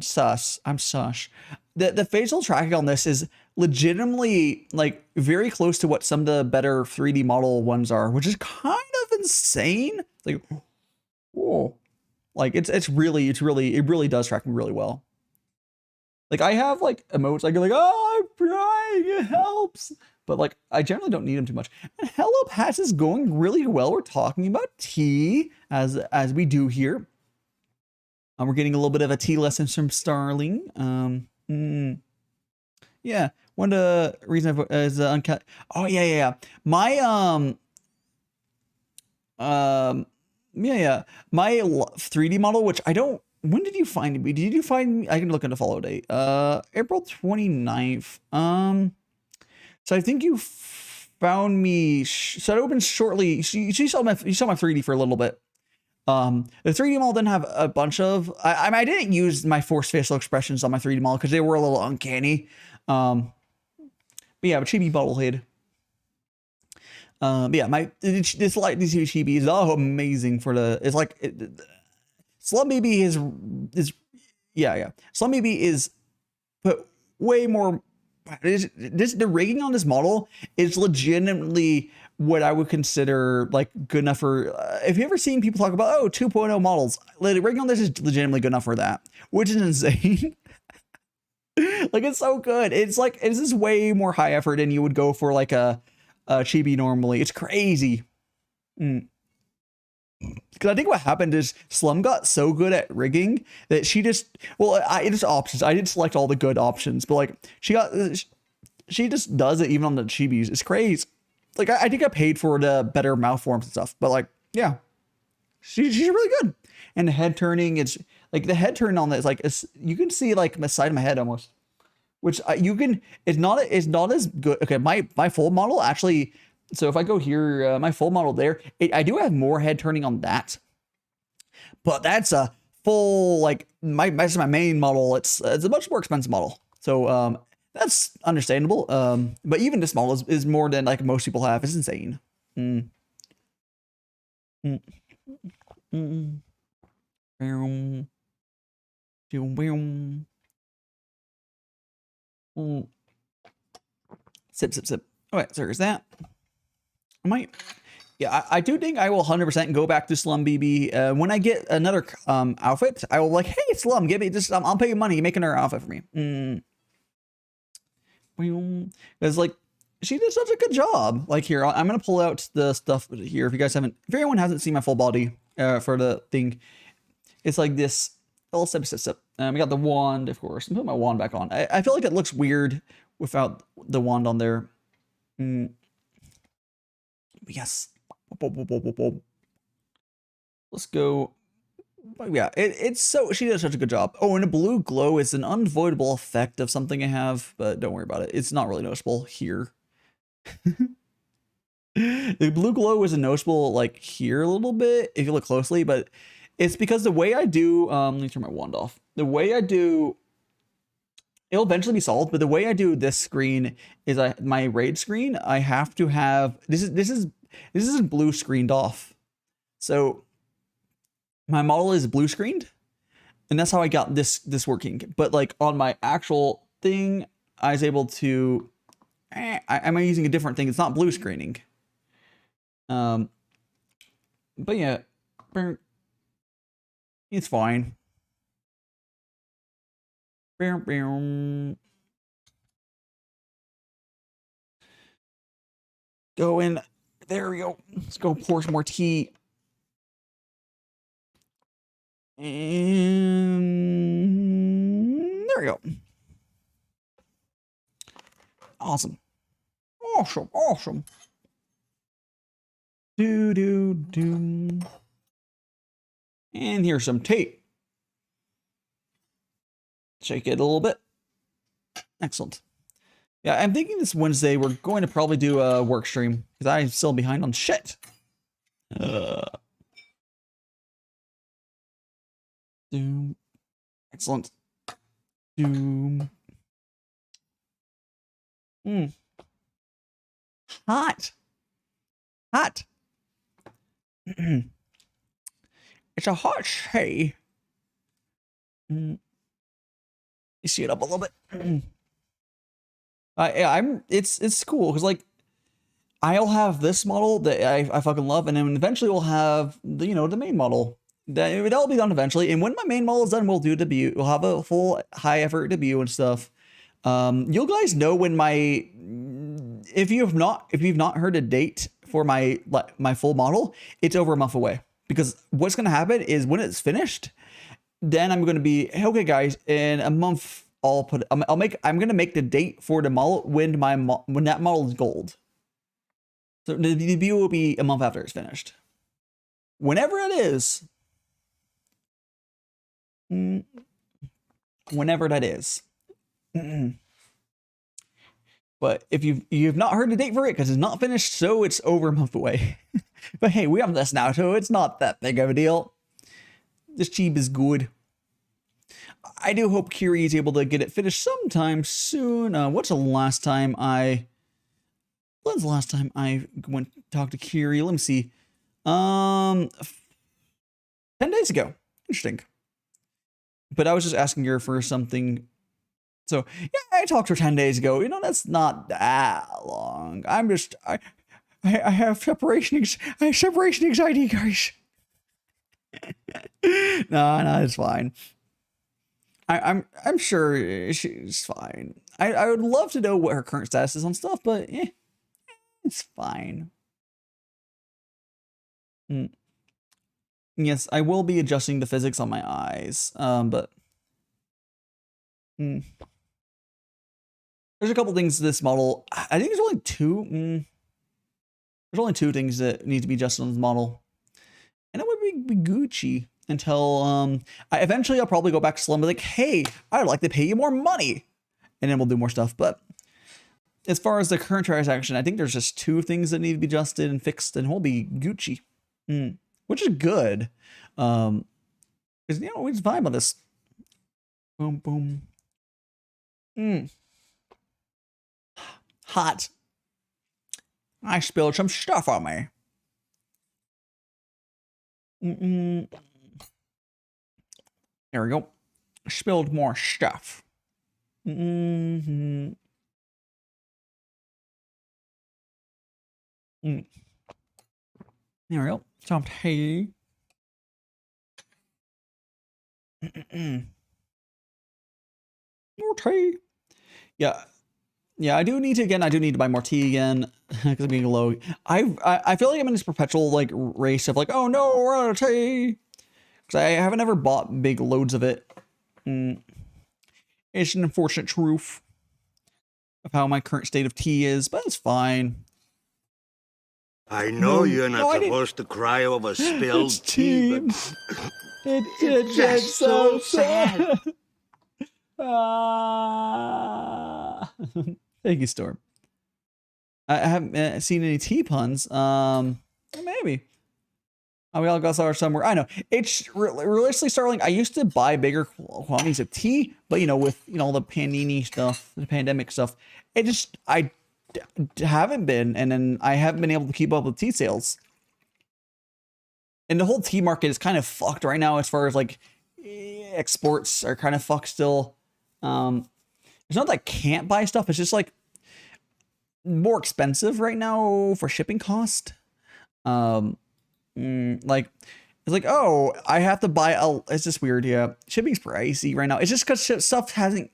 sus. I'm sus. The facial tracking on this is legitimately like very close to what some of the better 3D model ones are, which is kind of insane. Like, whoa, like it really does track me really well. Like I have like emotes, I go like, oh, I'm crying, it helps. But like, I generally don't need them too much. And Hello Pass is going really well. We're talking about tea as we do here. We're getting a little bit of a tea lesson from Starling. Yeah, one of the reasons is uncut. Oh yeah. My my 3D model, which I don't. When did you find me? Did you find me? I can look into follow date. April 29th. So I think you found me. So it opened shortly. You saw my 3D for a little bit. The 3D model didn't have a bunch of. I didn't use my forced facial expressions on my 3D model because they were a little uncanny. But yeah, chibi bobblehead. But yeah, this light chibi is amazing for the. It's like. Slum Baby is Slum Baby is put way more. The rigging on this model is legitimately what I would consider like good enough for. If you ever seen people talk about 2.0 models, the rigging on this is legitimately good enough for that, which is insane. Like it's so good. It's just way more high effort than you would go for like a chibi normally. It's crazy. Because I think what happened is Slum got so good at rigging that she just, it's options. I didn't select all the good options, but like she just does it even on the chibis. It's crazy. Like I think I paid for the better mouth forms and stuff, but like, yeah, she's really good. And the head turning, it's like the head turn on that is like, you can see like the side of my head almost, which it's not as good. Okay. My full model actually, so if I go here, my full model there, I do have more head turning on that, but that's a full, like that's my main model. It's a much more expensive model. So, that's understandable. But even this model is more than like most people have. It's insane. Sip. All right. So here's that. might. Yeah, I do think I will 100% go back to Slum BB. When I get another outfit, I will like, hey, Slum, give me this. I'll pay you money. You make another outfit for me. Because like, she did such a good job. Like here, I'm gonna pull out the stuff here. If you guys haven't, if anyone hasn't seen my full body for the thing, it's like this. We got the wand, of course. I'm putting my wand back on. I feel like it looks weird without the wand on there. Yes. Let's go. Yeah, it's so, she did such a good job. Oh, and a blue glow is an unavoidable effect of something I have, but don't worry about it. It's not really noticeable here. The blue glow is noticeable like here a little bit if you look closely, but it's because the way I do, let me turn my wand off. The way I do, it'll eventually be solved, but the way I do this screen is my raid screen, I have to have, this is blue screened off. So my model is blue screened, and that's how I got this working. But like on my actual thing, I was able to, I'm using a different thing. It's not blue screening. But yeah, it's fine. Go in. There we go. Let's go pour some more tea. And there we go. Awesome. Awesome. And here's some tape. Shake it a little bit. Excellent. Yeah, I'm thinking this Wednesday we're going to probably do a work stream because I'm still behind on shit. Doom. Excellent. Doom. Hot. It's a hot day. You see it up a little bit. It's cool because like I'll have this model that I fucking love, and then eventually we'll have the the main model. That'll be done eventually, and when my main model is done, we'll do debut. We'll have a full high effort debut and stuff. You guys know when my if you've not heard a date for my full model, it's over a month away. Because what's gonna happen is when it's finished, then I'm gonna be okay, guys. In a month, I'm gonna make the date for the model when that model is gold. So the debut will be a month after it's finished. Whenever it is. Whenever that is. But if you've not heard the date for it because it's not finished, so it's over a month away. But hey, we have this now, so it's not that big of a deal. This cheap is good. I do hope Kiri is able to get it finished sometime soon. When's the last time I went to talk to Kiri? Let me see. 10 days ago. Interesting. But I was just asking her for something. So yeah, I talked to her 10 days ago. That's not that long. I have separation anxiety, guys. No, it's fine. I'm sure she's fine. I would love to know what her current status is on stuff, but it's fine. Yes, I will be adjusting the physics on my eyes. But there's a couple things to this model. I think there's only two. There's only two things that need to be adjusted on this model, and it would be Gucci until eventually I'll probably go back to Slum and be like, hey, I'd like to pay you more money, and then we'll do more stuff. But as far as the current transaction, I think there's just two things that need to be adjusted and fixed, and we'll be Gucci, which is good. Because we just vibe on this. Boom, boom. Hot. I spilled some stuff on me. There we go. Spilled more stuff. There we go. Some tea. More tea. Yeah. Yeah, I do need to buy more tea again because I'm being low. I feel like I'm in this perpetual like race of like, oh no, we're out of tea. Because I haven't ever bought big loads of it. It's an unfortunate truth of how my current state of tea is, but it's fine. I know you're not supposed to cry over spilled tea, but it's just so sad. Thank you, Storm. I haven't seen any tea puns. Maybe. Oh, we all got started somewhere. I know. It's realistically, Starling, I used to buy bigger quantities of tea, but with all the panini stuff, the pandemic stuff, I haven't been, and then I haven't been able to keep up with tea sales. And the whole tea market is kind of fucked right now as far as like exports are kind of fucked still. It's not that I can't buy stuff, it's just like more expensive right now for shipping cost. Like it's like, oh, I have to buy it's just weird. Yeah, shipping's pricey right now. It's just because stuff's getting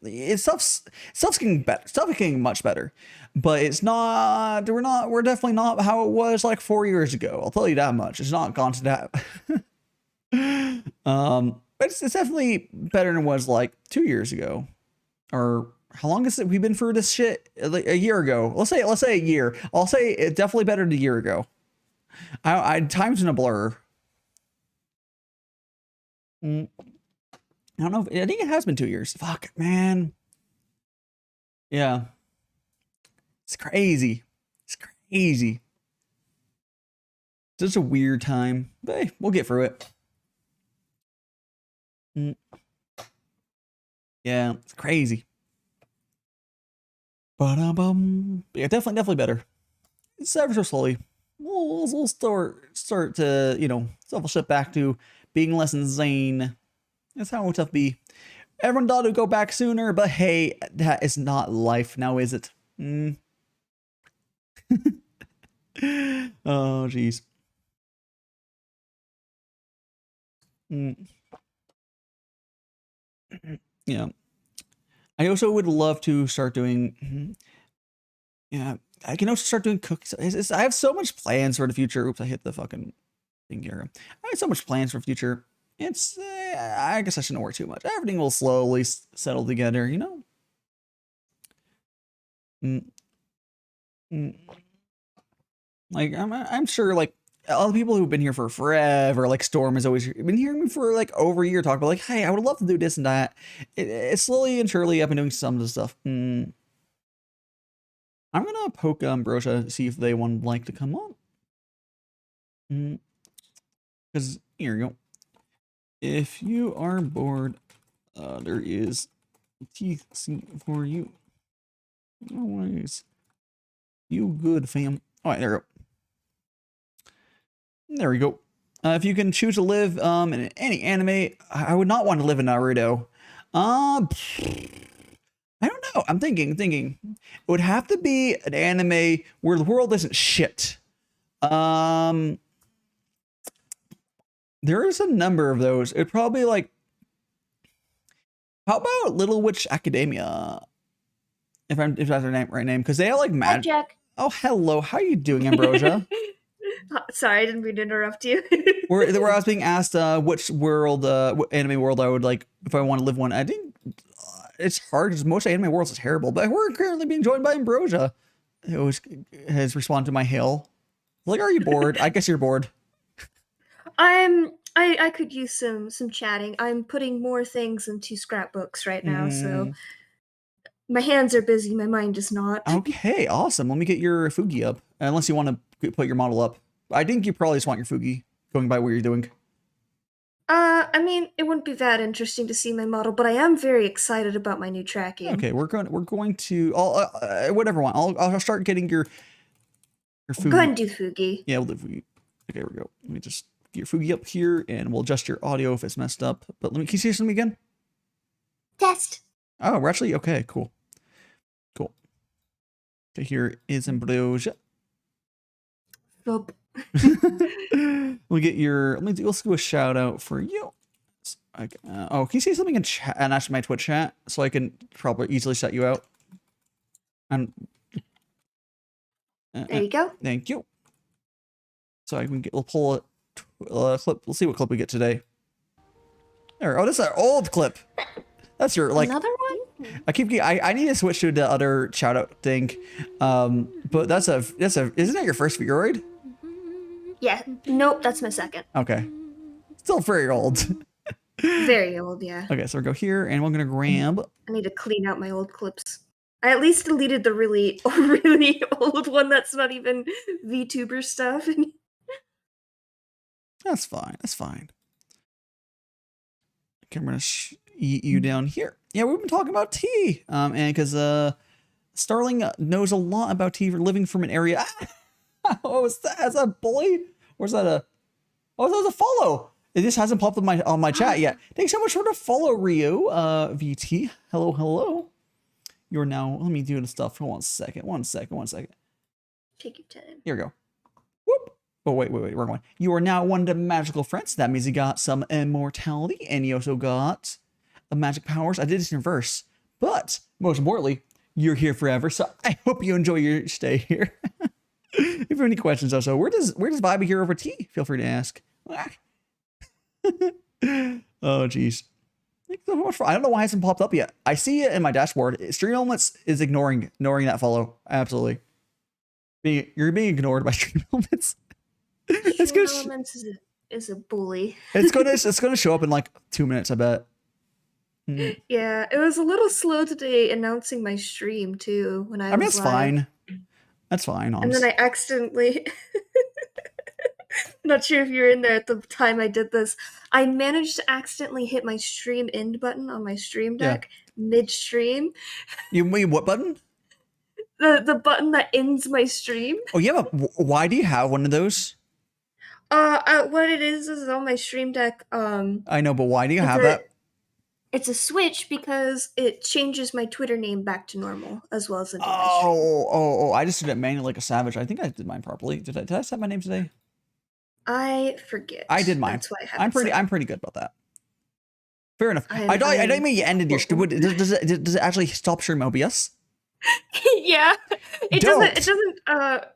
better. Stuff is getting much better, but it's not. We're definitely not how it was like 4 years ago. I'll tell you that much. It's not gone to that. But it's definitely better than it was like 2 years ago, or how long has we've been through this shit? Like a year ago. Let's say a year. I'll say it's definitely better than a year ago. Time's in a blur. I don't know. I think it has been 2 years. Fuck, man. Yeah. It's crazy. It's crazy. It's just a weird time. But hey, we'll get through it. Yeah, it's crazy. But yeah, definitely better. It's ever so slowly. We'll start to level shift back to being less insane. That's how tough be. Everyone thought it would go back sooner, but hey, that is not life now, is it? Oh, jeez. Yeah. I also would love to start doing. Yeah, I can also start doing cookies. I have so much plans for the future. Oops, I hit the fucking thing here. I have so much plans for the future. It's, I guess I shouldn't worry too much. Everything will slowly settle together, Like, I'm sure, like, all the people who've been here for forever, like Storm has always been hearing me for like over a year talk about like, hey, I would love to do this and that. It's slowly and surely I've been doing some of the stuff. I'm gonna poke Ambrosia to see if they would like to come on. Because here you go. If you are bored, there is tea for you. Always. You good, fam. All right, there we go. There we go. If you can choose to live in any anime, I would not want to live in Naruto. I don't know. I'm thinking. It would have to be an anime where the world isn't shit. There is a number of those. It'd probably like, how about Little Witch Academia? If that's their right name, because they have like magic. Hi, Jack. Oh, hello. How are you doing, Ambrosia? Sorry, I didn't mean to interrupt you. where I was being asked which world, what anime world I would like if I want to live one. I think it's hard because most anime worlds is terrible. But we're currently being joined by Ambrosia, who has responded to my hail. Like, are you bored? I guess you're bored. I could use some chatting. I'm putting more things into scrapbooks right now, so my hands are busy. My mind is not. Okay, awesome. Let me get your Fugi up. Unless you want to put your model up. I think you probably just want your Fugi, going by what you're doing. I mean, it wouldn't be that interesting to see my model, but I am very excited about my new tracking. Okay, we're going to. Whatever one. I'll start getting your Fugi. Go ahead and do Fugi. Yeah, we'll do Fugi. Okay, here we go. Let me just get your Fugi up here, and we'll adjust your audio if it's messed up. But can you see something again? Test. Oh, we're actually okay. Cool. Okay, here is Ambrosia. We'll get your. Let's do a shout out for you. Can you say something in chat and actually my Twitch chat so I can probably easily set you out? And there you go. Thank you. So I can we'll pull a clip. We'll see what clip we get today. There. Oh, this is an old clip. That's your like another one. I need to switch to the other shout out thing. But that's a isn't that your first Vtuber? Yeah. Nope. That's my second. Okay. Still very old. Very old. Yeah. Okay, so we'll go here and we're gonna grab. I need to clean out my old clips. I at least deleted the really old one that's not even VTuber stuff. That's fine. That's fine. Okay, I'm gonna eat you down here. Yeah, we've been talking about tea. And because Starling knows a lot about tea for living from an area. What was that? Is that a bully? Or is that a? Oh, that was a follow. It just hasn't popped on my chat yet. Thanks so much for the follow, Rio. VT. Hello, hello. You're now. Let me do the stuff for 1 second. 1 second. 1 second. Take your time. Here we go. Whoop. Oh, wait. Wrong one. You are now one of the magical friends. That means you got some immortality, and you also got magic powers. I did this in reverse. But, most importantly, you're here forever, so I hope you enjoy your stay here. If you have any questions also, where does Bobby hear over tea? Feel free to ask. Oh, jeez. I don't know why it hasn't popped up yet. I see it in my dashboard. Stream Elements is ignoring that follow. Absolutely. You're being ignored by Stream Elements. Stream Elements is a bully. It's gonna show up in like 2 minutes, I bet. Yeah, it was a little slow today announcing my stream too when I mean, was that's live. fine. That's fine, honestly. And then I accidentally not sure if you were in there at the time I did this. I managed to accidentally hit my stream end button on my stream deck mid-stream. You mean what button? The button that ends my stream. Oh, yeah, but why do you have one of those? What it is on my stream deck. I know, but why do you have that? It's a switch because it changes my Twitter name back to normal as well as the Oh! I just did it manually like a savage. I think I did mine properly. Did I set my name today? I forget. I did mine. That's why I have I'm pretty good about that. Fair enough. I don't mean you ended your stream. Does it actually stop stream OBS? Yeah, it doesn't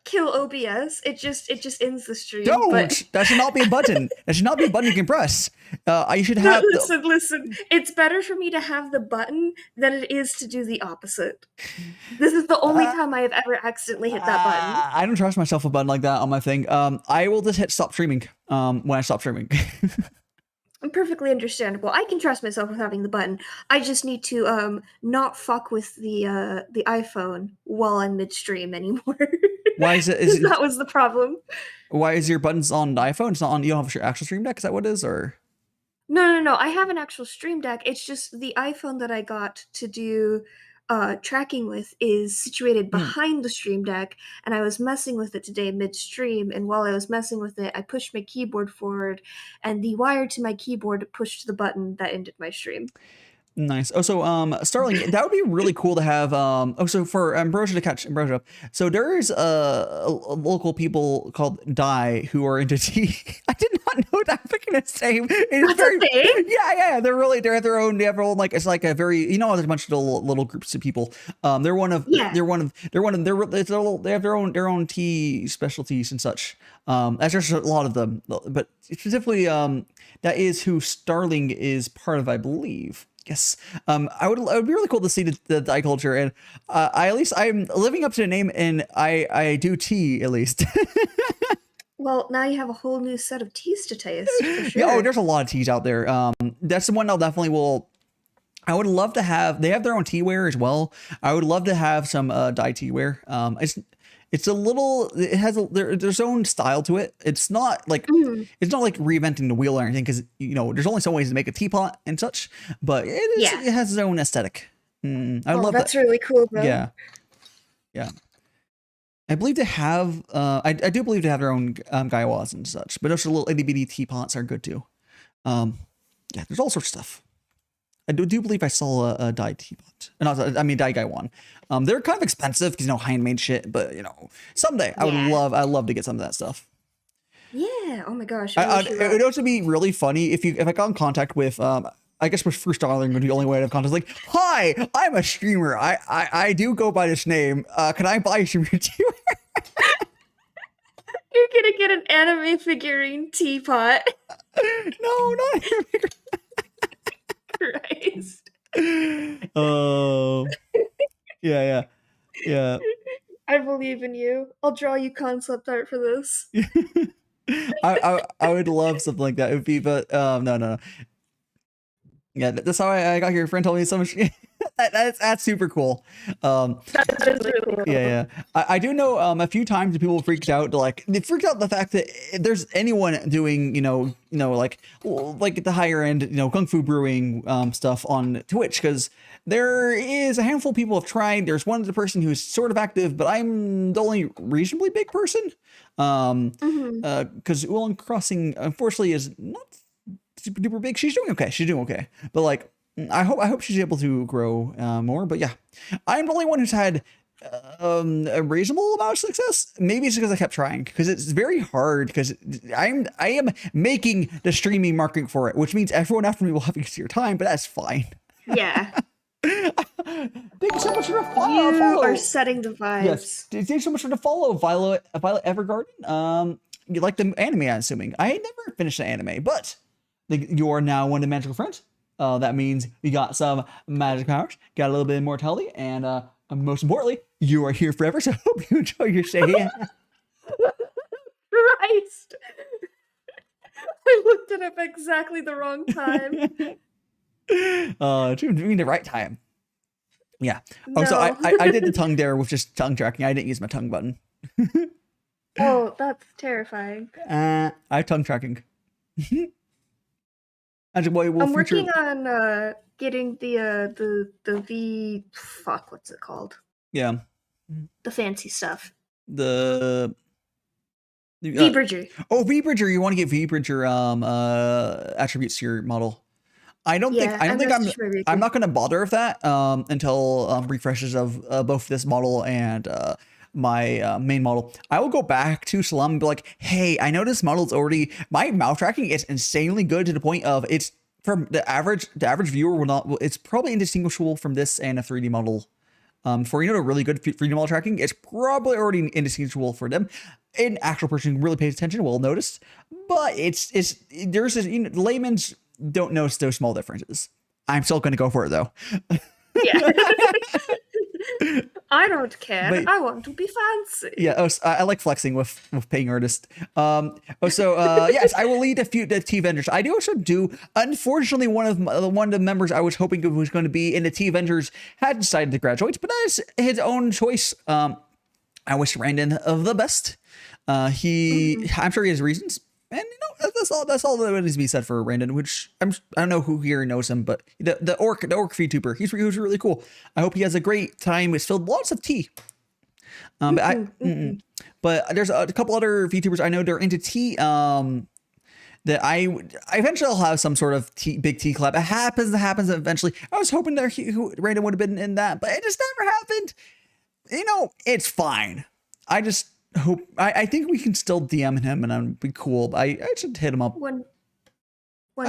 kill OBS. It just ends the stream. Don't. That should not be a button. That should not be a button you can press. You should have. Listen. It's better for me to have the button than it is to do the opposite. This is the only time I have ever accidentally hit that button. I don't trust myself a button like that on my thing. I will just hit stop streaming. When I stop streaming. Perfectly understandable. I can trust myself with having the button. I just need to not fuck with the iPhone while I'm midstream anymore. Why is it? That was the problem. Why is your buttons on the iPhone? It's not on. You don't have your actual stream deck. Is that what it is, or? No. I have an actual stream deck. It's just the iPhone that I got to do tracking with is situated behind the stream deck, and I was messing with it today midstream, and while I was messing with it, I pushed my keyboard forward, and the wire to my keyboard pushed the button that ended my stream. Nice. Oh, so Starling, that would be really cool to have. So for Ambrosia to catch Ambrosia up. So there's a local people called Dai who are into tea. I did not know that freaking name. That's a thing? Yeah. They're at their own. They have their own, like, it's like a very, there's a bunch of little groups of people. They have their own tea specialties and such. As there's a lot of them, but specifically that is who Starling is part of, I believe. Yes. It would be really cool to see the Dai culture, and I'm living up to the name, and I do tea at least. Well, now you have a whole new set of teas to taste. For sure. Yeah, there's a lot of teas out there. That's the one I'll definitely will. I would love to have. They have their own teaware as well. I would love to have some Dai teaware. It's a little. It has there's own style to it. It's not like it's not like reinventing the wheel or anything, because there's only so ways to make a teapot and such. But it has its own aesthetic. I love that's really cool, though. Yeah. I believe they have. I do believe they have their own gaiwas and such. But those little itty bitty teapots are good too. There's all sorts of stuff. I do believe I saw a Dai teapot. Dai gaiwan. They're kind of expensive because handmade shit, but someday I'd love to get some of that stuff. Yeah. Oh my gosh. It would also be really funny if I got in contact with I guess with First Darling would be the only way to have contact. Like, hi, I'm a streamer. I do go by this name. Can I buy your Vtuber? You're gonna get an anime figurine teapot. No, not Christ. Yeah. I believe in you. I'll draw you concept art for this. I would love something like that. It would be, but no. Yeah, that's how I got here. Your friend told me so much. That's super cool. That is really cool. Yeah. I do know a few times people freaked out. They freaked out the fact that if there's anyone doing like the higher end kung fu brewing stuff on Twitch, because there is a handful of people have tried. There's one other person who's sort of active, but I'm the only reasonably big person. Because Ulan Crossing unfortunately is not super duper big. She's doing okay, but like I hope she's able to grow more. But yeah, I'm the only one who's had a reasonable amount of success. Maybe it's because I kept trying, because it's very hard, because I am making the streaming marketing for it, which means everyone after me will have easier time, but that's fine. Yeah. Thank you so much for the follow. You are setting the vibes. Yes. Thank you so much for the follow, Violet Evergarden. You like the anime, I'm assuming. I had never finished an anime, but you are now one of the magical friends. That means you got some magic powers, got a little bit of immortality, and most importantly, you are here forever. So I hope you enjoy your stay. Christ! I looked it up exactly the wrong time. Doing the right time. Yeah. No. Oh, so I did the tongue there with just tongue tracking. I didn't use my tongue button. Oh, that's terrifying. I have tongue tracking. I'm working on getting the V. Fuck, what's it called? Yeah. The fancy stuff. The V-Bridger. Oh, V-Bridger. You want to get V-Bridger attributes to your model. I'm not going to bother with that until refreshes of both this model and my main model. I will go back to Salam and be like, hey, I know this model's already, my mouth tracking is insanely good to the point of it's from the average viewer will not, it's probably indistinguishable from this and a 3D model. For a really good 3D model tracking, it's probably already indistinguishable for them. An actual person who really pays attention will notice, but there's this, layman's don't notice those small differences. I'm still going to go for it though. Yeah. I don't care. But I want to be fancy. Yeah. I like flexing with paying artists. Yes, I will lead the Tea Vendors. I do also do. Unfortunately, one of the members I was hoping was going to be in the Tea Vendors had decided to graduate, but that is his own choice. I wish Randon the best. I'm sure he has reasons. And that's all that needs to be said for Randon, which I don't know who here knows him, but the orc Vtuber, he's really cool. I hope he has a great time. It's filled lots of tea. But there's a couple other Vtubers I know they're into tea. That I eventually will have some sort of big tea collab. It happens eventually. I was hoping that Randon would have been in that, but it just never happened. It's fine. I just hope I think we can still DM him and it'd be cool. I should hit him up. One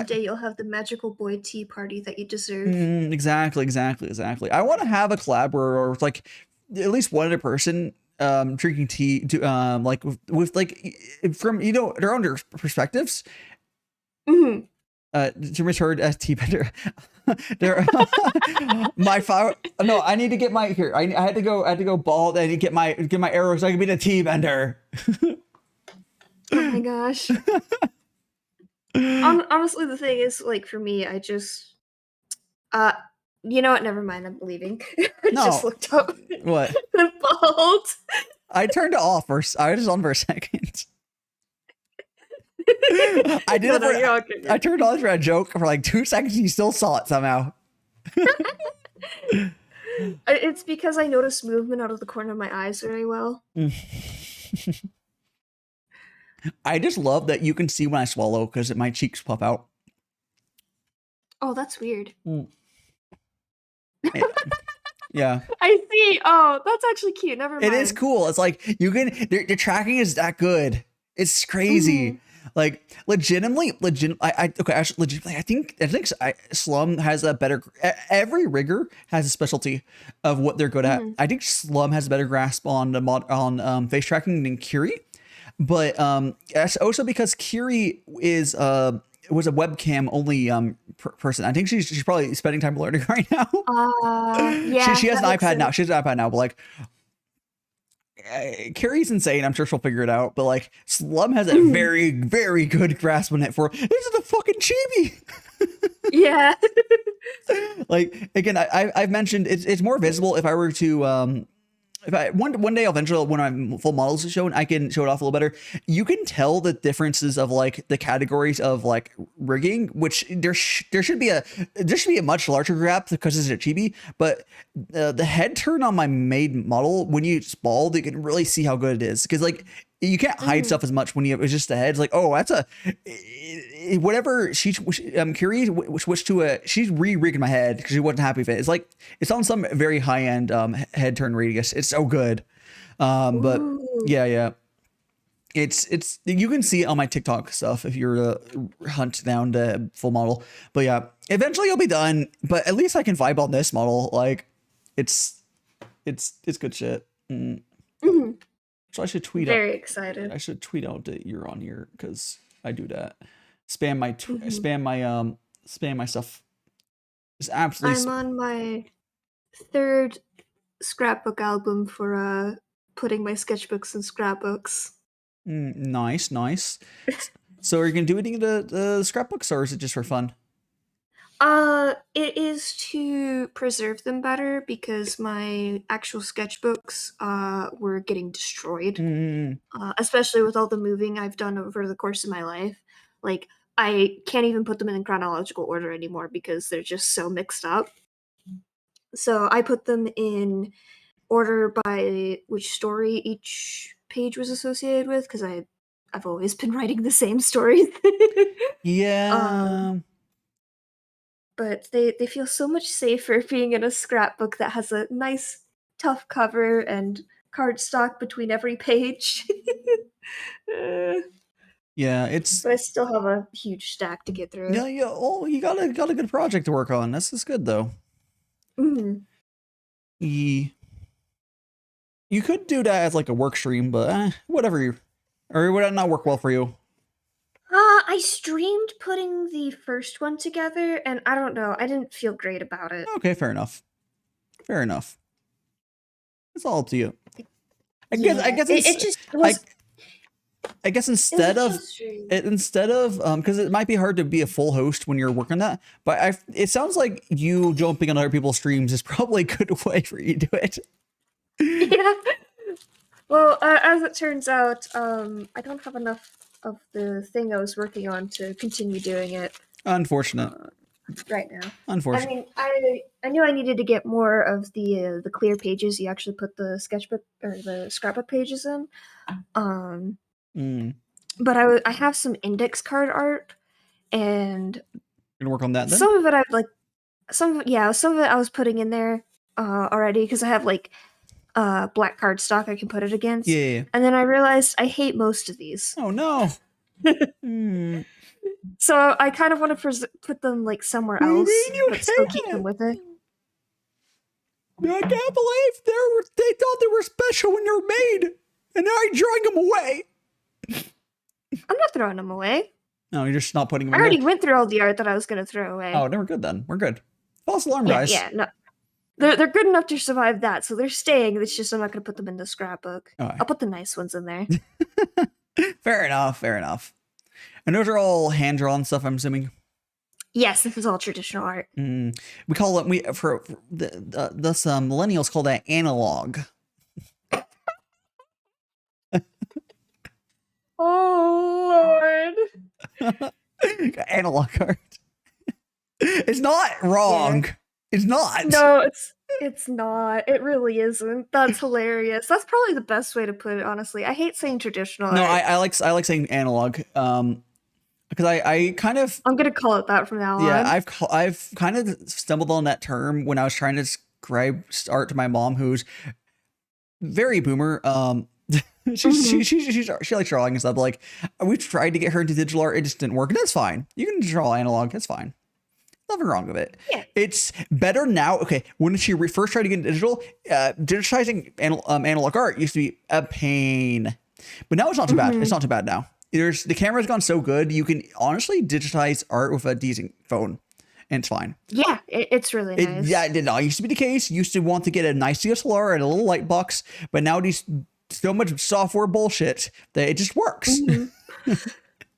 day you'll have the magical boy tea party that you deserve. Exactly. I want to have a collab where it's like at least one other person drinking tea like with like from their own perspectives. To return as tea bender. There I need to get my here. I had to go bald. I need to get my arrows so I can be the tea bender. Oh my gosh. Honestly, the thing is, like, for me, I just you know what, never mind, I'm leaving. I just looked up. What? Bald. I turned it off first. I was on for a second. I did I turned on for a joke for like 2 seconds. You still saw it somehow. It's because I noticed movement out of the corner of my eyes very well. I just love that you can see when I swallow because my cheeks puff out. Oh, that's weird. Yeah. I see. Oh, that's actually cute. Never mind. It is cool. It's like the tracking is that good. It's crazy. Like legitimately, I think Slum has a better. Every rigger has a specialty of what they're good at. I think Slum has a better grasp on the face tracking than Curie, but that's also because Curie was a webcam only person. I think she's probably spending time learning right now. Yeah, she has an iPad now. She has an iPad now, but like. Carrie's insane. I'm sure she'll figure it out. But like, Slum has a very, very good grasp on it. For this is a fucking chibi. Yeah. Like again, I've mentioned it's more visible if I were to if I one day eventually when I'm full models is shown, I can show it off a little better. You can tell the differences of like the categories of like rigging, which there should be a much larger gap because it's a chibi, but the head turn on my made model when you bald, you can really see how good it is because like you can't hide stuff as much when it's just the head. It's like, oh, that's whatever Curie switched to she's re-rigged my head because she wasn't happy with it. It's like it's on some very high end head turn radius. It's so good. But yeah. It's you can see it on my TikTok stuff if you're to hunt down the full model. But yeah, eventually it'll be done. But at least I can vibe on this model. Like it's good shit. So I should tweet out. Very excited. I should tweet out that you're on here because I do that. Spam my stuff. It's absolutely. I'm on my 3rd scrapbook album for putting my sketchbooks in scrapbooks. Nice. So are you gonna do anything to the scrapbooks, or is it just for fun? It is to preserve them better because my actual sketchbooks were getting destroyed. Especially with all the moving I've done over the course of my life. Like, I can't even put them in chronological order anymore because they're just so mixed up. So I put them in order by which story each page was associated with because I've always been writing the same stories. Yeah. But they feel so much safer being in a scrapbook that has a nice, tough cover and cardstock between every page. Yeah, but I still have a huge stack to get through. Yeah. Oh, you got a good project to work on. This is good though. You could do that as like a work stream, but whatever. Or would that not work well for you? I streamed putting the first one together, and I don't know. I didn't feel great about it. Okay, fair enough. It's all up to you. I guess instead of because it might be hard to be a full host when you're working that, but it sounds like you jumping on other people's streams is probably a good way for you to do it. Yeah. Well, as it turns out, I don't have enough of the thing I was working on to continue doing it. Unfortunate. Right now. Unfortunate. I mean, I knew I needed to get more of the clear pages you actually put the sketchbook or the scrapbook pages in. But I have some index card art, and you're gonna work on that then? Some of it some of it I was putting in there already because I have like black cardstock I can put it against. Yeah. And then I realized I hate most of these. Oh no. So I kind of want to put them like somewhere else, but still keep them with it. I can't believe they thought they were special when they were made, and now you're drawing them away. I'm not throwing them away. No, you're just not putting them. I already went through all the art that I was going to throw away. Oh, then we're good then. We're good. False alarm, guys. Yeah, no. They're good enough to survive that, so they're staying. It's just I'm not going to put them in the scrapbook. Right. I'll put the nice ones in there. Fair enough. And those are all hand-drawn stuff, I'm assuming? Yes, this is all traditional art. We call it, millennials call that analog. Oh, Lord. Analog art. It's not wrong. Yeah. It's not. No, it's not. It really isn't. That's hilarious. That's probably the best way to put it, honestly. I hate saying traditional. No, I like saying analog. Because I kind of I'm gonna call it that from now on. Yeah, I've kind of stumbled on that term when I was trying to describe art to my mom, who's very boomer. She likes drawing and stuff. But like, we tried to get her into digital art, it just didn't work. And that's fine. You can draw analog. That's fine. Nothing wrong with it. Yeah. It's better now. Okay, when she first tried to get into digital, digitizing analog art used to be a pain, but now it's not too bad. It's not too bad now. The camera's gone so good, you can honestly digitize art with a decent phone, and it's fine. Yeah, it's really nice. Yeah, it did not used to be the case. You used to want to get a nice DSLR and a little light box, but now these so much software bullshit that it just works.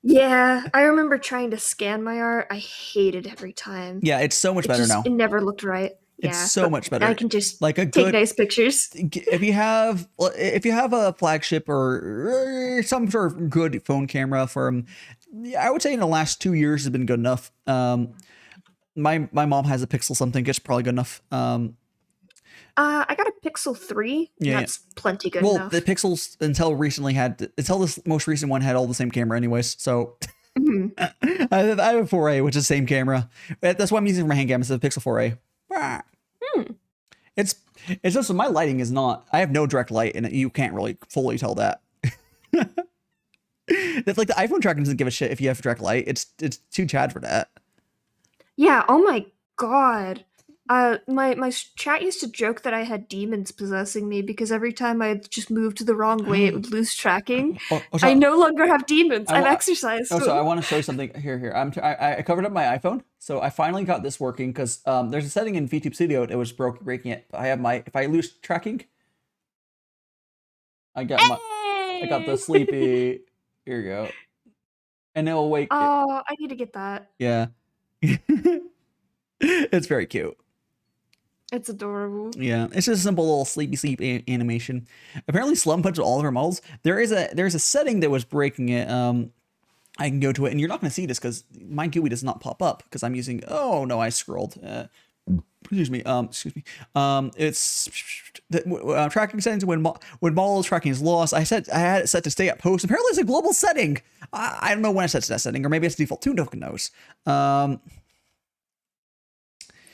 Yeah, I remember trying to scan my art. I hated every time. Yeah, it's so much better now. It never looked right. It's so much better. I can just like a take nice pictures. If you have a flagship or some sort of good phone camera from, I would say in the last 2 years has been good enough. My mom has a Pixel something. It's probably good enough. I got a Pixel 3. Yeah, that's plenty good enough. Well, the Pixels until this most recent one had all the same camera anyways. So I have a 4A, which is the same camera. That's why I'm using my hand camera. It's a Pixel 4A. It's just my lighting is not. I have no direct light, and you can't really fully tell that. That's like the iPhone tracking doesn't give a shit if you have direct light. It's too Chad for that. Yeah. Oh my god. My chat used to joke that I had demons possessing me because every time I just moved the wrong way, it would lose tracking. I no longer have demons. I've exercised. So I want to show you something here. I covered up my iPhone, so I finally got this working because there's a setting in VTube Studio that was breaking it. I have if I lose tracking, I got the sleepy. Here you go, and it'll wake. Oh, I need to get that. Yeah, it's very cute. It's adorable. Yeah, it's just a simple little sleep animation. Apparently, Slum puts all of her models. There's a setting that was breaking it. I can go to it, and you're not going to see this because my GUI does not pop up because I'm using. Oh no, I scrolled. Excuse me. It's the tracking settings when model tracking is lost. I had it set to stay at post. Apparently, it's a global setting. I don't know when I set to that setting, or maybe it's default. Who knows?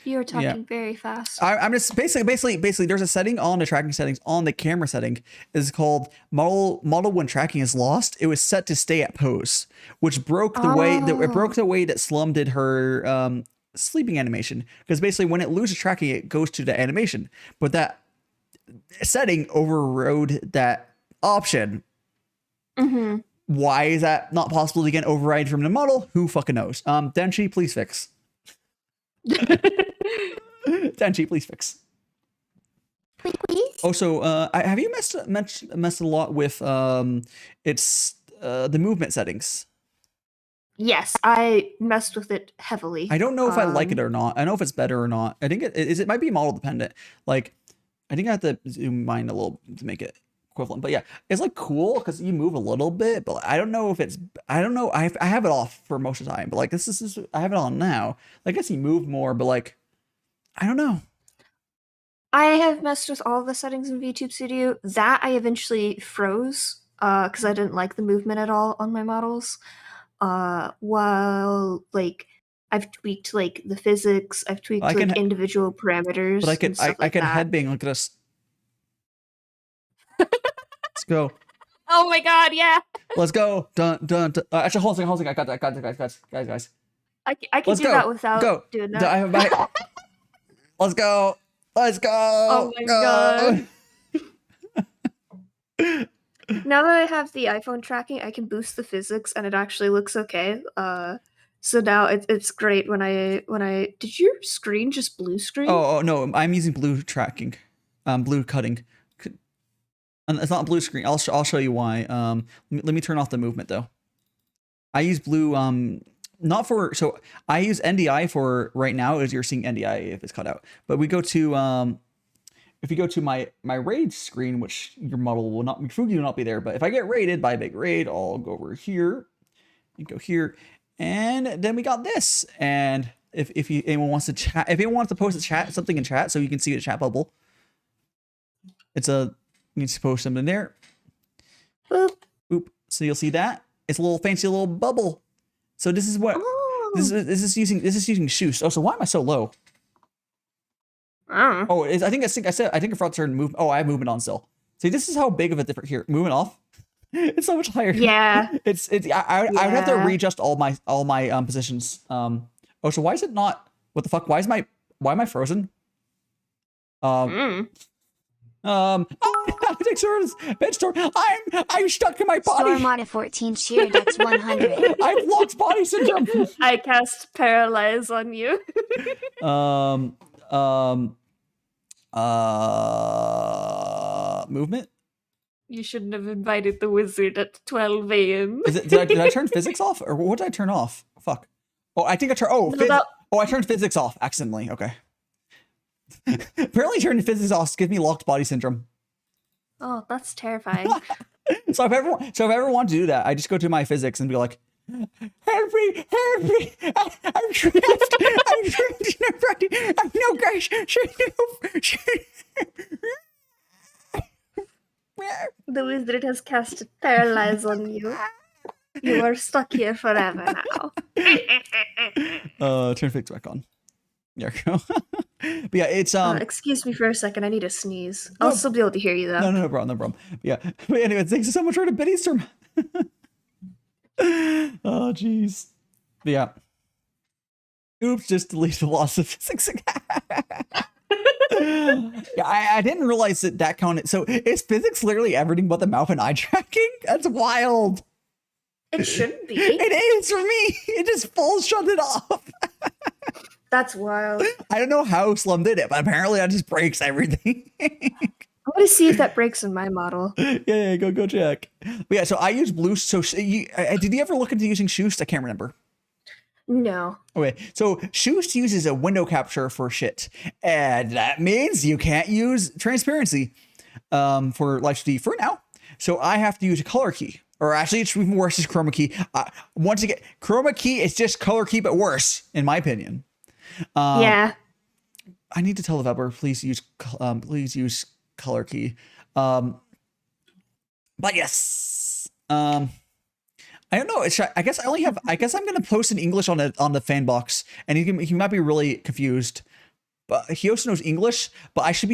You're talking very fast. I'm just basically there's a setting on the tracking settings on the camera setting is called model when tracking is lost. It was set to stay at pose, which broke the way that Slum did her sleeping animation, because basically when it loses tracking, it goes to the animation, but that setting overrode that option. Why is that not possible to get override from the model? Who fucking knows? Denshi, please fix. Denshi, please fix. Please. Also, have you messed a lot with the movement settings? Yes, I messed with it heavily. I don't know if I like it or not. I don't know if it's better or not. I think it might be model dependent. Like, I think I have to zoom mine a little to make it equivalent. But yeah, it's like cool because you move a little bit, but I don't know if it's. I don't know. I have it off for most of the time, but like this is I have it on now. Like, I guess you move more, but like, I don't know. I have messed with all the settings in VTube Studio. That I eventually froze because I didn't like the movement at all on my models. While like I've tweaked like the physics, I've tweaked like individual parameters. But I can headbang. Look at this. Let's go. Oh my god, yeah. Let's go. Dun. Actually, hold on. I got that, guys. I can do that without doing that. I have my. Let's go. Oh my god. Now that I have the iPhone tracking, I can boost the physics, and it actually looks okay. So now it's great when I did your screen just blue screen? Oh no, I'm using blue tracking, blue cutting. It's not blue screen. I'll show you why. Let me turn off the movement though. I use blue. Not for I use NDI for right now, as you're seeing NDI if it's cut out. But we go to if you go to my raid screen, which your model will not, Fugi will not be there. But if I get raided by a big raid, I'll go over here and go here, and then we got this. And if anyone wants to chat, if anyone wants to post something in chat, so you can see the chat bubble. You need to post something there. Boop. So you'll see that it's a little fancy little bubble. So this is what this is using Shoost. Oh, so why am I so low? Oh, I think I forgot to turn move. Oh, I have movement on still. See, this is how big of a difference here. Movement off. It's so much higher. Yeah. I would have to readjust all my positions. Oh, so why is it not? What the fuck? Why am I frozen? Storm. I'm stuck in my body. Storm on a 14 sheer dex 100. I've lost body syndrome. I cast paralyze on you. Movement. You shouldn't have invited the wizard at 12 a.m. Did I turn physics off, or what did I turn off? Fuck. Oh, I think I turned. I turned physics off accidentally. Okay. Apparently, turning physics off gives me locked body syndrome. Oh, that's terrifying. So if ever want to do that, I just go to my physics and be like, help me, I'm trapped, no guys, The wizard has cast paralyze on you. You are stuck here forever now. Turn physics back on. There we go. But yeah, it's excuse me for a second. I need to sneeze. I'll still be able to hear you though. No problem. Yeah. But anyway, thanks so much for the Biddy Storm. Oh jeez. Yeah. Oops, just deleted the loss of physics. Yeah, I didn't realize that counted. So is physics literally everything but the mouth and eye tracking? That's wild. It shouldn't be. It is for me. It just full shut it off. That's wild. I don't know how Slum did it, but apparently that just breaks everything. I'm gonna see if that breaks in my model. Yeah, go check. But yeah, so I use blue. So did you ever look into using Shoost? I can't remember. No. Okay, so Shoost uses a window capture for shit, and that means you can't use transparency for LifeD for now. So I have to use a color key, or actually, it's even worse. Is chroma key. Once again, chroma key is just color key, but worse, in my opinion. Yeah. I need to tell the Vtuber, please use color key. But yes. I don't know. I guess I'm gonna post in English on the fan box, and he might be really confused. But he also knows English. But I should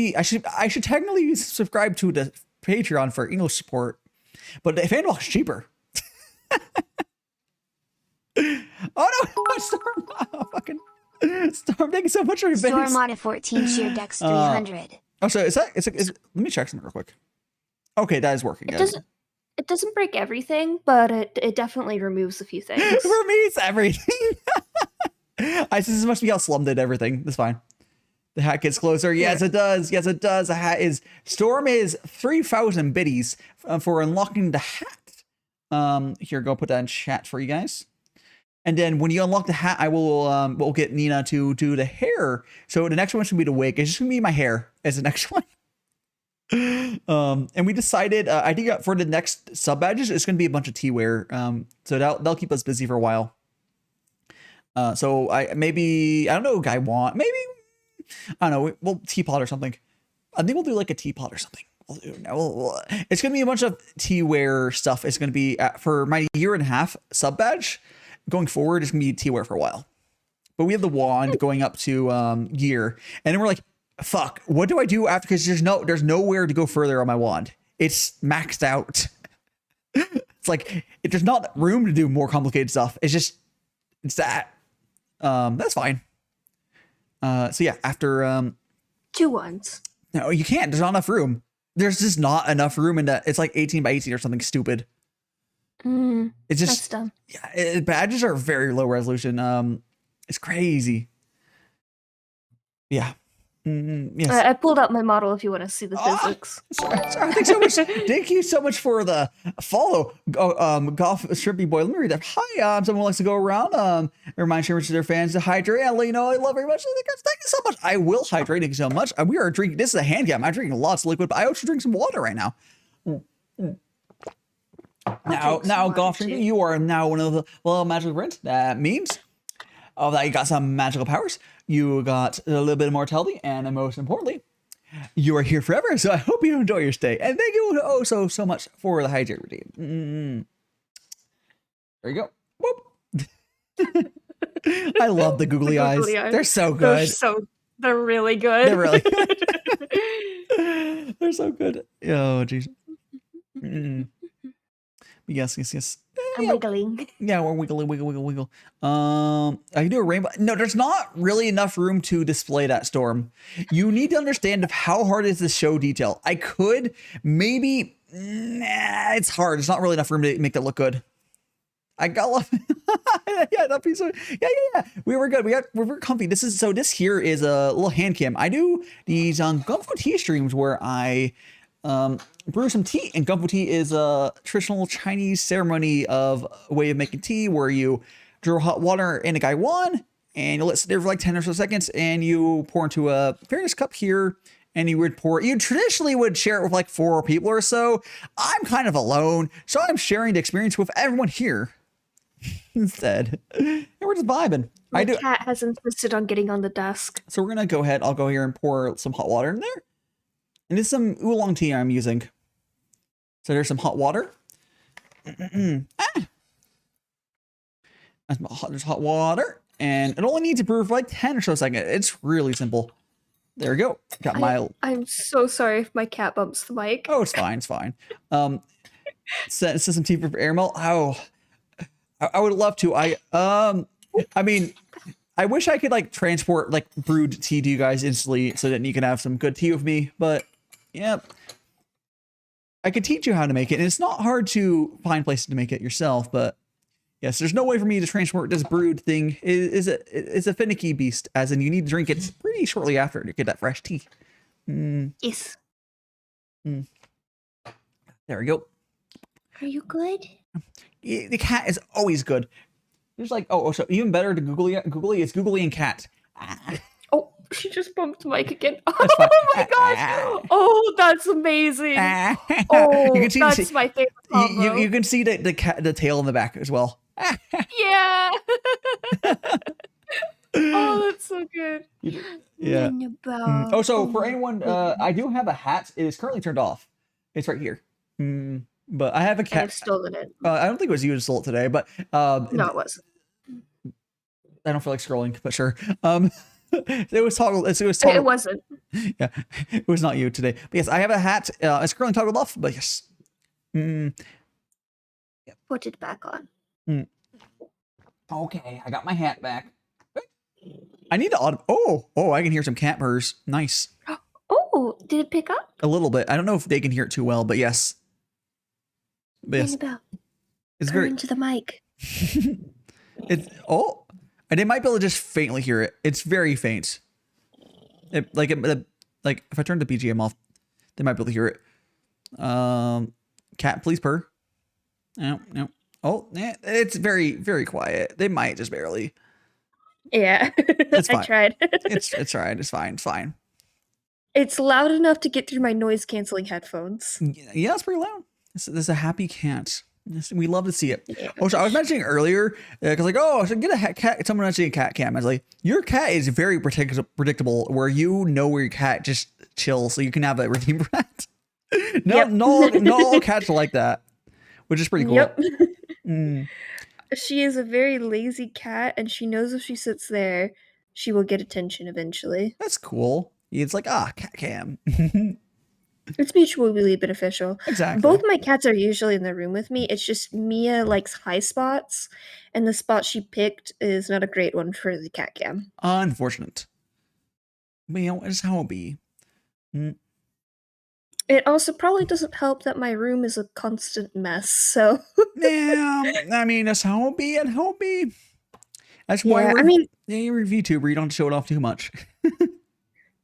technically subscribe to the Patreon for English support. But the fan box is cheaper. Oh no! Storm! Oh, fucking. Storm, thank you so much for your Storm on a 14 sheer dex 300. Oh, so let me check something real quick. Okay, that is working. It doesn't break everything, but it definitely removes a few things. It removes everything. This must be how Slum did everything. That's fine. The hat gets closer. Yes, it does. Yes, it does. The hat is Storm is 3,000 biddies for unlocking the hat. Here, go put that in chat for you guys. And then when you unlock the hat, I will we'll get Nina to do the hair. So the next one should be the wig. It's just gonna be my hair as the next one. And we decided I think for the next sub badges, it's gonna be a bunch of tea wear. So that'll keep us busy for a while. So I don't know, guy want maybe I don't know. We'll teapot or something. I think we'll do like a teapot or something. It's gonna be a bunch of tea wear stuff. It's gonna be for my 1.5 sub badge. Going forward, it's gonna be tea wear for a while. But we have the wand going up to gear, and then we're like, fuck, what do I do after? Because there's nowhere to go further on my wand. It's maxed out. It's like there's not room to do more complicated stuff. It's that. That's fine. So yeah, after 2 wands. No, you can't. There's not enough room. There's just not enough room in that. It's like 18 by 18 or something stupid. It's just that's dumb. Yeah, badges are very low resolution. It's crazy. Yeah. Yes. I pulled out my model if you want to see the physics. Sorry, thanks so much. Thank you so much for the follow. Golf Strippy Boy. Let me read that. Hi, someone likes to go around. Remind streamers to their fans to hydrate. And let you know I love very much. Thank you so much. I will hydrate. Thank you so much. We are drinking. This is a hand game. I'm drinking lots of liquid, but I also drink some water right now. Now, Golf Strippy, you are now one of the magical friends. That means that you got some magical powers. You got a little bit of mortality, and most importantly, you are here forever. So I hope you enjoy your stay, and thank you so much for the hydrate routine. There you go. Whoop. I love the googly eyes. They're so good. They're really good. They're really good. They're so good. Oh, jeez. Yes. I'm wiggling. Yeah, we're wiggle. I can do a rainbow. No, there's not really enough room to display that storm. You need to understand of how hard is to show detail. I could maybe, it's hard. There's not really enough room to make that look good. I got love. Yeah, that piece of, yeah. We were good. We were comfy. This here is a little hand cam. I do these Gongfu Tea streams where I brew some tea, and Gongfu Tea is a traditional Chinese ceremony of a way of making tea where you draw hot water in a gaiwan and you let it sit there for like 10 or so seconds, and you pour into a fairness cup here, and you traditionally would share it with like 4 people or so. I'm kind of alone, so I'm sharing the experience with everyone here instead. And we're just vibing. My cat has insisted on getting on the desk. So we're gonna go ahead. I'll go here and pour some hot water in there. And this is some oolong tea I'm using. So there's some hot water. There's hot water. And it only needs to brew for like 10 or so seconds. It's really simple. There we go. Got my... I'm so sorry if my cat bumps the mic. Oh, it's fine. It's fine. Set some tea for airmail. Oh, I would love to. I mean, I wish I could like transport like brewed tea to you guys instantly so that you can have some good tea with me. But yeah, I could teach you how to make it. And it's not hard to find places to make it yourself. But yes, there's no way for me to transport this brewed thing. It's a finicky beast, as in you need to drink it pretty shortly after to get that fresh tea. Yes. There we go. Are you good? The cat is always good. There's like, so even better to Googly. It's Googly and cat. Oh, she just bumped the mic again. That's fine. Oh my gosh. Oh, that's amazing. Oh, you can see that's my favorite combo. You can see the tail in the back as well. Yeah. Oh, that's so good. Yeah. So for anyone, I do have a hat. It is currently turned off. It's right here. But I have a cat. I've stolen it. I don't think it was you who stole it today, but no, it wasn't. I don't feel like scrolling, but sure. It was toggled. It wasn't. Yeah, it was not you today. But yes, I have a hat. It's currently toggled off, but yes. Put it back on. Okay, I got my hat back. I need to Oh, I can hear some cat purrs. Nice. Oh, did it pick up? A little bit. I don't know if they can hear it too well, but yes. But yes. It's very into the mic. And they might be able to just faintly hear it. It's very faint. Like if I turn the BGM off, they might be able to hear it. Cat, please purr. No. Oh, it's very, very quiet. They might just barely. Yeah, it's fine. I tried. It's all right. It's fine. It's loud enough to get through my noise canceling headphones. Yeah, it's pretty loud. This is a happy cat. We love to see it. Yeah. Oh, so I was mentioning earlier, because I should get a cat. Someone mentioning a cat cam. I was like, your cat is very predictable, where you know where your cat just chills, so you can have a routine for that. Not all cats are like that, which is pretty cool. Yep. She is a very lazy cat, and she knows if she sits there, she will get attention eventually. That's cool. It's like, cat cam. It's mutually beneficial. Exactly. Both my cats are usually in the room with me. It's just Mia likes high spots, and the spot she picked is not a great one for the cat cam. Unfortunate. But it's how it be. It also probably doesn't help that my room is a constant mess, so... Yeah, I mean, that's how it be, and how it be. That's why you're a VTuber, you don't show it off too much.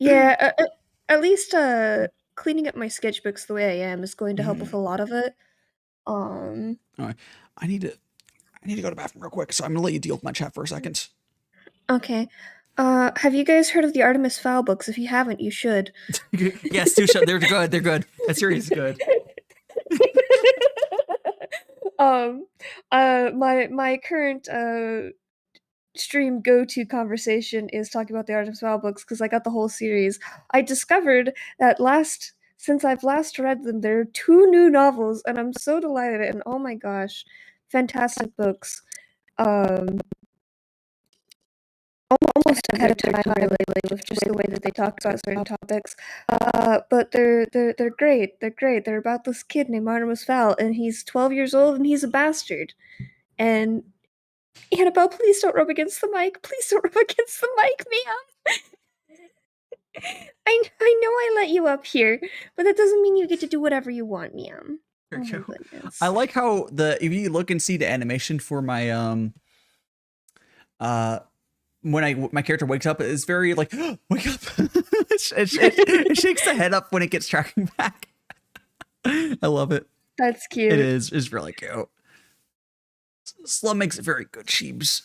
Yeah, at least cleaning up my sketchbooks the way I am is going to help with a lot of it. All right. I need to go to the bathroom real quick, so I'm gonna let you deal with my chat for a second. Okay. Have you guys heard of the Artemis Fowl books? If you haven't, you should. Yes, do should. They're good. They're good. That series is good. My current stream go-to conversation is talking about the Artemis Fowl books because I got the whole series. I discovered that since I've last read them, there are 2 new novels, and I'm so delighted. And oh my gosh, fantastic books. Almost almost ahead of time lately with just the way that they talk about certain topics. But they're great. They're great. They're about this kid named Artemis Fowl, and he's 12 years old, and he's a bastard. And Annabelle, please don't rub against the mic. Please don't rub against the mic, ma'am. I know I let you up here, but that doesn't mean you get to do whatever you want, ma'am. Oh my goodness. I like how if you look and see the animation for my when my character wakes up, it's very like wake up. it shakes the head up when it gets tracking back. I love it. That's cute. It is. It's really cute. Slum makes it very good, sheebs.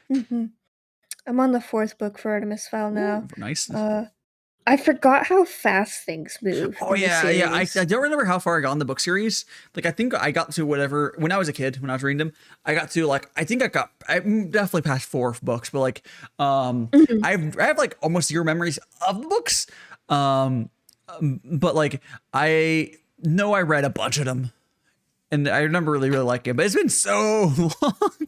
I'm on the 4th book for Artemis Fowl now. Ooh, nice. I forgot how fast things move. Oh yeah. I don't remember how far I got in the book series. Like I think I got to whatever when I was a kid, when I was reading them, I got to like I definitely passed 4 books, but like I have like almost 0 memories of the books. But like I know I read a bunch of them, and I remember really liking it. But it's been so long.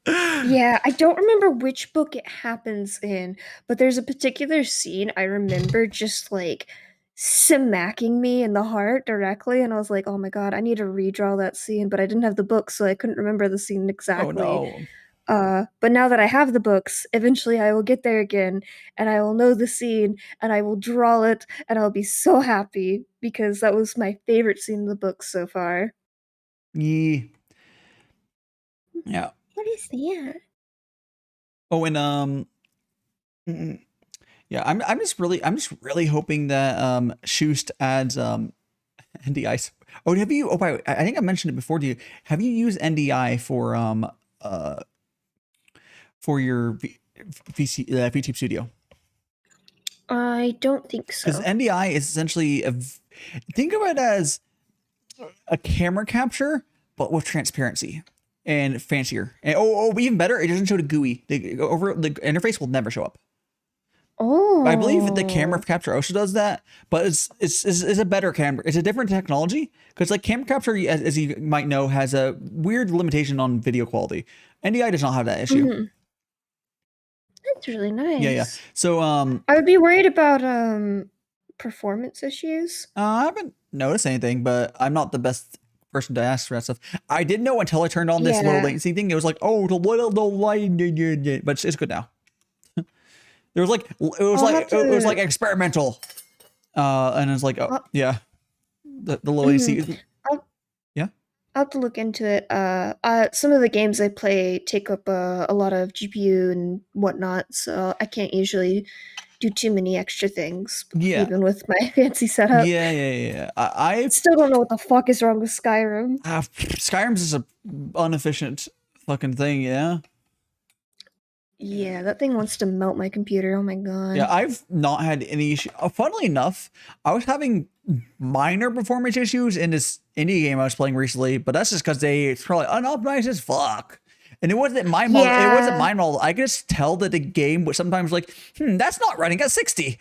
Yeah, I don't remember which book it happens in, but there's a particular scene I remember just like smacking me in the heart directly, and I was like, oh my god, I need to redraw that scene, but I didn't have the book, so I couldn't remember the scene exactly. Oh no. But now that I have the books, eventually I will get there again, and I will know the scene, and I will draw it, and I'll be so happy, because that was my favorite scene in the book so far. Yeah. What is that? Oh, and yeah, I'm just really hoping that Shoost adds NDI. Oh, have you? Oh, by the way, I think I mentioned it before to you. Have you used NDI for your VTube Studio? I don't think so. Because NDI is essentially think of it as a camera capture, but with transparency and fancier. And even better, it doesn't show the GUI. The interface will never show up. Oh, I believe the camera capture also does that, but it's a better camera. It's a different technology because like camera capture, as you might know, has a weird limitation on video quality. NDI does not have that issue. That's really nice. Yeah. So I would be worried about performance issues. I haven't noticed anything, but I'm not the best person to ask for that stuff. I didn't know until I turned on this low latency thing. It was like, oh, the light, but it's good now. It was like experimental, and it's like, the low latency. I'll have to look into it. Some of the games I play take up a lot of GPU and whatnot, so I can't usually do too many extra things. Even with my fancy setup. Yeah. I still don't know what the fuck is wrong with Skyrim. Skyrim's just a inefficient fucking thing. Yeah, that thing wants to melt my computer. Oh my god. Yeah, I've not had any issue. Funnily enough, I was having minor performance issues in this indie game I was playing recently, but that's just because it's probably unoptimized as fuck. And it wasn't my model. It wasn't my model. I could just tell that the game was sometimes like, that's not running at 60.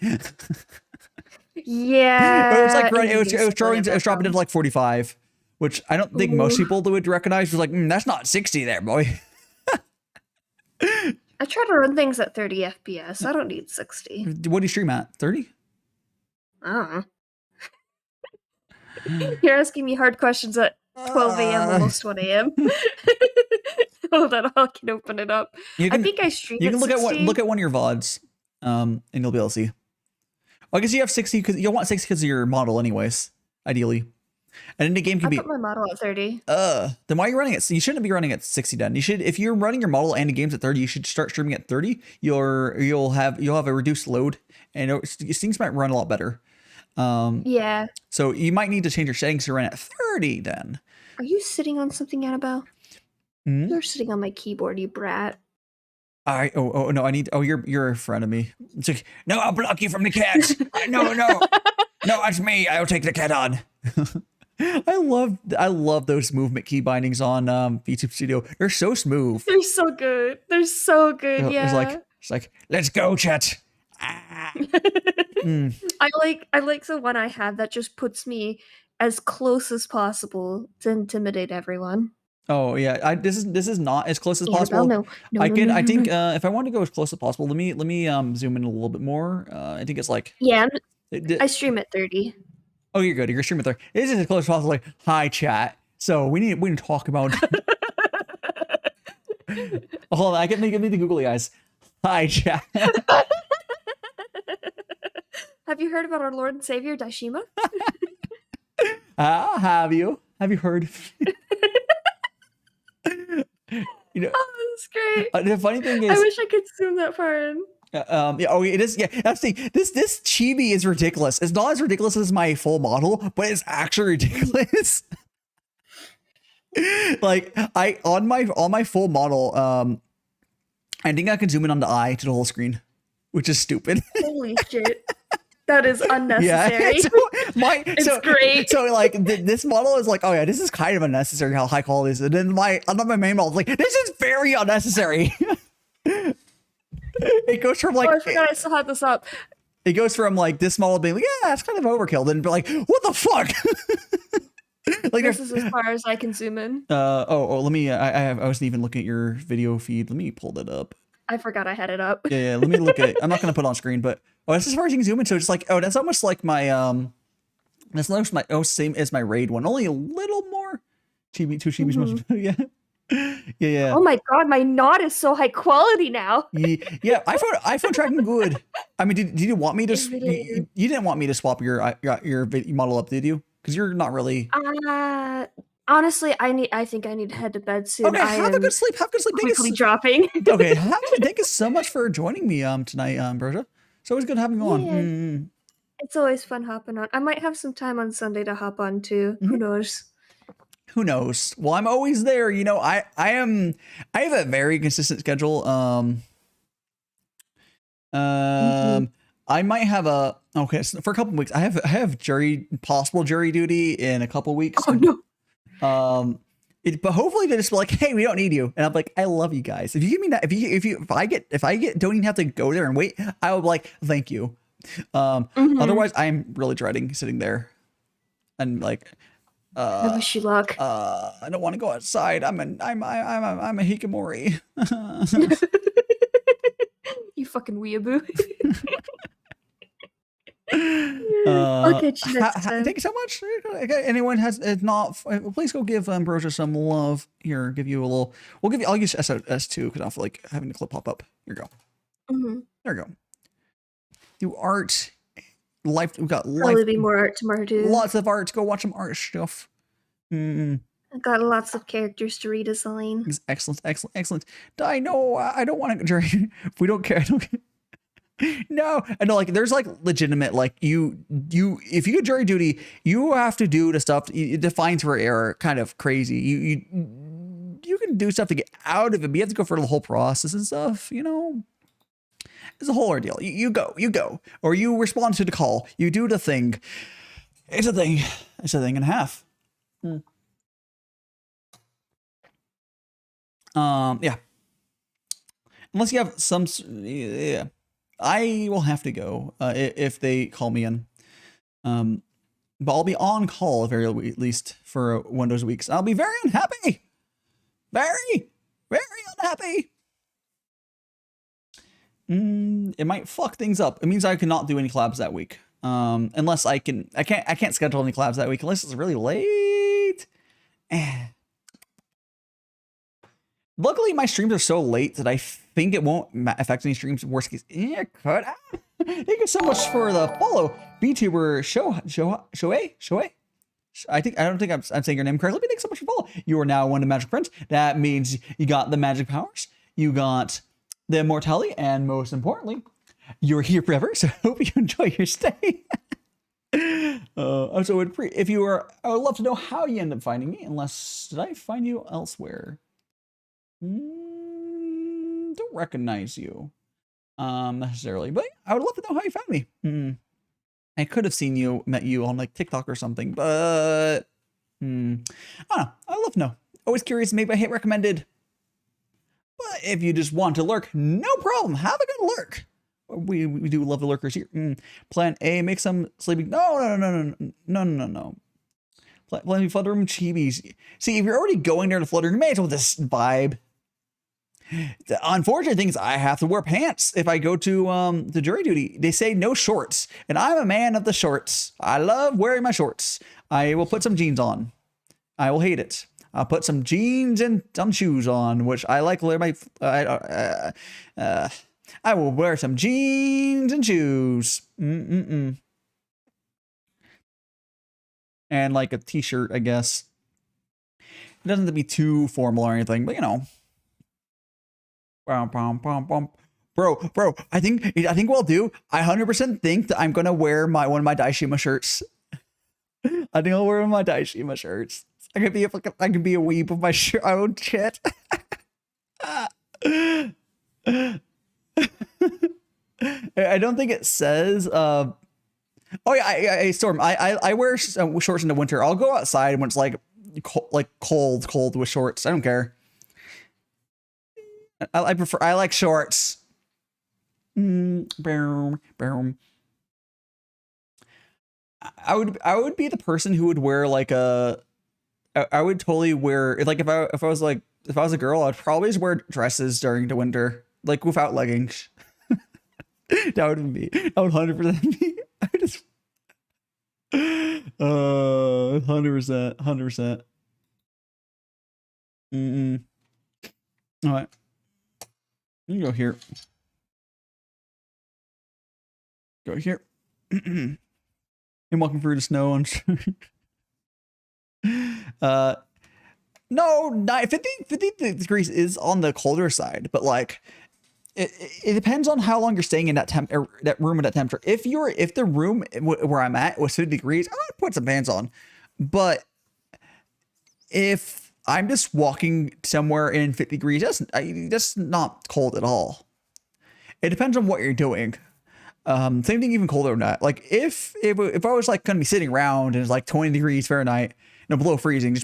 Yeah. It was like running. It was dropping into like 45, which I don't think most people would recognize. It was like, that's not 60 there, boy. I try to run things at 30 FPS. I don't need 60. What do you stream at? 30? I don't know. You're asking me hard questions at 12 a.m. almost 1 a.m. Hold on, I can open it up. I think I stream. You can look at one of your VODs, and you'll be able to see. Well, I guess you have 60 because you'll want 60 because of your model, anyways. Ideally, and then the game can I put my model at 30. Then why are you running it? So you shouldn't be running at 60. Then you should, if you're running your model and the game's at 30, you should start streaming at 30. You'll have a reduced load, and things might run a lot better. Yeah. So you might need to change your settings to run at 30 then. Are you sitting on something, Annabelle? You're sitting on my keyboard, you brat. You're a friend of me. It's like, no, I'll block you from the cat. No, that's me. I'll take the cat on. I love those movement key bindings on VTube Studio. They're so smooth. They're so good. Yeah. It's like let's go, chat. I like the one I have that just puts me as close as possible to intimidate everyone. Oh yeah, this is not as close as Annabelle, possible. no, I no, can no, I no, think no. if I want to go as close as possible, let me zoom in a little bit more. I think it's like Yeah, it- I stream at 30. oh, you're good. You're streaming there. It's as close as possible. Like, hi chat. So we need to talk about. Hold on, give me the googly eyes. Hi chat. Have you heard about our Lord and Savior Daishima? Have you heard? You know, Oh, that's great. the funny thing is, I wish I could zoom that far in. yeah, oh, it is. Yeah, that's the thing. This chibi is ridiculous. It's not as ridiculous as my full model, but it's actually ridiculous. Like on my full model, I think I can zoom in on the eye to the whole screen, which is stupid. Holy shit. That is unnecessary. Yeah, It's great. So like this model is like, oh yeah, this is kind of unnecessary how high quality it is. And then my main model is like, this is very unnecessary. It goes from like, oh, I forgot I still had this up. it goes from like this model being like, yeah, it's kind of overkill. Then be like, what the fuck? Like This is as far as I can zoom in. Let me. I wasn't even looking at your video feed. Let me pull that up. I forgot I had it up. Yeah. Let me look at. I'm not gonna put it on screen, but that's as far as you can zoom in. So it's like, oh, that's almost like my that's almost my same as my raid one, only a little more. Two chibis much. Yeah. Yeah. Oh my god, my knot is so high quality now. Yeah. iPhone tracking good. I mean, did you want me to? It You didn't want me to swap your model up, did you? Because you're not really. Honestly, I think I need to head to bed soon. Okay, have a good sleep. Have a good sleep. Quickly dropping. Okay, thank you so much for joining me tonight, Broja. It's always good having you on. Yeah. It's always fun hopping on. I might have some time on Sunday to hop on too. Who knows? Who knows? Well, I'm always there. You know, I have a very consistent schedule. I might have so for a couple of weeks. I have possible jury duty in a couple of weeks. Oh no. But hopefully they just be like, hey, we don't need you. And I'm like, I love you guys. If you give me that, if I get don't even have to go there and wait, I will be like, thank you. Otherwise I'm really dreading sitting there and like, I wish you luck. I don't want to go outside. I'm a hikikomori. You fucking weeaboo. I'll catch you next time. Thank you so much. Okay, anyone has not, please go give Ambrosia some love. Here, give you a little. I'll use S2 because I feel like having the clip pop up. Here you go. There you go. Do art. Life. We've got Probably be more art tomorrow too. Lots of art. Go watch some art stuff. I've got lots of characters to redesign. Excellent. I know. I don't want to jury. If we don't care, I don't care. No, I know. Like, there's like legitimate, like if you get jury duty, you have to do the stuff. It defines for error, kind of crazy. You can do stuff to get out of it, but you have to go through the whole process and stuff. You know, it's a whole ordeal. You go, or you respond to the call. You do the thing. It's a thing and a half. Yeah. Unless you have some, yeah. I will have to go if they call me in. But I'll be on call at very least for one of those weeks. I'll be very unhappy. Very, very unhappy. It might fuck things up. It means I cannot do any collabs that week. Unless I can't schedule any collabs that week unless it's really late. Luckily, my streams are so late that I think it won't affect any streams. Worst case, yeah, cut. Thank you so much for the follow, Vtuber Shoei. I don't think I'm saying your name correctly. But thanks so much for follow. You are now one of the magic friends. That means you got the magic powers, you got the immortality, and most importantly, you're here forever. So I hope you enjoy your stay. Also, if you are, I would love to know how you end up finding me. Unless did I find you elsewhere? Don't recognize you necessarily, but I would love to know how you found me. I could have met you on like TikTok or something, but I don't know. I'd love to know. Always curious. Maybe I hit recommended, but if you just want to lurk, no problem. Have a good lurk. We do love the lurkers here. Plan A, make some sleeping. No. Let me Flood Room chibis. See, if you're already going there to Flood Room, you may as well just vibe. The unfortunate thing is I have to wear pants if I go to the jury duty. They say no shorts, and I'm a man of the shorts. I love wearing my shorts. I will put some jeans on. I will hate it. I'll put some jeans and some shoes on, which I like to wear my. I will wear some jeans and shoes. And like a t-shirt, I guess. It doesn't have to be too formal or anything, but you know. Bro, I think what I'll do, I 100% think that I'm gonna wear one of my Daishima shirts. I think I'll wear one of my Daishima shirts. I can be a weeb of my own shit. I don't think it says. Oh yeah, Storm. I wear shorts in the winter. I'll go outside when it's like cold with shorts. I don't care. I like shorts. I would be the person who would wear like I would totally wear like if I was a girl, I'd probably just wear dresses during the winter, like without leggings. That would be me. That would 100% be. I just 100%. All right. You go here. Go here. I'm walking through the snow and no, 50 degrees is on the colder side, but like it depends on how long you're staying in that room at that temperature. If the room where I'm at was 50 degrees, I would put some pants on. But if I'm just walking somewhere in 50 degrees, that's not cold at all. It depends on what you're doing. Same thing, even colder than that. Like if I was like gonna be sitting around and it's like 20 degrees Fahrenheit, below freezing,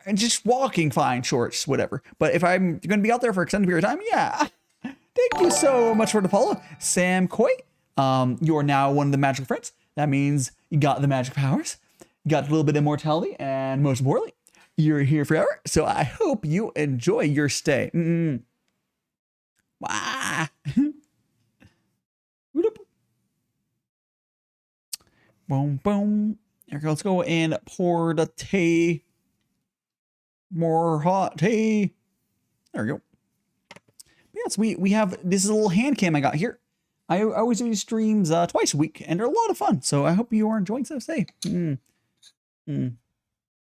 and just walking, fine, shorts, whatever. But if I'm gonna be out there for an extended period of time, yeah. Thank you so much for the follow, Sam Coy. You are now one of the magical friends. That means you got the magic powers, you got a little bit of immortality, and most importantly, you're here forever. So I hope you enjoy your stay. Wow. Boom, boom. Okay, let's go and pour the tea. More hot tea. There we go. Yes, we have, this is a little hand cam I got here. I always do these streams twice a week, and they're a lot of fun. So I hope you are enjoying so stay.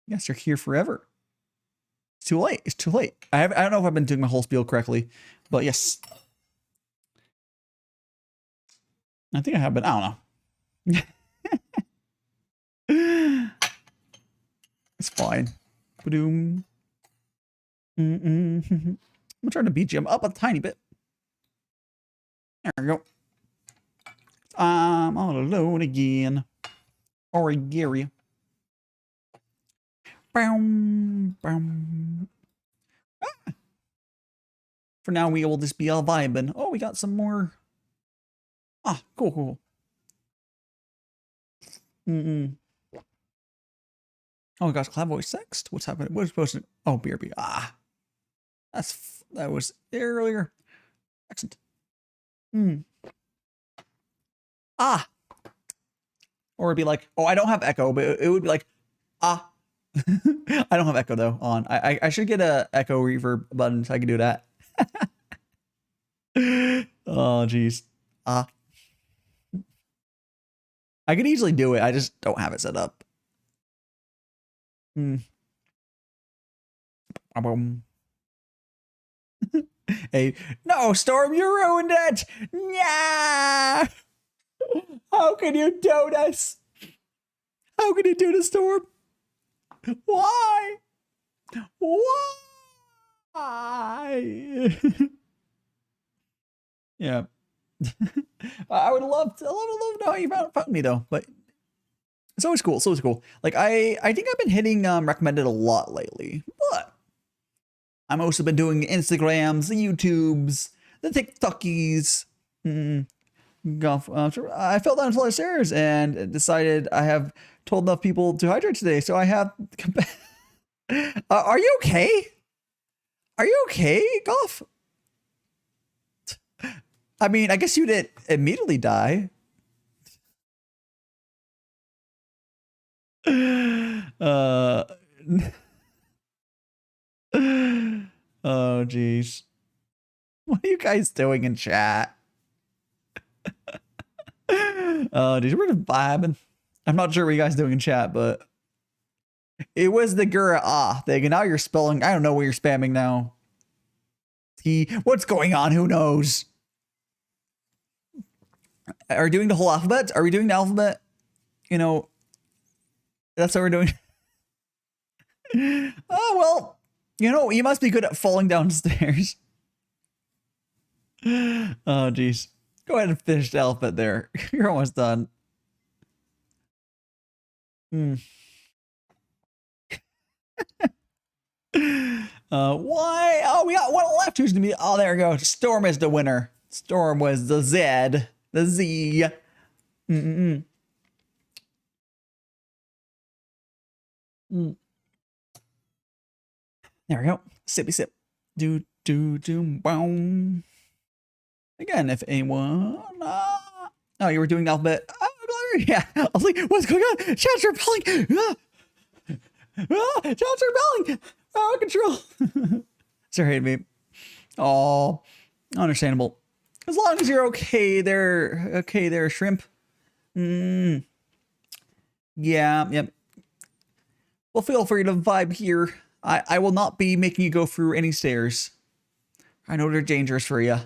Yes, you're here forever. It's too late. It's too late. I don't know if I've been doing my whole spiel correctly, but yes. I think I have been. I don't know. It's fine. Ba-doom. I'm trying to beat you up a tiny bit. There we go. I'm all alone again. Or Gary. Boom, boom. Ah. For now, we will just be all vibing. Oh, we got some more. Ah, cool. Oh gosh, Cloud Voice Sext. What's happening? What's supposed to? Oh, BRB. Ah, that was earlier. Excellent. Ah. Or it'd be like, oh, I don't have echo, but it would be like, ah. I don't have echo though on. I should get a echo reverb button so I can do that. Oh geez. Ah. I could easily do it. I just don't have it set up. Hey, no, Storm, you ruined it. Yeah. How can you do this? How can you do this, Storm? Why? Yeah. I would love to know how you found me though, but it's always cool. It's always cool. Like I think I've been hitting recommended a lot lately, but I've also been doing the Instagrams, the YouTubes, the TikTokies. I fell down a flight of stairs and decided I have told enough people to hydrate today, so I have. Are you okay? Are you okay, Golf? I mean, I guess you didn't immediately die. Oh, jeez. What are you guys doing in chat? Dude, we're just vibing. I'm not sure what you guys doing in chat, but it was the Gura thing, and now you're spelling. I don't know what you're spamming now. What's going on? Who knows? Are we doing the whole alphabet? Are we doing the alphabet? You know, that's what we're doing. Oh, well, you know, you must be good at falling downstairs. Oh, geez. Go ahead and finish the alphabet there. You're almost done. Why? Oh, we got one left. Who's gonna be? Oh, there we go. Storm is the winner. Storm was the Z. The Z. There we go. Sippy sip. Do boom. Again, if anyone. Oh, you were doing the alphabet. Oh, yeah. I was like, what's going on? Chats are repelling. Chats are repelling. Oh, control. Sorry, me. Oh, understandable. As long as you're okay there. Okay there, shrimp. Yeah, yep. Well, feel free to vibe here. I will not be making you go through any stairs. I know they're dangerous for you.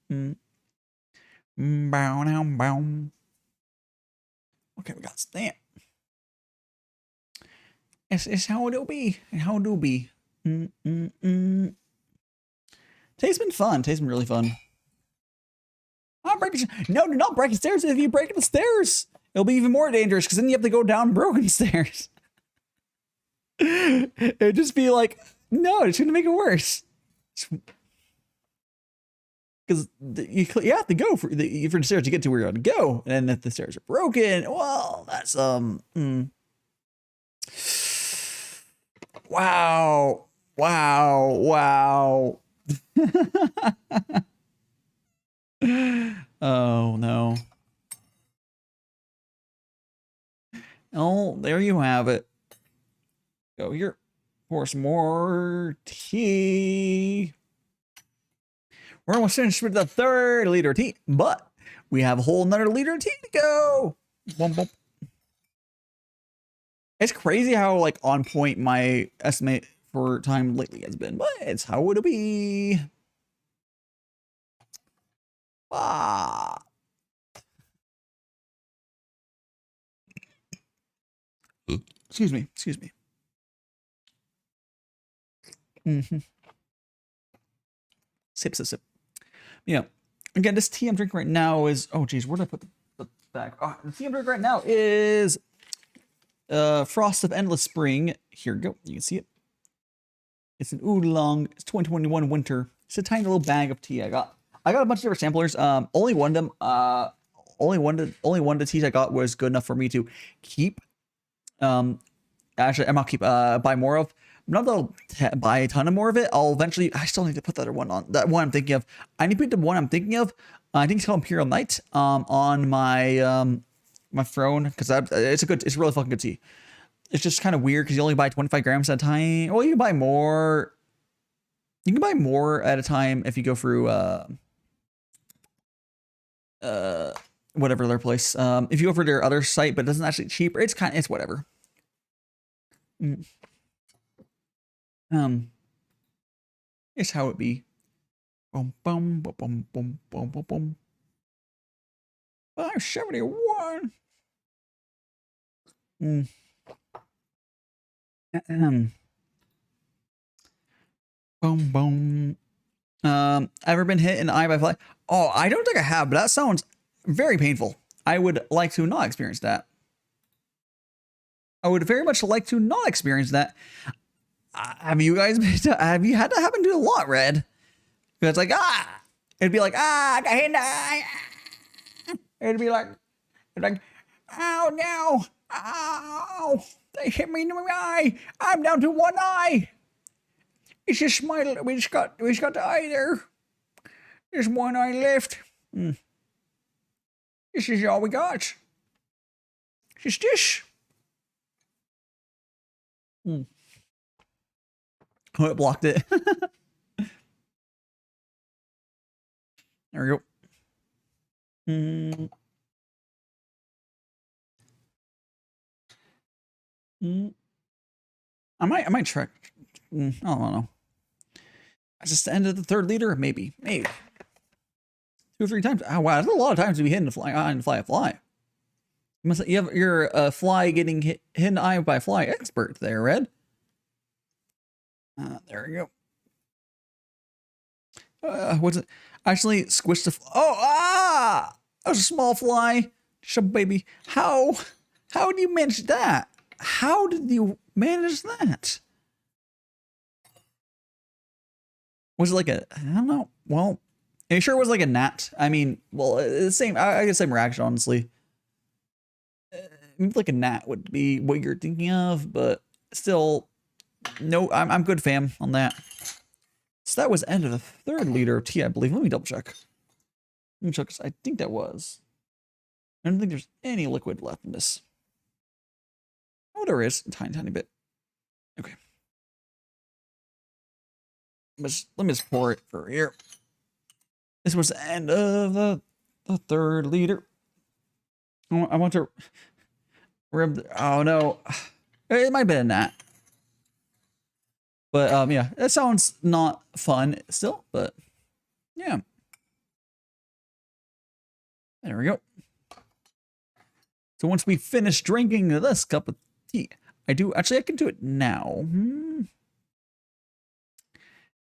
Bow now, bow. Okay, we got stamp. It's how it'll be. How it'll be. Today's been fun. Today's been really fun. I'm breaking. No, do not break the stairs. If you break the stairs, it'll be even more dangerous because then you have to go down broken stairs. It'd just be like, no, it's going to make it worse. Because you have to go for the stairs to get to where you want to go. And if the stairs are broken, well, that's, Wow. Oh, no. Oh, there you have it. Go here. Pour some more tea. We're almost finished with the 3rd liter of tea, but we have a whole another liter of tea to go. Bump, bump. It's crazy how like on point my estimate for time lately has been, but it's how it'll be. Ah. Excuse me. Sip. Yeah. Again, this tea I'm drinking right now is, oh geez, where did I put the bag? Oh, the tea I'm drinking right now is Frost of Endless Spring. Here we go. You can see it. It's an oolong. It's 2021 winter. It's a tiny little bag of tea I got. I got a bunch of different samplers. Only one of them. Only one of the teas I got was good enough for me to keep. Actually, I'm not keep. Buy more of. I'm not gonna buy a ton of more of it. I'll eventually. I still need to put the other one on. That one I'm thinking of. I need to put the one I'm thinking of. I think it's called Imperial Night. On my my phone because it's really fucking good tea. It's just kind of weird because you only buy 25 grams at a time. Well, you can buy more. You can buy more at a time if you go through whatever their place. If you go for their other site, but it doesn't actually cheaper. It's whatever. It's how it be. Boom, boom, boom, boom, boom, boom, boom, boom. 571. Boom, boom. Ever been hit in the eye by a fly? Oh, I don't think I have, but that sounds very painful. I would like to not experience that. I would very much like to not experience that. Have you guys have you had that happen to a lot, Red? Because it's like, it'd be like, I got hit in the eye. It'd be like, oh no. Ow! They hit me in my eye. I'm down to one eye. It's just my. We just got the eye there. There's one eye left. This is all we got. Just this. Oh, it blocked it. There we go. I might try. I don't know. I just ended the 3rd leader, maybe. 2 or 3 times. Oh wow, that's a lot of times to be hitting a fly a fly. You have your fly getting hit in the eye by a fly expert there, Red. There we go. What's it? Actually, squished the. That was a small fly. Shut baby. How do you manage that? How did you manage that? Was it like a? I don't know. Well, it sure was like a gnat. I mean, well, the same. I guess same reaction, honestly. Like a gnat would be what you're thinking of, but still, no. I'm good, fam, on that. So that was end of the 3rd liter of tea, I believe. Let me double check. Let me check. I think that was. I don't think there's any liquid left in this. Oh, there is a tiny bit. Okay. Let me just pour it for here. This was the end of the 3rd liter. I want to rib. Oh no, it might have been a gnat. But yeah, that sounds not fun still. But yeah, there we go. So once we finish drinking this cup of tea, I can do it now.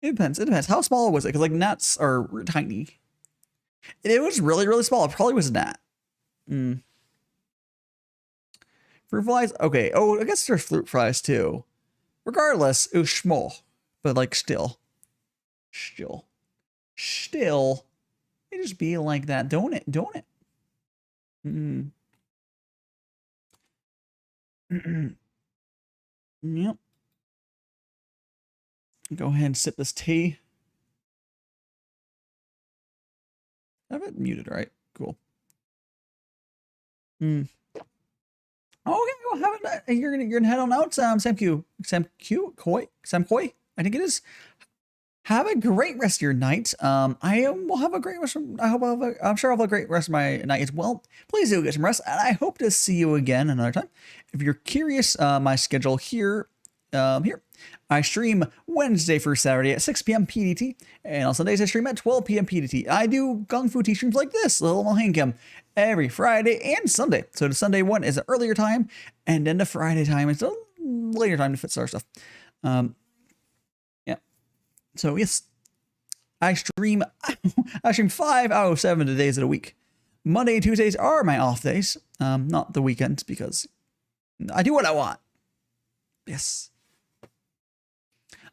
It depends. It depends. How small was it? Because like gnats are tiny. It was really, really small. It probably was a gnat. Fruit flies? Okay. Oh, I guess there's fruit flies too. Regardless, it was small. But like still. It just be like that, don't it? Don't it? Yep. Go ahead and sip this tea. I have it muted, right? Cool. Okay, well, have it. You're gonna head on out, Sam Koi. I think it is. Have a great rest of your night. I will have a great rest. I'm sure I'll have a great rest of my night as well. Please do get some rest, and I hope to see you again another time. If you're curious, my schedule here. I stream Wednesday through Saturday at 6 p.m. PDT, and on Sundays I stream at 12 p.m. PDT. I do Gongfu Tea streams like this, little handcam, every Friday and Sunday. So the Sunday one is an earlier time, and then the Friday time is a later time to fit our stuff. Yeah. So yes, I stream 5 out of 7 days of the week. Monday and Tuesdays are my off days, not the weekends, because I do what I want. Yes.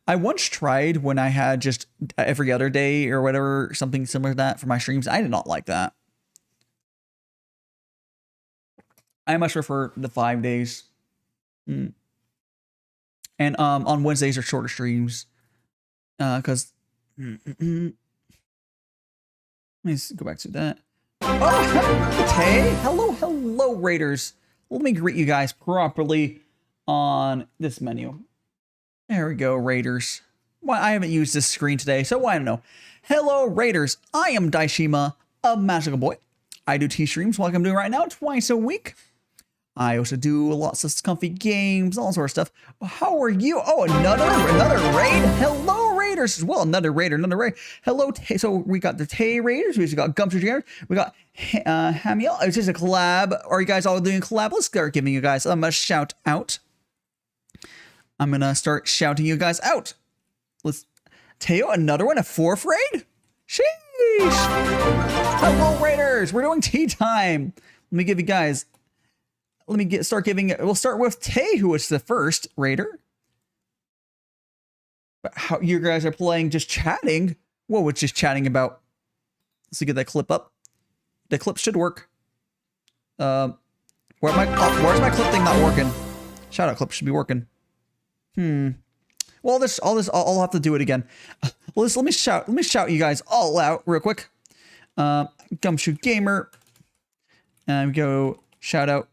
I once tried when I had just every other day or whatever, something similar to that for my streams. I did not like that. I much prefer the 5 days. And on Wednesdays are shorter streams. Because let me go back to that. Oh, hey, hello, Raiders. Let me greet you guys properly on this menu. There we go, Raiders. Well, I haven't used this screen today, so I don't know. Hello, Raiders. I am Daishima, a magical boy. I do tea streams like I'm doing right now, twice a week. I also do lots of comfy games, all sort of stuff. How are you? Oh, another raid. Hello, Raiders as well. Another raid. Hello. So we got the Tay Raiders. We just got Gongfu Tea. We got Hamiel. It's just a collab. Are you guys all doing a collab? Let's start giving you guys a shout out. I'm gonna start shouting you guys out. Let's Teo, another one, a 4th raid? Sheesh! Hello, Raiders! We're doing tea time. Let me give you guys. We'll start with Tay, who was the first raider. But how you guys are playing, just chatting. What was just chatting about? Let's get that clip up. The clip should work. Where's my clip thing not working? Shout out clip should be working. Well, I'll have to do it again. Well, let me shout you guys all out real quick. Gumshoe Gamer. And we go shout out.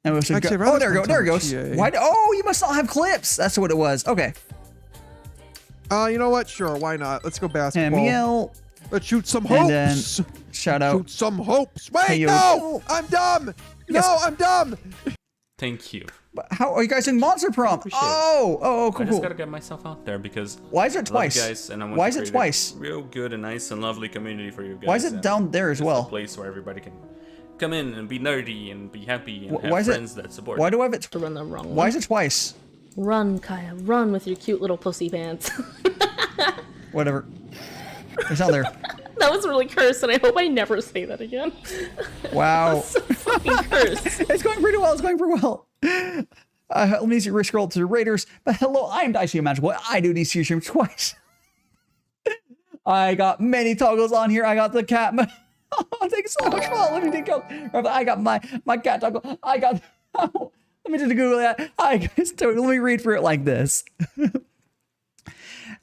And we go, oh, there it goes. Why? Oh, you must not have clips. That's what it was. Okay. You know what? Sure, why not? Let's go basketball. Hamiel. Let's shoot some hopes. And then shout out. Shoot some hopes. Wait, Hey, no! I'm dumb! No, I'm dumb! Thank you. How are you guys doing Monster Prompt? Oh, cool. I just gotta get myself out there because why is it twice? I love you guys, and I want Why to is it create twice? a real good and nice and lovely community for you guys. Why is it down there as well? A place where everybody can come in and be nerdy and be happy and Why have is friends that support. Why do I have it? To run the wrong way. Why is it twice? Run, Kaya. Run with your cute little pussy pants. Whatever. It's not there. That was really cursed, and I hope I never say that again. Wow. That's so fucking cursed. It's going pretty well. It's going pretty well. Let me scroll to the Raiders. But hello, I'm DaiShimaVT. I do these streams twice. I got many toggles on here. I got the cat. Oh, thanks so much. Oh, let me take out. I got my cat toggle. I got. Oh, let me just Google that. Let me read for it like this.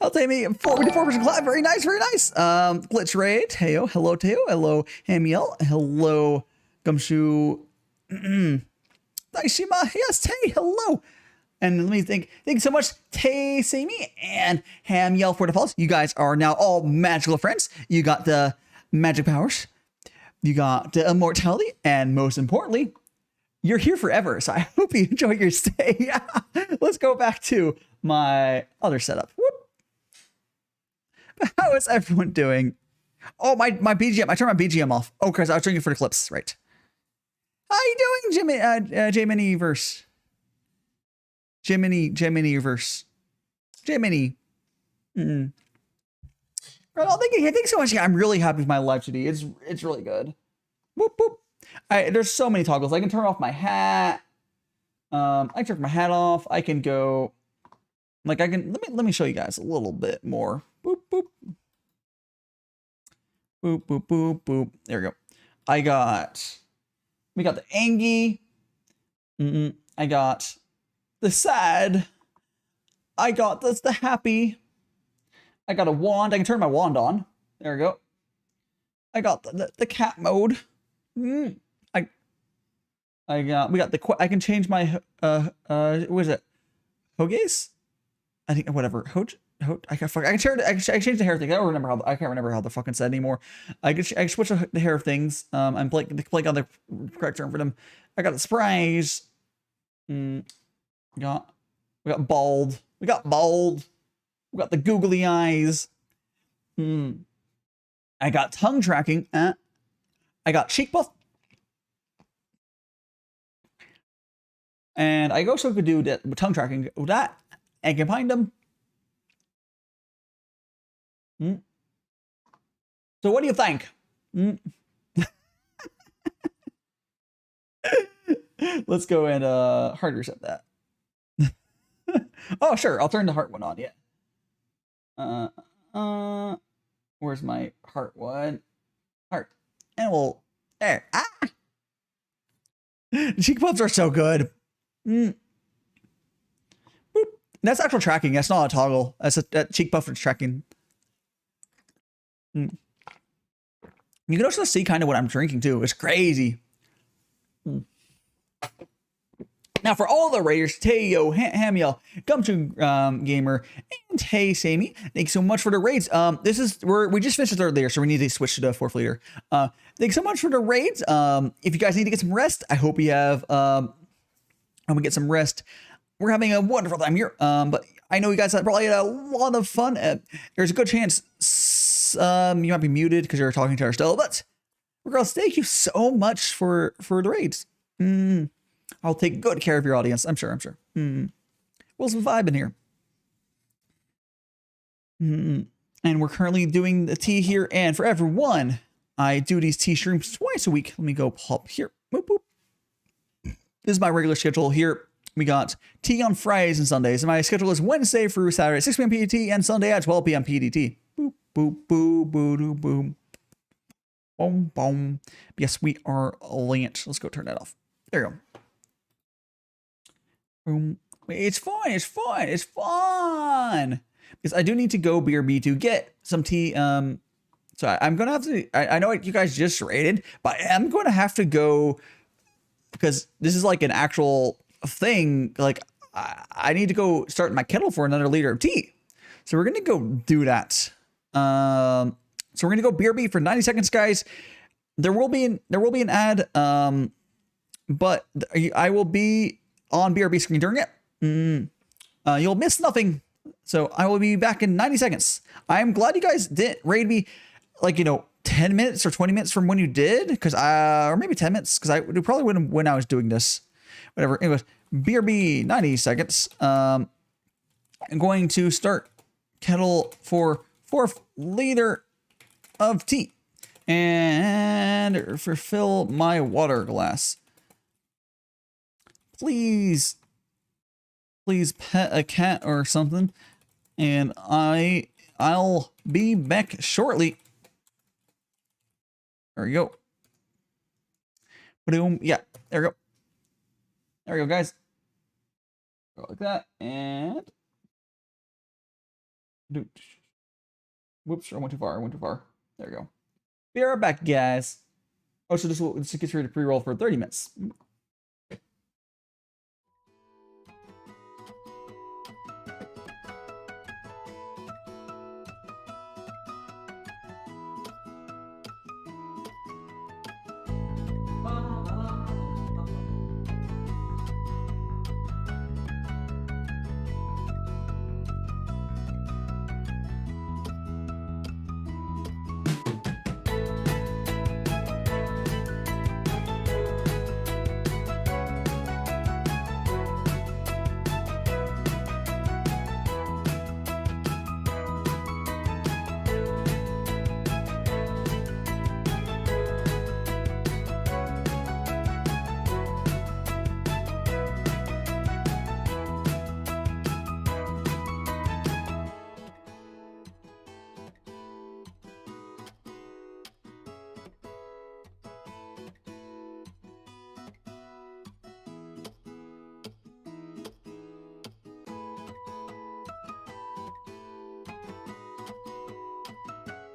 I'll take me 44% clap. Very nice, very nice. Glitch Raid. Heyo. Hello, Teo. Hello, Hamiel. Hello, Gumshoe. Daishima. Yes, Tay. Hello. And let me think. Thanks so much, Tay, Sammy, and Hamiel for defaults. You guys are now all magical friends. You got the magic powers. You got the immortality. And most importantly, you're here forever. So I hope you enjoy your stay. Let's go back to my other setup. Whoop. How is everyone doing? Oh, my BGM. I turned my BGM off. Oh, because I was drinking for the clips. Right. How you doing, Jiminy-verse? Jiminy-verse. Jiminy. Well, thanks so much. Yeah, I'm really happy with my live today. It's really good. Whoop, whoop. There's so many toggles. I can turn off my hat. I can turn my hat off. I can go. Like I can. Let me show you guys a little bit more. Boop boop. Boop boop boop boop. There we go. We got the Angie. I got the sad. I got the happy. I got a wand. I can turn my wand on. There we go. I got the cat mode. We got I can change my what is it? Hogaze? I think whatever. I can change the hair thing. I can't remember how the fucking said anymore. I can switch the hair things. I'm blank on the correct term for them. I got the sprays. We got bald. We got the googly eyes. I got tongue tracking. I got cheek buff. And I also could do that tongue tracking with that. I can find them. So what do you think? Let's go and hard reset that. Oh, sure. I'll turn the heart one on. Yeah. Where's my heart one? Heart. And we'll there. The cheek puffs are so good. Boop. That's actual tracking. That's not a toggle. That's that cheek puff is tracking. You can also see kind of what I'm drinking too. It's crazy. Now for all the Raiders, Teo, Hamiel, Gumshoe Gamer, and Hey Sammy, thanks so much for the raids. We just finished the third layer, so we need to switch to the fourth layer. Thanks so much for the raids. If you guys need to get some rest, I hope you have we get some rest. We're having a wonderful time here. But I know you guys probably had a lot of fun. There's a good chance you might be muted because you're talking to her still. But regardless, thank you so much for the raids. I'll take good care of your audience. I'm sure. We'll some vibe in here. And we're currently doing the tea here. And for everyone, I do these tea streams twice a week. Let me go pop here. Boop, boop. This is my regular schedule here. We got tea on Fridays and Sundays. And my schedule is Wednesday through Saturday, 6 p.m. PDT, and Sunday at 12 p.m. PDT. Boop, boop, boop, boop, boom. Boom, boom. Yes, we are linked. Let's go turn that off. There you go. It's fun. It's fun. It's fun. Because I do need to go BRB to get some tea. So I'm gonna have to. I know you guys just rated, but I'm going to have to go because this is like an actual thing. Like I need to go start my kettle for another liter of tea. So we're gonna go do that. So we're gonna go BRB for 90 seconds, guys. There will be an ad. But I will be on BRB screen during it. You'll miss nothing. So I will be back in 90 seconds. I'm glad you guys didn't raid me like, 10 minutes or 20 minutes from when you did. Or maybe 10 minutes. Because I probably wouldn't when I was doing this. Whatever. Anyways, BRB 90 seconds. I'm going to start kettle for 4th liter of tea. And fulfill my water glass. Please pet a cat or something, and I'll be back shortly. There we go. Boom. Yeah, there we go. There we go, guys. Go like that, and whoops! I went too far. There we go. Be right back, guys. Oh, so this gets ready to pre-roll for 30 minutes.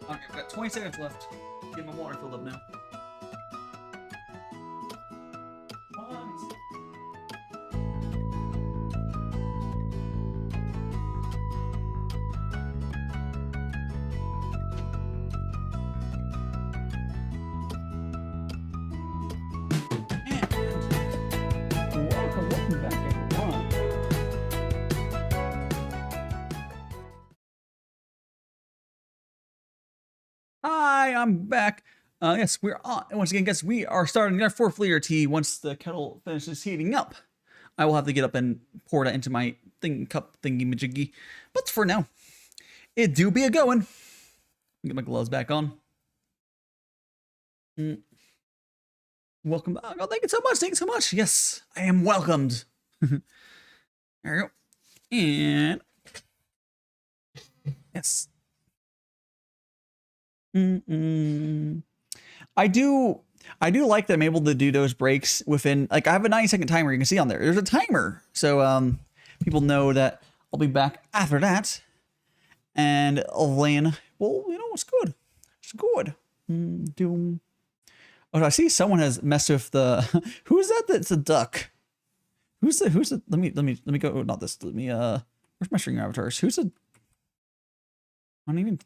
Okay, I've got 20 seconds left. Get my water filled up now. Welcome back, everyone. Hi, I'm back. Yes, we're on. Once again, guys, we are starting our 4th liter tea. Once the kettle finishes heating up, I will have to get up and pour that into my cup thingy majiggy. But for now, it do be a going. Get my gloves back on. Welcome back. Oh, thank you so much. Thank you so much. Yes, I am welcomed. There we go. And yes. I do like that I'm able to do those breaks within, like, I have a 90-second timer. You can see on there. There's a timer, so people know that I'll be back after that. And then, well, it's good. It's good. Oh, I see someone has messed with the. Who's that? That's a duck. Who's the? Let me go. Not this. Let me. Where's my string avatars? Who's a? I don't even.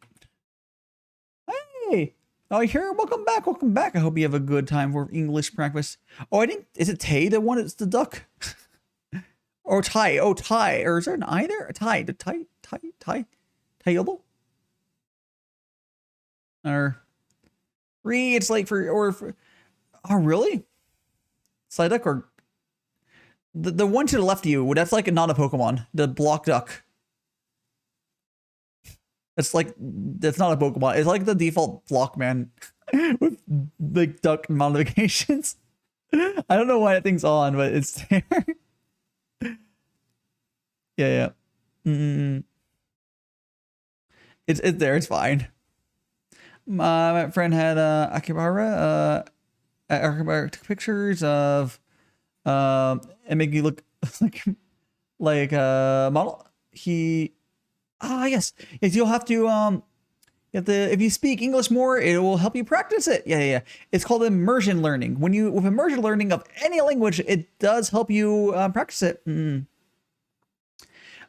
Hey. Oh, here. Welcome back. Welcome back. I hope you have a good time for English practice. Oh, I didn't. Is it Tay the one? It's the duck. Or Ty. Oh, Ty. Or is there an I there? Ty. The Ty. Yellow. Or. It's like for oh really? Psyduck or the one to the left of you, that's like not a Pokemon. The block duck. That's not a Pokemon. It's like the default block man with like duck modifications. I don't know why that thing's on, but it's there. Yeah. It's there, it's fine. My friend had Akibara took pictures of and make you look like like model. Yes, you'll have to if you speak English more, it will help you practice it. Yeah. It's called immersion learning. With immersion learning of any language, it does help you practice it.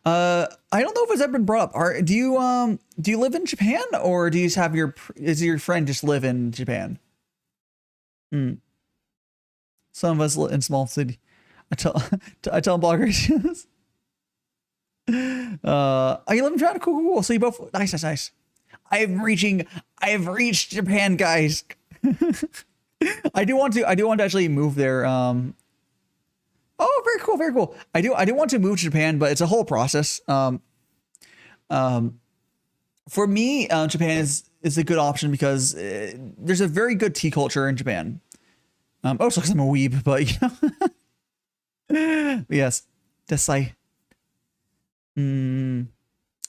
I don't know if it's ever been brought up. Do you live in Japan, or do you just have does your friend just live in Japan? Some of us live in small city. I tell bloggers. You live in Japan? Cool. So you both nice. I've reached Japan, guys. I do want to actually move there. Oh, very cool. I do want to move to Japan, but it's a whole process. For me, Japan is a good option because there's a very good tea culture in Japan. Also because I'm a weeb, but yes, desai.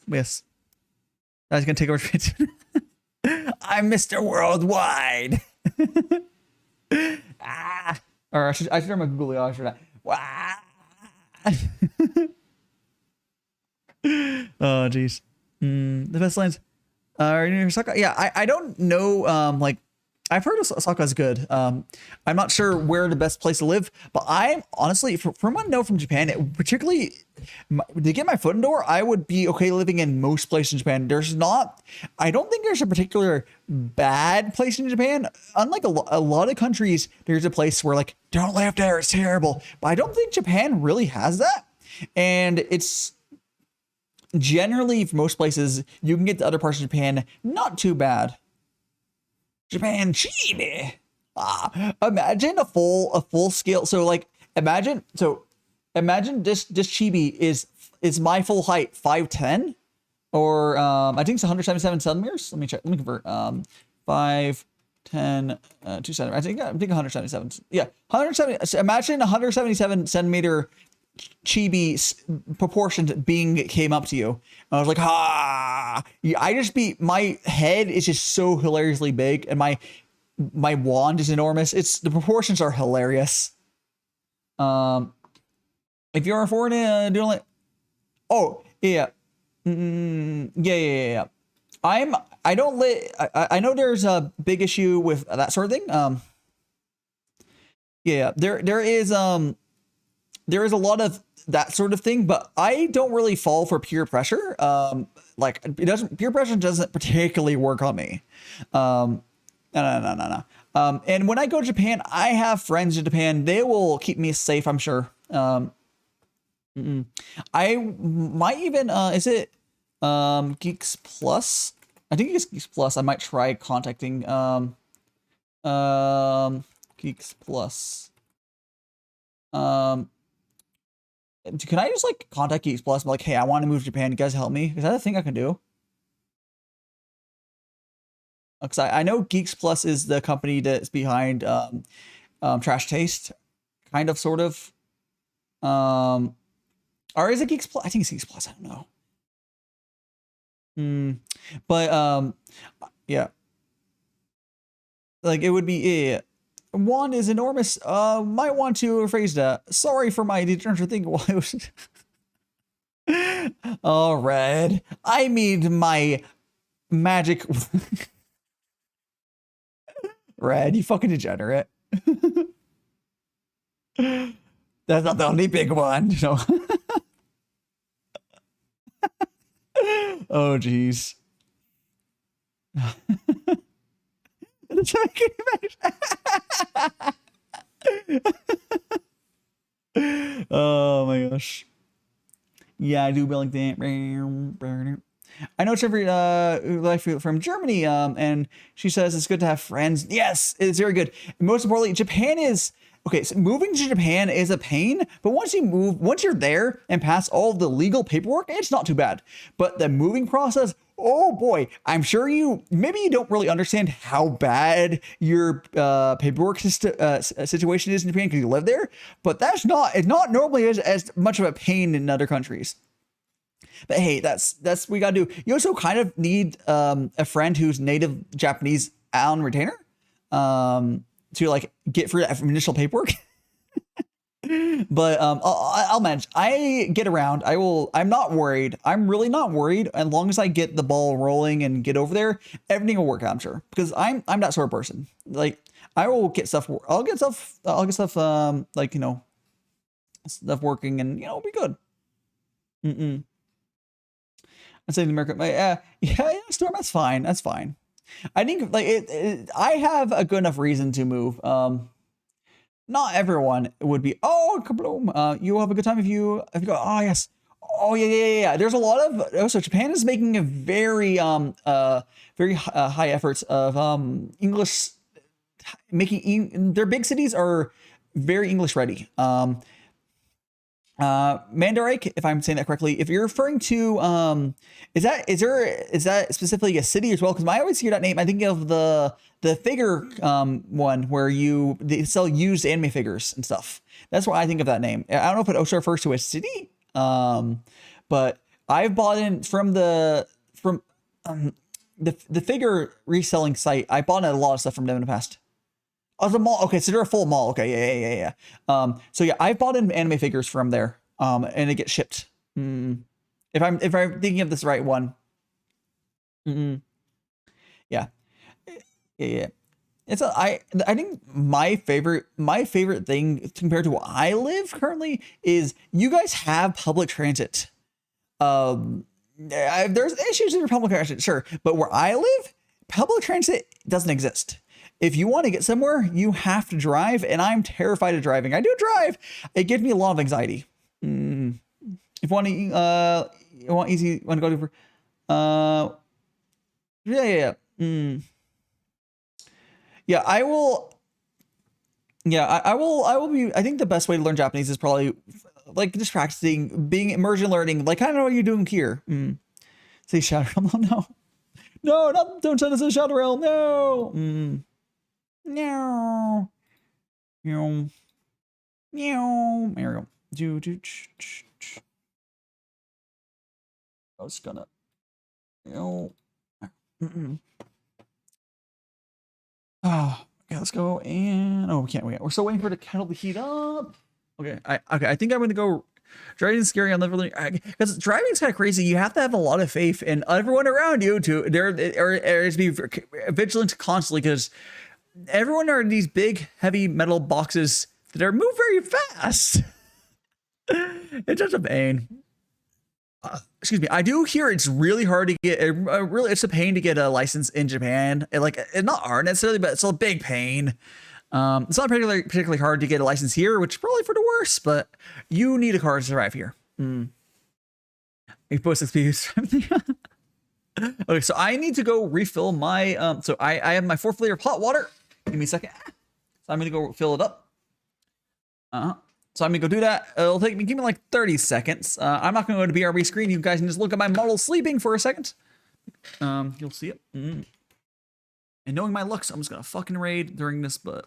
Yes. That's gonna take over. I'm Mr. Worldwide. Or I should turn my Google on, should I? Oh jeez. The best lines. Osaka. Yeah, I don't know. Like, I've heard Osaka is good. I'm not sure where the best place to live, but I'm honestly, from what I know from Japan, particularly to get my foot in the door, I would be okay living in most places in Japan. I don't think there's a particular bad place in Japan. Unlike a lot of countries, there's a place where like, don't live there, it's terrible. But I don't think Japan really has that. And it's generally, for most places, you can get to other parts of Japan not too bad. Japan chibi. Imagine a full scale. So like imagine this chibi is my full height, 5'10", or I think it's 177 centimeters. Let me check. Let me convert. 5'10", 2 centimeters. I think 177. Yeah, 170. Imagine 177 centimeter chibi proportioned being came up to you. And I was like, my head is just so hilariously big, and my wand is enormous. The proportions are hilarious. If you're a foreigner doing like, yeah. I know there's a big issue with that sort of thing. There is a lot of that sort of thing, but I don't really fall for peer pressure. Peer pressure doesn't particularly work on me. No. And when I go to Japan, I have friends in Japan. They will keep me safe, I'm sure. I might even, is it Geeks Plus? I think it's Geeks Plus. I might try contacting Geeks Plus. Can I just like contact Geeks Plus and be like, hey, I want to move to Japan. You guys help me? Is that a thing I can do? Because I know Geeks Plus is the company that's behind Trash Taste, kind of, sort of. Or is it Geeks Plus? I think it's Geeks Plus. I don't know. But yeah. Like, it would be one is enormous. Might want to rephrase that. Sorry for my degenerate thing. Oh, Red. I mean my magic. Red, you fucking degenerate. That's not the only big one, you know. Oh, jeez. Oh my gosh. Yeah, I do be like that. I know Trevor from Germany, and she says it's good to have friends. Yes, it's very good. And most importantly, Japan is okay. So moving to Japan is a pain, but once you're there and pass all the legal paperwork, it's not too bad. But the moving process, oh boy, I'm sure maybe you don't really understand how bad your paperwork situation is in Japan because you live there. But it's not normally as much of a pain in other countries. But hey, that's what we gotta do. You also kind of need a friend who's native Japanese on retainer to like get through that initial paperwork. But I'll manage. I get around. I'm not worried. I'm really not worried. As long as I get the ball rolling and get over there, everything will work out, I'm sure. Because I'm that sort of person. Like I will get stuff. I'll get stuff. Like stuff working, and it'll be good. I'm saying America. Yeah, Storm. That's fine. That's fine. I think I have a good enough reason to move. Not everyone would be. Oh, you have a good time if you go. Oh yes. Oh yeah. There's a lot of. So Japan is making a very high efforts of English, making their big cities are very English ready. Mandarake, if I'm saying that correctly, if you're referring to, is that specifically a city as well? Because I always hear that name. I think of the figure one where they sell used anime figures and stuff. That's why I think of that name. I don't know if it also refers to a city, but I've bought in from the figure reselling site. I bought a lot of stuff from them in the past. Oh, the mall. Okay, so they're a full mall. Okay, yeah. So yeah, I've bought in anime figures from there, and it gets shipped. If I'm thinking of this right one. Yeah. It's I think my favorite thing compared to where I live currently is you guys have public transit. There's issues with public transit, sure, but where I live, public transit doesn't exist. If you want to get somewhere, you have to drive, and I'm terrified of driving. I do drive. It gives me a lot of anxiety. If you want to, want easy, want to go for, yeah. Yeah, I will. Yeah, I will be. I think the best way to learn Japanese is probably like just practicing, being immersion learning. Like I don't know what you're doing here. Say Shadow Realm. No, don't send us a Shadow Realm. No. No. There we go. I was gonna. Oh, okay, let's go. And we can't wait. We're still waiting for the kettle to heat up. Okay, I think I'm gonna go. Driving is scary. I'll never learn because driving is kind of crazy. You have to have a lot of faith in everyone around you to be vigilant constantly because everyone are in these big heavy metal boxes that are move very fast. It's just a pain. Excuse me. I do hear it's really hard to get. It's a pain to get a license in Japan. It's not hard necessarily, but it's a big pain. It's not particularly hard to get a license here, which is probably for the worse. But you need a car to survive here. Post XP. Okay, so I need to go refill my. So I have my 4th liter of hot water. Give me a second. So I'm gonna go fill it up. So I'm gonna go do that. It'll give me like 30 seconds. I'm not gonna go to BRB screen. You guys can just look at my model sleeping for a second. You'll see it. And knowing my looks, I'm just gonna fucking raid during this. But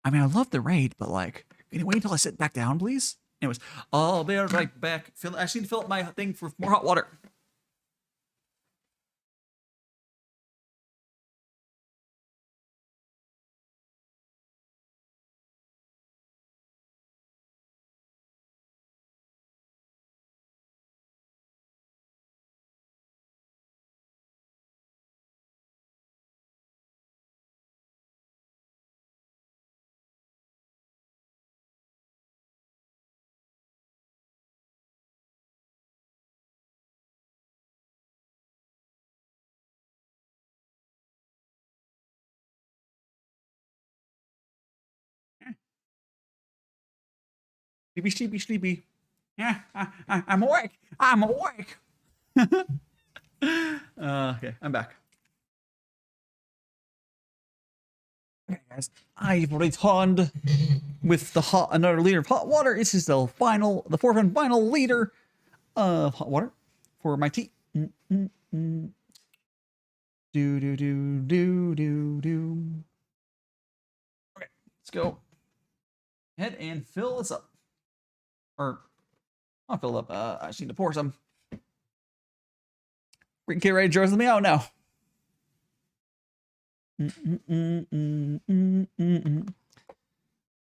I mean, I love the raid, but like, can you wait until I sit back down, please? Anyways, I'll be right back. I just need to fill up my thing for more hot water. Sleepy. Yeah, I'm awake. Okay, I'm back. Okay, guys, I've returned with another liter of hot water. This is the 4th and final liter of hot water for my tea. Do. Okay, let's go ahead and fill this up. Or I'll fill up. I just need to pour some. Get ready to draw me out now.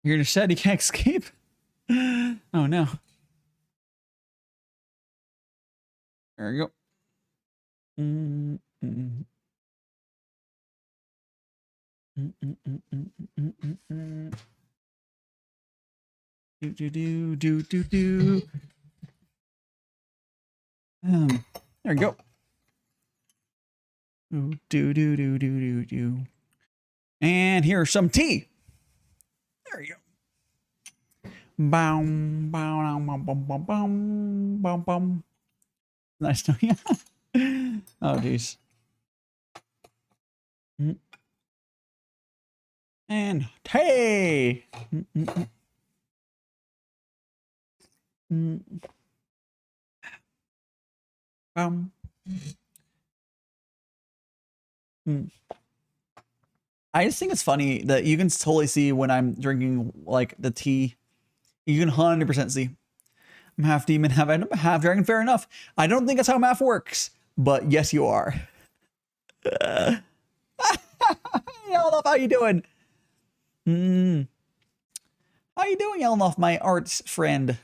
You're in a shed, you can't escape? Oh no. There we go. Do. There we go. Do. And here's some tea. There you go. Boom, boom, boom, boom, boom, boom, boom, boom. Nice. Oh, jeez. And hey. I just think it's funny that you can totally see when I'm drinking like the tea. You can 100% see. I'm half demon, half dragon. Fair enough. I don't think that's how math works, but yes, you are. Elnoff, how you doing? How you doing, Elnoff, my arts friend?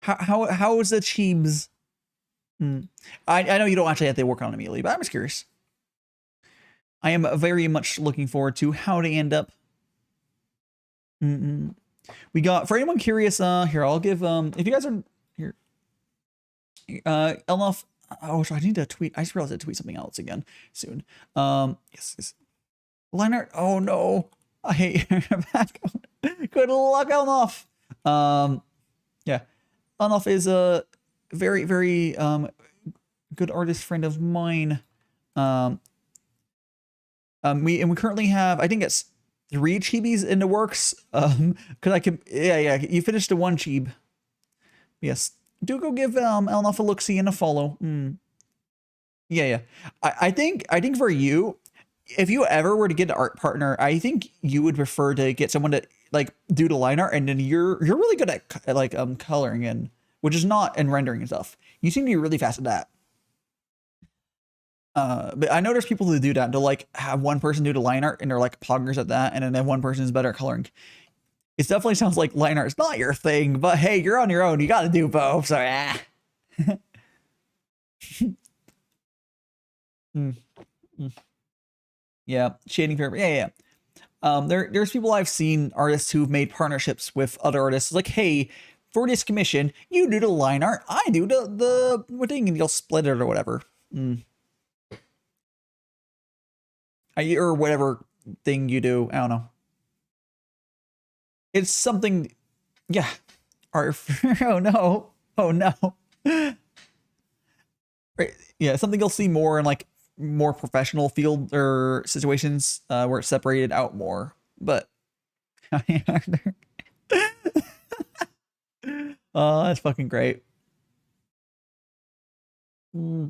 How is the cheebs? I know you don't actually have to work on it immediately, but I'm just curious. I am very much looking forward to how they end up. We got, for anyone curious, here, I'll give, if you guys are here, Elnoff, oh, I need to tweet. I just realized I tweet something else again soon. Yes. Leonard, oh no, I hate your back. Good luck, Elnoff. Yeah, Elnoff is a very, very, good artist friend of mine. We currently have, I think it's 3 chibis in the works. Cause I can, yeah, you finished the 1 chib. Yes. Do go give Elnoff a look-see and a follow. Yeah. I think for you, if you ever were to get an art partner, I think you would prefer to get someone to like do the line art, and then you're really good at like coloring and which is not in rendering and stuff. You seem to be really fast at that. But I know there's people who do that. They'll like have one person do the line art and they're like poggers at that, and then one person is better at coloring. It definitely sounds like line art is not your thing, but hey, you're on your own. You got to do both. So Yeah, shading paper. Yeah. There's people I've seen, artists who've made partnerships with other artists. Like, hey, for this commission, you do the line art, I do the thing, and you'll split it or whatever. Or whatever thing you do. I don't know. It's something. Yeah. Art. Oh no. Right. Yeah, something you'll see more in like more professional field or situations where it's separated out more. But oh, that's fucking great. I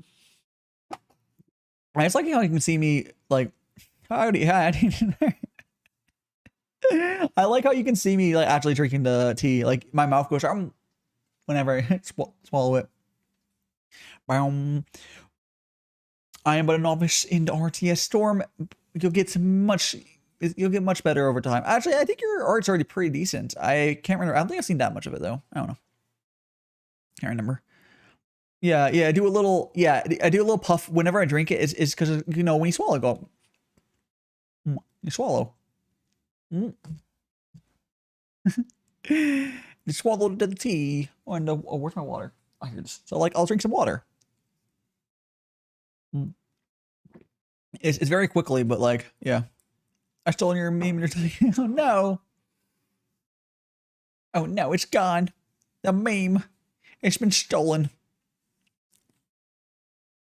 just like how you can see me like howdy. I like how you can see me like actually drinking the tea. Like my mouth goes whenever I swallow it. I am but a novice in the RTS Storm. You'll get much better over time. Actually, I think your art's already pretty decent. I can't remember. I don't think I've seen that much of it though. I don't know. Can't remember. Yeah. I do a little puff whenever I drink it. It's because you know when you swallow, go. You swallow. You swallowed the tea. Oh, and where's my water? Oh, here it is. So like, I'll drink some water. It's very quickly, but like, yeah. I stole your meme. Oh no. Oh no, it's gone. The meme. It's been stolen.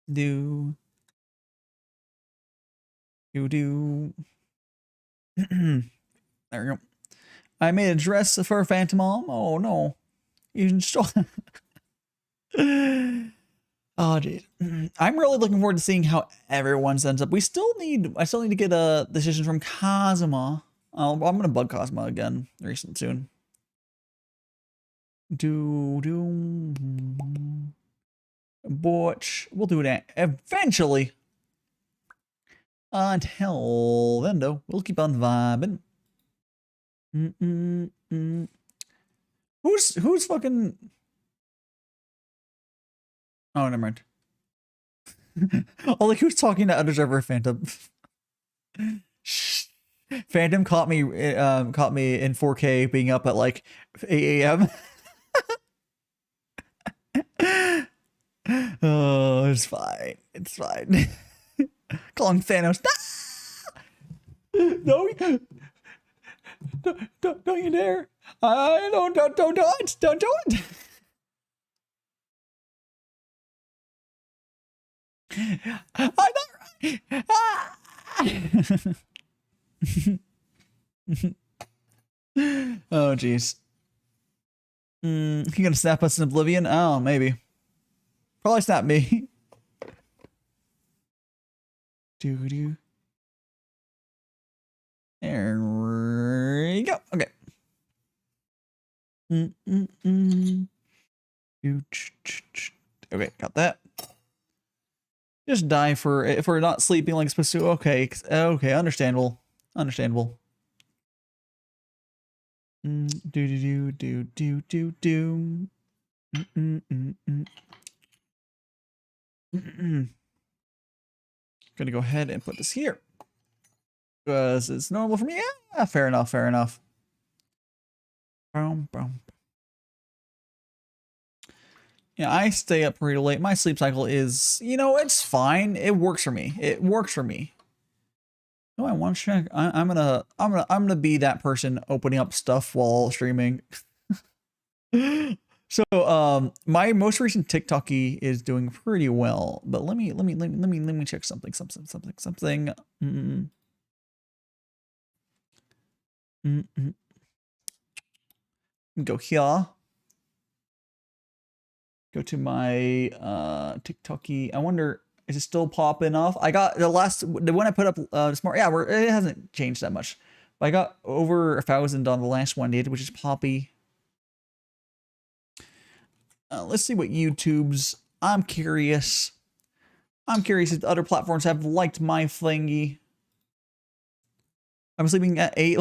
There we go. I made a dress for Phantom Mom. Oh no. You stole. Oh geez. I'm really looking forward to seeing how everyone ends up. I still need to get a decision from Kazuma. I'm gonna bug Kazuma again soon. Butch. We'll do that eventually. Until then though, we'll keep on vibing. Who's fucking? Oh, never mind. Oh, like who's talking to Undeserver Phantom? Phantom caught me in 4K being up at like 8 a.m. Oh, it's fine. It's fine. Calling Thanos. No, don't you dare! Don't do it! Don't do it! I'm not right. Oh jeez. You gonna snap us in oblivion? Oh, maybe. Probably snap me. Doo-doo. There we go. Okay. Okay, got that. Just die if we're not sleeping like supposed to. Okay, okay, understandable. Understandable. Do. Gonna go ahead and put this here because it's normal for me. Yeah, fair enough. Fair enough. Yeah, I stay up pretty late. My sleep cycle is, you know, it's fine. It works for me. It works for me. No, I want to check. I'm gonna be that person opening up stuff while streaming. So, my most recent TikToky is doing pretty well, but let me check something. Go here. Go to my TikToky. I wonder, is it still popping off? I got the one I put up smart. Yeah, it hasn't changed that much. But I got over 1,000 on the last one did, which is Poppy. Let's see what YouTube's. I'm curious. I'm curious if the other platforms have liked my thingy. I'm sleeping at 8.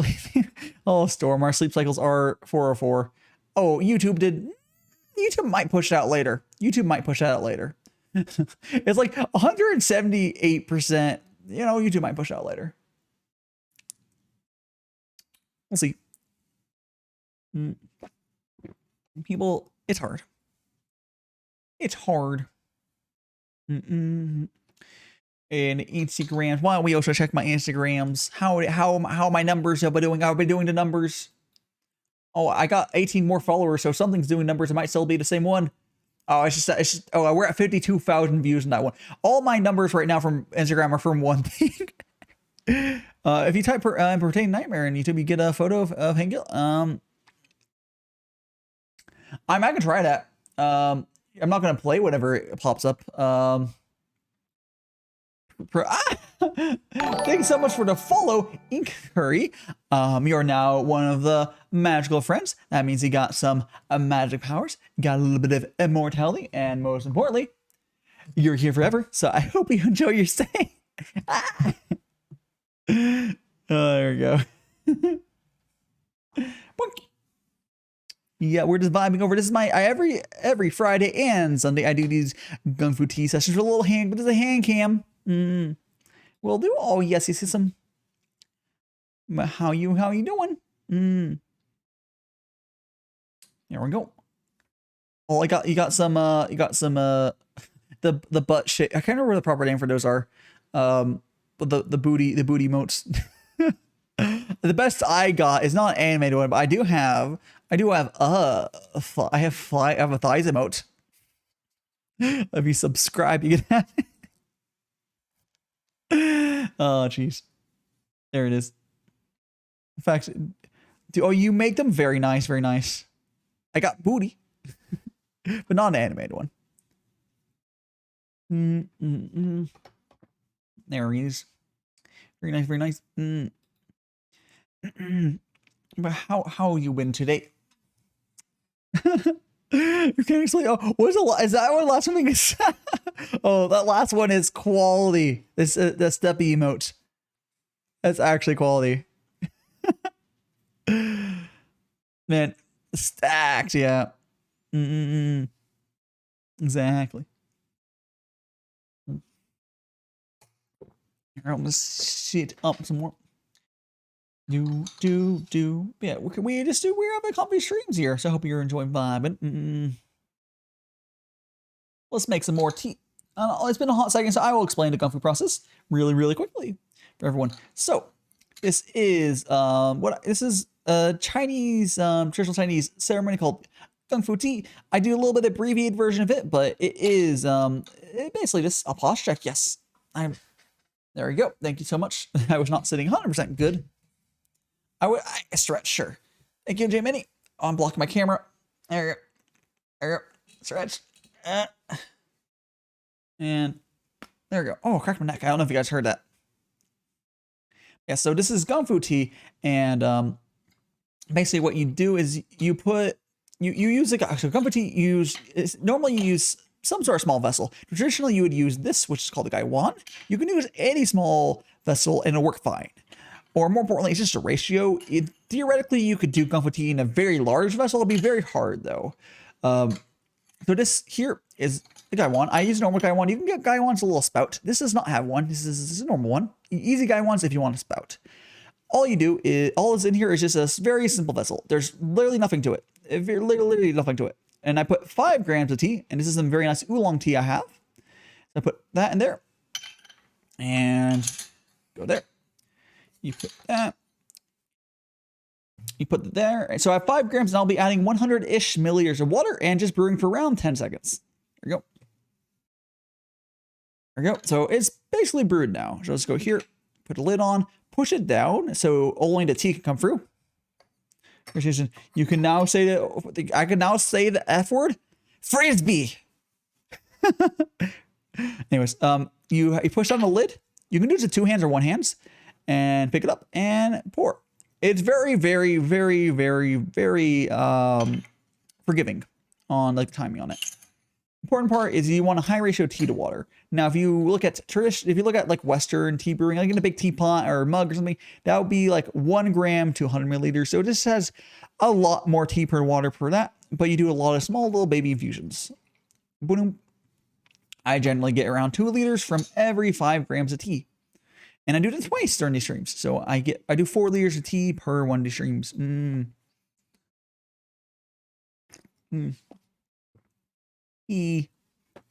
Oh, Storm, our sleep cycles are 4:04. Oh, YouTube did. YouTube might push it out later. YouTube might push that out later. It's like 178%. You know, YouTube might push it out later. We'll see. People, it's hard. It's hard. And Instagrams. Why don't we also check my Instagrams? How my numbers have been doing? I've been doing the numbers. Oh, I got 18 more followers, so something's doing numbers. It might still be the same one. Oh, it's just oh, we're at 52,000 views in that one. All my numbers right now from Instagram are from one thing. If you type Pertain Nightmare in YouTube, you get a photo of Hangil. I'm not gonna try that. I'm not gonna play whatever it pops up. Thanks so much for the follow, Ink Curry. You're now one of the magical friends. That means you got some magic powers, got a little bit of immortality, and most importantly, you're here forever. So I hope you enjoy your stay. Oh, there we go. Yeah, we're just vibing over. This is my every Friday and Sunday I do these Gongfu Tea sessions with a little hand, but it's a hand cam. Will do. Oh yes, you see some. How you doing? There we go. Oh, you got some the butt shit. I can't remember what the proper name for those are. But the booty motes. The best I got is not an animated one, but I have a thighs emote. If you subscribe, you can have it. Oh jeez, there it is. In fact, you make them very nice, very nice. I got booty, but not an animated one. There he is. Very nice, very nice. But how you been today? You can't explain. Oh, is that what the last one is? Oh, that last one is quality. This the steppy emote. That's actually quality. Man, stacked, yeah. Exactly. Here, I'm gonna sit up some more. Yeah, we're having comfy streams here, so I hope you're enjoying vibing. Let's make some more tea. It's been a hot second, so I will explain the Gongfu process really quickly for everyone. So this is a Chinese traditional Chinese ceremony called Gongfu Tea. I do a little bit abbreviated version of it, but it is basically just a posture check. Yes, there we go. Thank you so much. I was not sitting 100% good. I stretch, sure. Thank you, J Mini. Oh, I'm blocking my camera. There you go. There you go. Stretch. And there we go. Oh, cracked my neck. I don't know if you guys heard that. Yeah, so this is Gongfu Tea, and basically what you do is you use so Gongfu Tea normally you use some sort of small vessel. Traditionally, you would use this, which is called the gaiwan. You can use any small vessel and it'll work fine. Or more importantly, it's just a ratio. Theoretically, you could do Gongfu Tea in a very large vessel. It'll be very hard though. So this here is the gaiwan. I use normal gaiwan. You can get gaiwan's a little spout. This does not have one. This is a normal one. Easy gaiwan's if you want a spout. All you do is, all that's in here is just a very simple vessel. There's literally nothing to it. Literally nothing to it. And I put 5 grams of tea, and this is some very nice oolong tea I have. So I put that in there, and go there. You put that. You put it there. So I have 5 grams, and I'll be adding 100-ish milliliters of water and just brewing for around 10 seconds. There we go. There we go. So it's basically brewed now. So let's go here, put a lid on, push it down so only the tea can come through. You can now say I can now say the F word, frisbee. Anyways, you push down the lid. You can do it with 2 hands or 1 hand, and pick it up and pour. It's very forgiving on like timing on it. Important part is you want a high ratio tea to water. Now, if you look at like Western tea brewing, like in a big teapot or mug or something, that would be like 1 gram to 100 milliliters. So this has a lot more tea per water per that, but you do a lot of small little baby infusions. Boom. I generally get around 2 liters from every 5 grams of tea. And I do it twice during these streams. So I do 4 liters of tea per one of these streams. E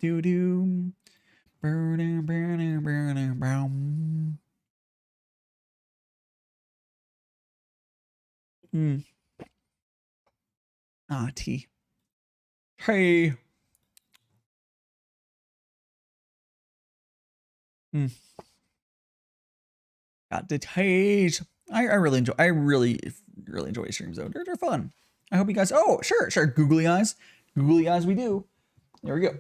do do brown. Tea. Hey. Got the taste. I really enjoy streams though. They're fun. I hope you guys. Oh, sure. Googly eyes we do. There we go.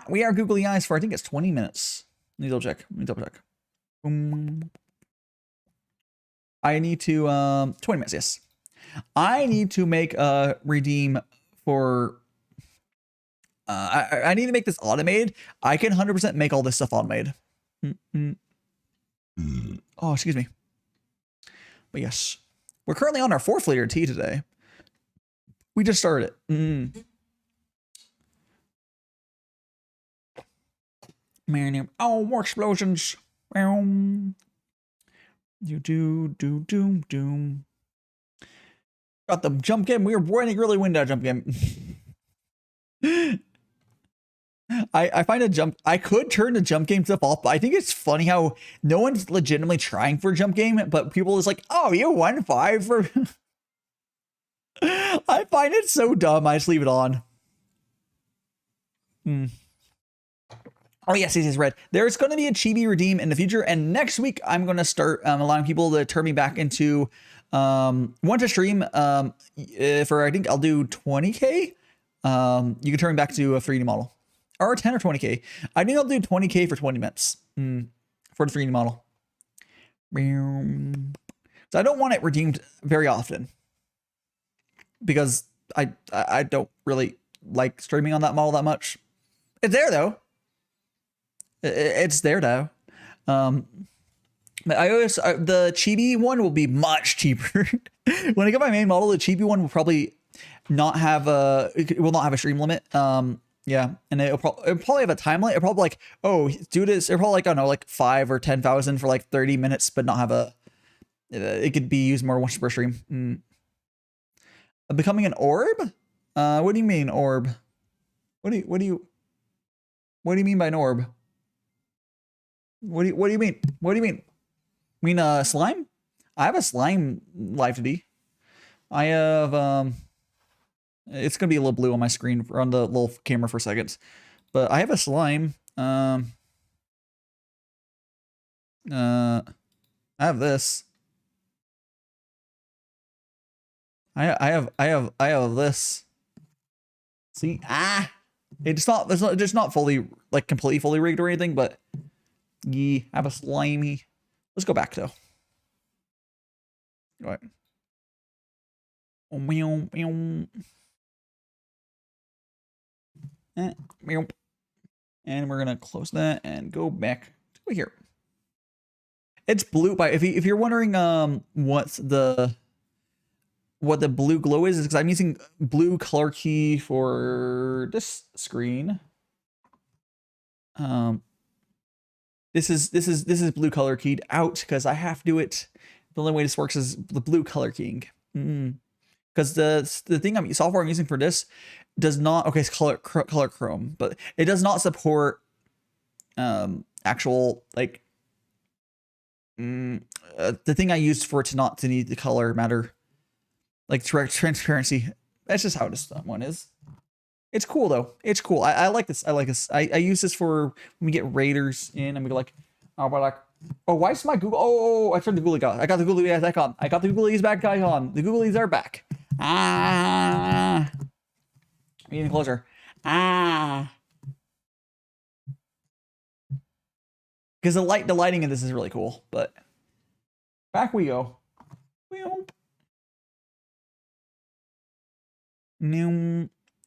We are googly eyes for I think it's 20 minutes. Let me double check. I need to 20 minutes, yes. I need to make a redeem for I need to make this automated. I can 100% make all this stuff automated. Oh, excuse me. But yes. We're currently on our 4th liter tea today. We just started it. Man, oh, more explosions. Doom. Got the jump game. We were running really windy that jump game. I find I could turn the jump game stuff off, but I think it's funny how no one's legitimately trying for a jump game, but people is like, oh, you won 5 for. I find it so dumb. I just leave it on. Oh yes, it is red. There's going to be a chibi redeem in the future, and next week I'm going to start allowing people to turn me back into one to stream for I think I'll do 20k. You can turn me back to a 3D model, or 10 or 20k. I think I'll do 20k for 20 minutes for the 3D model. So I don't want it redeemed very often because I don't really like streaming on that model that much. It's there though. It's there though. My iOS, the Chibi one will be much cheaper. When I get my main model, the Chibi one will probably not have it will not have a stream limit. Yeah, and it'll probably have a time limit. It'll probably like, oh, do this. It'll probably like, I don't know, like 5 or 10,000 for like 30 minutes, but not have a. It could be used more once per stream. Becoming an orb? What do you mean orb? What do you mean by an orb? What do you mean? What do you mean? You mean slime? I have a slime live today. I have it's gonna be a little blue on my screen or on the little camera for seconds, but I have a slime. I have this. I have this. See, it's just not fully, like, completely fully rigged or anything, but yeah, I have a slimy. Let's go back though. All right. And we're gonna close that and go back to here. It's blue by if you're wondering what the blue glow is because I'm using blue color key for this screen. This is blue color keyed out because I have to do it. The only way this works is the blue color keying. Because the thing software I'm using for this does not, okay, it's color chrome, but it does not support actual, like, the thing I used for it to need the color matter, like transparency. That's just how this one is. It's cool though. It's cool. I like this. I like this. I use this for when we get raiders in and we go like, oh, we're like, oh, why is my Google? Oh, I turned the Googly on. I got the Googly back on. I got the Googlies back on. The Googlies are back. Even closer. Because the lighting in this is really cool. But back we go.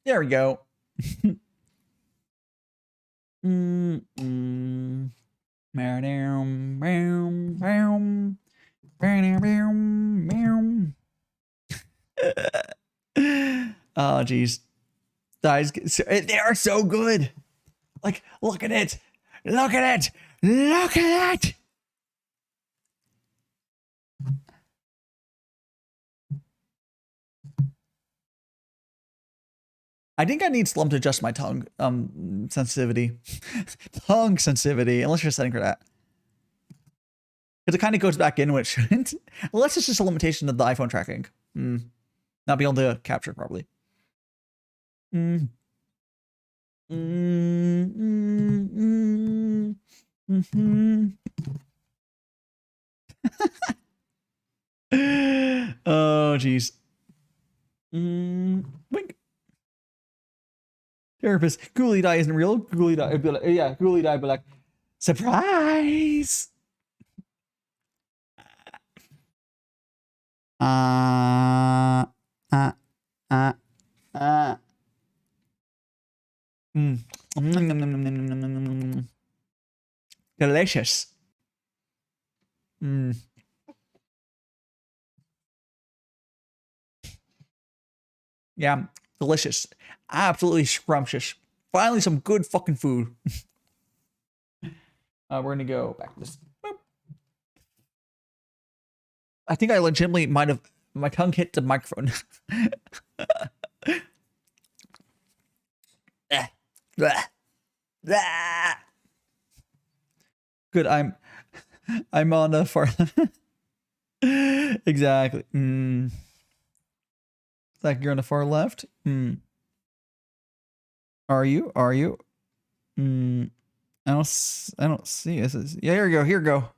There we go. Oh, geez. They are so good. Like, look at it. Look at it. Look at it. I think I need Slum to adjust my tongue sensitivity. Tongue sensitivity, unless you're setting for that. Because it kind of goes back in, which shouldn't. Unless it's just a limitation of the iPhone tracking. Not be able to capture it properly. Oh, jeez. Wink. Therapist, Ghoulie Die isn't real. Ghoulie Die, be like, yeah, Ghoulie Die, but like, surprise. Delicious. Yeah, delicious. Absolutely scrumptious. Finally, some good fucking food. We're gonna go back to this. Boop. I think I legitimately might have my tongue hit the microphone. Good. I'm on the far. Exactly. Like you're on the far left. Are you? I don't see it. Yeah, here we go. Here we go.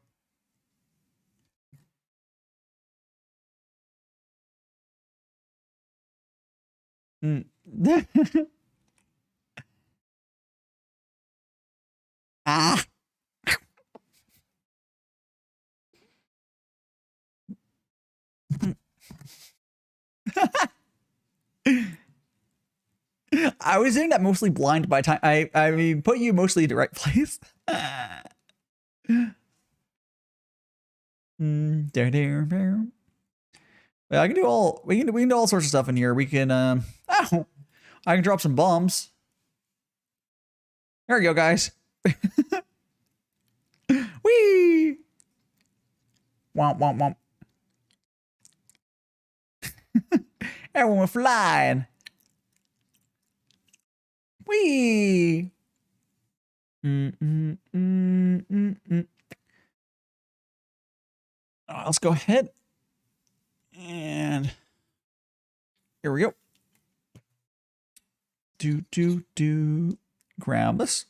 I was doing that mostly blind by time. I mean, put you mostly in the right place. Yeah, I can do all. We can do all sorts of stuff in here. We can. Ow, I can drop some bombs. There we go, guys. Whee! Womp womp womp. Everyone was flying. Whee! Let's go ahead. And here we go. Grab this.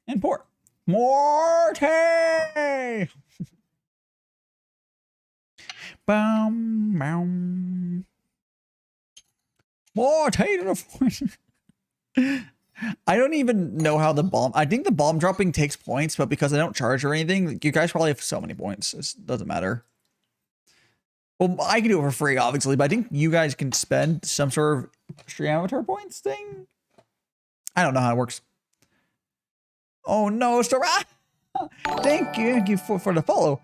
And pour. More tea! Bam, bam. More tea to the fortune. I don't even know how the bomb. I think the bomb dropping takes points, but because I don't charge or anything, you guys probably have so many points. It doesn't matter. Well, I can do it for free, obviously, but I think you guys can spend some sort of stream avatar points thing. I don't know how it works. Oh no, Sarah! Thank you for the follow.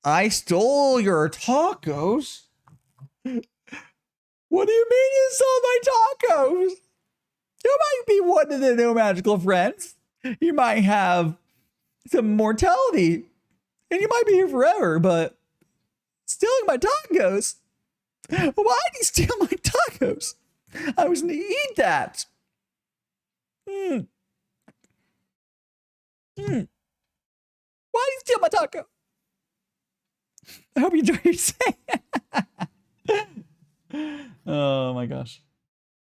I stole your tacos. What do you mean you stole my tacos? You might be one of the new magical friends. You might have some mortality, and you might be here forever, but stealing my tacos? Why did you steal my tacos? I was gonna eat that. Why did you steal my taco? I hope you enjoy your stay. Oh my gosh.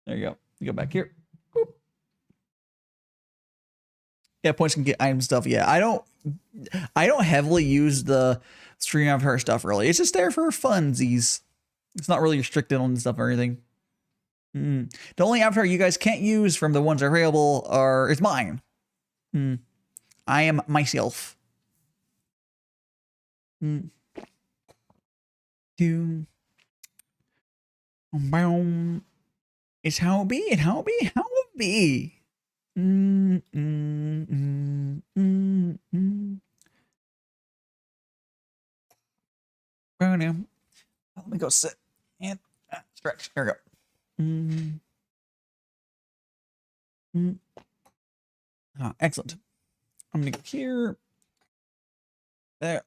There you go. You go back here. Boop. Yeah, points can get item stuff. Yeah, I don't heavily use the stream avatar stuff really. It's just there for funsies. It's not really restricted on stuff or anything. The only avatar you guys can't use from the ones that are available is mine. I am myself. It's how it be, and how it be, how it be. Let me go sit and stretch. There we go. Excellent. I'm gonna go here. There.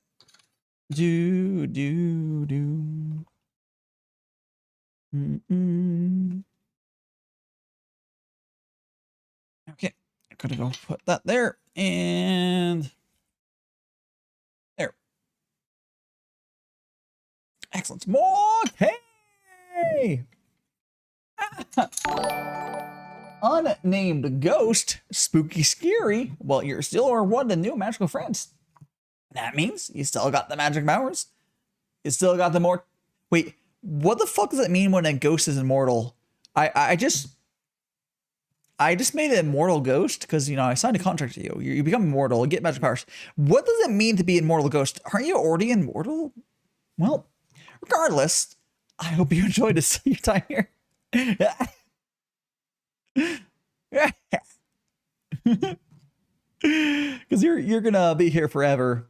Okay, I'm gonna go put that there and there. Excellent. More tea. Unnamed ghost, spooky, scary. Well, you're still one of the new magical friends. That means you still got the magic powers. You still got the more. Wait, what the fuck does it mean when a ghost is immortal? I just made an immortal ghost because, you know, I signed a contract to you. You become immortal, you get magic powers. What does it mean to be immortal ghost? Aren't you already immortal? Well, regardless, I hope you enjoyed your time here. Because you're gonna be here forever,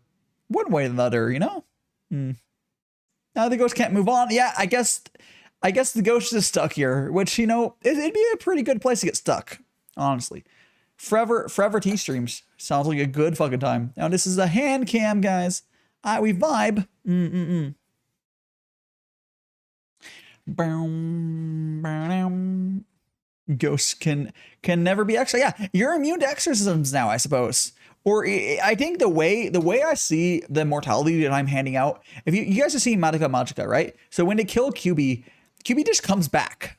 one way or another, you know. Now the ghost can't move on. Yeah, I guess the ghost is stuck here, which, you know, it'd be a pretty good place to get stuck, honestly. Forever tea streams sounds like a good fucking time. Now this is a hand cam, guys. We vibe. Ghosts can never be extra. Yeah, you're immune to exorcisms now, I suppose. Or I think the way I see the mortality that I'm handing out, if you guys have seen Magica Magica, right? So when they kill QB just comes back.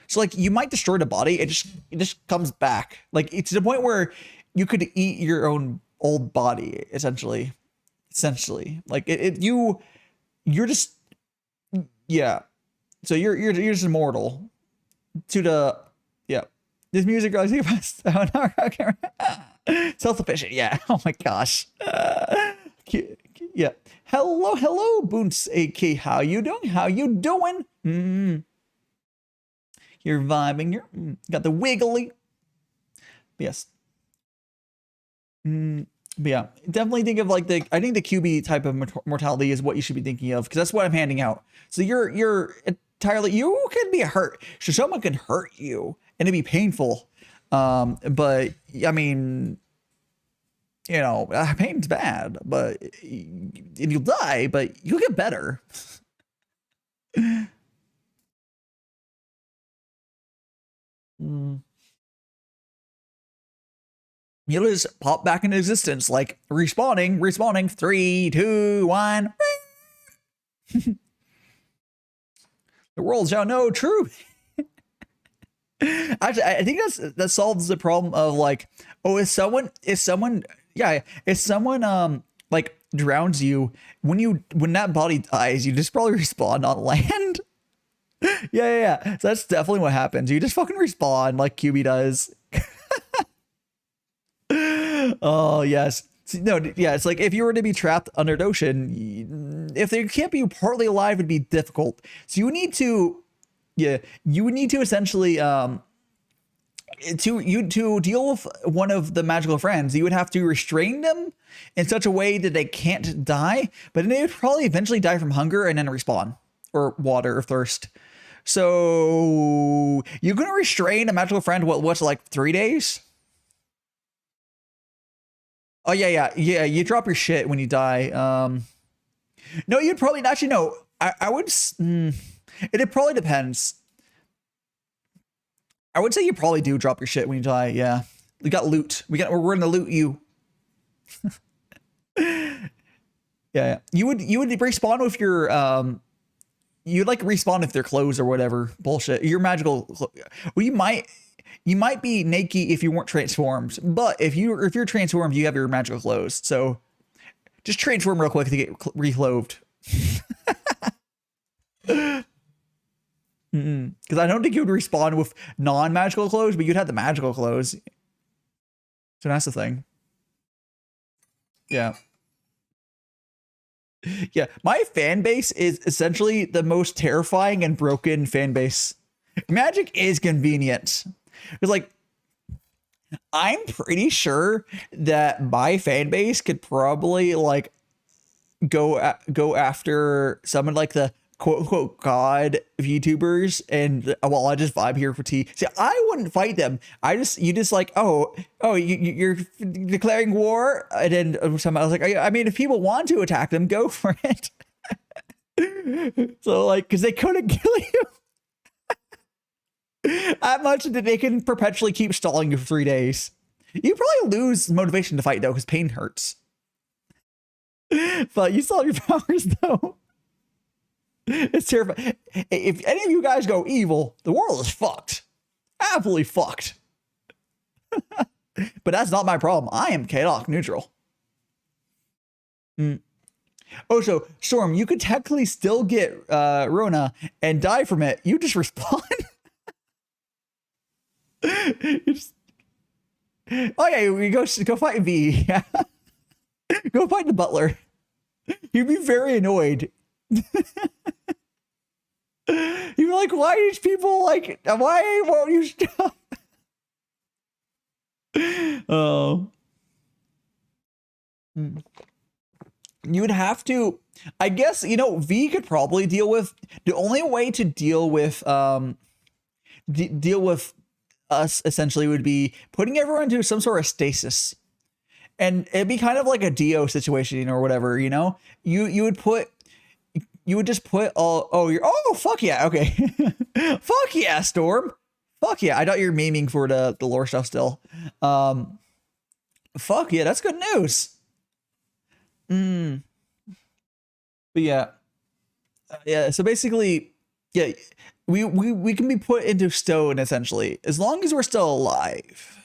So like you might destroy the body, it just comes back. Like it's to the point where you could eat your own old body, essentially. Like you're just, yeah. So you're just immortal to the, yeah. This music goes self-sufficient, yeah. Oh my gosh. Yeah. Hello, Boons AK. How you doing? You're vibing. You're got the wiggly. Yes. But yeah, definitely think of like I think the QB type of mortality is what you should be thinking of, because that's what I'm handing out. So you're entirely, you can be hurt. So someone can hurt you and it'd be painful. But I mean, you know, pain's bad, but and you'll die, but you'll get better. You'll just pop back into existence, like respawning, 3, 2, 1. The world shall know truth. Actually, I think that solves the problem of like, oh, if someone like drowns you, when that body dies, you just probably respawn on land. Yeah. So that's definitely what happens. You just fucking respawn like QB does. Oh yes. No, yeah, it's like if you were to be trapped under the ocean, if they can't be partly alive, it'd be difficult. So you would need to essentially to deal with one of the magical friends, you would have to restrain them in such a way that they can't die, but then they would probably eventually die from hunger and then respawn, or water or thirst. So you're gonna restrain a magical friend what's like 3 days? Oh yeah. You drop your shit when you die. No, you'd probably actually no. I would. It probably depends. I would say you probably do drop your shit when you die. Yeah, we got loot. We're gonna loot you. Yeah. You would respawn with your you'd like respawn with their clothes or whatever bullshit. Your magical. Well, you might be naked if you weren't transformed, but if you're transformed, you have your magical clothes. So just transform real quick to get reclothed. Because I don't think you would respawn with non-magical clothes, but you'd have the magical clothes. So that's the thing. Yeah. Yeah, my fan base is essentially the most terrifying and broken fan base. Magic is convenient. It's like, I'm pretty sure that my fan base could probably like go after someone like the quote unquote god VTubers, and well, I just vibe here for tea. See, I wouldn't fight them. You just like, you're declaring war, and then someone, I was like, I mean, if people want to attack them, go for it. So like, because they couldn't kill you. That much that they can perpetually keep stalling you for 3 days. You probably lose motivation to fight though, because pain hurts. But you still have your powers though. It's terrifying. If any of you guys go evil, the world is fucked. Absolutely fucked. But that's not my problem. I am chaotic neutral. Oh, so Storm, you could technically still get Rona and die from it. You just respawn. Oh yeah, we go fight V. Go fight the butler. You'd be very annoyed. You'd be like, why these people like? Why won't you stop? Oh. You would have to. I guess V could probably deal with. The only way to deal with deal with us essentially would be putting everyone into some sort of stasis, and it'd be kind of like a Dio situation or whatever. You would just put fuck yeah, okay. Fuck yeah, Storm, fuck yeah. I thought you were memeing for the lore stuff still. Fuck yeah, that's good news. But yeah, so basically, yeah, we can be put into stone essentially as long as we're still alive.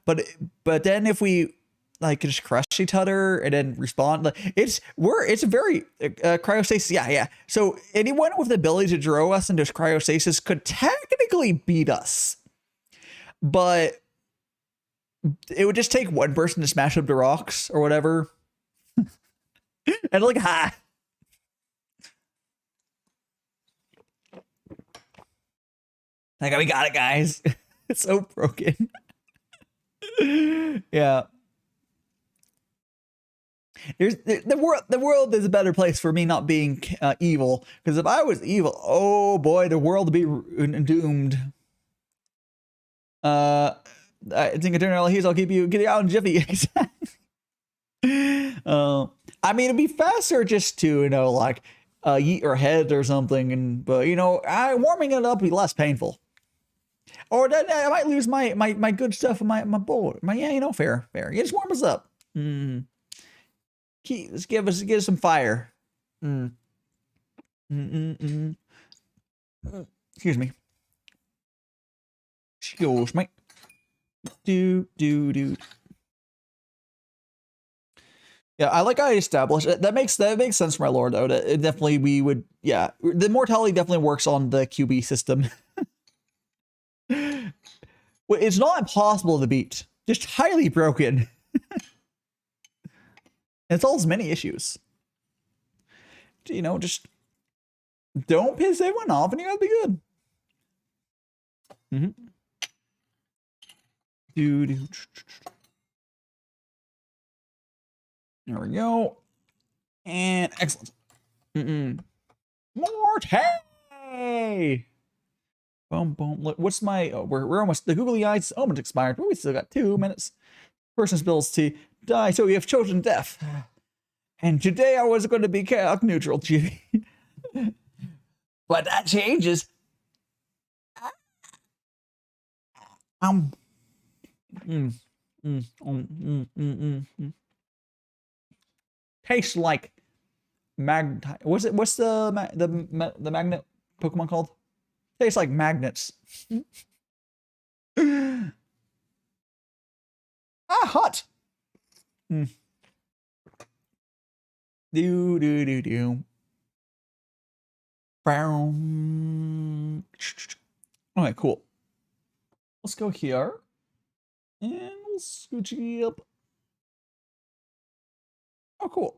But then if we like just crush each other and then respond, like it's a very cryostasis. Yeah. So anyone with the ability to draw us into cryostasis could technically beat us, but it would just take one person to smash up the rocks or whatever. And like, like, we got it, guys. It's so broken. Yeah. The world is a better place for me not being evil. Because if I was evil, oh boy, the world would be doomed. I think eternal he's I'll keep you get out in jiffy. I mean, it'd be faster just to, you know, like yeet your head or something, and but you know, warming it up would be less painful. Or then I might lose my good stuff in my bowl. Yeah, you know, fair. Yeah, just warm us up. Let's give us some fire. Excuse me. Excuse me. Do. Yeah, I like how I established it. That makes sense for my lore though. It definitely we would the mortality definitely works on the QB system. It's not impossible to beat, just highly broken. It solves many issues. You know, just don't piss everyone off and you're gonna be good. There we go. And excellent. Morte! Boom, boom. Look, what's my... Oh, we're almost... The googly eyes almost expired, but we still got 2 minutes. Person spills tea. Die, so we have chosen death. And today I was going to be chaos neutral, Judy. But that changes. Tastes like magnetite. What's the magnet Pokemon called? Tastes like magnets. Hot. Do. Okay, cool. Let's go here. And we'll scooch it up. Oh, cool.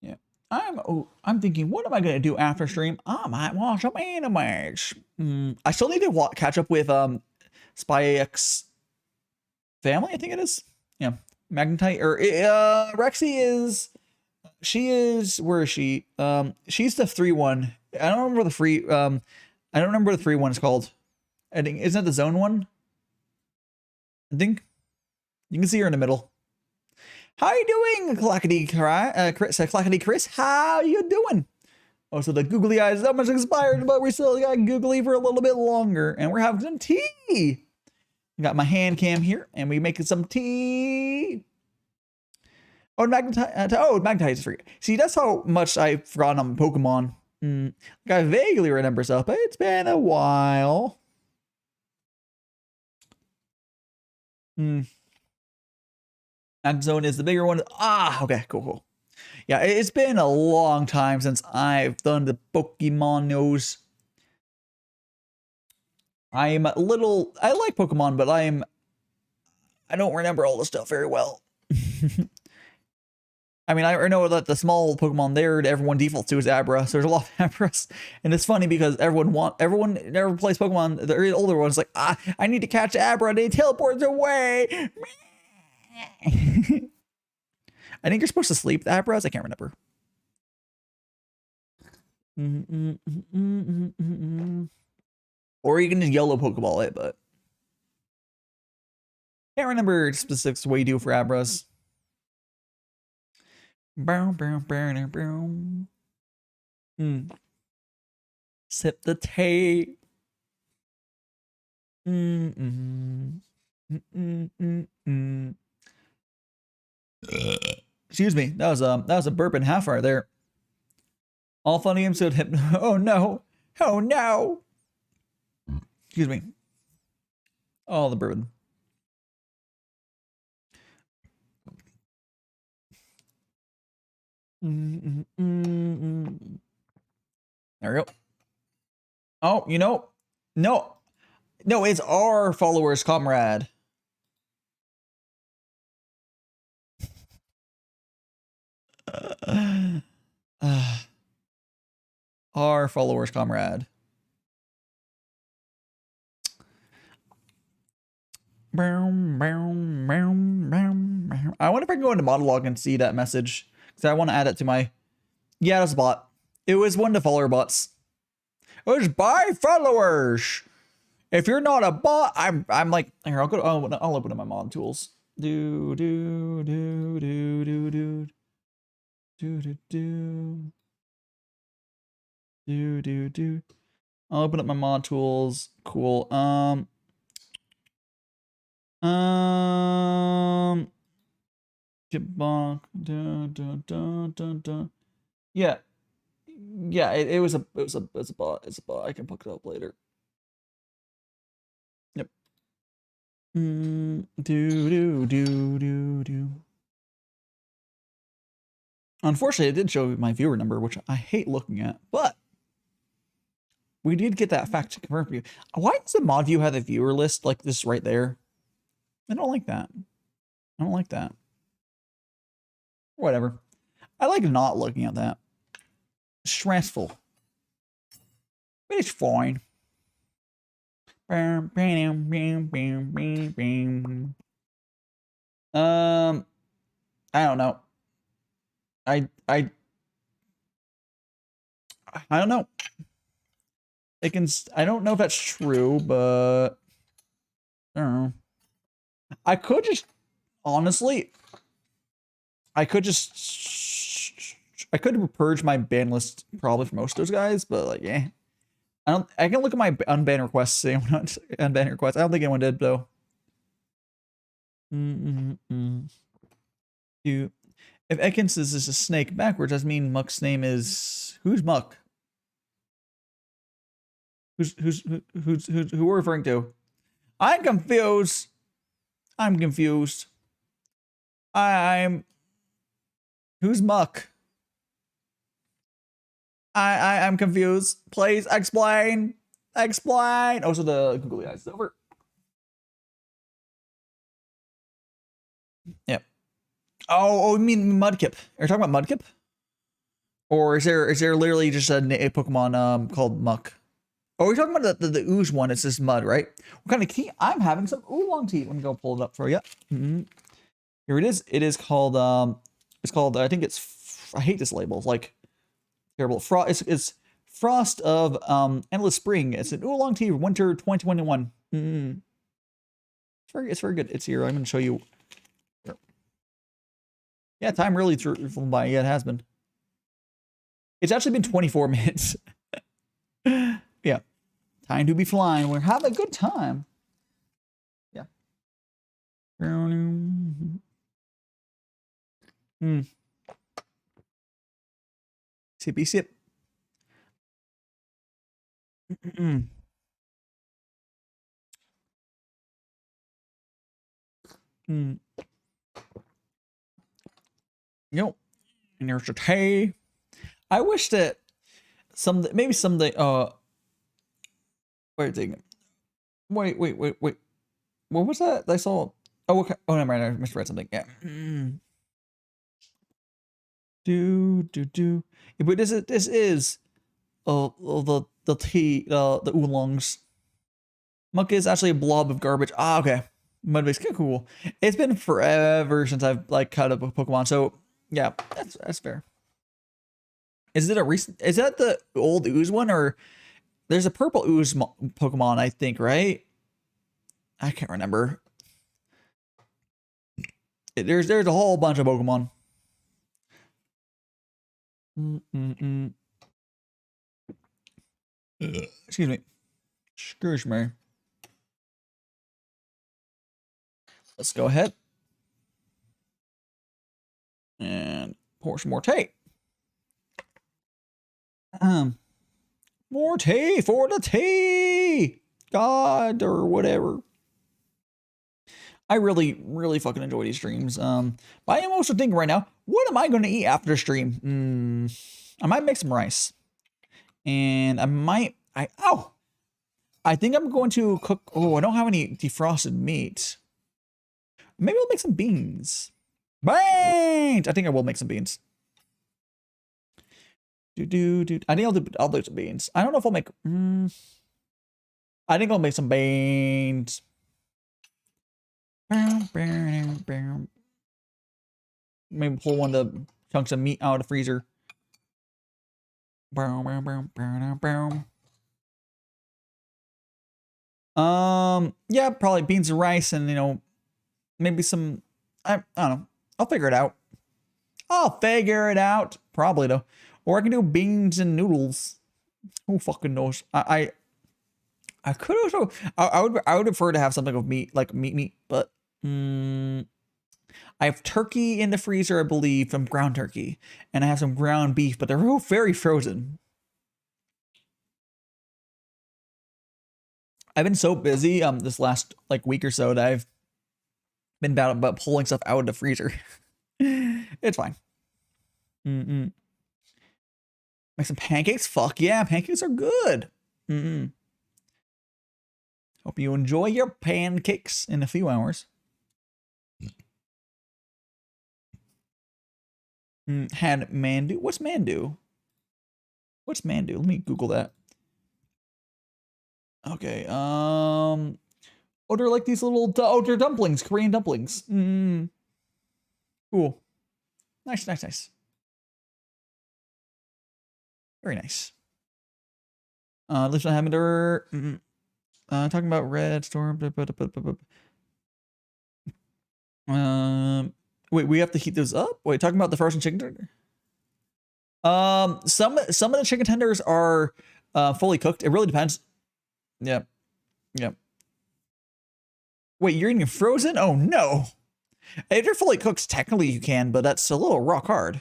Yeah. I'm thinking, what am I gonna do after stream? I might watch some animes. I still need to catch up with Spy X Family, I think it is. Yeah. Magnetite or Rexy is where is she? She's the 3-1. I don't remember the free I don't remember what the 3-1 is called. I think isn't it the zone one? I think you can see her in the middle. How you doing, Clackety Chris? How you doing? Oh, so the googly eyes that much expired, but we still got googly for a little bit longer, and we're having some tea. I got my hand cam here, and we making some tea. Oh, Magnetite is free. See, that's how much I've forgotten on Pokemon. Like I vaguely remember stuff, but it's been a while. Zone is the bigger one. Okay, cool. Yeah, it's been a long time since I've done the Pokemon news. I like Pokemon, but I don't remember all the stuff very well. I mean, I know that the small Pokemon there, everyone defaults to is Abra, so there's a lot of Abras. And it's funny because everyone never plays Pokemon, the older ones like, I need to catch Abra, and they teleports away. I think you're supposed to sleep the Abras, I can't remember. Or you can just yellow Pokeball it, but can't remember the specifics what you do for Abras. Sip the tea. Excuse me. That was a burp and half right there. All funny games said hip. Oh no. Oh no. Excuse me. Oh, the bourbon. There we go. Oh, you know, no, it's our followers, comrade. Our followers, comrade. wonder if I can go into monologue and see that message. Because I want to add it to my... Yeah, that's a bot. It was one of the follower bots. It was by followers. If you're not a bot, I'm like... Here, I'll open up my mod tools. Do. I'll open up my mod tools. Cool. Yeah. Yeah, it was a bot. It's a bot. I can look it up later. Yep. Unfortunately, it did show my viewer number, which I hate looking at, but we did get that fact to confirm for you. Why does the mod view have the viewer list like this right there? I don't like that. I don't like that. Whatever. I like not looking at that. Stressful. But it's fine. I don't know. I don't know. I don't know if that's true, but I don't know. I could just honestly purge my ban list probably for most of those guys, but like yeah. I can look at my unban requests, see unban requests. I don't think anyone did though. If Ekins is a snake backwards, does mean Muck's name is who's Muck? Who we're referring to? I'm confused. Who's Muck? I'm confused. Please explain. Explain. Oh, so the googly eyes is over. Yep. Oh, you mean Mudkip? Are you talking about Mudkip? Or is there literally just a Pokemon called Muck? Oh, we're talking about the ooze one. It's this mud, right? What kind of tea? I'm having some oolong tea. Let me go pull it up for you. Here it is. It is called I think it's I hate this label. It's like terrible. It's Frost of Endless Spring. It's an oolong tea winter 2021. It's very good. It's here. I'm gonna show you. Yeah, time really flown by. Yeah, it has been. It's actually been 24 minutes. Yeah. Time to be flying. We're having a good time. Yeah. Sippy sip. Yep. And there's a tea. I wish that maybe someday wait. What was that? I saw okay. Oh never mind, I misread something. Yeah. Yeah, but this is the tea, the oolongs. Muck is actually a blob of garbage. Ah, okay. Mudbase, cool. It's been forever since I've like caught up with Pokemon, so yeah, that's fair. Is that the old ooze one, or there's a purple ooze Pokemon, I think, right? I can't remember. There's a whole bunch of Pokemon. Excuse me. Excuse me. Let's go ahead and pour some more tea. More tea for the tea, God, or whatever. I really, really fucking enjoy these streams. But I am also thinking right now, what am I going to eat after the stream? I might make some rice, and I think I'm going to cook. Oh, I don't have any defrosted meat. Maybe I'll make some beans. Beans! I think I will make some beans. I think I'll do some beans. I don't know if I'll make. I think I'll make some beans. Maybe pull one of the chunks of meat out of the freezer. Yeah, probably beans and rice, and you know, maybe some. I don't know. I'll figure it out. Probably though, or I can do beans and noodles. Who fucking knows? I could also. I would prefer to have something of meat, like meat, but I have turkey in the freezer, I believe, from ground turkey, and I have some ground beef, but they're all very frozen. I've been so busy this last like week or so that I've been bad about pulling stuff out of the freezer. It's fine. Make some pancakes? Fuck yeah, pancakes are good. Hope you enjoy your pancakes in a few hours. Had mandu. What's mandu? What's mandu? Let me Google that. Okay. Oh, they're like these little. They're dumplings, Korean dumplings. Cool. Nice. Very nice. Lives on Hammer. Talking about Red Storm. Wait, we have to heat those up? Wait, talking about the frozen chicken tender? Some of the chicken tenders are fully cooked. It really depends. Yep. Wait, you're eating frozen? Oh no. If they're fully cooked, technically you can, but that's a little rock hard.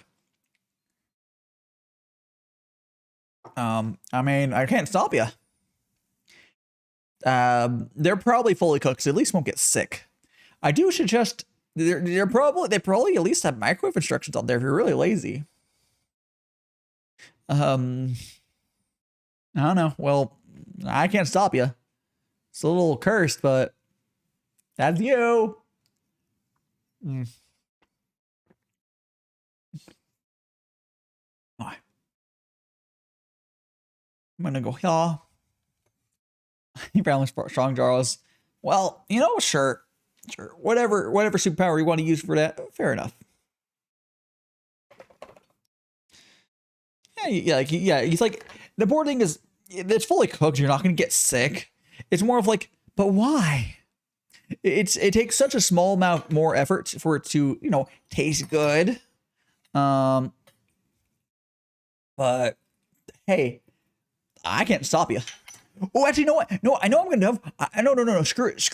I mean, I can't stop you. They're probably fully cooked, so at least won't get sick. I do suggest they probably at least have microwave instructions on there if you're really lazy. I don't know. Well, I can't stop you. It's a little cursed, but that's you. I'm gonna go here. You probably strong jaws. Well, you know, sure. Whatever superpower you want to use for that, fair enough. Yeah. He's like, the board thing is, it's fully cooked. You're not gonna get sick. It's more of like, but why? It takes such a small amount more effort for it to, you know, taste good. But hey, I can't stop you. Oh, actually, no. No, I know I'm gonna have. No. Screw the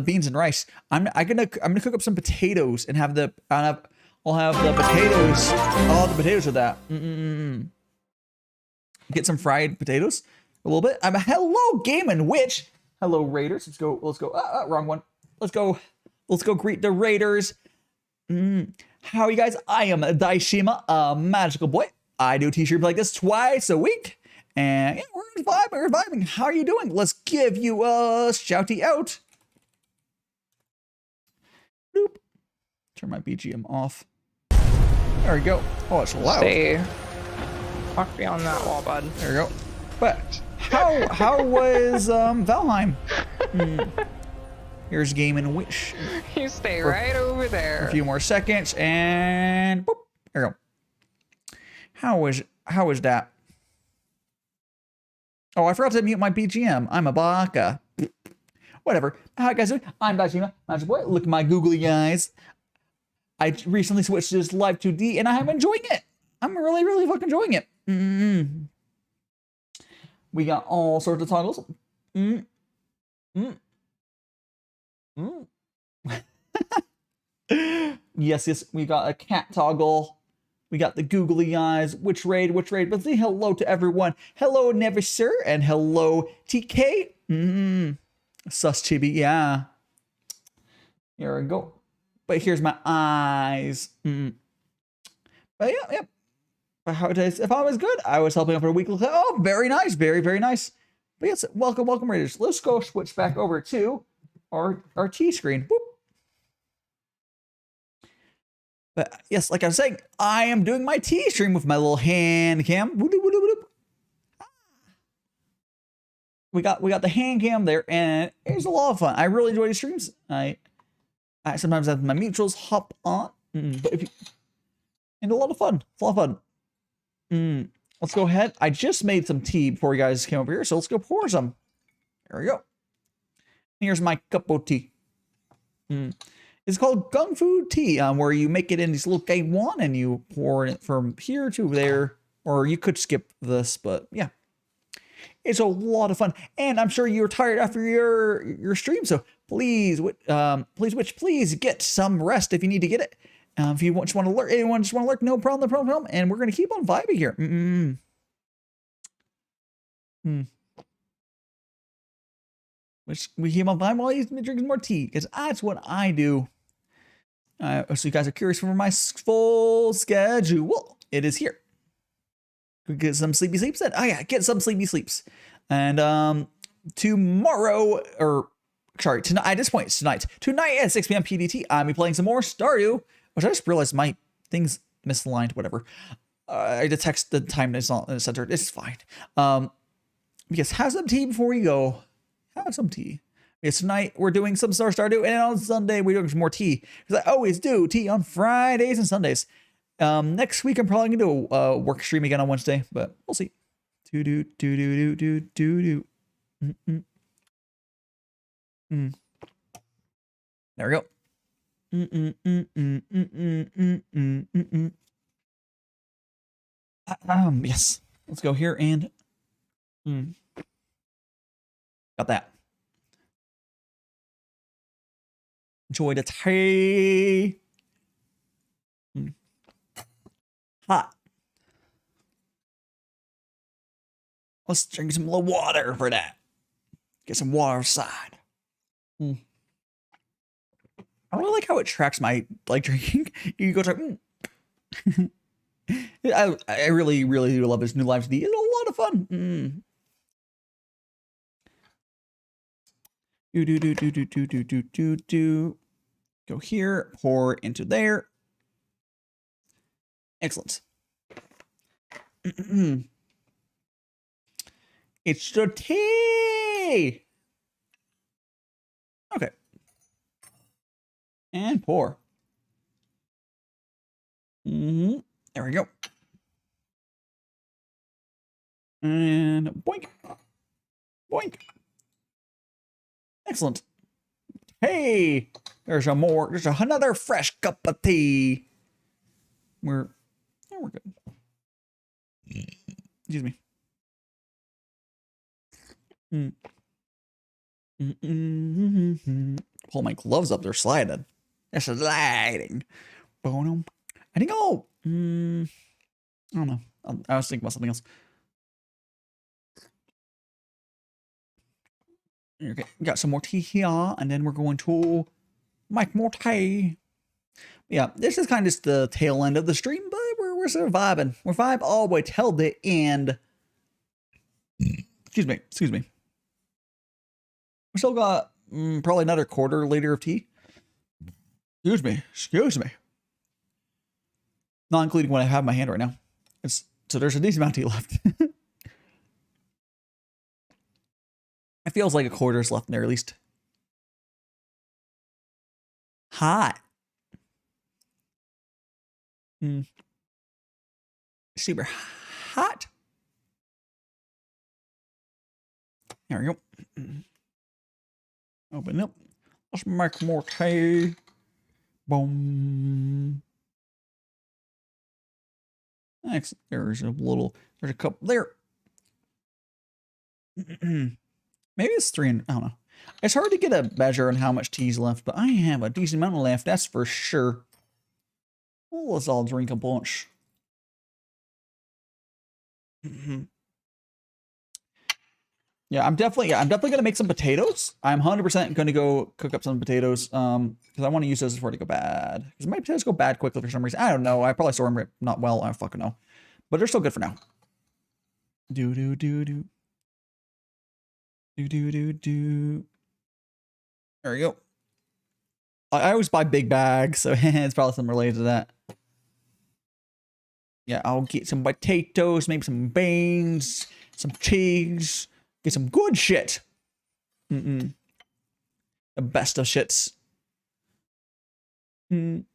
beans and rice. I'm gonna cook up some potatoes and have the. I'll have the potatoes. All the potatoes with that. Get some fried potatoes. A little bit. Hello, Game and Witch. Hello, Raiders. Let's go. Wrong one. Let's go greet the Raiders. How are you guys? I am Daishima, a magical boy. I do t-shirts like this twice a week. And yeah, we're vibing. How are you doing? Let's give you a shouty out. Boop. Turn my BGM off. There we go. Oh, it's loud. Stay. Walk beyond that wall, bud. There we go. But how was Valheim? Here's Game and Wish. You stay right over there. A few more seconds and boop. There we go. How was that? Oh, I forgot to mute my BGM. I'm a baka. Whatever. How you guys doing? I'm DaiShima, Magic Boy. Look at my googly eyes. I recently switched to this Live 2D and I'm enjoying it. I'm really fucking enjoying it. We got all sorts of toggles. Yes, we got a cat toggle. We got the googly eyes. Which raid? But say hello to everyone. Hello, Never Sir, and hello, TK. Sus Chibi, yeah. Here we go. But here's my eyes. But yeah. But if I was good, I was helping out for a week. Oh, very nice. Very nice. But yes, welcome, Raiders. Let's go switch back over to our T screen. Boop. But yes, like I was saying, I am doing my T stream with my little hand cam. we got the hand cam there, and it was a lot of fun. I really enjoy these streams. I sometimes have my mutuals hop on, but and a lot of fun. It's a lot of fun. Let's go ahead. I just made some tea before you guys came over here, so let's go pour some. There we go. Here's my cup of tea. It's called Gongfu Tea, where you make it in these little gaiwan and you pour it from here to there, or you could skip this, but yeah. It's a lot of fun, and I'm sure you're tired after your stream, so please get some rest if you need to get it. If you just want to lurk, anyone just want to lurk, no problem, and we're gonna keep on vibing here. Which we keep on vibing while he's drinking more tea, because that's what I do. So you guys are curious for my full schedule. It is here. Get some sleepy sleeps then. Oh yeah, get some sleepy sleeps. And tomorrow, or sorry, tonight at this point, tonight at 6 p.m. PDT, I'll be playing some more Stardew, which I just realized my thing's misaligned, whatever. I detect the time is not centered. It's fine. Because have some tea before you go. Have some tea. Because tonight we're doing some Stardew, and on Sunday we're doing some more tea. Because I always do tea on Fridays and Sundays. Next week I'm probably gonna do a work stream again on Wednesday, but we'll see. There we go. Yes. Let's go here and got that. Enjoy the tea. Hot. Let's drink some little water for that. Get some water aside. I really like how it tracks my drinking. You go to. I really do love this new live CD. It's a lot of fun. Go here, pour into there. Excellent. It's the tea. Okay. And pour. There we go. And boink. Boink. Excellent. Hey, there's another fresh cup of tea. We're good. Excuse me. Pull my gloves up, they're sliding. They're sliding. Bonum. I think I don't know. I was thinking about something else. Okay, got some more tea here, and then we're going to make more tea. Yeah, this is kind of just the tail end of the stream, but we're sort of vibing. We're vibe all the way till the end. Excuse me. We still got probably another quarter later of tea. Excuse me. Not including what I have in my hand right now. So there's a decent amount of tea left. It feels like a quarter is left in there at least. Hot. Super hot. There we go. Open up. Let's make more tea. Boom. Excellent. There's a cup there. Maybe it's 3 and I don't know. It's hard to get a measure on how much tea's left, but I have a decent amount left, that's for sure. Well, let's all drink a bunch. Yeah, I'm definitely gonna make some potatoes. I'm 100% gonna go cook up some potatoes. Because I want to use those before they go bad. Because my potatoes go bad quickly for some reason. I don't know. I probably store them not well. I don't fucking know. But they're still good for now. There we go. I always buy big bags, so it's probably something related to that. Yeah, I'll get some potatoes, maybe some beans, some cheese. Get some good shit. The best of shits. There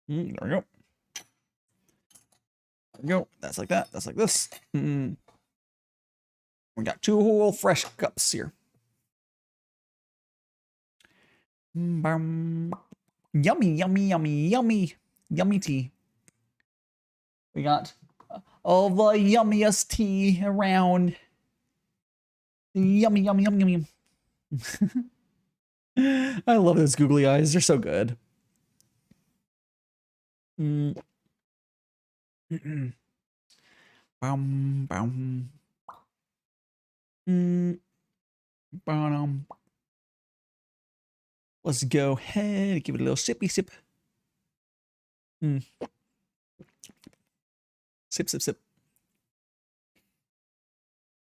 we go. There we go. That's like that. That's like this. We got 2 whole fresh cups here. Yummy, yummy, yummy, yummy, yummy tea. We got all the yummiest tea around. Yummy, yummy, yummy, yummy. I love those googly eyes. They're so good. Bum, bum. Let's go ahead and give it a little sippy sip. Sip, sip, sip.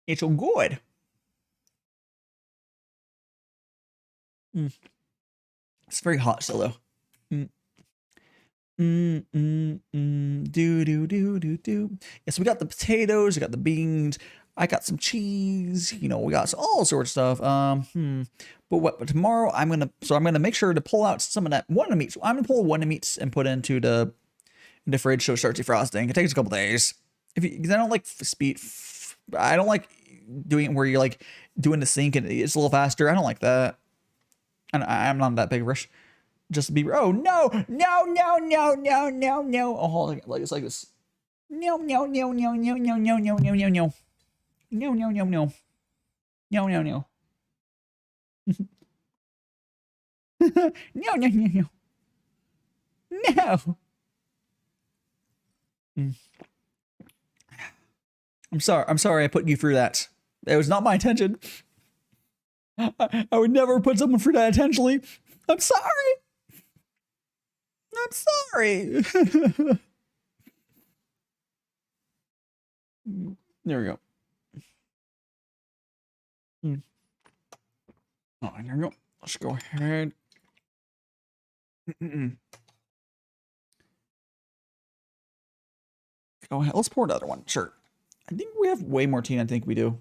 It's so good. It's very hot still though. Do do do do do. Yes, we got the potatoes, we got the beans, I got some cheese, you know, we got all sorts of stuff. But tomorrow I'm gonna make sure to pull out some of that one of the meats. I'm gonna pull one of the meats and put into the fridge so it starts defrosting. It takes a couple days. Because I don't like speed. I don't like doing it where you're like doing the sink and it's a little faster. I don't like that. And I'm not that big of a rush. Just to be, oh no, no, no, no, no, no, no. Oh, hold on, like it's like this. No, no, no, no, no, no, no, no, no, no, no. No, no, no, no. No, no, no. No, no, no, no. No. I'm sorry I put you through that. It was not my intention. I would never put someone through that intentionally. I'm sorry. I'm sorry. There we go. Oh, there we go. Let's go ahead. Go ahead. Let's pour another one. Sure. I think we have way more tea than I think we do.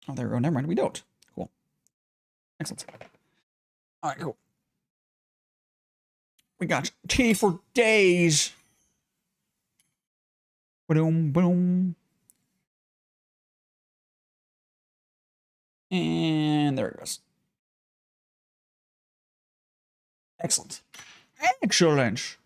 Oh, there we go. Never mind. We don't. Cool. Excellent. All right, cool. We got tea for days. Boom, boom. And there it goes. Excellent. Excellent.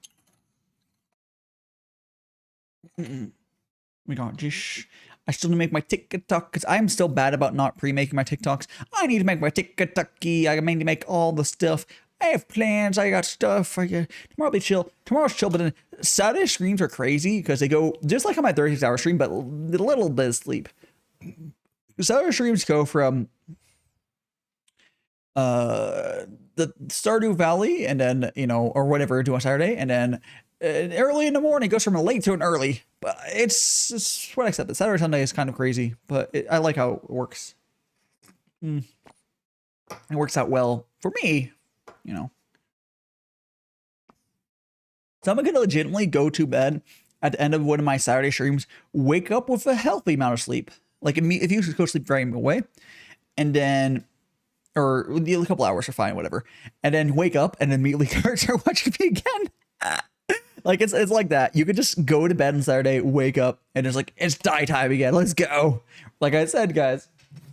We got this. I still need to make my TikTok because I'm still bad about not pre-making my TikToks. I need to make my TikToky. I need to make all the stuff. I have plans. I got stuff. Tomorrow will be chill. Tomorrow's chill, but then Saturday streams are crazy because they go just like on my 36-hour stream, but a little bit of sleep. Saturday streams go from the Stardew Valley and then, you know, or whatever do on Saturday, and then early in the morning goes from a late to an early. But it's what I accept. The Saturday Sunday is kind of crazy, but I like how it works. It works out well for me, you know. So I'm gonna legitimately go to bed at the end of one of my Saturday streams, wake up with a healthy amount of sleep. Like if you go sleep right away, and then, or a couple hours are fine, whatever, and then wake up and immediately start watching me again. Like it's like that. You could just go to bed on Saturday, wake up, and it's like it's die time again. Let's go. Like I said, guys.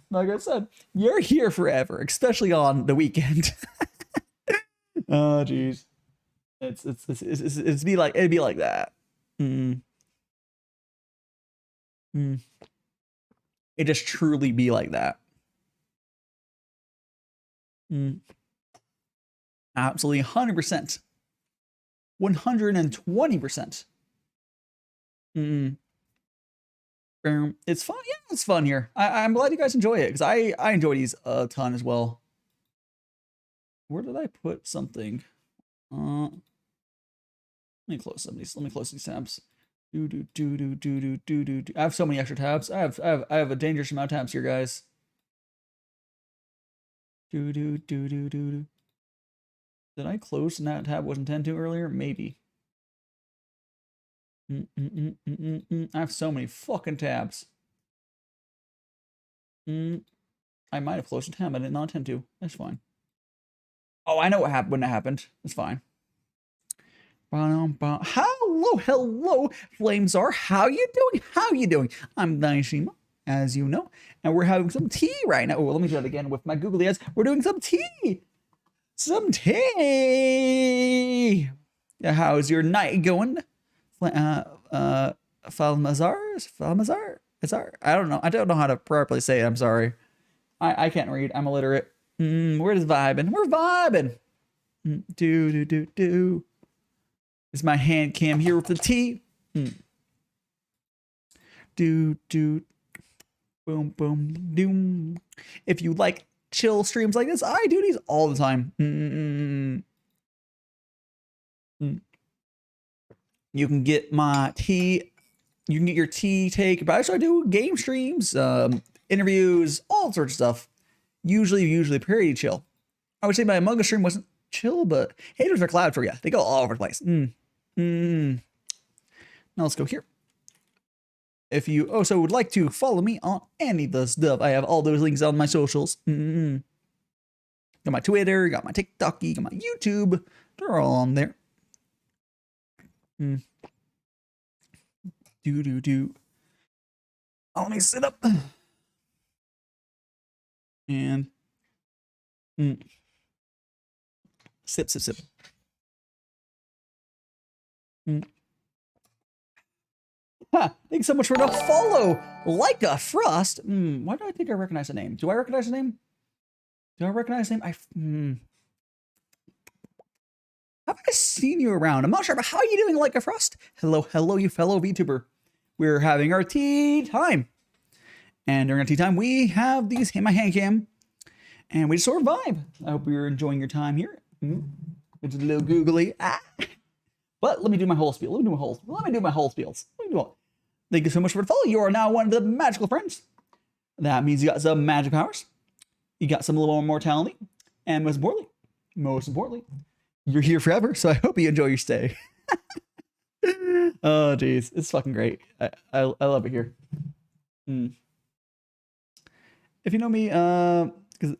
Like I said, you're here forever, especially on the weekend. Oh, jeez. It'd be like that. It just truly be like that. Absolutely 100%. 120%. It's fun. Yeah, it's fun here. I'm glad you guys enjoy it because I enjoy these a ton as well. Where did I put something? Let me close some of these. Let me close these tabs. I have so many extra tabs. I have a dangerous amount of tabs here, guys. Did I close and that tab wasn't intended to earlier? Maybe. I have so many fucking tabs. I might have closed a tab. I did not intend to. That's fine. Oh, I know what happened when it happened. It's fine. Hello, Flames are. How you doing? How you doing? I'm DaiShima, as you know, and we're having some tea right now. Oh, let me do that again with my googly eyes. We're doing some tea. Some tea. How's your night going? Falmazar? I don't know. I don't know how to properly say it. I'm sorry. I can't read. I'm illiterate. We're just vibing. We're vibing. Do. Is my hand cam here with the tea? Do. Boom, boom, doom. If you like chill streams like this, I do these all the time. You can get my tea. You can get your tea take. But I also do game streams, interviews, all sorts of stuff. Usually pretty chill. I would say my Among Us stream wasn't chill, but haters are cloud for you. They go all over the place. Now let's go here. If you also would like to follow me on any of the stuff, I have all those links on my socials. Got my Twitter, got my TikTok, got my YouTube. They're all on there. Do. Oh, let me sit up. And sip. Thanks so much for the follow. Like a Frost. Why do I think I recognize the name? Do I recognize the name? Have I seen you around? I'm not sure, but how are you doing, Like a Frost? Hello, you fellow VTuber. We're having our tea time. And during our tea time, we have these in my hand cam. And we just sort of vibe. I hope you're enjoying your time here. It's a little googly. But let me do my whole spiel. Let me do my whole spiels. Thank you so much for the follow. You are now one of the magical friends. That means you got some magic powers. You got some little mortality. And most importantly, you're here forever. So I hope you enjoy your stay. Oh, geez. It's fucking great. I love it here. If you know me, because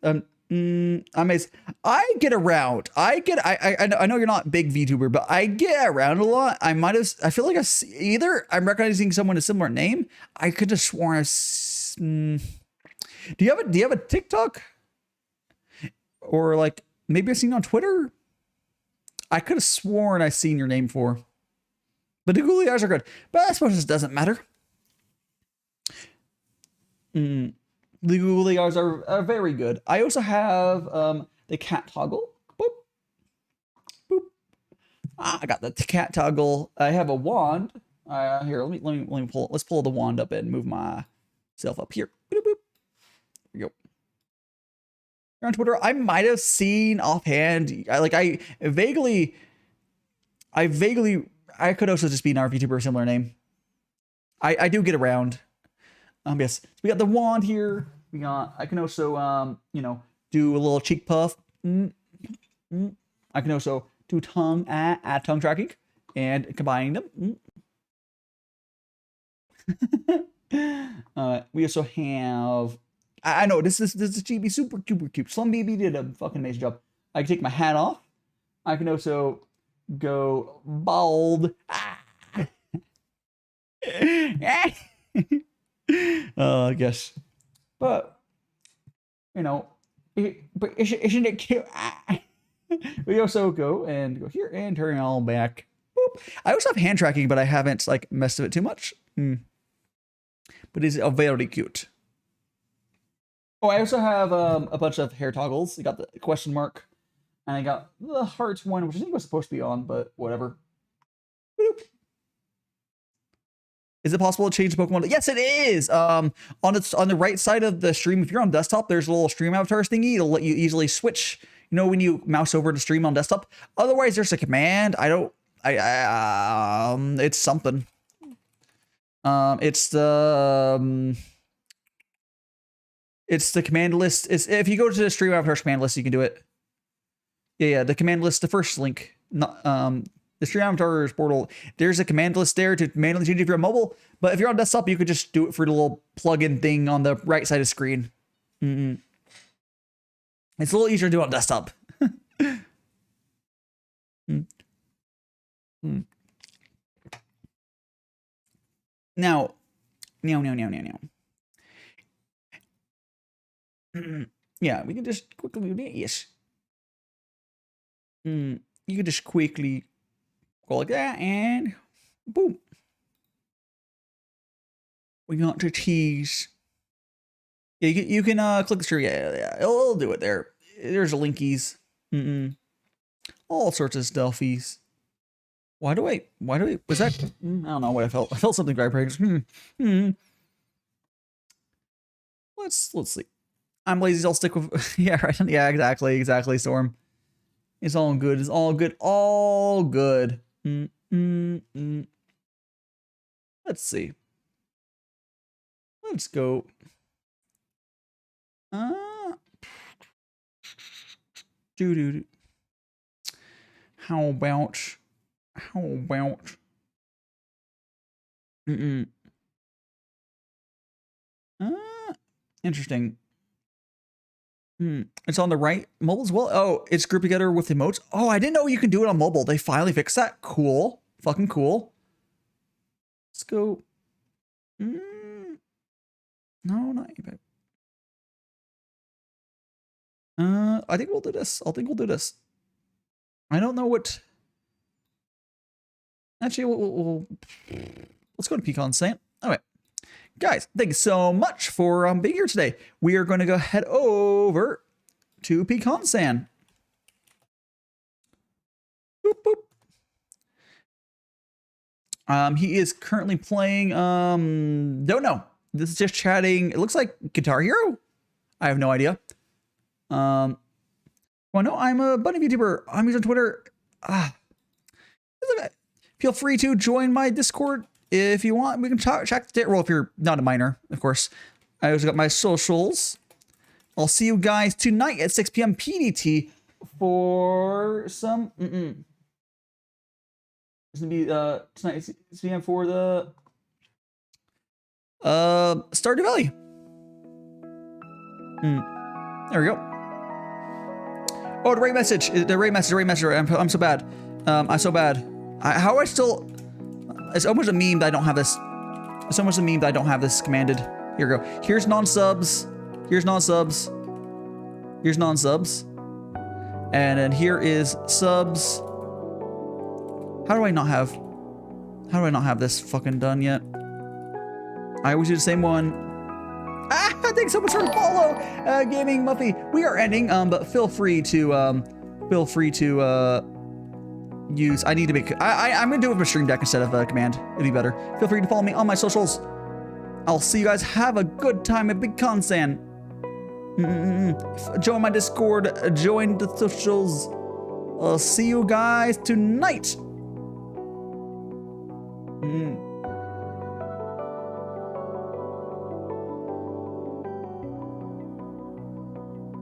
I get around. I know you're not a big VTuber, but I get around a lot. I feel like either I'm recognizing someone a similar name. I could have sworn do you have a TikTok? Or like maybe I've seen you on Twitter? I could have sworn I've seen your name before. But the googly eyes are good. But I suppose this doesn't matter. The googly eyes are very good. I also have the cat toggle. Boop. Boop. I got the cat toggle. I have a wand. Here, let me pull. Let's pull the wand up and move myself up here. Boop, boop. There we go. You're on Twitter. I might have seen offhand. I could also just be an VTuber, a similar name. I do get around. Yes, so we got the wand here. I can also, do a little cheek puff. I can also do tongue, add tongue tracking, and combining them. We also have, I know this is GB super cute. Slum BB did a fucking amazing job. I can take my hat off. I can also go bald. I guess, but but isn't it cute? We also go here and turn it all back. Boop. I also have hand tracking, but I haven't messed with it too much. But it's very cute. Oh, I also have a bunch of hair toggles. I got the question mark, and I got the heart one, which I think was supposed to be on, but whatever. Boop. Is it possible to change the Pokemon? Yes, it is. On the right side of the stream, if you're on desktop, there's a little stream avatars thingy. It'll let you easily switch. When you mouse over to stream on desktop. Otherwise, there's a command. It's something. It's the command list. If you go to the stream avatars command list, you can do it. Yeah. The command list, the first link, not The stream avatars portal. There's a command list there to manually change if you're on mobile. But if you're on desktop, you could just do it for the little plug-in thing on the right side of the screen. It's a little easier to do on desktop. Now. Yeah, we can just quickly do that. Yes. You can just quickly go like that and boom. We got to tease. Yeah, you can click the stream. Yeah. It'll do it there. There's a linkies. All sorts of stuffies. Why do I, was that, I don't know what I felt. I felt something vibrating. Let's see. I'm lazy, I'll stick with, yeah, right. Yeah, exactly, Storm. It's all good, all good. Let's see. Let's go. How about interesting. It's on the right mobile as well. Oh, it's grouped together with emotes. Oh, I didn't know you can do it on mobile. They finally fixed that. Cool. Fucking cool. Let's go. No, not even. I think we'll do this. I don't know what. Actually, we'll let's go to Pecan Saint. All right. Guys, thank you so much for being here today. We are going to go head over to Pecan San. Boop, boop. He is currently playing, don't know. This is just chatting. It looks like Guitar Hero. I have no idea. Well, no, I'm a bunny VTuber. I'm using Twitter. Feel free to join my Discord. If you want, we can check the well, if you're not a minor, of course. I also got my socials. I'll see you guys tonight at 6 p.m. PDT for some. It's gonna be tonight at 6 p.m. for the Stardew Valley. There we go. Oh, the right message. I'm so bad. I'm so bad. How I still. It's almost a meme that I don't have this. It's almost a meme that I don't have this commanded. Here we go. Here's non-subs. Here's non-subs. Here's non-subs. And then here is subs. How do I not have this fucking done yet? I always do the same one. Thanks so much for the follow, Gaming Muffy. We are ending, but feel free to use. I need to make. I'm gonna do it with my stream deck instead of a command. It'd be better. Feel free to follow me on my socials. I'll see you guys. Have a good time at Big Consan. Join my Discord. Join the socials. I'll see you guys tonight.